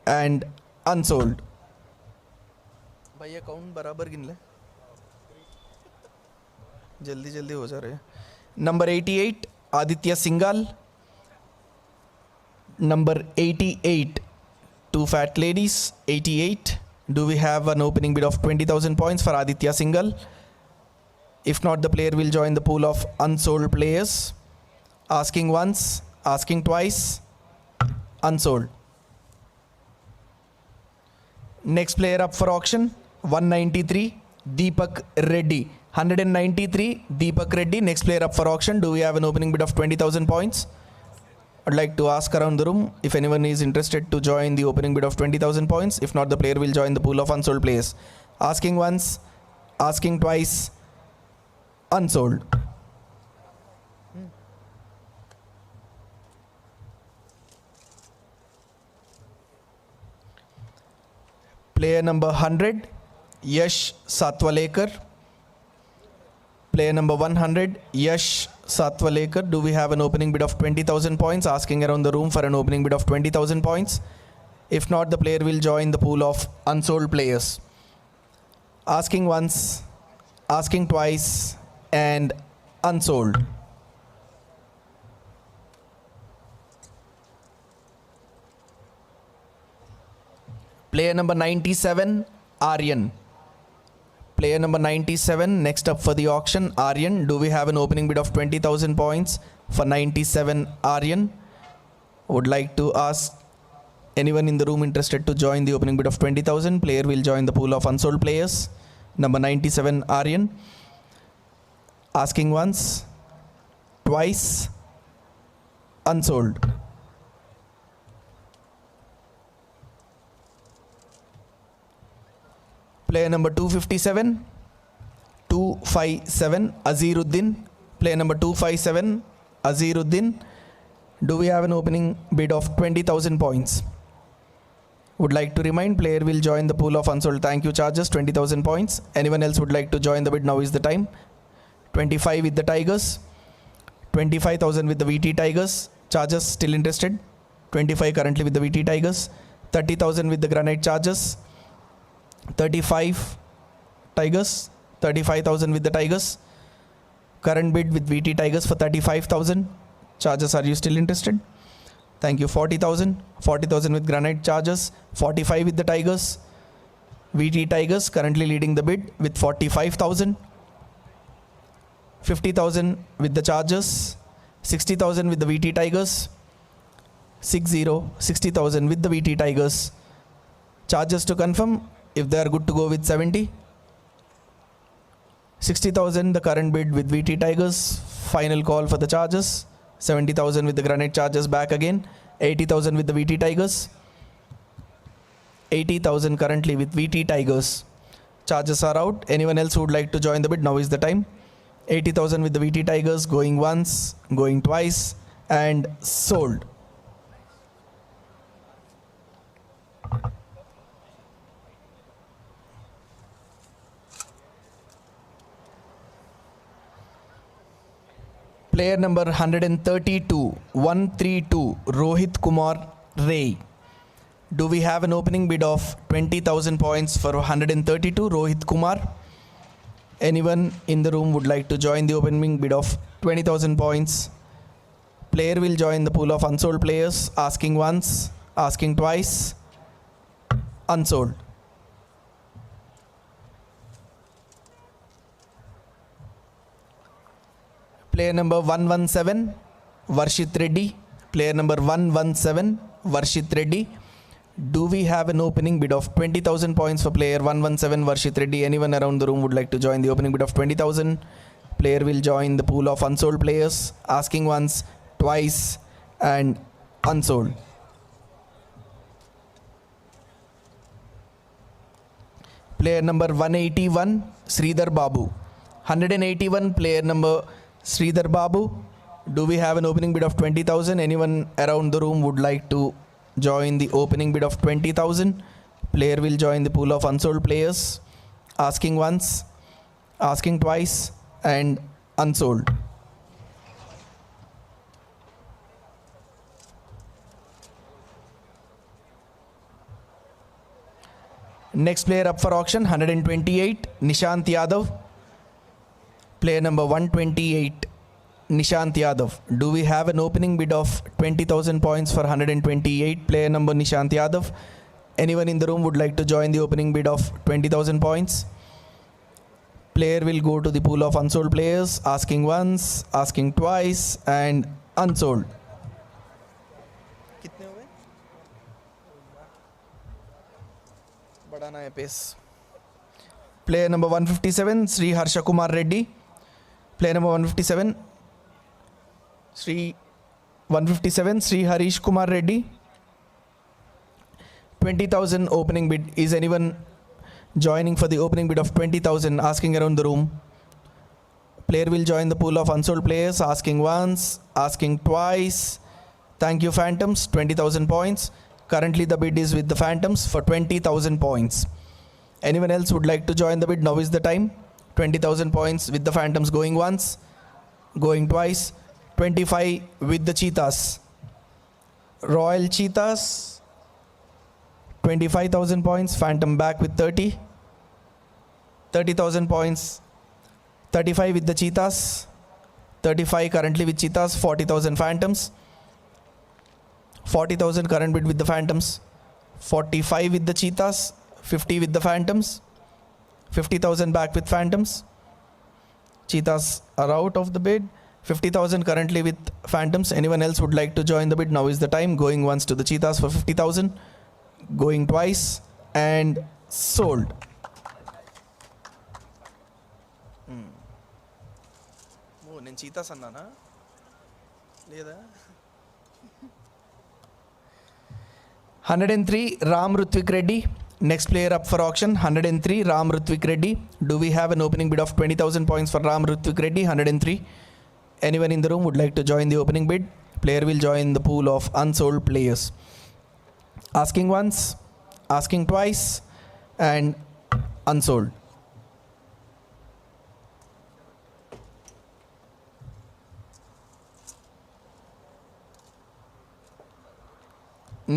and unsold. भैया count बराबर गिन ले, जल्दी जल्दी हो जा रहे हैं. Number 88, Aditya Singhal. Number 88, two fat ladies, 88. Do we have an opening bid of 20,000 points for Aditya Singhal? If not, the player will join the pool of unsold players. Asking once, asking twice, unsold. Next player up for auction, 193, Deepak Reddy. 193, Deepak Reddy. Next player up for auction. Do we have an opening bid of 20,000 points? I'd like to ask around the room if anyone is interested to join the opening bid of 20,000 points. If not, the player will join the pool of unsold players. Asking once, asking twice, unsold. Player number 100, Yash Satwalekar. Player number 100, Yash Satwalekar. Do we have an opening bid of 20,000 points? Asking around the room for an opening bid of 20,000 points. If not, the player will join the pool of unsold players. Asking once, asking twice, and unsold. Player number 97, Aryan. Player number 97, next up for the auction, Aryan. Do we have an opening bid of 20,000 points for 97, Aryan? Would like to ask anyone in the room interested to join the opening bid of 20,000. Player will join the pool of unsold players. Number 97, Aryan. asking once, twice, unsold. Player number 257, Aziruddin. Player number 257, Aziruddin. Do we have an opening bid of 20,000 points? Would like to remind, player will join the pool of unsold thank you charges, 20,000 points. Anyone else would like to join the bid? Now is the time. 25 with the Tigers, 25,000 with the VT Tigers. Chargers still interested? 25 currently with the VT Tigers. 30,000 with the Granite Chargers. 35 Tigers, 35,000 with the Tigers. Current bid with VT Tigers for 35,000. Chargers, are you still interested? Thank you. 40,000, 40,000 with Granite Chargers. 45 with the Tigers. VT Tigers currently leading the bid with 45,000. 50,000 with the Chargers. 60,000 with the VT Tigers. 60,000 with the VT Tigers. Chargers to confirm if they are good to go with 70. 60,000 the current bid with VT Tigers. Final call for the Chargers. 70,000 with the Granite Chargers back again. 80,000 with the VT Tigers. 80,000 currently with VT Tigers. Chargers are out. Anyone else who would like to join the bid? Now is the time. 80,000 with the VT Tigers, going once, going twice, and sold. Player number 132, Rohit Kumar Ray. Do we have an opening bid of 20,000 points for 132, Rohit Kumar? Anyone in the room would like to join the opening bid of 20,000 points? Player will join the pool of unsold players, asking once, asking twice, unsold. Player number 117, Varshit Reddy. Player number 117, Varshit Reddy. Do we have an opening bid of 20,000 points for player 117, Varshit Reddy? Anyone around the room would like to join the opening bid of 20,000? Player will join the pool of unsold players, asking once, twice, and unsold. Player number 181, Sridhar Babu. 181, player number Sridhar Babu. Do we have an opening bid of 20,000? Anyone around the room would like to join the opening bid of 20,000? Player will join the pool of unsold players, asking once, asking twice, and unsold. Next player up for auction, 128, Nishant Yadav. Player number 128, Nishant Yadav. Do we have an opening bid of 20,000 points for 128, player number Nishant Yadav? Anyone in the room would like to join the opening bid of 20,000 points? Player will go to the pool of unsold players, asking once, asking twice, and unsold. कितने हुए? बढ़ाना है pace. Player number 157, Sri Harsha Kumar Reddy. Player number 157, Sri Harish Kumar Reddy. 20,000 opening bid. Is anyone joining for the opening bid of 20,000? Asking around the room. Player will join the pool of unsold players, asking once, asking twice. Thank you, Phantoms. 20,000 points. Currently the bid is with the Phantoms for 20,000 points. Anyone else would like to join the bid? Now is the time. 20,000 points with the Phantoms, going once, going twice. 25 with the Cheetahs. Royal Cheetahs, 25,000 points. Phantom back with 30. 30,000 points. 35 with the Cheetahs. 35 currently with Cheetahs. 40,000 Phantoms. 40,000 current bid with the Phantoms. 45 with the Cheetahs. 50 with the Phantoms. 50,000 back with Phantoms. Cheetahs are out of the bid. 50,000 currently with Phantoms. Anyone else would like to join the bid? Now is the time. Going once to the Cheetahs for 50,000. Going twice and sold. నేను cheetahs అన్నానా లేదా? 103 Ram Rutvik Reddy. Next player up for auction, 103 Ram Rutvik Reddy. Do we have an opening bid of 20,000 points for Ram Rutvik Reddy? 103. Anyone in the room would like to join the opening bid? Player will join the pool of unsold players. Asking once, asking twice, and unsold.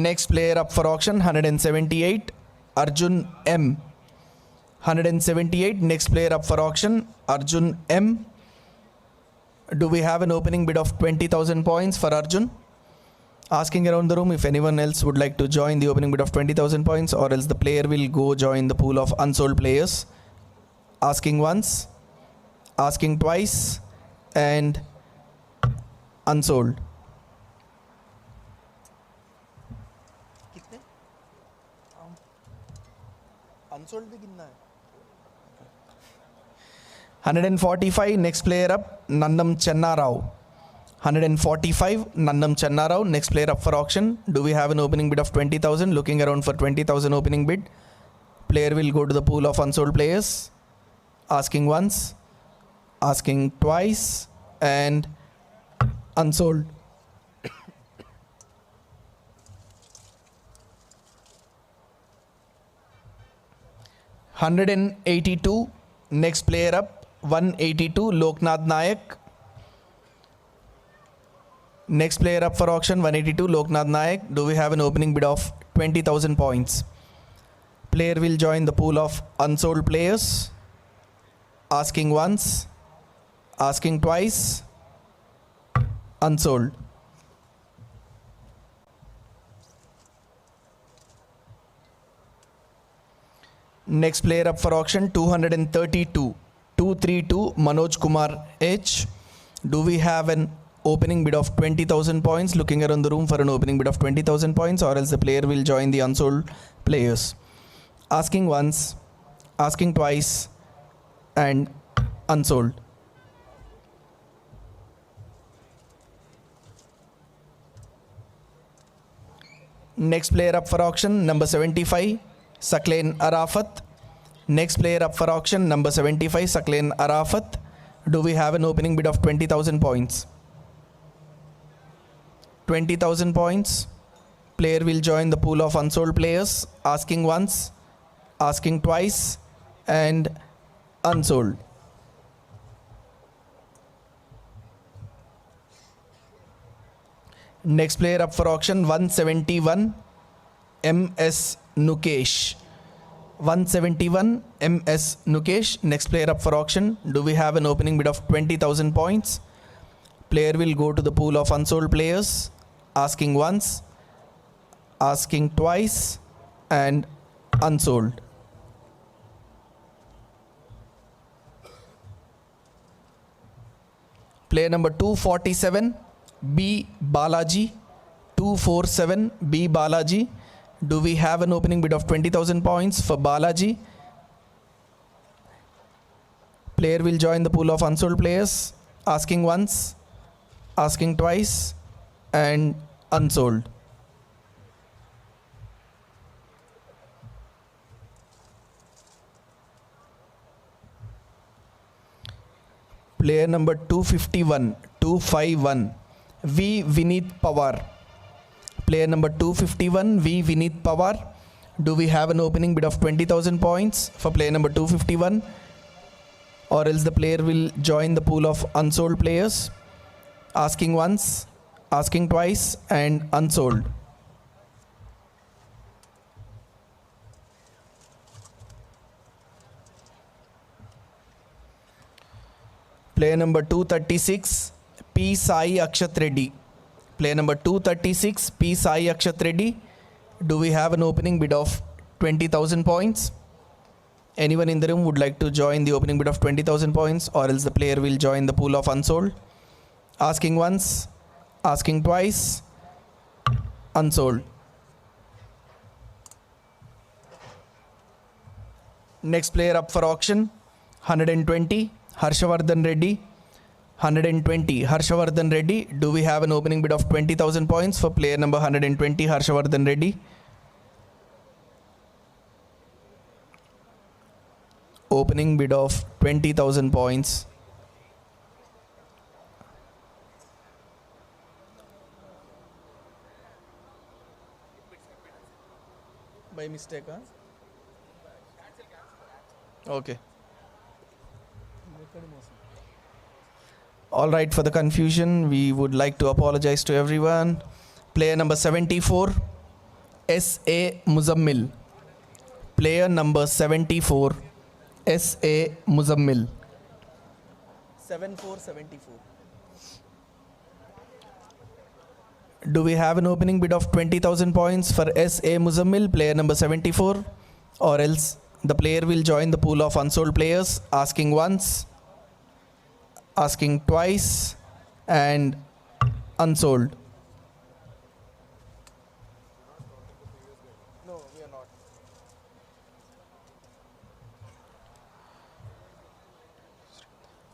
Next player up for auction, 178 Arjun M. 178. Next player up for auction, Arjun M. Do we have an opening bid of 20,000 points for Arjun? Asking around the room if anyone else would like to join the opening bid of 20,000 points, or else the player will go join the pool of unsold players. Asking once, asking twice, and unsold. Unsold भी कितना है? 145. Next player up, Nannam Chennarao. 145 Nannam Chennarao. Next player up for auction. Do we have an opening bid of 20,000? Looking around for 20,000 opening bid. Player will go to the pool of unsold players. Asking once, asking twice, and unsold. 182. Next player up, 182 Loknath Nayak. Next player up for auction, 182 Loknath Nayak. Do we have an opening bid of 20,000 points? Player will join the pool of unsold players. Asking once, asking twice, unsold. Next player up for auction, 232 Manoj Kumar H. Do we have an opening bid of 20,000 points? Looking around the room for an opening bid of 20,000 points, or else the player will join the unsold players. Asking once, asking twice, and unsold. Next player up for auction, number 75 Saklain Arafat. Next player up for auction, number 75 Saklain Arafat. Do we have an opening bid of 20,000 points? 20,000 points. Player will join the pool of unsold players. Asking once, asking twice, and unsold. Next player up for auction, 171 MS Nukesh. 171 MS Nukesh. Next player up for auction. Do we have an opening bid of 20,000 points? Player will go to the pool of unsold players. Asking once, asking twice, and unsold. Player number 247 B Balaji. 247 B Balaji. Do we have an opening bid of 20,000 points for Balaji? Player will join the pool of unsold players. Asking once, asking twice, and unsold. Player number 251 V Vineet Pawar. Player number 251 V Vineet Pawar. Do we have an opening bid of 20,000 points for player number 251, or else the player will join the pool of unsold players? Asking once, asking twice, and unsold. Player number 236 P Sai Akshat Reddy. Player number 236 P Sai Akshat Reddy. Do we have an opening bid of 20,000 points? Anyone in the room would like to join the opening bid of 20,000 points, or else the player will join the pool of unsold? Asking once, asking twice, unsold. Next player up for auction, 120 Harshavardhan Reddy. 120, Harshavardhan Reddy. Do we have an opening bid of 20,000 points for player number 120, Harshavardhan Reddy? Opening bid of 20,000 points. By mistake, huh? Okay. All right, for the confusion, we would like to apologize to everyone. Player number 74, S.A. Muzammil. Player number 74, S.A. Muzammil. 7474. Do we have an opening bid of 20,000 points for S.A. Muzammil, player number 74? Or else the player will join the pool of unsold players, asking once, asking twice, and unsold. No, we are not.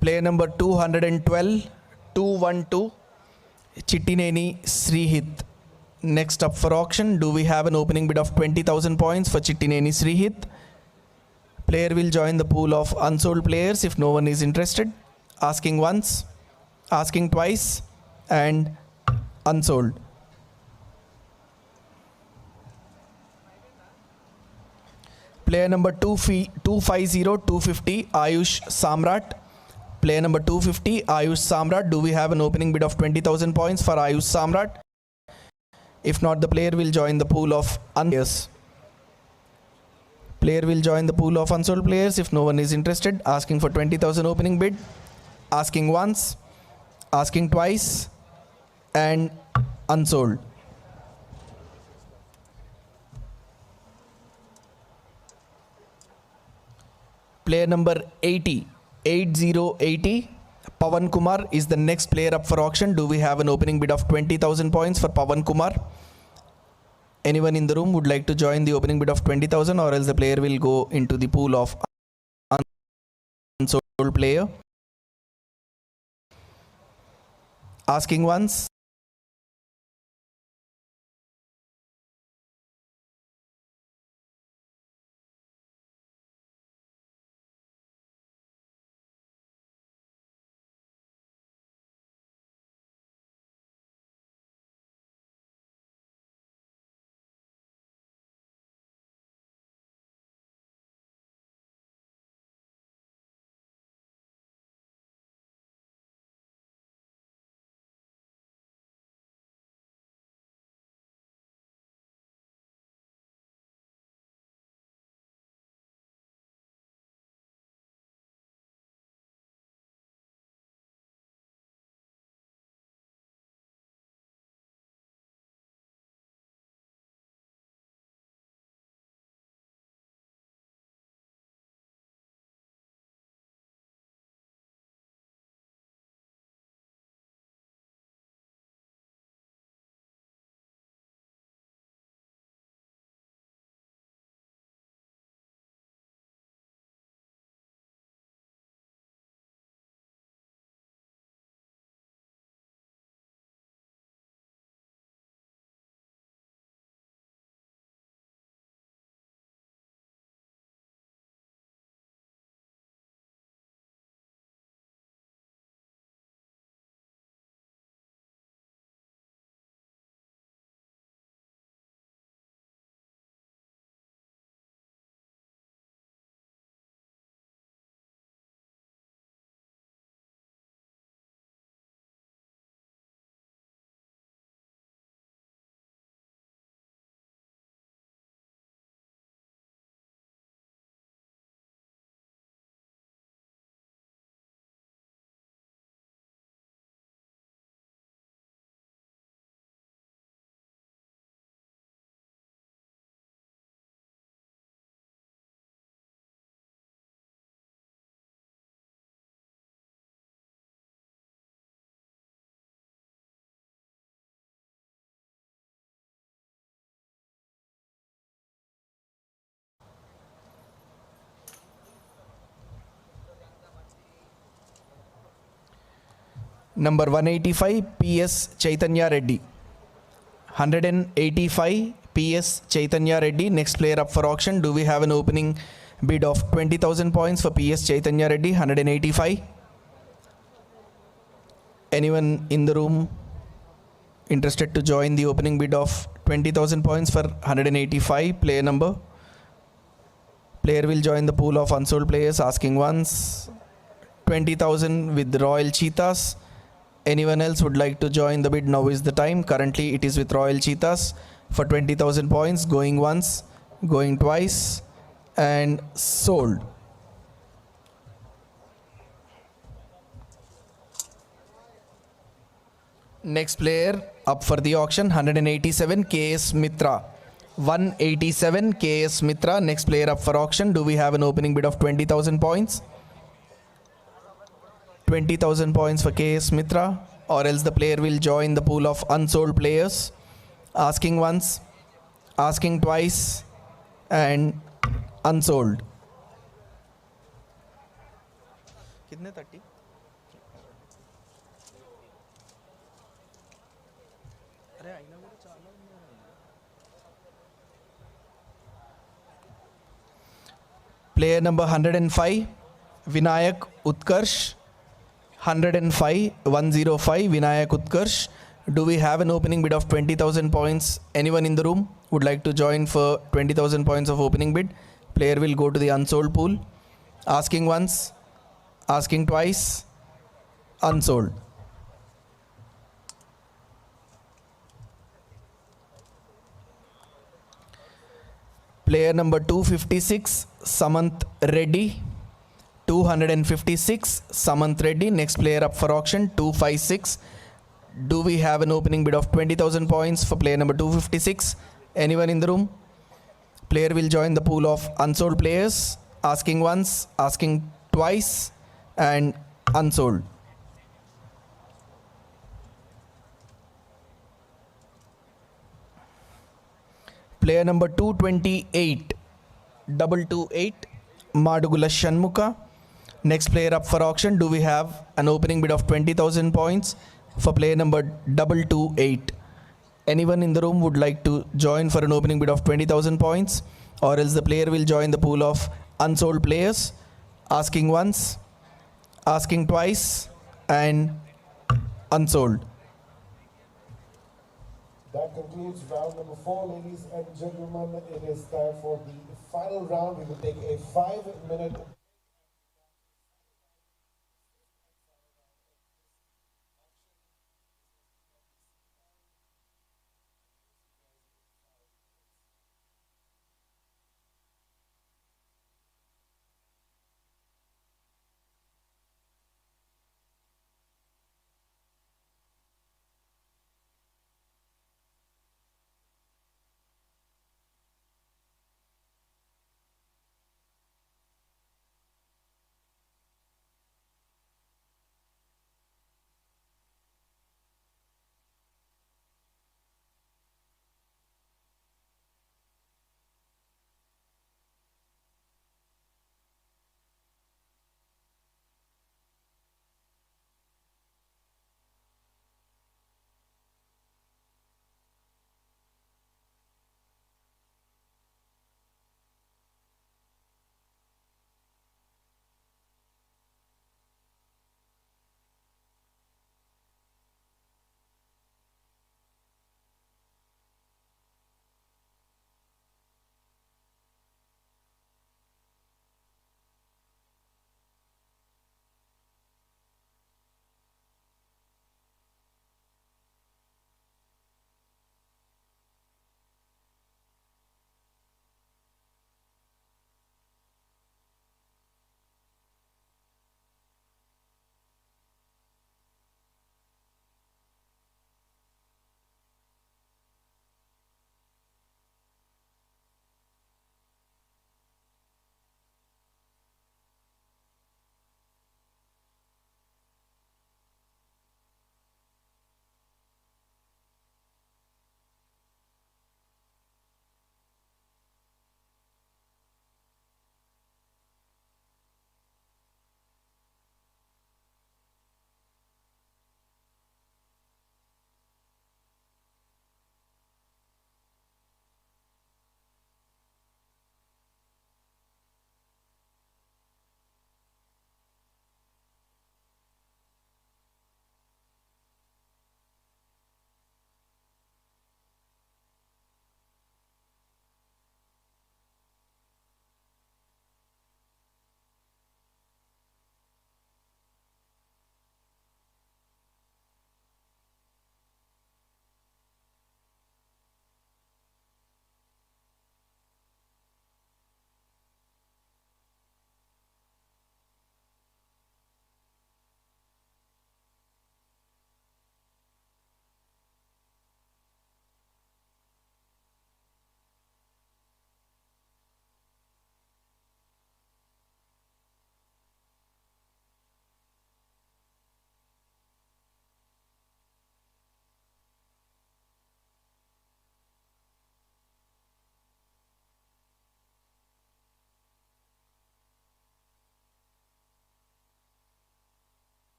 Player number 212, 212, Chittineni Srihit. Next up for auction, do we have an opening bid of 20,000 points for Chittineni Srihit? Player will join the pool of unsold players if no one is interested. Asking once, asking twice, and unsold. Player number 250, 250, Ayush Samrat. Player number 250, Ayush Samrat. Do we have an opening bid of 20,000 points for Ayush Samrat? If not, the player will join the pool of unsold. Player will join the pool of unsold players if no one is interested. Asking for 20,000 opening bid. Asking once, asking twice, and unsold. Player number 80, 8080, Pawan Kumar is the next player up for auction. Do we have an opening bid of 20,000 points for Pawan Kumar? Anyone in the room would like to join the opening bid of 20,000, or else the player will go into the pool of unsold player? Asking once, Number 185, PS Chaitanya Reddy. 185, PS Chaitanya Reddy. Next player up for auction. Do we have an opening bid of 20,000 points for PS Chaitanya Reddy? 185. Anyone in the room interested to join the opening bid of 20,000 points for 185 player number? Player will join the pool of unsold players, asking once. 20,000 with Royal Cheetahs. Anyone else would like to join the bid? Now is the time. Currently it is with Royal Cheetahs for 20,000 points, going once, going twice, and sold. Next player up for the auction, 187, KS Mitra. 187, KS Mitra. Next player up for auction. Do we have an opening bid of 20,000 points? 20,000 points for KS Mitra, or else the player will join the pool of unsold players, asking once, asking twice, and unsold. कितने 30? Player number 105, Vinayak Utkarsh. 105, 105, Vinayak Utkarsh. Do we have an opening bid of 20,000 points? Anyone in the room would like to join for 20,000 points of opening bid? Player will go to the unsold pool, asking once, asking twice, unsold. Player number 256, Samanth Reddy. 256, Samanth Reddy. Next player up for auction, 256. Do we have an opening bid of 20,000 points for player number 256? Anyone in the room? Player will join the pool of unsold players, asking once, asking twice, and unsold. Player number 228, 228, Madugula Shanmuka. Next player up for auction. Do we have an opening bid of 20,000 points for player number 228? Anyone in the room would like to join for an opening bid of 20,000 points, or else the player will join the pool of unsold players, asking once, asking twice, and unsold. That concludes round number 4, ladies and gentlemen. It is time for the final round. We will take a 5-minute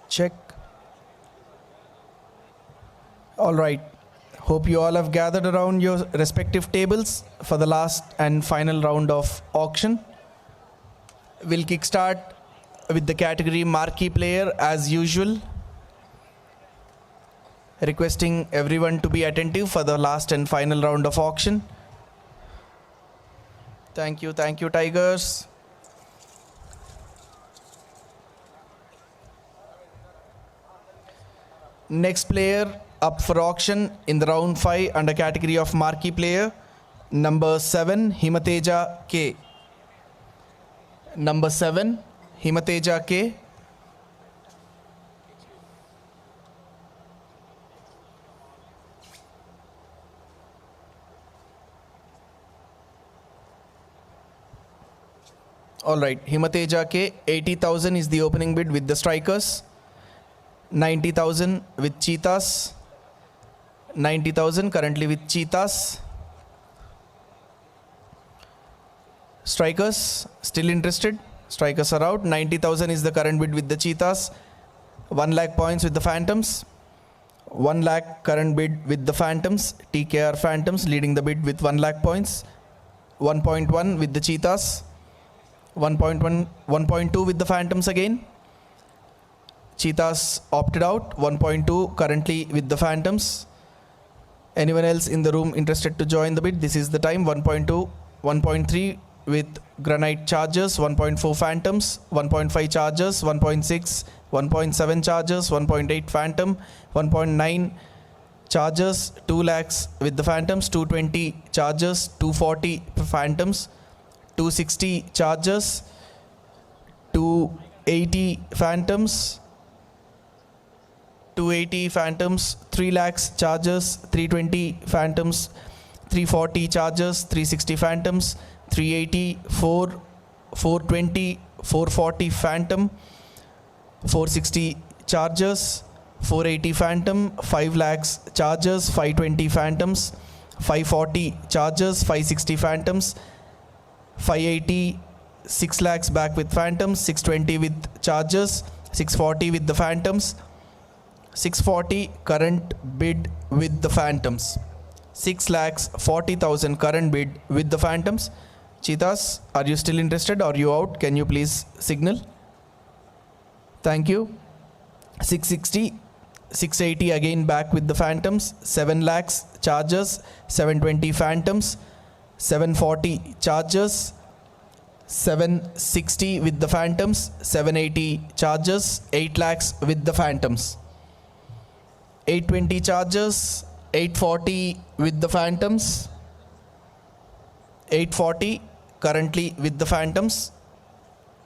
Check. All right. Hope you all have gathered around your respective tables for the last and final round of auction. We'll kickstart with the category Marquee Player as usual. Requesting everyone to be attentive for the last and final round of auction. Thank you, Tigers. Next player up for auction in the round 5 under category of Marquee Player, number 7, Himateja K. Number 7, Himateja K. Alright, Himateja K, 80,000 is the opening bid with the strikers. 90,000 with cheetahs. 90,000 currently with cheetahs. Strikers still interested? Strikers are out. 90,000 is the current bid with the cheetahs. 1 lakh points with the phantoms. 1 lakh current bid with the phantoms. TKR Phantoms leading the bid with 1 lakh points. 1.1 with the cheetahs. 1.1, 1.2 with the phantoms again. Cheetahs opted out. 1.2 currently with the phantoms. Anyone else in the room interested to join the bid? This is the time. 1.2, 1.3 with granite chargers, 1.4 phantoms, 1.5 chargers, 1.6, 1.7 chargers, 1.8 phantom, 1.9 chargers, 2 lakhs with the phantoms, 220 chargers, 240 phantoms, 260 chargers, 280 phantoms, 280 phantoms, 3 lakhs chargers, 320 phantoms, 340 chargers, 360 phantoms, 380, 420, 440 phantom, 460 chargers, 480 phantom, 5 lakhs chargers, 520 phantoms, 540 chargers, 560 phantoms, 580, 6 lakhs back with phantoms, 620 with chargers, 640 with the phantoms, 640 current bid with the phantoms, 6 lakhs 40,000 current bid with the phantoms. Cheetahs, are you still interested or are you out? Can you please signal? Thank you. 660, 680 again back with the phantoms, 7 lakhs chargers, 720 phantoms, 740 chargers, 760 with the phantoms, 780 chargers, 8 lakhs with the phantoms, 820 chargers, 840 with the phantoms, 840 currently with the phantoms,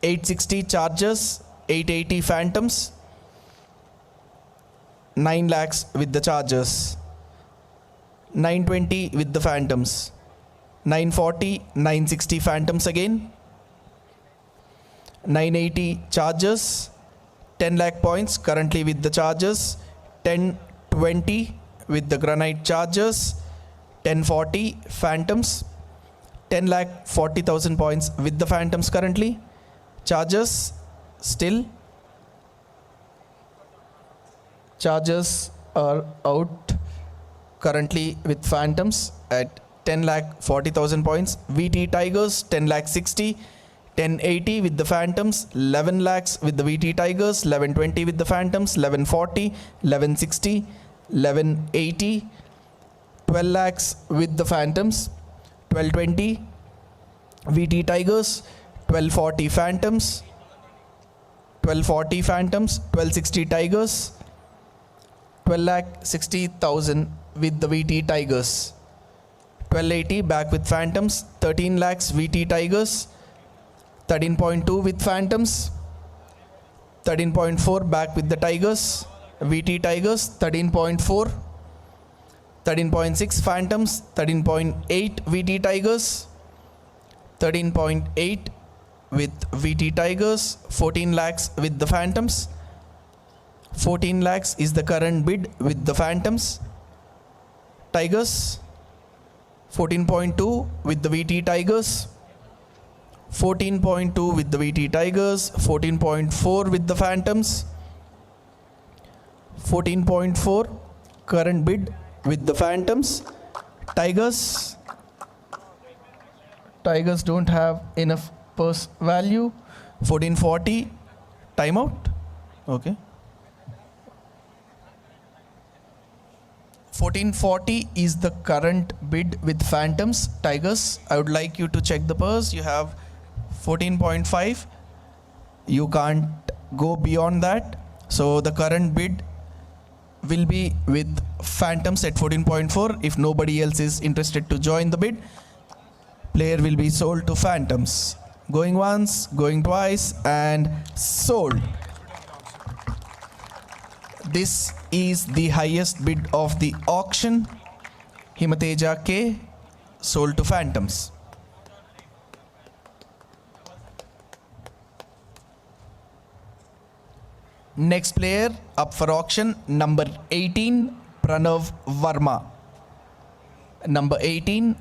860 chargers, 880 phantoms, 9 lakhs with the chargers, 920 with the phantoms, 940, 960 phantoms again, 980 chargers, 10 lakh points currently with the chargers, 1020 with the granite chargers, 1040 phantoms, 10 lakh 40,000 points with the phantoms currently. Chargers still. Chargers are out currently with phantoms at 10 lakh 40,000 points. VT Tigers 10 lakh 60, 1080 with the phantoms, 11 lakhs with the VT Tigers, 1120 with the phantoms, 1140, 1160, 1180, 12 lakhs with the phantoms, 1220 VT Tigers, 1240 phantoms, 1240 phantoms, 1260 Tigers, 12 lakh 60,000 with the VT Tigers, 1280 back with phantoms, 13 lakhs VT Tigers, 13.2 with phantoms, 13.4 back with the Tigers, VT Tigers, 13.4, 13.6 phantoms, 13.8 VT Tigers, 13.8 with VT Tigers, 14 lakhs with the phantoms, 14 lakhs is the current bid with the phantoms. Tigers, 14.2 with the VT Tigers, 14.2 with the VT Tigers, 14.4 with the phantoms, 14.4 current bid with the Phantoms. Tigers don't have enough purse value. 1440 timeout. Okay. 1440 is the current bid with Phantoms. Tigers, I would like you to check the purse. You have 14.5. You can't go beyond that. So the current bid will be with Phantoms at 14.4. If nobody else is interested to join the bid, player will be sold to Phantoms. Going once, going twice, and sold. This is the highest bid of the auction. Himateja K sold to Phantoms. Next player up for auction, number 18, Pranav Verma. Number 18,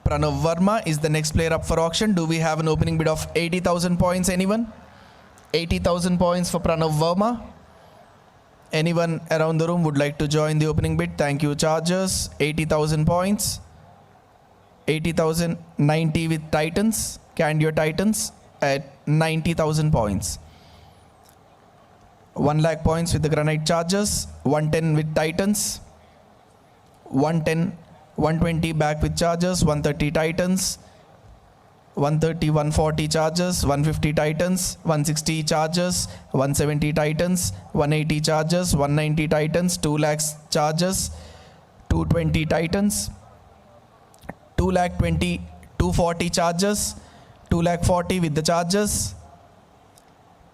Pranav Verma is the next player up for auction. Do we have an opening bid of 80,000 points, anyone? 80,000 points for Pranav Verma. Anyone around the room would like to join the opening bid? Thank you, Chargers. 80,000 points. 80,090 with Titans. Candio Titans at 90,000 points. 1 lakh points with the Granite Chargers. 110 with Titans. 110, 120 back with Chargers. 130 Titans. 130, 140 Chargers, 150 Titans, 160 Chargers, 170 Titans, 180 Chargers, 190 Titans, 2 lakhs Chargers, 220 Titans, 2 lakh 20, 240 Chargers, 2 lakh 40 with the Chargers,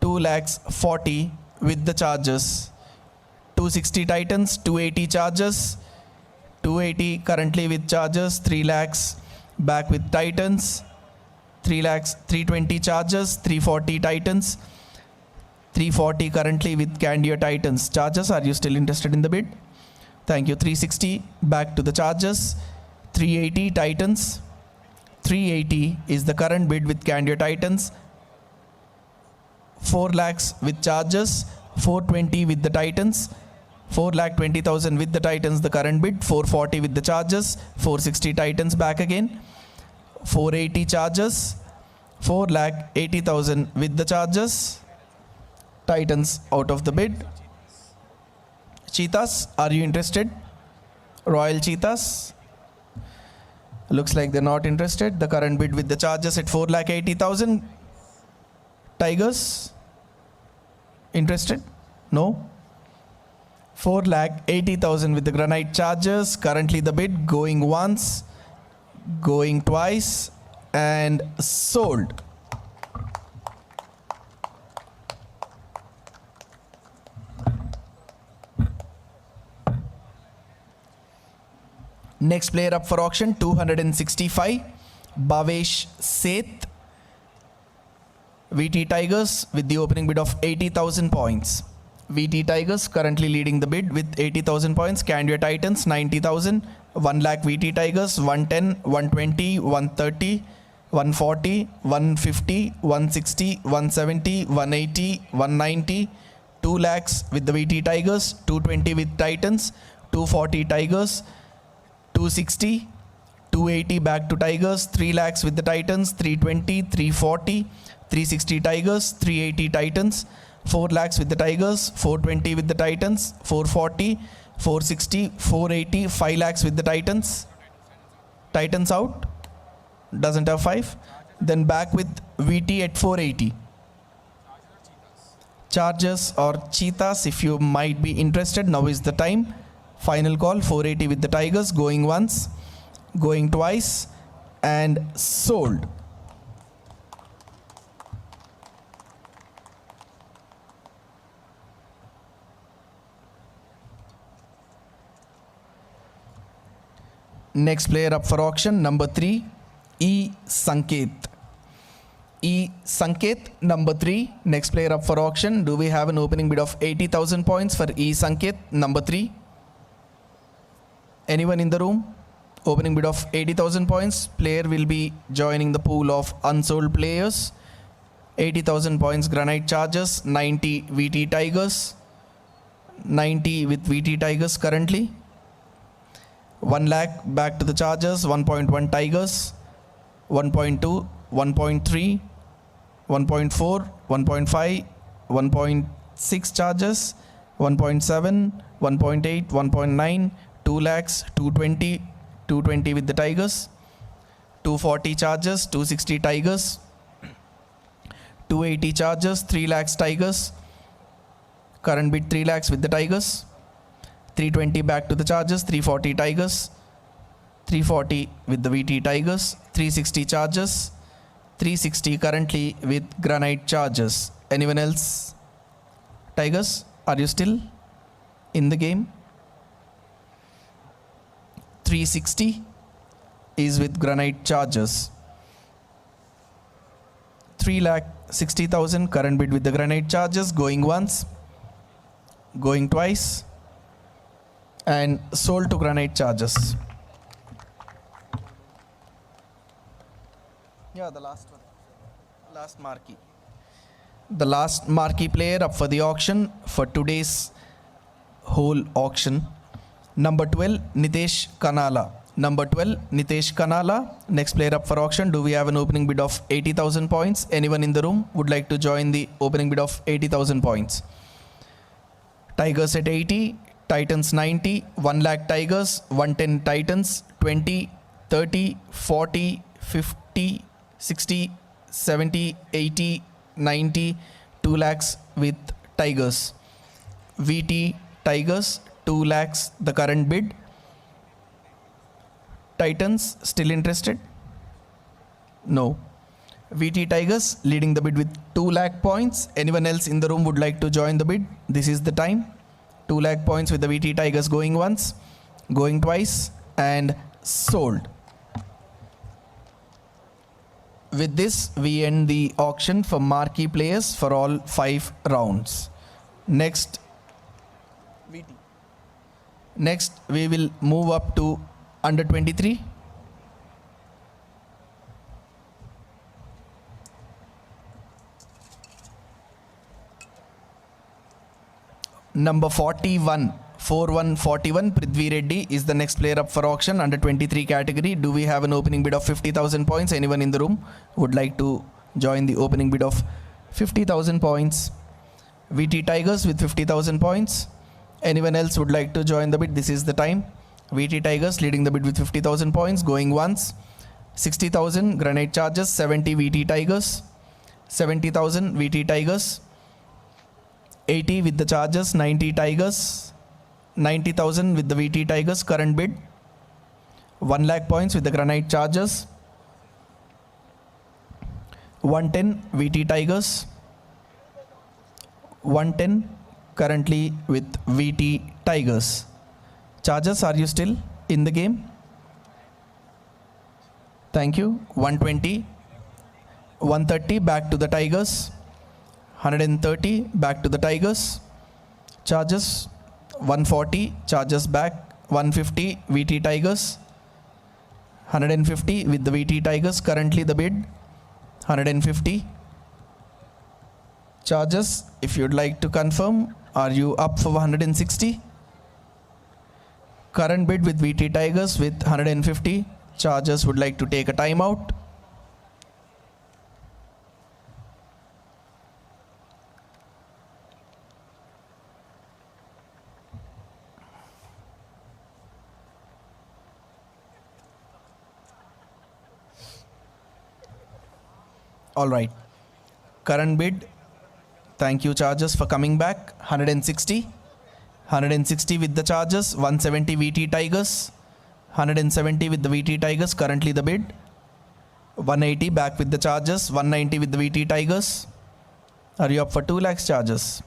2 lakhs 40 with the Chargers, 260 Titans, 280 Chargers, 280 currently with Chargers, 3 lakhs back with Titans, 3 lakhs, 320 Chargers, 340 Titans, 340 currently with Candio Titans. Chargers, are you still interested in the bid? Thank you. 360 back to the Chargers, 380 Titans, 380 is the current bid with Candio Titans, 4 lakhs with Chargers, 420 with the Titans, 4 lakh 20,000 with the Titans, the current bid, 440 with the Chargers, 460 Titans back again, 480 Chargers, 4 lakh 80,000 with the Chargers, Titans out of the bid. Cheetahs, are you interested? Royal Cheetahs, looks like they're not interested. The current bid with the Chargers at 4 lakh 80,000. Tigers, interested? No. 4 lakh 80,000 with the Granite Chargers. Currently the bid, going once, going twice, and sold. Next player up for auction, 265, Bhavesh Seth, VT Tigers with the opening bid of 80,000 points. VT Tigers currently leading the bid with 80,000 points. Candio Titans 90,000. 1 lakh VT Tigers, 110, 120, 130, 140, 150, 160, 170, 180, 190. 2 lakhs with the VT Tigers, 220 with Titans, 240 Tigers, 260, 280 back to Tigers, 3 lakhs with the Titans, 320, 340, 360 Tigers, 380 Titans, 4 lakhs with the Tigers, 420 with the Titans, 440, 460, 480, 5 lakhs with the Titans. Titans out, doesn't have 5. Then back with VT at 480. Chargers or Cheetahs, if you might be interested, now is the time. Final call, 480 with the Tigers, going once, going twice, and sold. Next player up for auction, number 3, E. Sanket. E. Sanket, number 3, next player up for auction. Do we have an opening bid of 80,000 points for E. Sanket, number 3? Anyone in the room? Opening bid of 80,000 points. Player will be joining the pool of unsold players. 80,000 points Granite Chargers, 90 VT Tigers, 90 with VT Tigers currently. 1 lakh back to the Chargers. 1.1 Tigers. 1.2, 1.3, 1.4, 1.5, 1.6 Chargers. 1.7, 1.8, 1.9, 2 lakhs, 220, 220 with the Tigers. 240 Chargers, 260 Tigers. 280 Chargers, 3 lakhs Tigers. Current bid 3 lakhs with the Tigers. 320 back to the Chargers, 340 Tigers. 340 with the VT Tigers. 360 Chargers. 360 currently with Granite Chargers. Anyone else? Tigers, are you still in the game? 360 is with Granite Chargers. 3,60,000 current bid with the Granite Chargers, going once, going twice, and sold to Granite Chargers. Yeah, the last one. Last marquee. The last marquee player up for the auction for today's whole auction. Number 12, Nitesh Kanala. Number 12, Nitesh Kanala. Next player up for auction. Do we have an opening bid of 80,000 points? Anyone in the room would like to join the opening bid of 80,000 points? Tigers at 80, Titans 90, 1 lakh Tigers, 110 Titans, 20, 30, 40, 50, 60, 70, 80, 90, 2 lakhs with Tigers. VT Tigers, 2 lakhs the current bid. Titans still interested? No. VT Tigers leading the bid with 2 lakh points. Anyone else in the room would like to join the bid? This is the time. 2 lakh points with the VT Tigers going once, going twice, and sold. With this, we end the auction for marquee players for all 5 rounds. Next, we will move up to under 23. Number 41, 4141, Prithvi Reddy is the next player up for auction under 23 category. Do we have an opening bid of 50,000 points? Anyone in the room would like to join the opening bid of 50,000 points? VT Tigers with 50,000 points. Anyone else would like to join the bid? This is the time. VT Tigers leading the bid with 50,000 points, going once. 60,000 Granite Chargers, 70 VT Tigers. 70,000 VT Tigers. 80 with the Chargers, 90 Tigers. 90,000 with the VT Tigers, current bid. 1 lakh points with the Granite Chargers. 110 VT Tigers. 110 currently with VT Tigers. Chargers, are you still in the game? Thank you. 120. 130 back to the Tigers. 130 back to the Tigers. Chargers. 140 Chargers back. 150 VT Tigers. 150 with the VT Tigers, currently the bid. 150. Chargers, if you'd like to confirm, are you up for 160? Current bid with VT Tigers with 150. Chargers would like to take a timeout. All right. Current bid. Thank you, Chargers, for coming back. 160. 160 with the Chargers. 170 VT Tigers. 170 with the VT Tigers. Currently the bid. 180 back with the Chargers. 190 with the VT Tigers. Are you up for 2 lakhs, Chargers?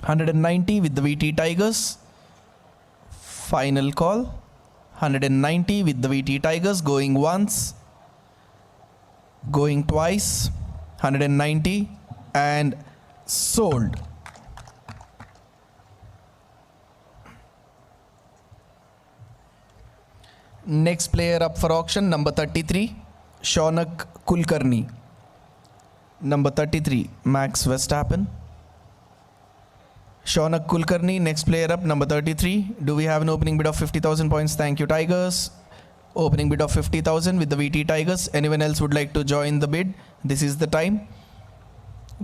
190 with the VT Tigers. Final call. 190 with the VT Tigers, going once, going twice. 190 and sold. Next player up for auction, number 33, Shaunak Kulkarni. Number 33, Max Verstappen. Shaunak Kulkarni, next player up, number 33. Do we have an opening bid of 50,000 points? Thank you, Tigers. Opening bid of 50,000 with the VT Tigers. Anyone else would like to join the bid? This is the time.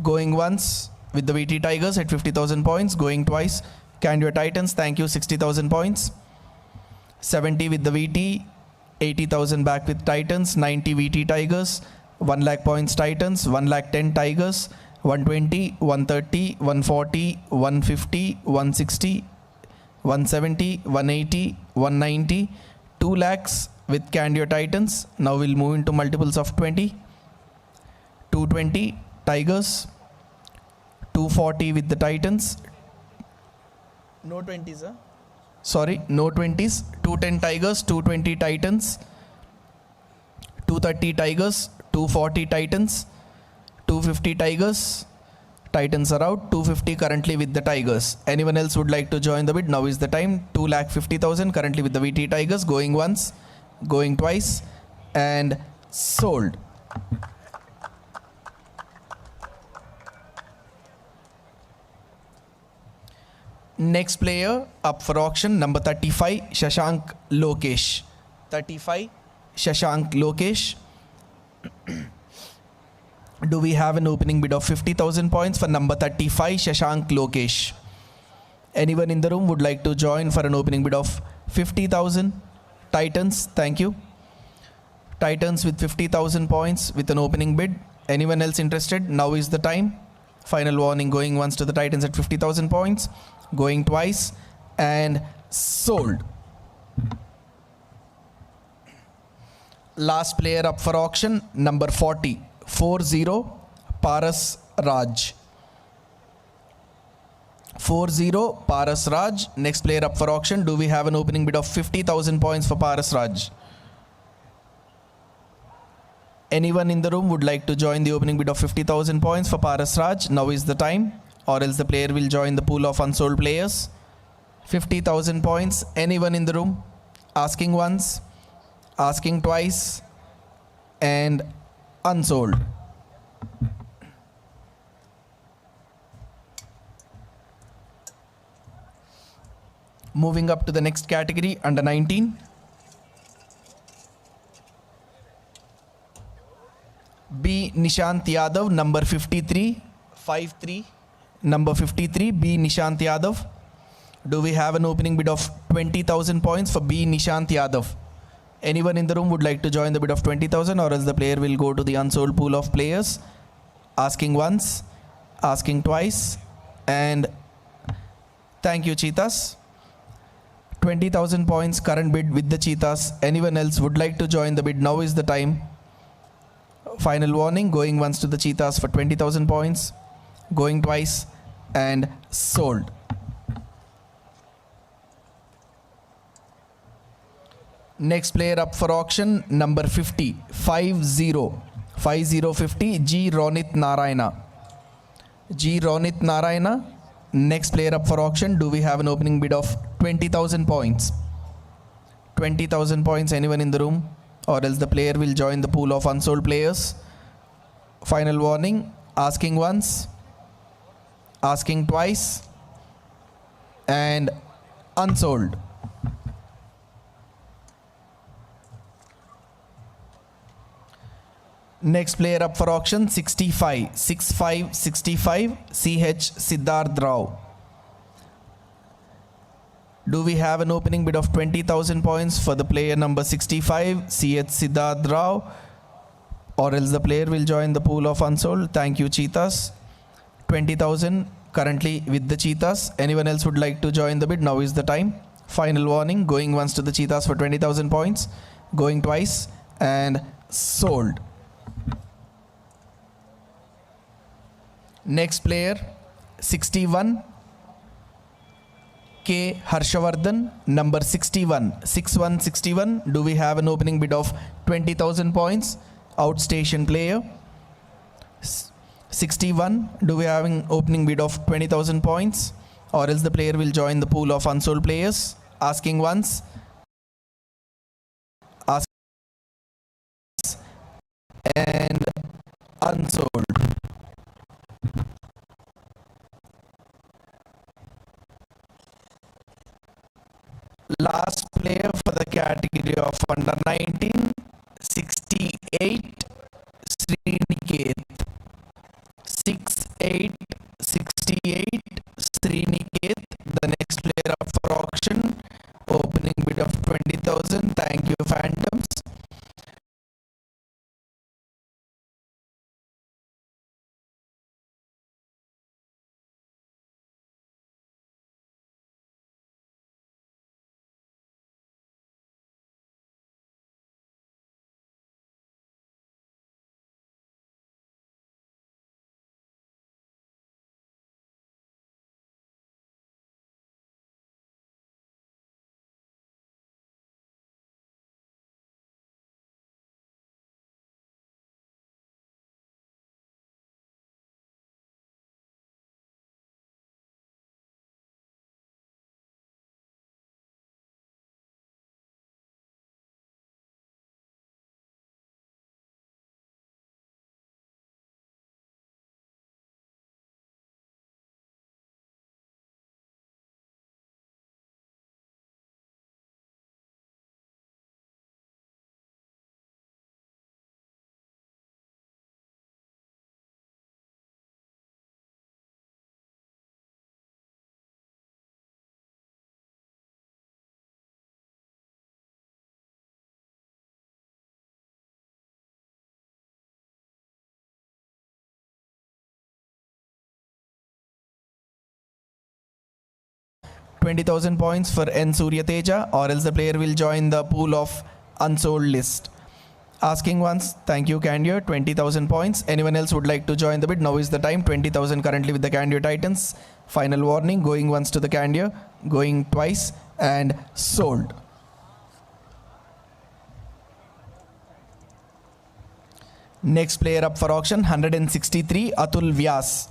Going once with the VT Tigers at 50,000 points. Going twice. Candor Titans, thank you, 60,000 points. 70 with the VT. 80,000 back with Titans. 90 VT Tigers. 1 lakh points Titans. 1 lakh 10 Tigers. 120, 130, 140, 150, 160, 170, 180, 190, 2 lakhs with Candor Titans. Now we'll move into multiples of 20. 220 Tigers. 240 with the Titans. No 20s, huh? Sorry, no 20s. 210 Tigers, 220 Titans. 230 Tigers, 240 Titans. 250 Tigers. Titans are out. 250 currently with the Tigers. Anyone else would like to join the bid? Now is the time. 2,50,000 currently with the VT Tigers. Going once, going twice, and sold. Next player up for auction, number 35, Shashank Lokesh. 35, Shashank Lokesh. Do we have an opening bid of 50,000 points for number 35, Shashank Lokesh? Anyone in the room would like to join for an opening bid of 50,000? Titans, thank you. Titans with 50,000 points with an opening bid. Anyone else interested? Now is the time. Final warning, going once to the Titans at 50,000 points. Going twice and sold. Last player up for auction, number 40, 40, Paras Raj. 40, Paras Raj. Next player up for auction. Do we have an opening bid of 50,000 points for Paras Raj? Anyone in the room would like to join the opening bid of 50,000 points for Paras Raj? Now is the time, or else the player will join the pool of unsold players. 50,000 points. Anyone in the room? Asking once, asking twice, and unsold. Moving up to the next category, under 19. B. Nishant Yadav, number 53, 53. Number 53, B. Nishant Yadav. Do we have an opening bid of 20,000 points for B. Nishant Yadav? Anyone in the room would like to join the bid of 20,000, or else the player will go to the unsold pool of players. Asking once, asking twice, and thank you, Cheetahs. 20,000 points current bid with the Cheetahs. Anyone else would like to join the bid? Now is the time. Final warning, going once to the Cheetahs for 20,000 points. Going twice and sold. Next player up for auction, number 50, 50, G. Ronit Narayana. G. Ronit Narayana. Next player up for auction. Do we have an opening bid of 20,000 points? 20,000 points. Anyone in the room? Or else the player will join the pool of unsold players. Final warning, asking once, asking twice, and unsold. Next player up for auction, 65, CH Siddharth Rao. Do we have an opening bid of 20,000 points for the player number 65, CH Siddharth Rao? Or else the player will join the pool of unsold. Thank you, Cheetahs. 20,000 currently with the Cheetahs. Anyone else would like to join the bid? Now is the time. Final warning, going once to the Cheetahs for 20,000 points. Going twice and sold. Next player, 61, K. Harshavardhan, number 61, 61. Do we have an opening bid of 20,000 points? Outstation player. 61, do we have an opening bid of 20,000 points? Or else the player will join the pool of unsold players. Asking once, asking and unsold. Last player for the category of under 19, 68 Sriniket. 6868 Sriniket. The next player up for auction. Opening bid of 20,000. Thank you, Phantoms. $20,000 points for N Surya Teja, or else the player will join the pool of unsold list. Asking once, thank you Candia, 20,000 points. Anyone else would like to join the bid? Now is the time. 20,000 currently with the Candia Titans. Final warning, going once to the Candia, going twice, and sold. Next player up for auction, 163 Atul Vyas.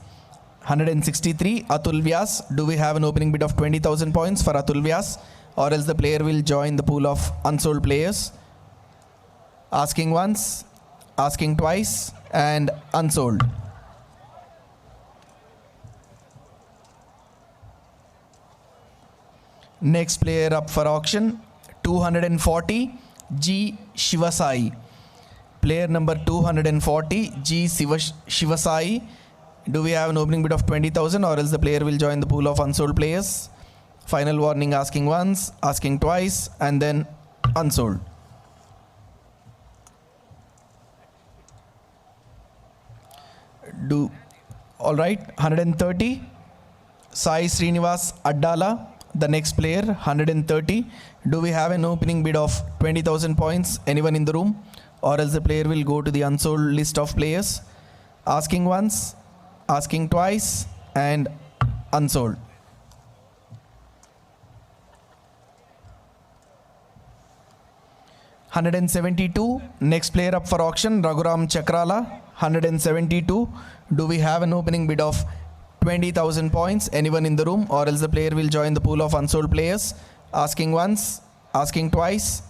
163 Atul Vyas. Do we have an opening bid of 20,000 points for Atul Vyas, or else the player will join the pool of unsold players? Asking once, asking twice, and unsold. Next player up for auction, 240 G Shivasai. Player number 240 G Shivasai. Do we have an opening bid of 20,000, or else the player will join the pool of unsold players? Final warning, asking once, asking twice, and then unsold. Alright, 130 Sai Srinivas Addala, the next player, 130. Do we have an opening bid of 20,000 points? Anyone in the room? Or else the player will go to the unsold list of players. Asking once, asking twice, and unsold. $172. Next player up for auction, Raghuram Chakrala, 172. Do we have an opening bid of 20,000 points? Anyone in the room? Or else the player will join the pool of unsold players. Asking once, asking twice,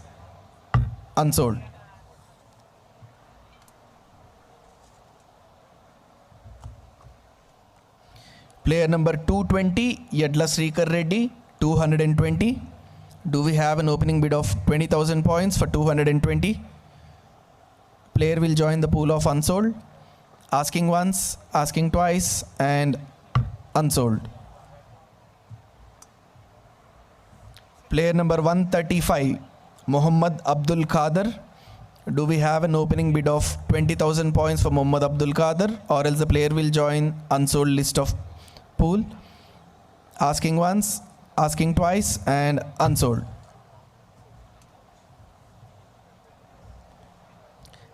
unsold. Player number 220, Yadla Srikar Reddy, 220. Do we have an opening bid of 20,000 points for 220? Player will join the pool of unsold. Asking once, asking twice, and unsold. Player number 135, Muhammad Abdul Qadir. Do we have an opening bid of 20,000 points for Muhammad Abdul Qadir, or else the player will join unsold list of pool? Asking once, asking twice, and unsold.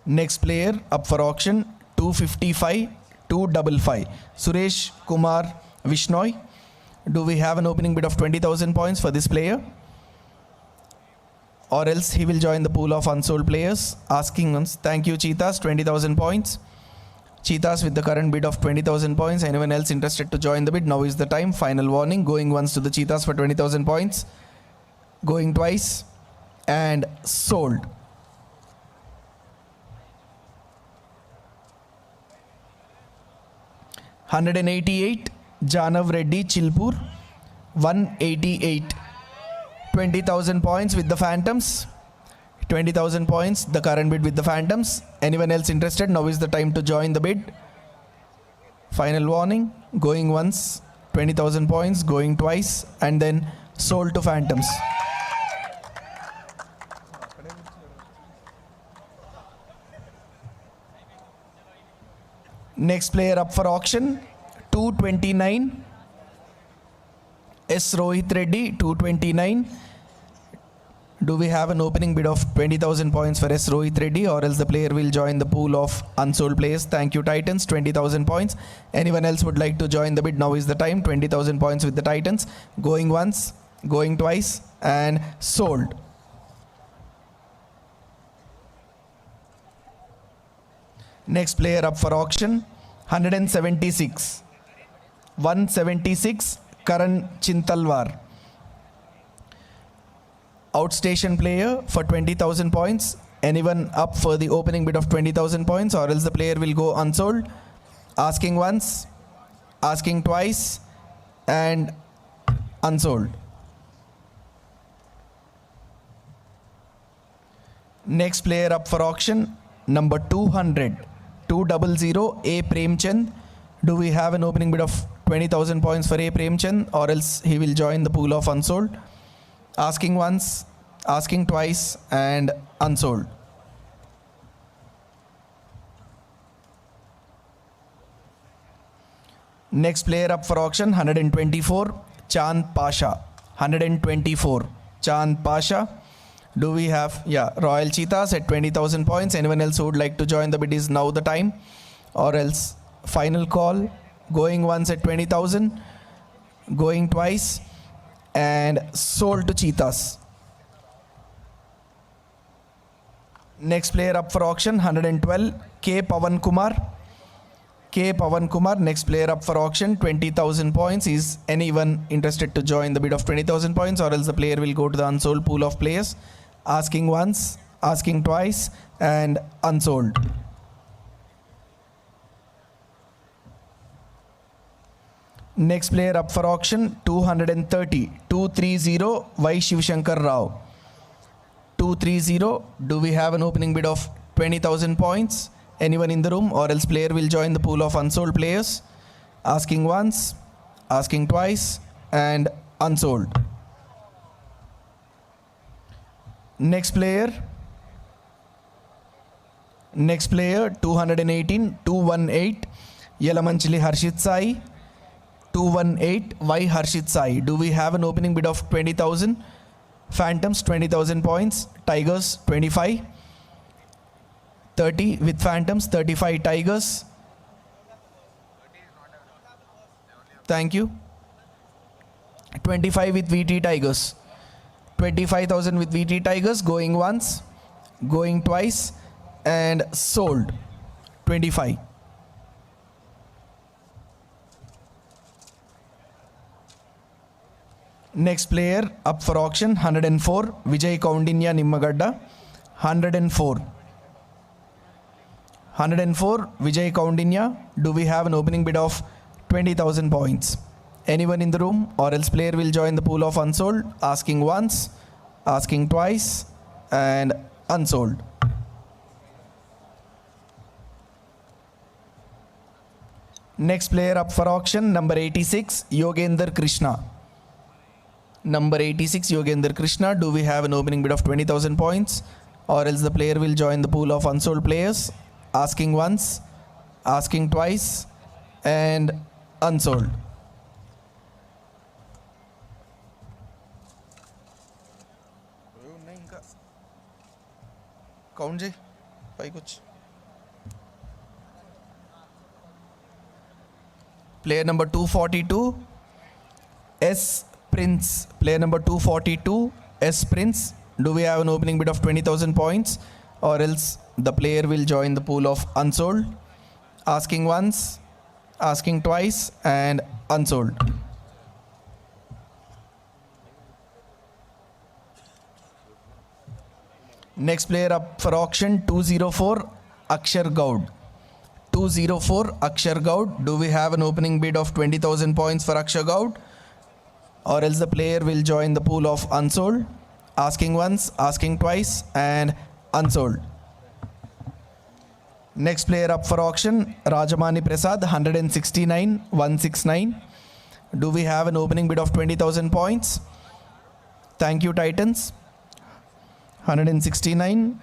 Next player up for auction, 255, 255, Suresh Kumar Vishnoy. Do we have an opening bid of 20,000 points for this player? Or else he will join the pool of unsold players. Asking once, thank you Cheetahs, 20,000 points. Cheetahs with the current bid of 20,000 points. Anyone else interested to join the bid? Now is the time. Final warning, going once to the Cheetahs for 20,000 points. Going twice, and sold. $188, Janav Reddy Chilpur, 188. 20,000 points with the Phantoms. 20,000 points, the current bid with the Phantoms. Anyone else interested? Now is the time to join the bid. Final warning, going once, 20,000 points, going twice, and then sold to Phantoms. Next player up for auction, 229. S. Rohit Reddy, 229. Do we have an opening bid of 20,000 points for S. Rohit Reddy, or else the player will join the pool of unsold players? Thank you, Titans. 20,000 points. Anyone else would like to join the bid? Now is the time. 20,000 points with the Titans. Going once, going twice, and sold. Next player up for auction, 176. 176, Karan Chintalwar. Outstation player for 20,000 points. Anyone up for the opening bid of 20,000 points, or else the player will go unsold? Asking once, asking twice, and unsold. Next player up for auction, number 200, 200, A. Premchand. Do we have an opening bid of 20,000 points for A. Premchand, or else he will join the pool of unsold? Asking once, asking twice, and unsold. Next player up for auction, 124, Chand Pasha. 124, Chand Pasha. Do we have, Royal Cheetahs at 20,000 points. Anyone else who would like to join the bid is now the time, or else final call, going once at 20,000, going twice, and sold to Cheetahs. Next player up for auction, 112, K. Pavan Kumar. K. Pavan Kumar, next player up for auction, 20,000 points. Is anyone interested to join the bid of 20,000 points, or else the player will go to the unsold pool of players? Asking once, asking twice, and unsold. Next player up for auction, 230, 230, Y. Shivshankar Rao. 230, do we have an opening bid of 20,000 points? Anyone in the room, or else player will join the pool of unsold players? Asking once, asking twice, and unsold. Next player, 218, 218, Yelamanchili Harshit Sai. 218, Y. Harshit Sai. Do we have an opening bid of 20,000? Phantoms, 20,000 points. Tigers, 25. 30 with Phantoms, 35 Tigers. Thank you. 25 with VT Tigers. 25,000 with VT Tigers, going once, going twice, and sold. 25. Next player up for auction, 104, Vijay Kaundinya Nimmagadda. 104. 104, Vijay Kaundinya. Do we have an opening bid of 20,000 points? Anyone in the room, or else player will join the pool of unsold? Asking once, asking twice, and unsold. Next player up for auction, number 86, Yogender Krishna. Number 86, Yogender Krishna. Do we have an opening bid of 20,000 points, or else the player will join the pool of unsold players? Asking once, asking twice, and unsold. Count J, player number 242, S. Prince. Player number 242, S. Prince. Do we have an opening bid of 20,000 points, or else the player will join the pool of unsold? Asking once, asking twice, and unsold. Next player up for auction, 204, Akshar Gaud. 204, Akshar Gaud. Do we have an opening bid of 20,000 points for Akshar Gaud? or else the player will join the pool of unsold. Asking once, asking twice, and unsold. Next player up for auction, Rajamani Prasad, 169,169. Do we have an opening bid of 20,000 points? Thank you, Titans. 169,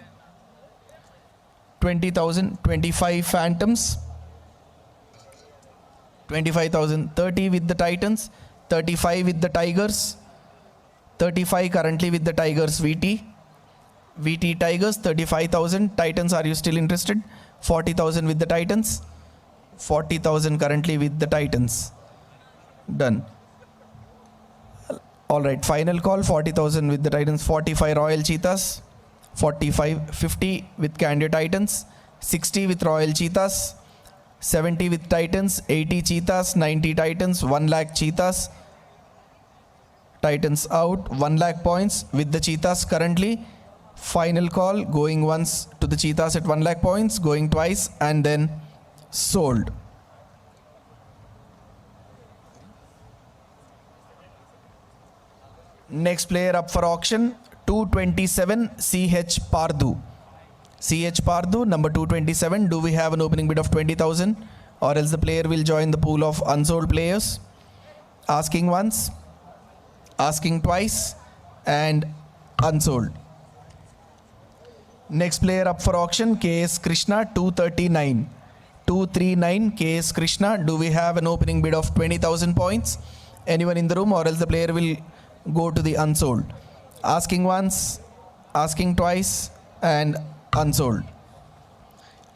20,000, 25 Phantoms, 25,000, 30 with the Titans, 35 with the Tigers, 35 currently with the Tigers VT. VT Tigers, 35,000. Titans, are you still interested? 40,000 with the Titans, 40,000 currently with the Titans. Done. All right, final call, 40,000 with the Titans, 45 Royal Cheetahs, 45, 50 with Candy Titans, 60 with Royal Cheetahs, 70 with Titans, 80 Cheetahs, 90 Titans, 1 lakh Cheetahs. Titans out, 1 lakh points with the Cheetahs currently. Final call, going once to the Cheetahs at 1 lakh points, going twice, and then sold. Next player up for auction, 227 CH Pardu. CH Pardu, number 227. Do we have an opening bid of 20,000, or else the player will join the pool of unsold players? Asking once, asking twice, and unsold. Next player up for auction, KS Krishna, 239. 239 KS Krishna. Do we have an opening bid of 20,000 points? Anyone in the room, or else the player will go to the unsold. Asking once, asking twice, and unsold.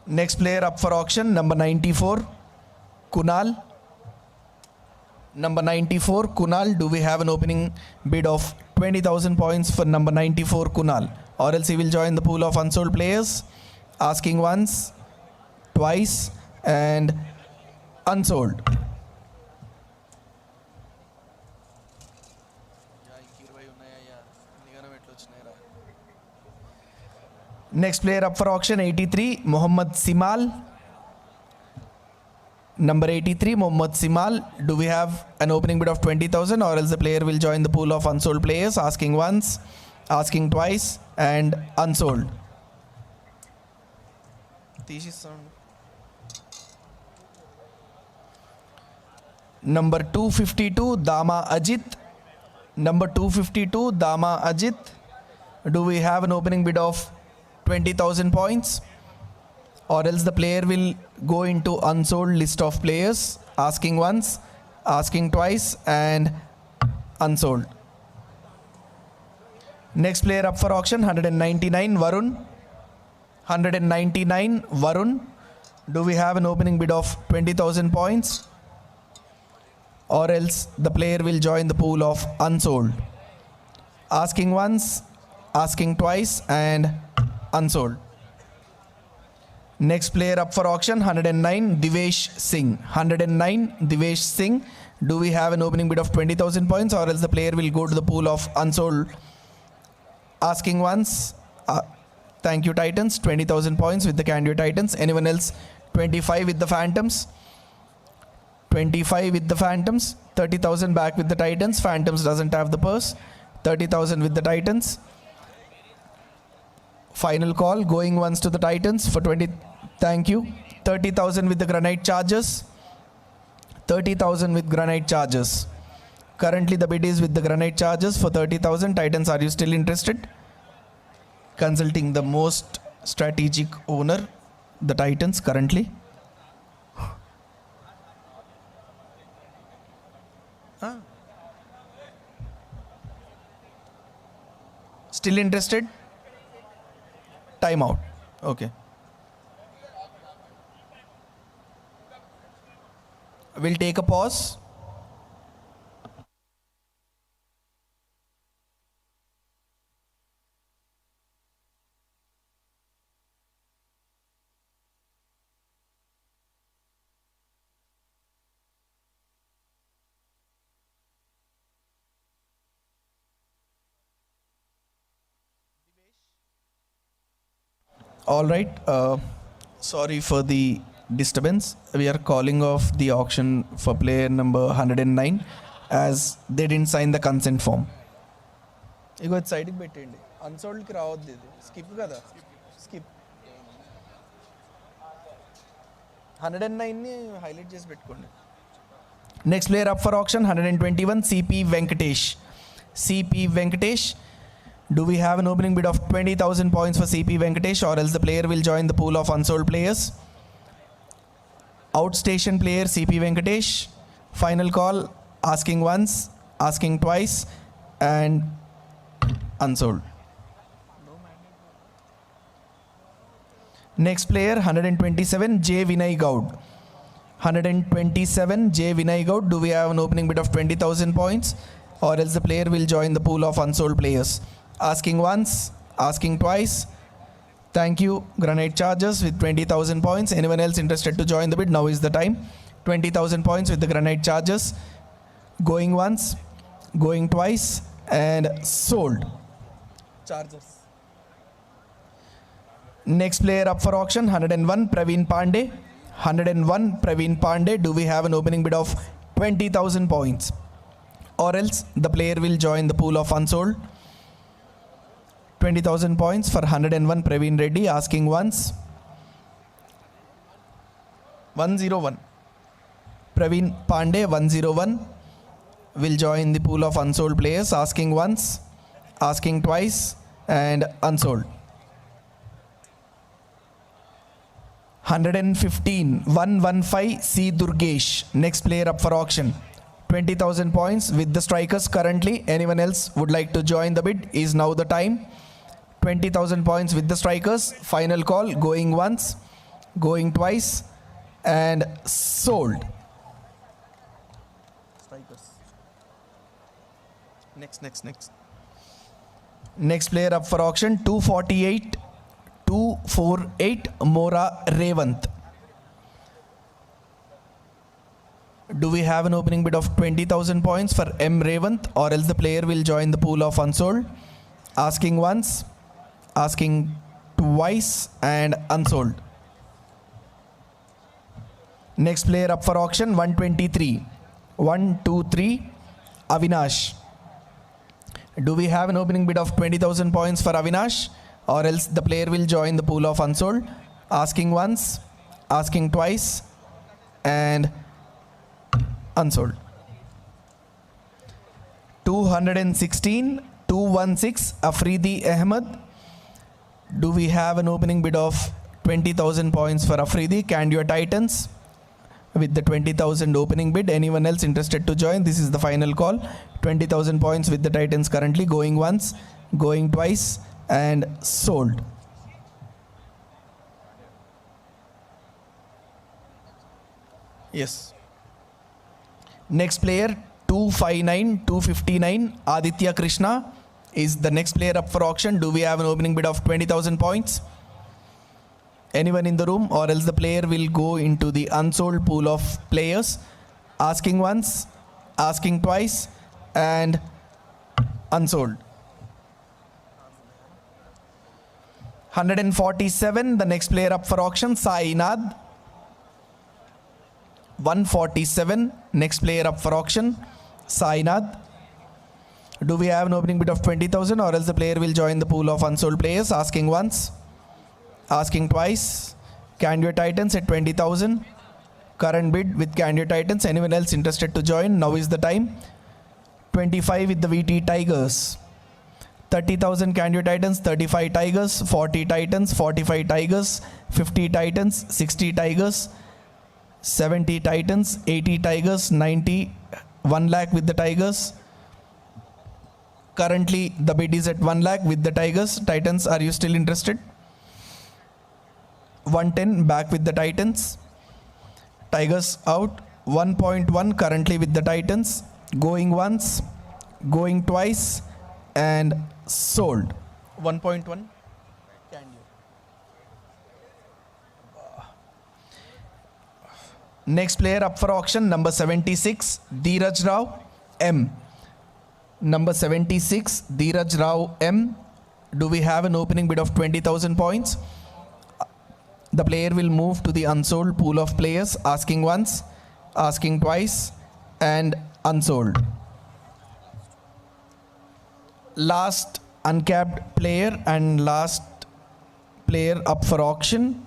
Next player up for auction, number 94, Kunal. Number 94, Kunal. Do we have an opening bid of 20,000 points for number 94, Kunal? Or else he will join the pool of unsold players. Asking once, twice, and unsold. Next player up for auction, 83, Mohammad Simal. Number 83, Mohammad Simal. Do we have an opening bid of 20,000, or else the player will join the pool of unsold players? Asking once, asking twice, and unsold. Number 252, Dama Ajit. Number 252, Dama Ajit. Do we have an opening bid of 20,000 points, or else the player will go into unsold list of players? Asking once, asking twice, and unsold. Next player up for auction, 199, Varun. 199, Varun. Do we have an opening bid of 20,000 points, or else the player will join the pool of unsold? Asking once, asking twice, and unsold. Next player up for auction, 109, Divesh Singh. 109, Divesh Singh. Do we have an opening bid of 20,000 points, or else the player will go to the pool of unsold? Asking once, thank you Titans, 20,000 points with the Candy Titans. Anyone else? 25 with the Phantoms. 25 with the Phantoms. 30,000 back with the Titans. Phantoms doesn't have the purse. 30,000 with the Titans. Final call, going once to the Titans for 20. Thank you. 30,000 with the Granite Chargers. 30,000 with Granite Chargers. Currently the bid is with the Granite Chargers for 30,000. Titans, are you still interested? Consulting the most strategic owner, the Titans currently. Still interested? Time out. Okay. We'll take a pause. All right. Sorry for the disturbance. We are calling off the auction for player number 109 as they didn't sign the consent form. ఇగో సైడ్కి పెట్టండి, అన్సోల్డ్కి రావద్దు, ఇది skip కదా, skip. 109ని highlight చేసి పెట్టుకోండి. Next player up for option 121 CP Venkatesh. CP Venkatesh, do we have an opening bid of 20,000 points for CP Venkatesh, or else the player will join the pool of unsold players? Outstation player CP Venkatesh, final call, asking once, asking twice, and unsold. Next player 127 J Vinay Gaud. 127 J Vinay Gaud, do we have an opening bid of 20,000 points, or else the player will join the pool of unsold players? Asking once, asking twice. Thank you. Granite charges with 20,000 points. Anyone else interested to join the bid? Now is the time. 20,000 points with the granite charges. Going once, going twice, and sold. Charges. Next player up for auction 101 Praveen Pandey. 101 Praveen Pandey. Do we have an opening bid of 20,000 points, or else the player will join the pool of unsold? 20,000 points for 101 Praveen Reddy. Asking once. 101 Praveen Pandey 101 will join the pool of unsold players. Asking once, asking twice, and unsold. 115 115 C Durgesh. Next player up for auction. 20,000 points with the strikers currently. Anyone else would like to join the bid? Is now the time. 20,000 points with the strikers. Final call. Going once, going twice, and sold. Strikers. Next. Next player up for auction 248 Mora Revant. Do we have an opening bid of 20,000 points for M Revant, or else the player will join the pool of unsold? Asking once, asking twice, and unsold. Next player up for auction 123 Avinash. Do we have an opening bid of 20,000 points for Avinash, or else the player will join the pool of unsold? Asking once, asking twice, and unsold. 216 Afridi Ahmed. Do we have an opening bid of 20,000 points for Afridi? Candia Titans with the 20,000 opening bid. Anyone else interested to join? This is the final call. 20,000 points with the Titans currently. Going once, going twice, and sold. Yes. Next player 259 Aditya Krishna is the next player up for auction. Do we have an opening bid of 20,000 points? Anyone in the room, or else the player will go into the unsold pool of players. Asking once, asking twice, and unsold. 147 the next player up for auction Sainath. 147 next player up for auction Sainath. Do we have an opening bid of 20,000, or else the player will join the pool of unsold players? Asking once, asking twice. Candia Titans at 20,000. Current bid with Candia Titans. Anyone else interested to join? Now is the time. 25 with the VT Tigers. 30,000 Candia Titans, 35 Tigers, 40 Titans, 45 Tigers, 50 Titans, 60 Tigers, 70 Titans, 80 Tigers, 90, 1 lakh with the Tigers. Currently the bid is at 1 lakh with the Tigers. Titans, are you still interested? 110 back with the Titans. Tigers out. 1.1 currently with the Titans. Going once, going twice, and sold. 1.1. Can you? Next player up for auction, number 76, Dheeraj Rao M. Number 76, Dheeraj Rao M. Do we have an opening bid of 20,000 points? The player will move to the unsold pool of players. Asking once, asking twice, and unsold. last uncapped player and last player up for auction.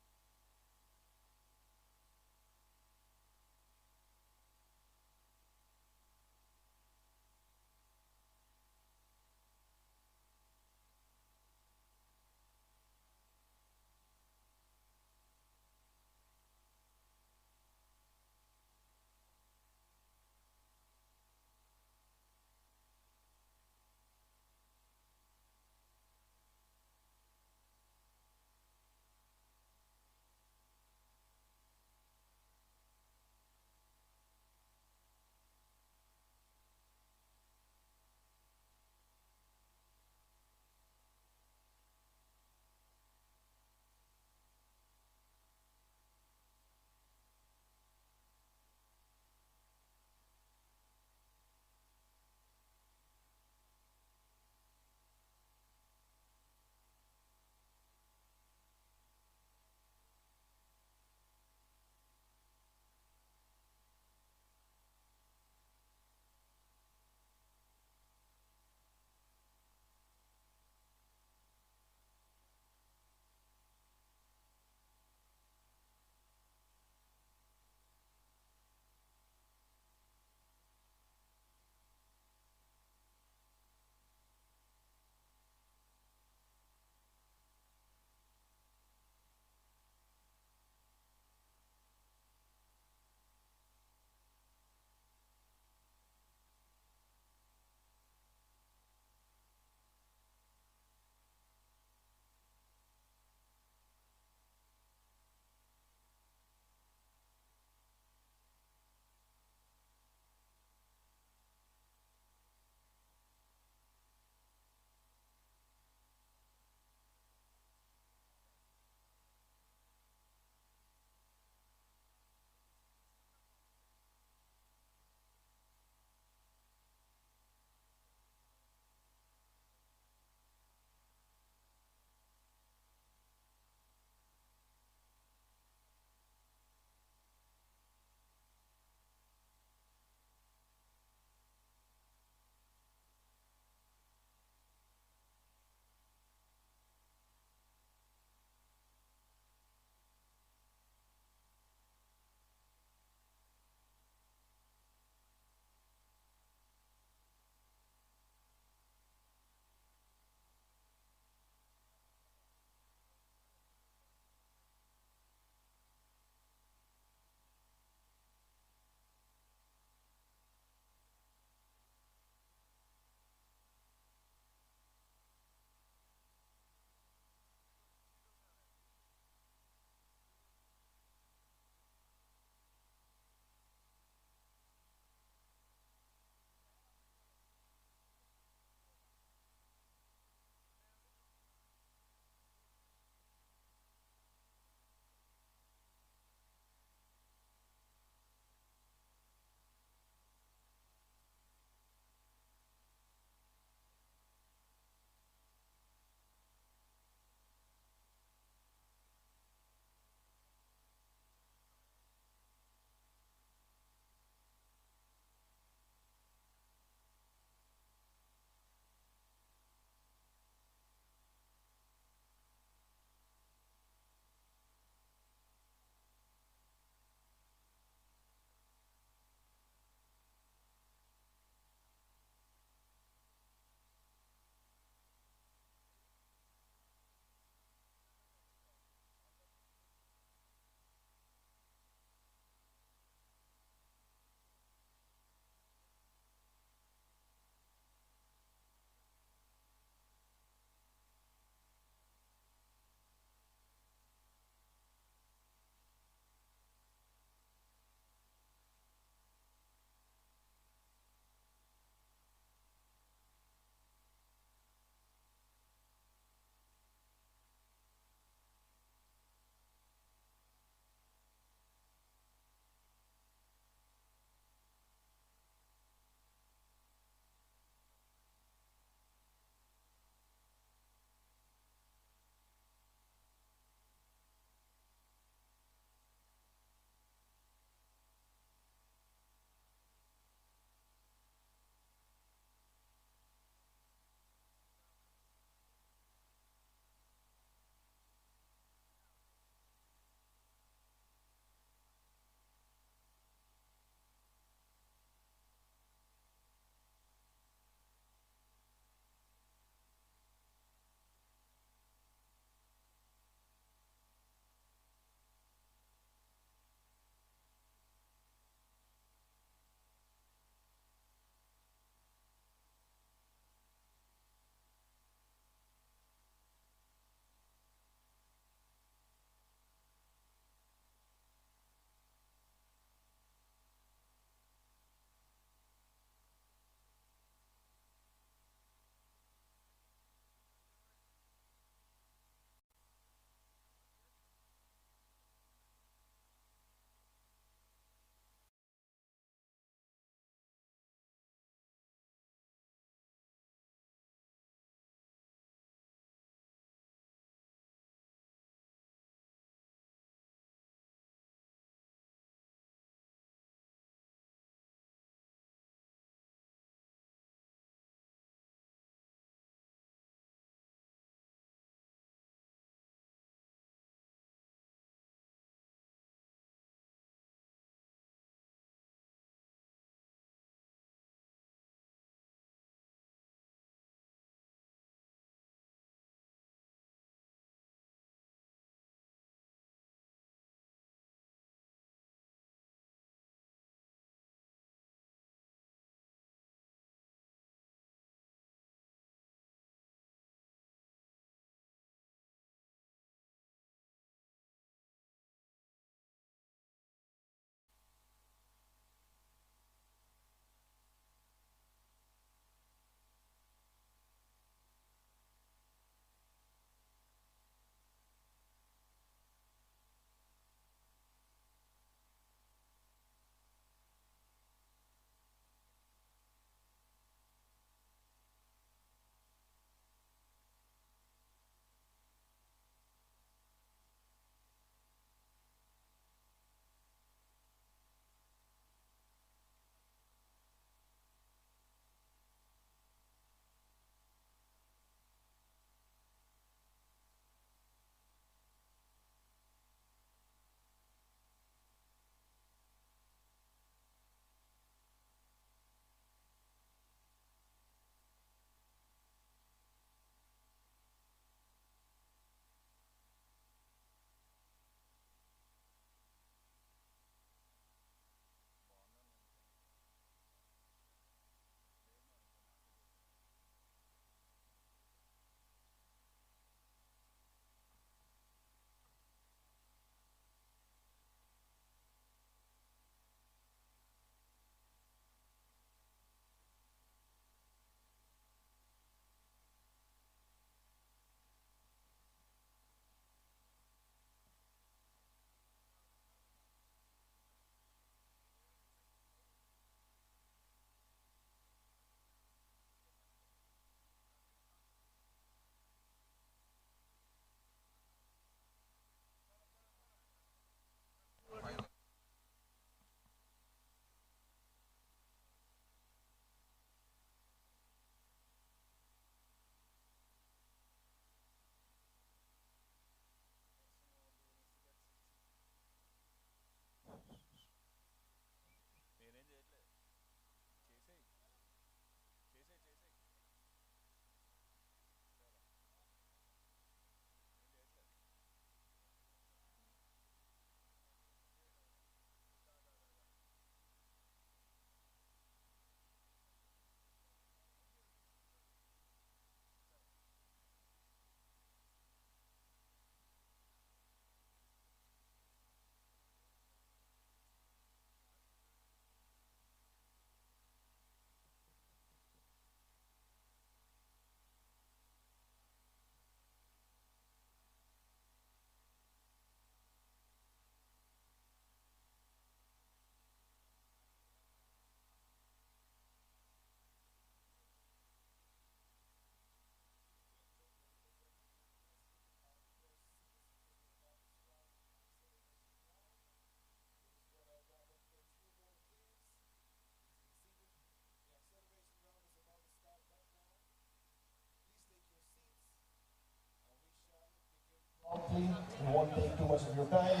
won't take too much of your time.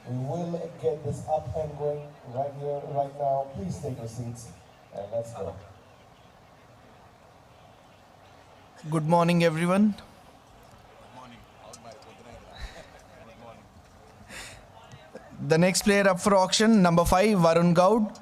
We will get this up and going right here, right now. Please take your seats and let's go. Good morning, everyone. The next player up for auction, number 5, Varun Gaud.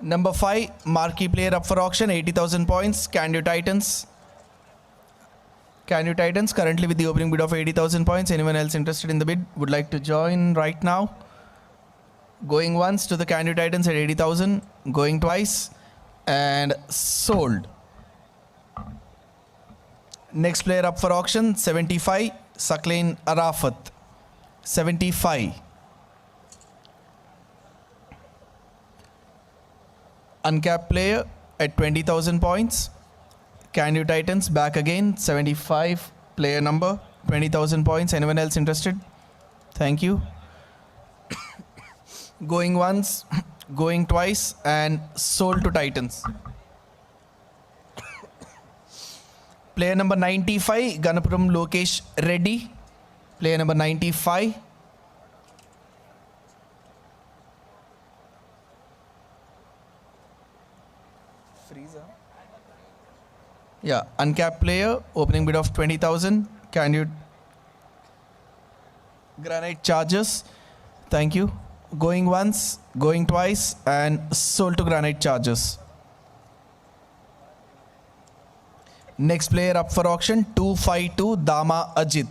Number 5, Marquee player up for auction, 80,000 points, Can You Titans. Can You Titans currently with the opening bid of 80,000 points. Anyone else interested in the bid would like to join right now? Going once to the Can You Titans at 80,000, going twice and sold. Next player up for auction, 75, Saklain Arafat. 75. Uncapped player at 20,000 points. Can You Titans back again, 75 player number, 20,000 points. Anyone else interested? Thank you. Going once, going twice and sold to Titans. Player number 95, Ganapuram Lokesh Reddy. Player number 95. Yeah, uncapped player, opening bid of 20,000. Can you Granite Chargers? Thank you. Going once, going twice, and sold to Granite Chargers. Next player up for auction, 252, Dama Ajit.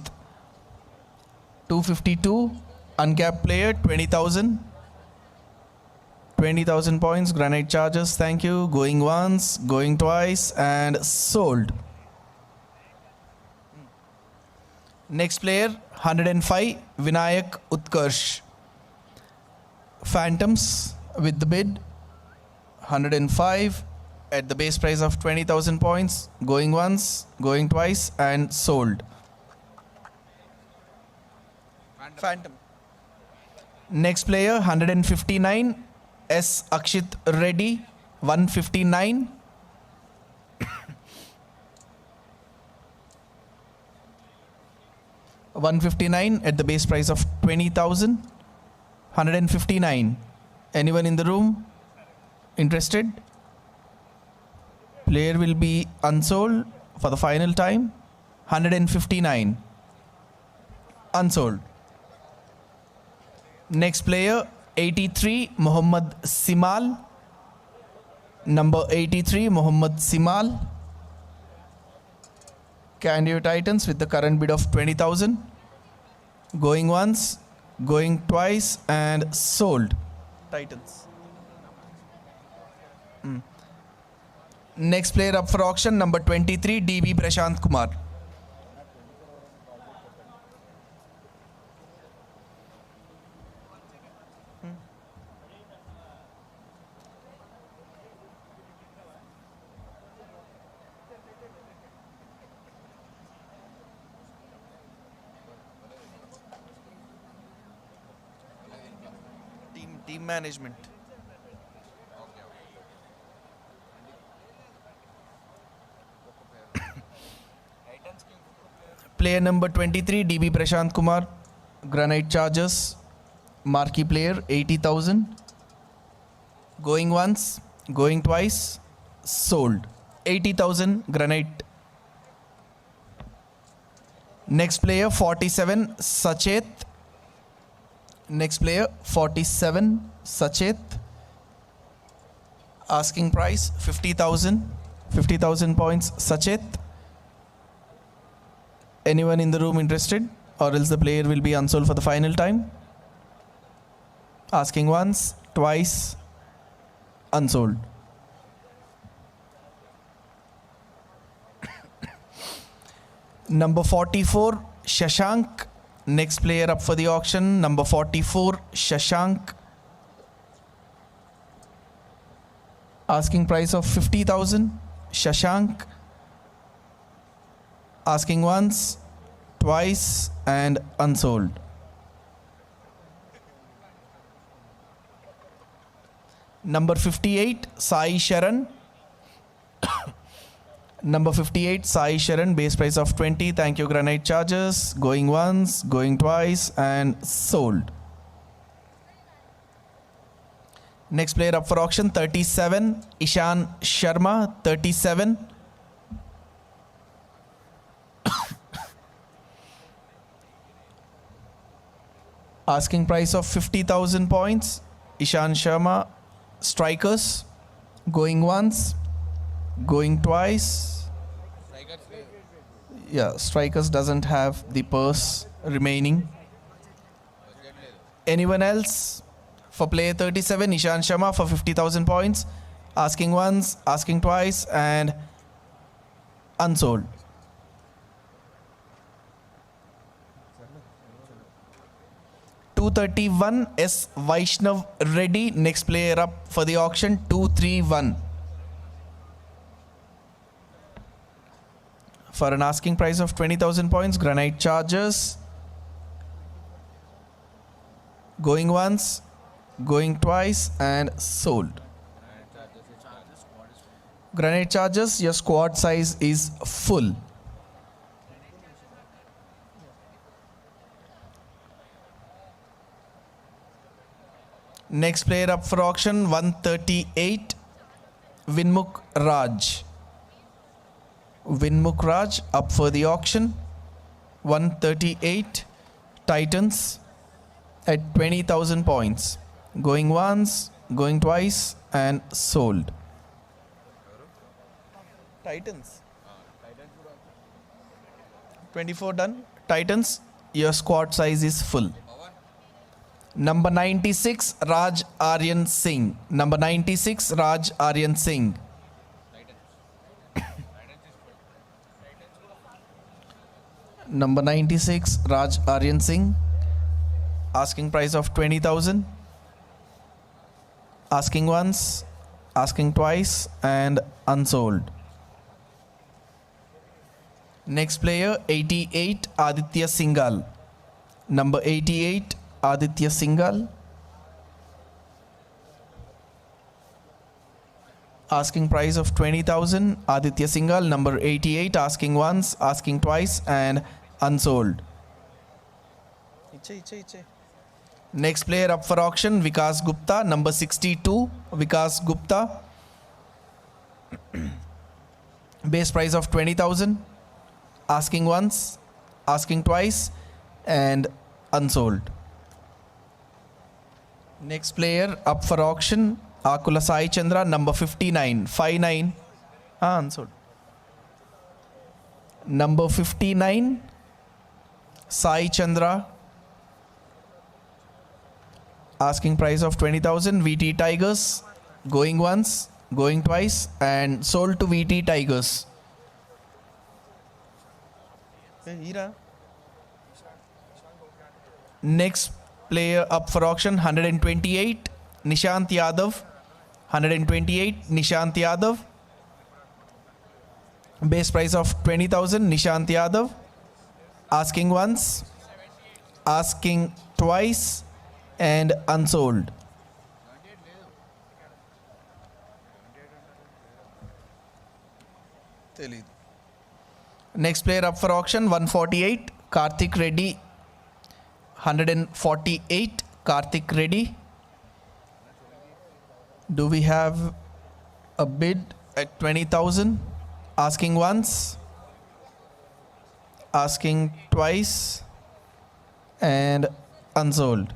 252, uncapped player, 20,000. 20,000 points, Granite Chargers, thank you. Going once, going twice, and sold. Next player, 105, Vinayak Utkarsh. Phantoms with the bid, 105 at the base price of 20,000 points, going once, going twice, and sold. Phantom. Next player, 159, S. Akshit Reddy, 159. $159 at the base price of 20,000. 159. Anyone in the room interested? Player will be unsold for the final time. 159. Unsold. Next player, 83, Muhammad Simal. Number 83, Muhammad Simal. Can You Titans with the current bid of 20,000. Going once, going twice, and sold. Titans. Next player up for auction, number 23, DB Prashant Kumar. Team management. Player number 23, DB Prashant Kumar, Granite Chargers, Marquee player, 80,000. Going once, going twice, sold. 80,000 Granite. Next player, 47, Sachet. Next player, 47, Sachet. Asking price, 50,000. 50,000 points, Sachet. Anyone in the room interested? Or else the player will be unsold for the final time. Asking once, twice, unsold. Number 44, Shashank. Next player up for the auction, number 44, Shashank. Asking price of 50,000, Shashank. Asking once, twice, and unsold. Number 58, Sai Sharan. Number 58, Sai Sharan, base price of 20. Thank you, Granite Chargers. Going once, going twice, and sold. Next player up for auction, 37, Ishan Sharma, 37. Asking price of 50,000 points. Ishan Sharma, strikers, going once, going twice. Yeah, strikers doesn't have the purse remaining. Anyone else? For player 37, Ishan Sharma for 50,000 points. Asking once, asking twice, and unsold. $231 S Vaishnav Reddy, next player up for the auction, 231. For an asking price of 20,000 points, Granite Chargers. Going once, going twice, and sold. Granite Chargers, your squad size is full. Next player up for auction, 138, Vinmukh Raj. Vinmukh Raj up for the auction, 138, Titans at 20,000 points. Going once, going twice, and sold. Titans. 24 done. Titans, your squad size is full. Number 96, Raj Aryan Singh. Number 96, Raj Aryan Singh. Number 96, Raj Aryan Singh. Asking price of 20,000. Asking once, asking twice, and unsold. Next player, 88, Aditya Singhal. Number 88, Aditya Singhal. Asking price of 20,000. Aditya Singhal, number 88, asking once, asking twice, and unsold. Next player up for auction, Vikas Gupta, number 62, Vikas Gupta. Base price of 20,000. Asking once, asking twice, and unsold. Next player up for auction, Akula Sai Chandra, number 59, 59. Unsold. Number 59, Sai Chandra. Asking price of 20,000. VT Tigers, going once, going twice, and sold to VT Tigers. Next player up for auction, 128, Nishant Yadav. 128, Nishant Yadav. Base price of 20,000, Nishant Yadav. Asking once, asking twice, and unsold. Next player up for auction, 148, Karthik Reddy. 148, Karthik Reddy. Do we have a bid at 20,000? Asking once, asking twice, and unsold.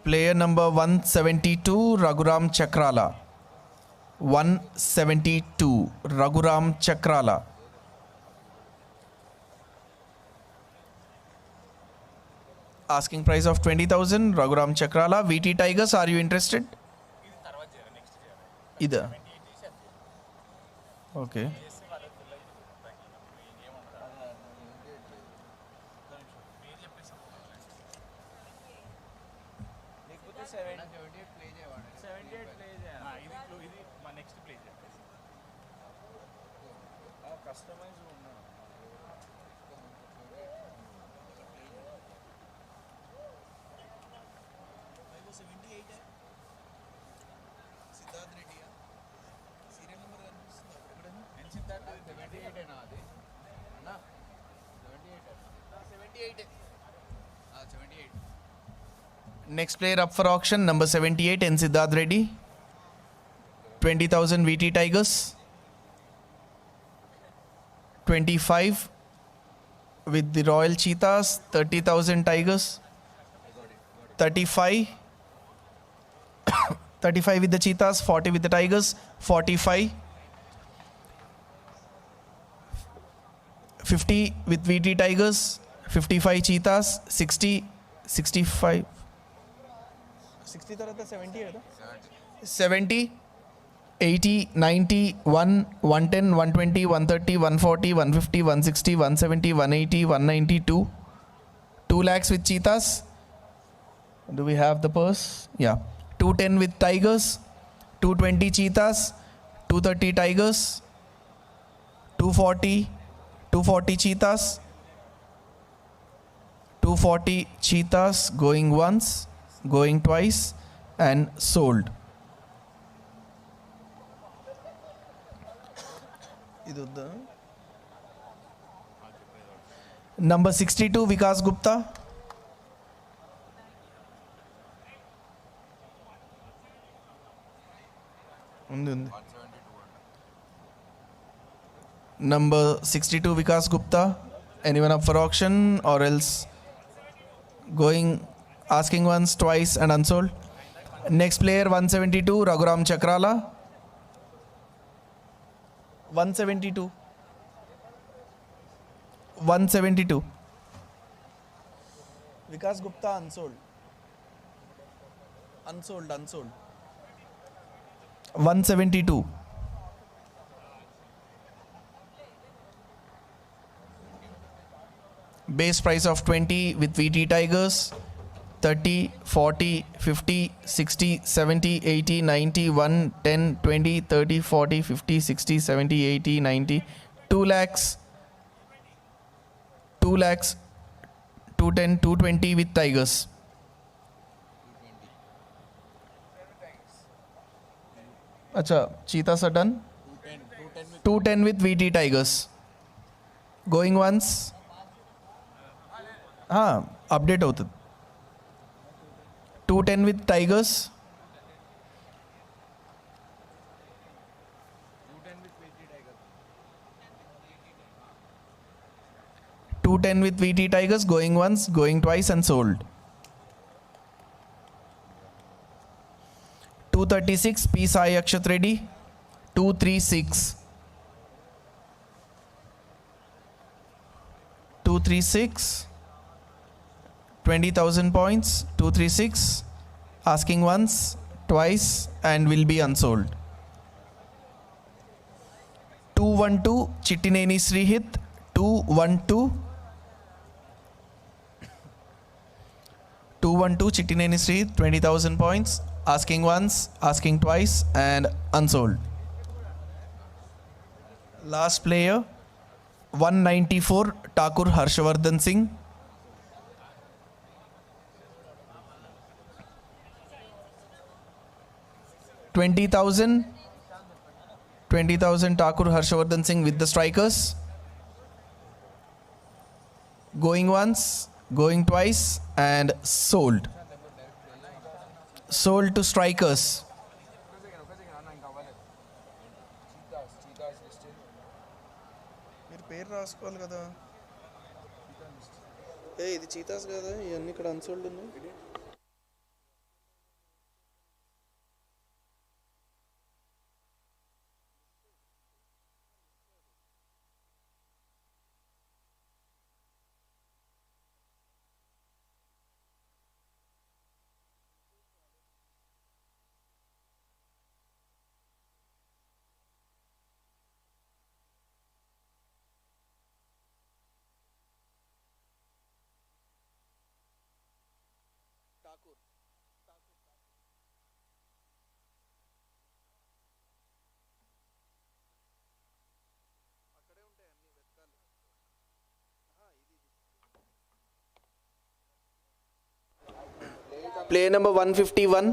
Player number 172, Raghuram Chakrala. 172, Raghuram Chakrala. Asking price of 20,000, Raghuram Chakrala. VT Tigers, are you interested? Either. Okay. Next player up for auction, number 78, N. Siddharth Reddy. 20,000 VT Tigers. 25 with the Royal Cheetahs, 30,000 Tigers. 35. 35 with the Cheetahs, 40 with the Tigers, 45. 50 with VT Tigers, 55 Cheetahs, 60, 65. 60 tarata 70 hai 70, 80, 90, 1, 110, 120, 130, 140, 150, 160, 170, 180, 192. 2 lakhs with Cheetahs. Do we have the purse? Yeah. 210 with Tigers, 220 Cheetahs, 230 Tigers, 240, 240 Cheetahs, 240 Cheetahs going once, going twice, and sold. Number 62, Vikas Gupta. Number 62, Vikas Gupta. Anyone up for auction or else going, asking once, twice and unsold? Next player, 172, Raghuram Chakrala. 172. 172. Vikas Gupta, unsold. Unsold. 172. Base price of 20 with VT Tigers, 30, 40, 50, 60, 70, 80, 90, 1, 10, 20, 30, 40, 50, 60, 70, 80, 90, 2 lakhs, 2 lakhs, 210, 220 with Tigers. Acha, Cheetahs are done. 210 with VT Tigers. Going once. Update होता. 210 with Tigers. 210 with VT Tigers, going once, going twice and sold. 236, P. Sai Akshat Reddy. 236. 236. 20,000 points. 236. Asking once, twice and will be unsold. 212, Chittineni Srihit. 212. 212, Chittineni Srihit. 20,000 points. Asking once, asking twice and unsold. Last player, 194, Thakur Harshavardhan Singh. 20,000 Thakur Harshavardhan Singh with the strikers. Going once, going twice and sold. Sold to strikers. పేరు రాసుకోవాలి కదా. ఇది cheetahs కదా, ఇవన్నీ ఇక్కడ unsold ఉంది. Player number 151.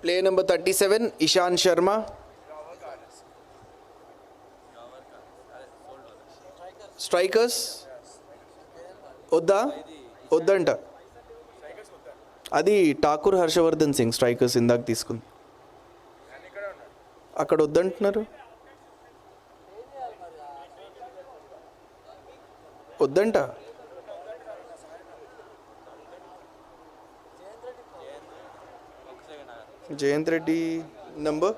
Player number 37, Ishan Sharma. Strikers. వద్దంట అది ఠాకూర్ హర్షవర్ధన్ సింగ్ స్ట్రైకర్స్ ఇందాక తీసుకుంది అక్కడ వద్దంటున్నారు వద్దంట జయంత్ రెడ్డి నంబర్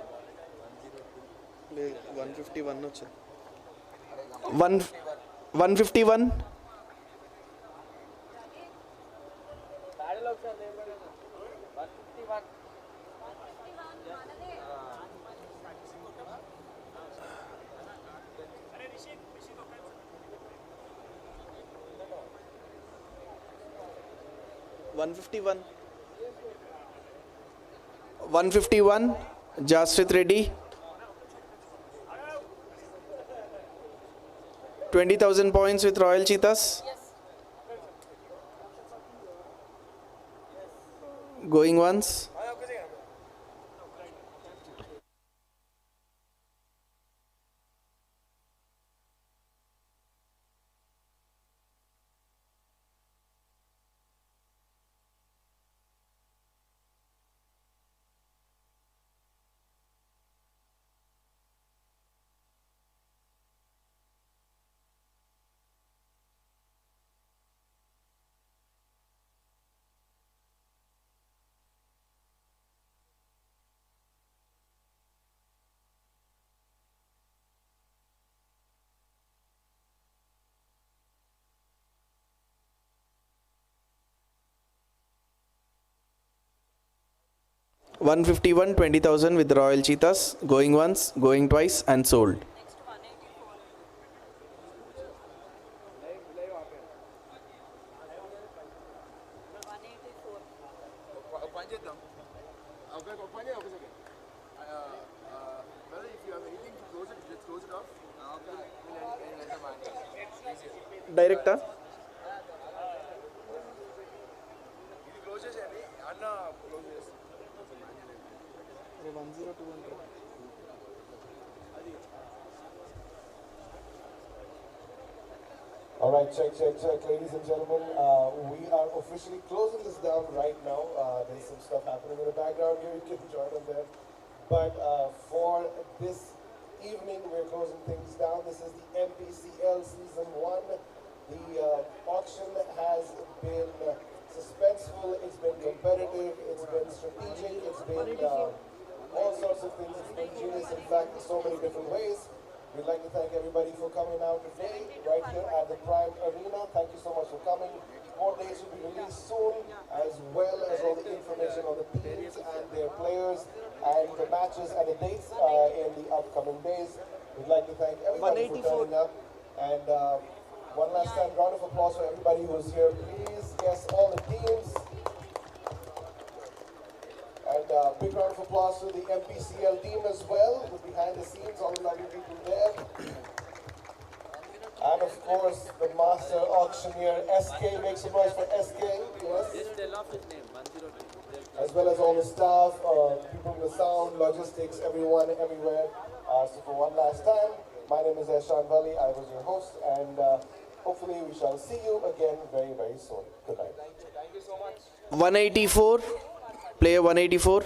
151 వచ్చింది 151 151 Jaspreet Reddy 20,000 points with Royal Cheetahs. Going once. $151, 20,000 with Royal Cheetahs, going once, going twice, and sold. Director. All right, check, ladies and gentlemen. We are officially closing this down right now. There's some stuff happening in the background here. You can join us there. But for this evening, we're closing things down. This is the MPCL Season 1. The auction has been suspenseful. It's been competitive. It's been strategic. It's been all sorts of things. It's been genius, in fact, in so many different ways. We'd like to thank everybody for coming out today, right here at the Prime Arena. Thank you so much for coming. More dates will be released soon, as well as all the information on the teams and their players, and the matches and the dates in the upcoming days. We'd like to thank everybody for turning up. And one last time, round of applause for everybody who is here. Please, yes, all the teams. And big round of applause to the MPCL team as well, with behind the scenes, all the lovely people there. And of course, the master auctioneer, SK, make some noise for SK, yes. As well as all the staff, people in the sound, logistics, everyone, everywhere. So for one last time, my name is Eshan Valley, I was your host, and hopefully we shall see you again very, very soon. Good night. Thank you so much. 184. Player 184.